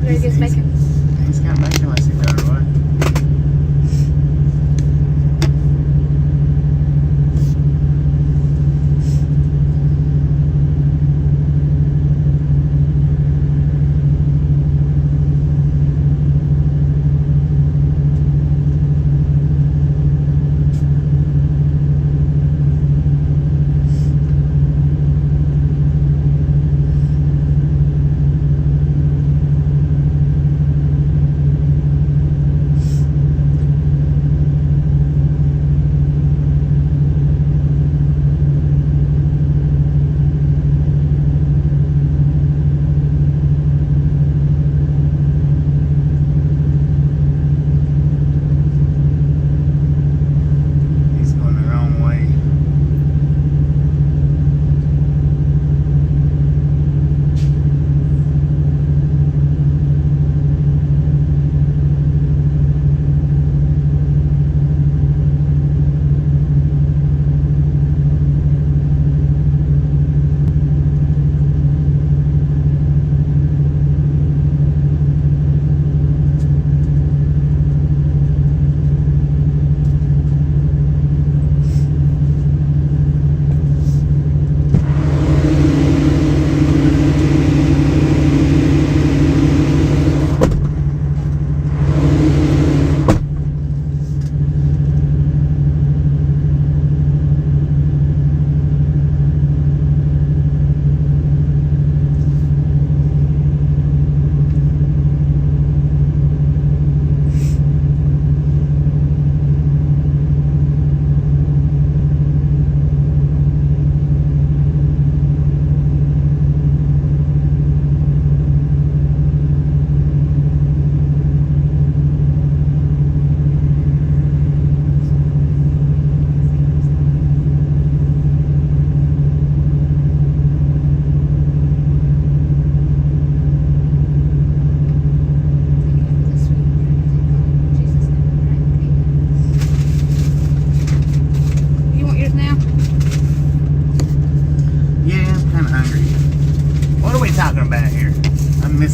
There gets bacon. He's got bacon unless he throw it away.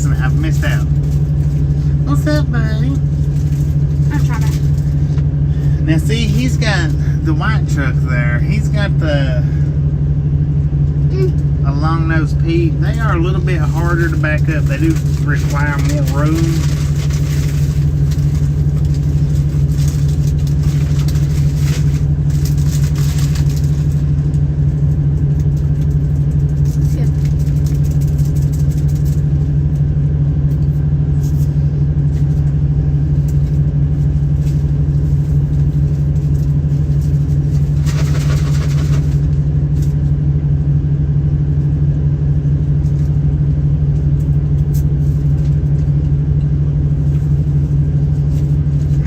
I've missed out. What's up, buddy? I'm trying to. Now see, he's got the white truck there. He's got the a long nose Pete. They are a little bit harder to back up. They do require more room.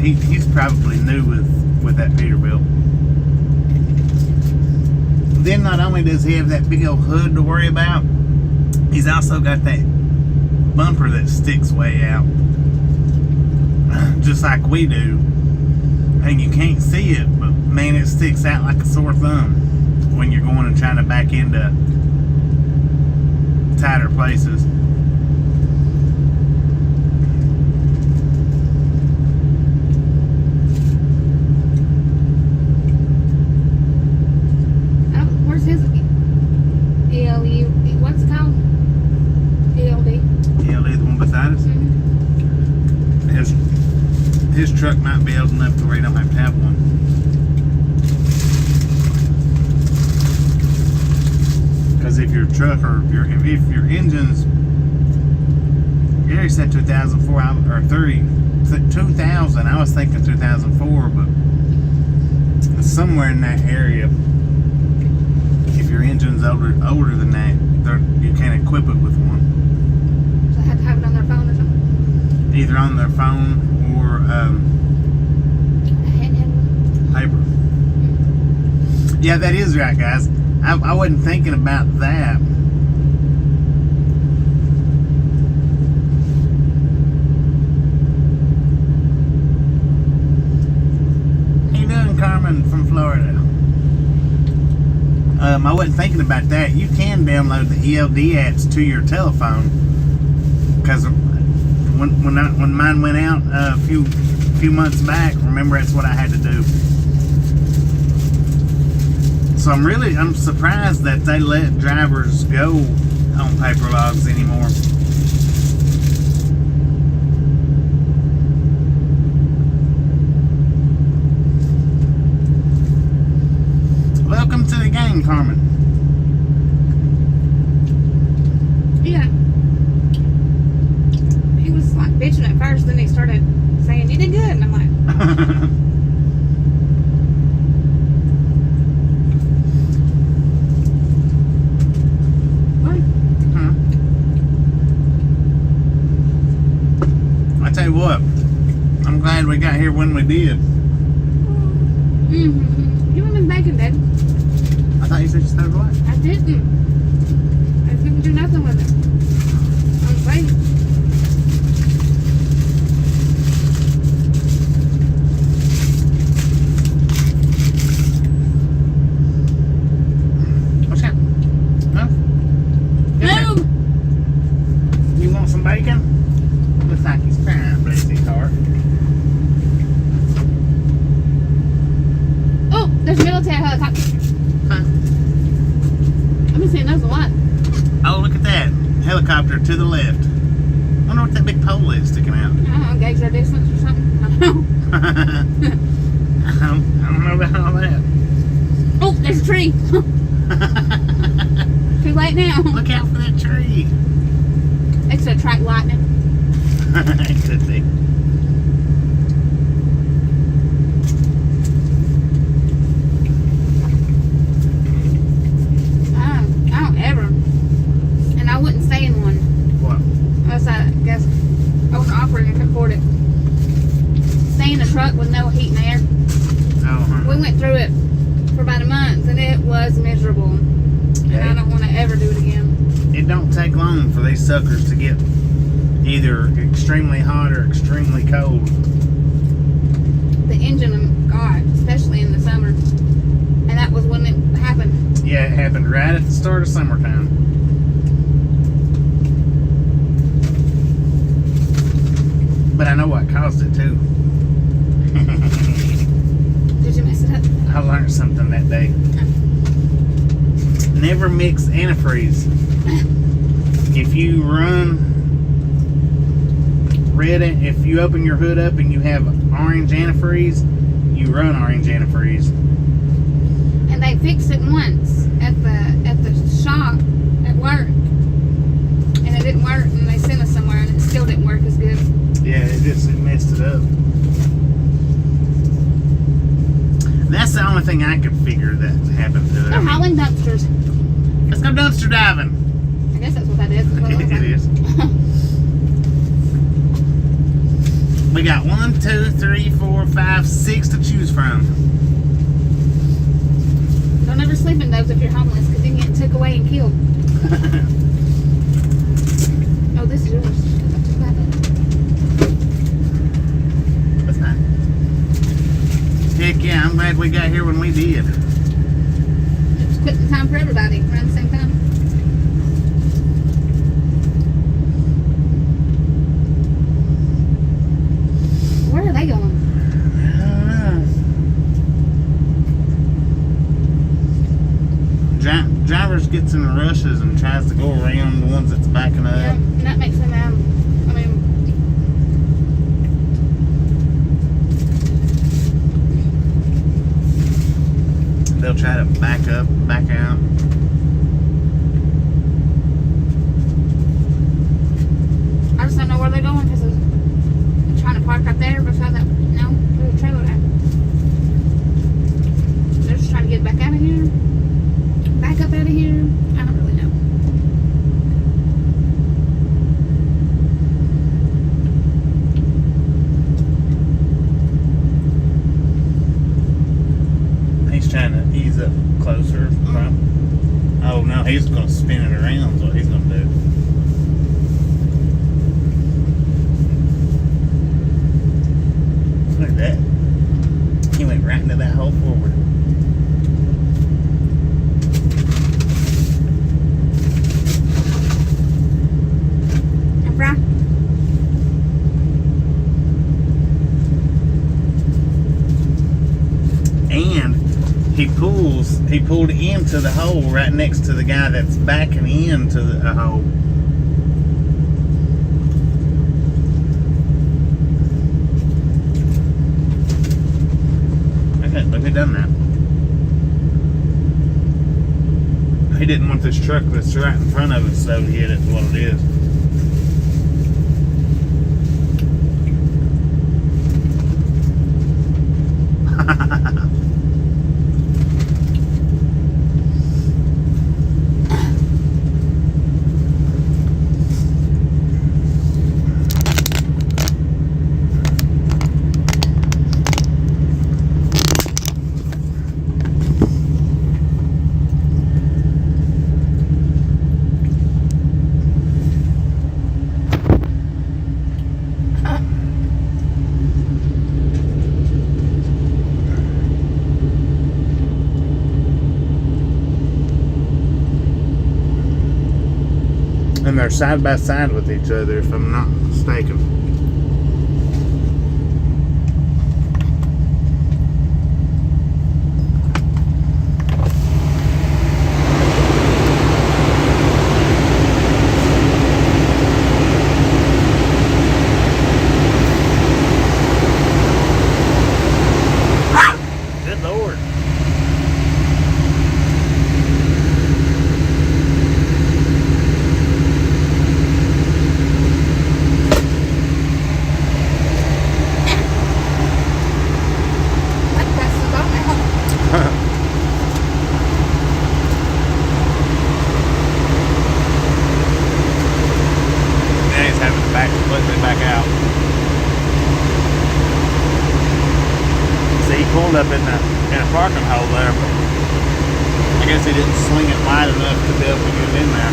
He's probably new with that Peterbilt. Then not only does he have that big old hood to worry about, he's also got that bumper that sticks way out, just like we do. And you can't see it, but man, it sticks out like a sore thumb when you're going and trying to back into tighter places. His ELE, what's it called? ELD. ELD, the one beside us? Mm-hmm. His truck might be old enough to where you don't have to have one. Because if your truck or if your engine's, Gary said 2004 or 2000. I was thinking 2004, but somewhere in that area. If your engine's older than that, you can't equip it with one. So they have to have it on their phone or something? Either on their phone or A handheld. paper. Mm-hmm. Yeah, that is right, guys. I wasn't thinking about that. How you doing, Carmen from Florida? I wasn't thinking about that. You can download the ELD apps to your telephone, because when when mine went out a few months back, remember that's what I had to do. So I'm surprised that they let drivers go on paper logs anymore. Welcome to the game, Carmen. Yeah. He was like bitching at first, then he started saying, "You did good," and I'm like, "What?" I tell you what, I'm glad we got here when we did. You want Miss Bacon, Dad? I thought you said you stowed away. I didn't. I couldn't do nothing with it. I was waiting. What's that? No? Move! You want some bacon? Looks like he's crying, bless his heart. Oh, there's a military helicopter. Huh? I've been seeing those a lot. Oh, look at that. Helicopter to the left. I wonder what that big pole is sticking out. I don't know, gauge their distance or something. I don't know. I don't know about all that. Oh, there's a tree. Too late now. Look out for that tree. It's to attract lightning. It could be. I don't ever. And I wouldn't stay in one. What? Unless I guess I was operating, I couldn't afford it. Stay in a truck with no heat and air. Oh, huh. We went through it for about a month and it was miserable. And I don't want to ever do it again. It don't take long for these suckers to get either extremely hot or extremely cold. The engine, God, especially in the summer. And that was when it happened. Yeah, it happened right at the start of summertime. But I know what caused it too. Did you mess it up? I learned something that day. Never mix antifreeze. If you run red, if you open your hood up and you have orange antifreeze, you run orange antifreeze. And they fixed it once at the shop at work. And it didn't work and they sent us somewhere and it still didn't work as good. Yeah, it messed it up. That's the only thing I could figure that happened to it. They're hauling dumpsters. Let's go dumpster diving. I guess that's what that is. It is. We got 1, 2, 3, 4, 5, 6 to choose from. Don't ever sleep in those if you're homeless because you can get took away and killed. Oh, this is yours. That's fine. Heck yeah, I'm glad we got here when we did. It's quit the time for everybody around the same time. Where are they going? Drivers gets in rushes and tries to go around the ones that's backing up. Yeah, and that makes them they'll try to back up, back out. I just don't know where they're going because they're trying to park right there beside that. No, there's a trailer there. They're just trying to get back out of here. Back up out of here. I don't really know. He's trying to ease up closer. Oh no, he's going to spin it around is what he's going to do. Look at that. He went right into that hole forward. he pulled into the hole right next to the guy that's backing into the hole. Okay, look, he done that. He didn't want this truck that's right in front of us, so he hit it. What it is. And they're side by side with each other, if I'm not mistaken. Good Lord. Up in a parking hole there, but I guess he didn't swing it wide enough to be able to get in there.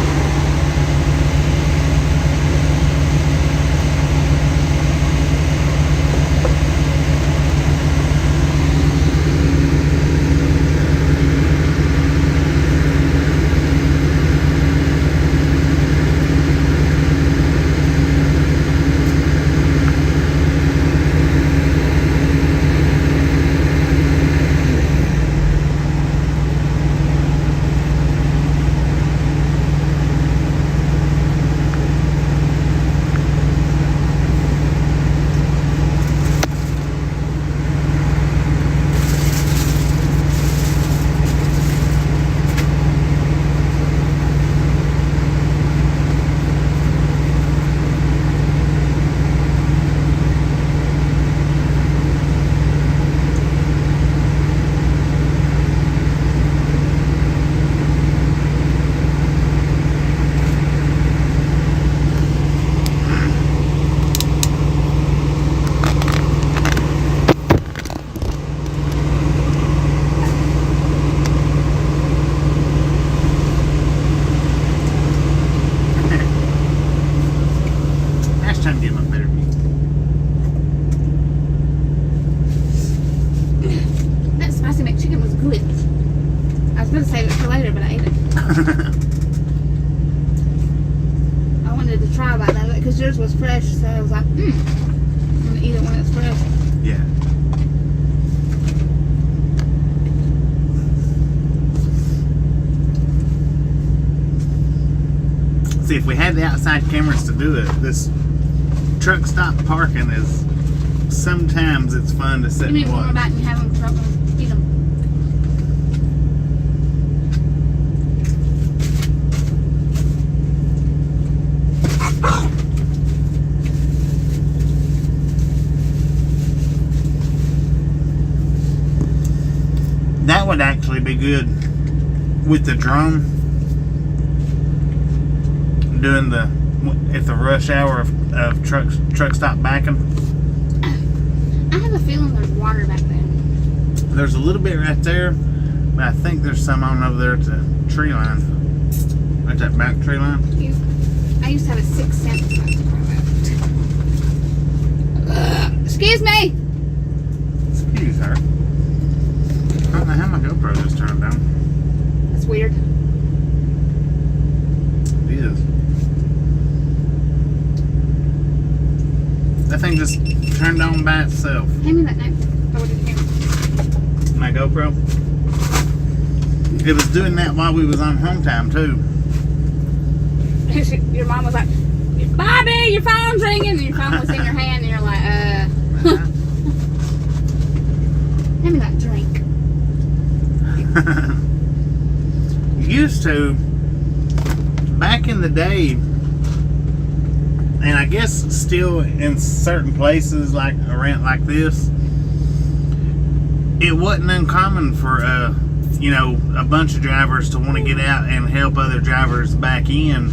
I wanted to try about that because yours was fresh, so I was like, I'm gonna eat it when it's fresh. Yeah. See, if we had the outside cameras to do it, this truck stop parking is sometimes it's fun to sit You need and one watch. back and have them drop them, eat them. That would actually be good with the drone, doing the at the rush hour of truck stop backing. I have a feeling there's water back there. There's a little bit right there, but I think there's some on over there at the tree line. Right, that back tree line. I used to have a 6 cent about to cry out. Excuse me! Excuse her. I don't know how my GoPro just turned down. That's weird. It is. That thing just turned on by itself. Hand me that knife. Oh, did you hear me? My GoPro. It was doing that while we was on home time too. Your mom was like, Bobby, your phone's ringing. And your phone was in your hand, and you're like, Let me not drink. Used to, back in the day, and I guess still in certain places like around like this, it wasn't uncommon for you know, a bunch of drivers to want to get out and help other drivers back in.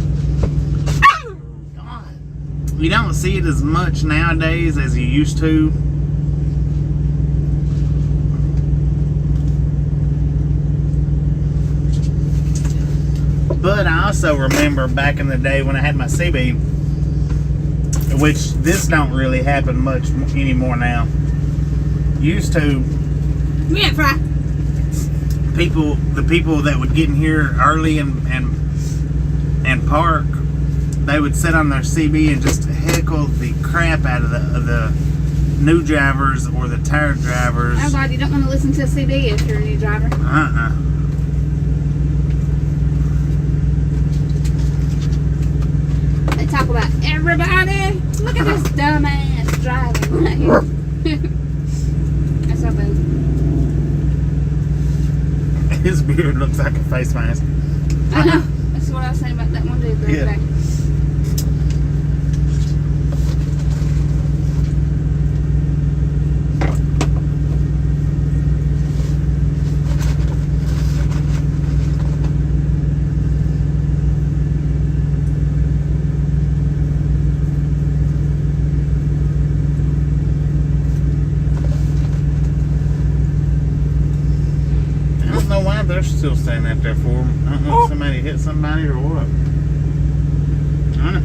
You don't see it as much nowadays as you used to. But I also remember back in the day when I had my CB, which this don't really happen much anymore now. Used to, Yeah, Fry. the people that would get in here early and park, they would sit on their CB and just heckle the crap out of the new drivers or the tired drivers. Oh God, you don't want to listen to a CD if you're a new driver. They talk about everybody. Look at this dumbass driving right here. That's so bad. His beard looks like a face mask. I know. That's what I was saying about that one dude the other day. They're still standing out there for them. I don't know if somebody hit somebody or what. I don't know.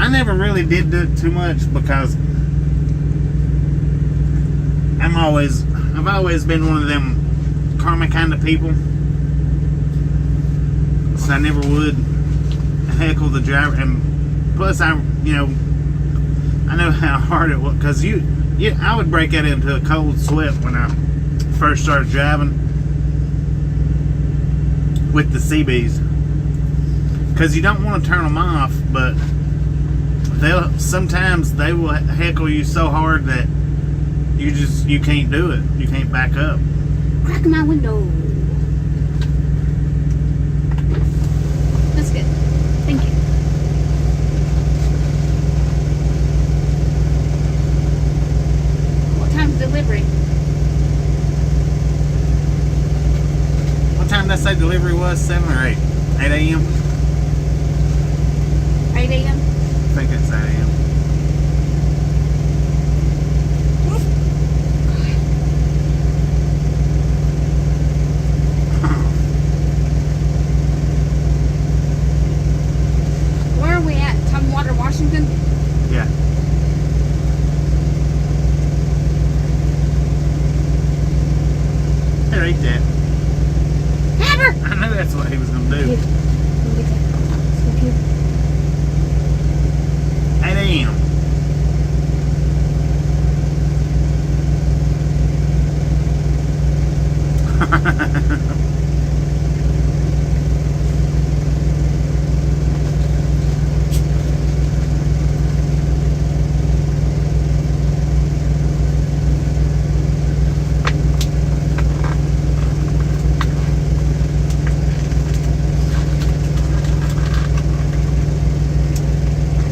I never really did do it too much because I've always been one of them karma kind of people. So I never would heckle the driver, and plus I know how hard it was, because I would break out into a cold sweat when I first started driving with the CBs, because you don't want to turn them off, but sometimes they will heckle you so hard that you can't do it. You can't back up. Crack my window. That's good. Thank you. What time's delivery? What time did I say delivery was? 7 or 8? 8 a.m.? 8 a.m.? I think it's 8 a.m. Where are we at? Tumwater, Washington? Yeah. Here, eat that. Haber! I knew that's what he was going to do. Here. Let me get that. Let's go here. 8 a.m.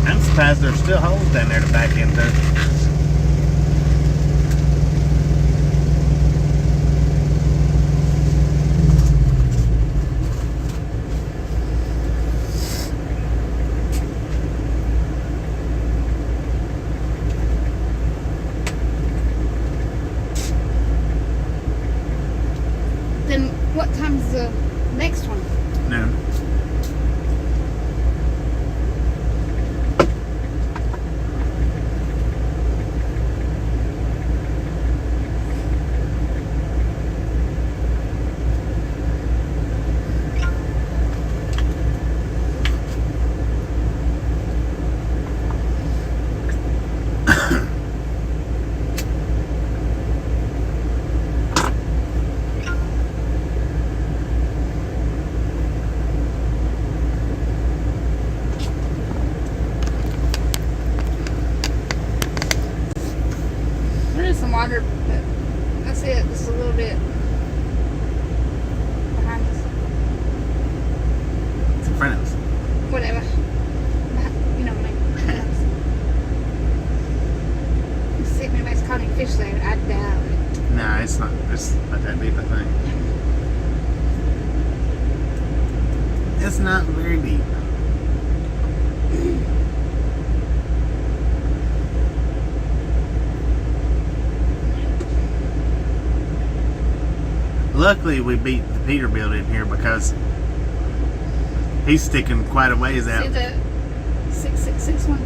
I'm surprised there's still holes down there to back into. Tumwater, but that's it. This is a little bit behind us. It's in front of us. Whatever. You know what I mean. Let's see if anybody's caught any fish there. I doubt it. Nah, it's not. It's not that deep, I think. It's not very deep. Luckily, we beat the Peterbilt in here because he's sticking quite a ways out. See the 666 one?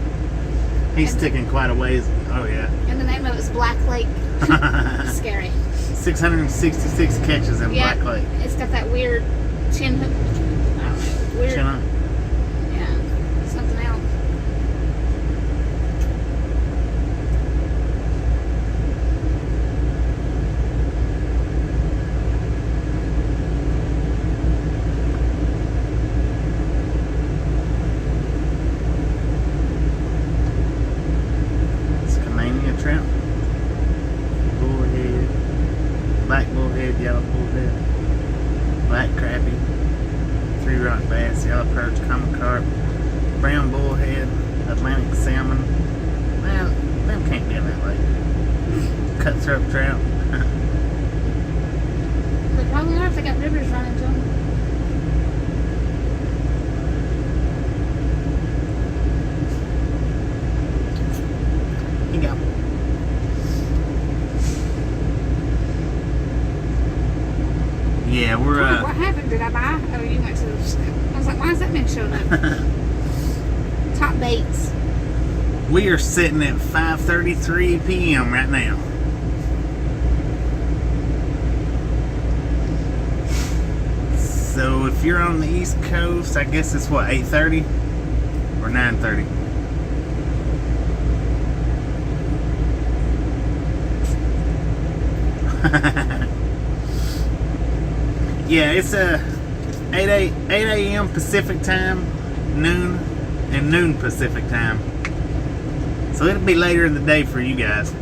He's sticking quite a ways. Oh, yeah. And the name of it is Black Lake. Scary. 666 catches in Yeah, Black Lake. it's got that weird chin hook. I don't know. Weird. Chin up. Yeah. Something else. It's Canania trout. Bullhead. Black bullhead, yellow bullhead. Black crappie. 3 rock bass, yellow perch, common carp, brown bullhead, Atlantic salmon. Well, them can't be in that lake. Cutthroat trout. They probably are if they got rivers running to them. Here you go. Yeah, we're What happened? Did I buy? Oh, you went to the... I was like, why is that man showing up? Top baits. we are sitting at 5:33 p.m. right now. So if you're on the East Coast, I guess it's what, 8:30 or 9:30. Yeah, it's 8 a.m. Pacific time, noon, and noon Pacific time. So it'll be later in the day for you guys.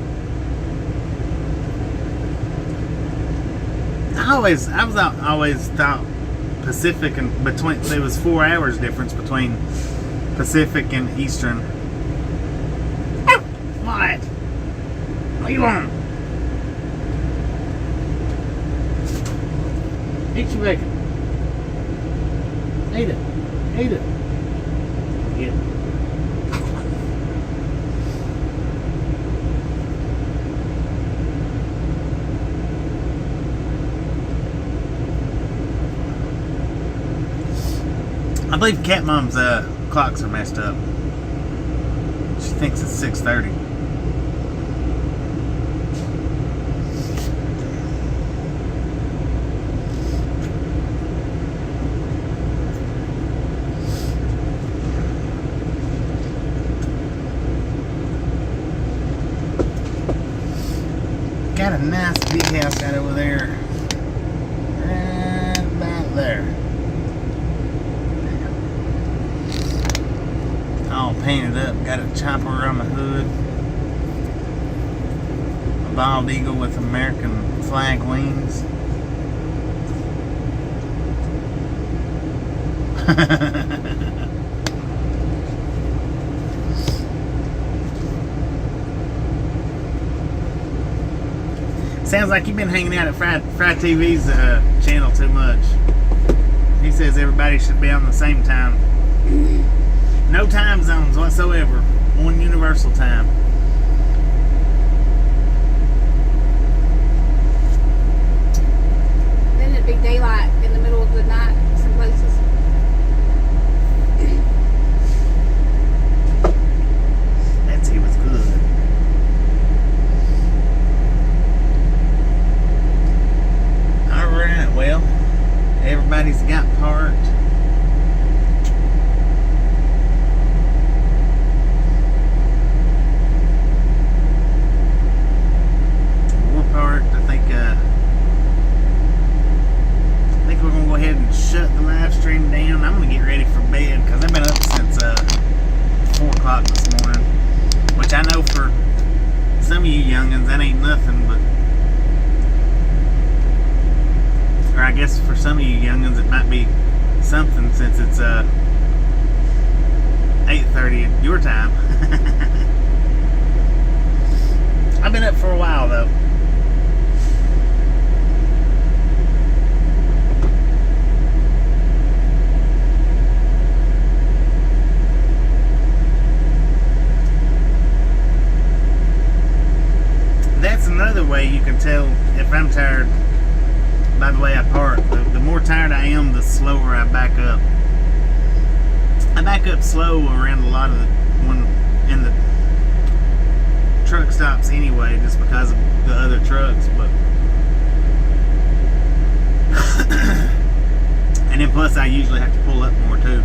I always thought Pacific and between there was 4 hours difference between Pacific and Eastern. Oh, what? What you want? Eat your bacon. Eat it. Eat it. Eat it. I believe Cat Mom's clocks are messed up. She thinks it's 6:30. Got a nice big house out over there. Right about there. All painted up. Got a chopper on the hood. A bald eagle with American flag wings. Sounds like you've been hanging out at Fry TV's channel too much. He says everybody should be on the same time. No time zones whatsoever. One universal time. Then it'd be daylight in the middle of the night some places. That tea was good. Alright, well, everybody's got parked. We're parked. I think we're gonna go ahead and shut the live stream down. I'm gonna get ready for bed because I've been up since 4 o'clock this morning, which I know for some of you youngins, that ain't nothing, but, or I guess for some of you youngins, it might be something since it's 8:30 at your time. I've been up for a while though. That's another way you can tell if I'm tired by the way I park. The more tired I am, the slower I back up. I back up slow around a lot of in the truck stops anyway, just because of the other trucks, but and then plus I usually have to pull up more too.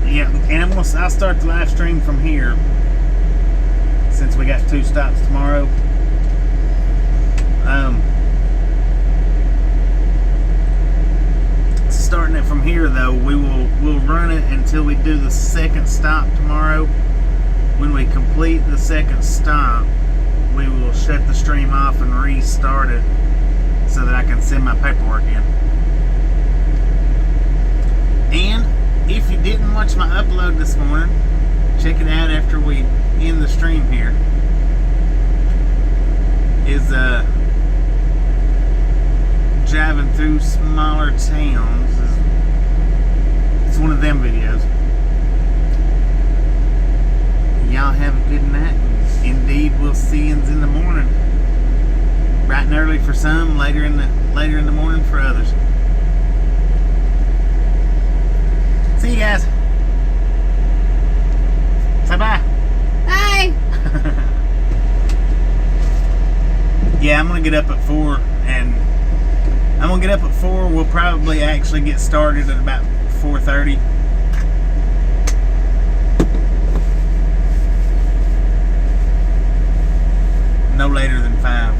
Yeah, and I'll start the live stream from here since we got 2 stops tomorrow. Starting it from here though, we'll run it until we do the second stop tomorrow. When we complete the second stop, we will shut the stream off and restart it so that I can send my paperwork in. And if you didn't watch my upload this morning, check it out after we end the stream here. Is driving through smaller towns. It's one of them videos. Y'all have a good night. Indeed, we'll see you in the morning. Bright and early for some, later in the morning for others. See you guys. Say bye. Bye. Yeah, I'm gonna get up at 4, and we'll probably actually get started at about 4:30. No later than 5.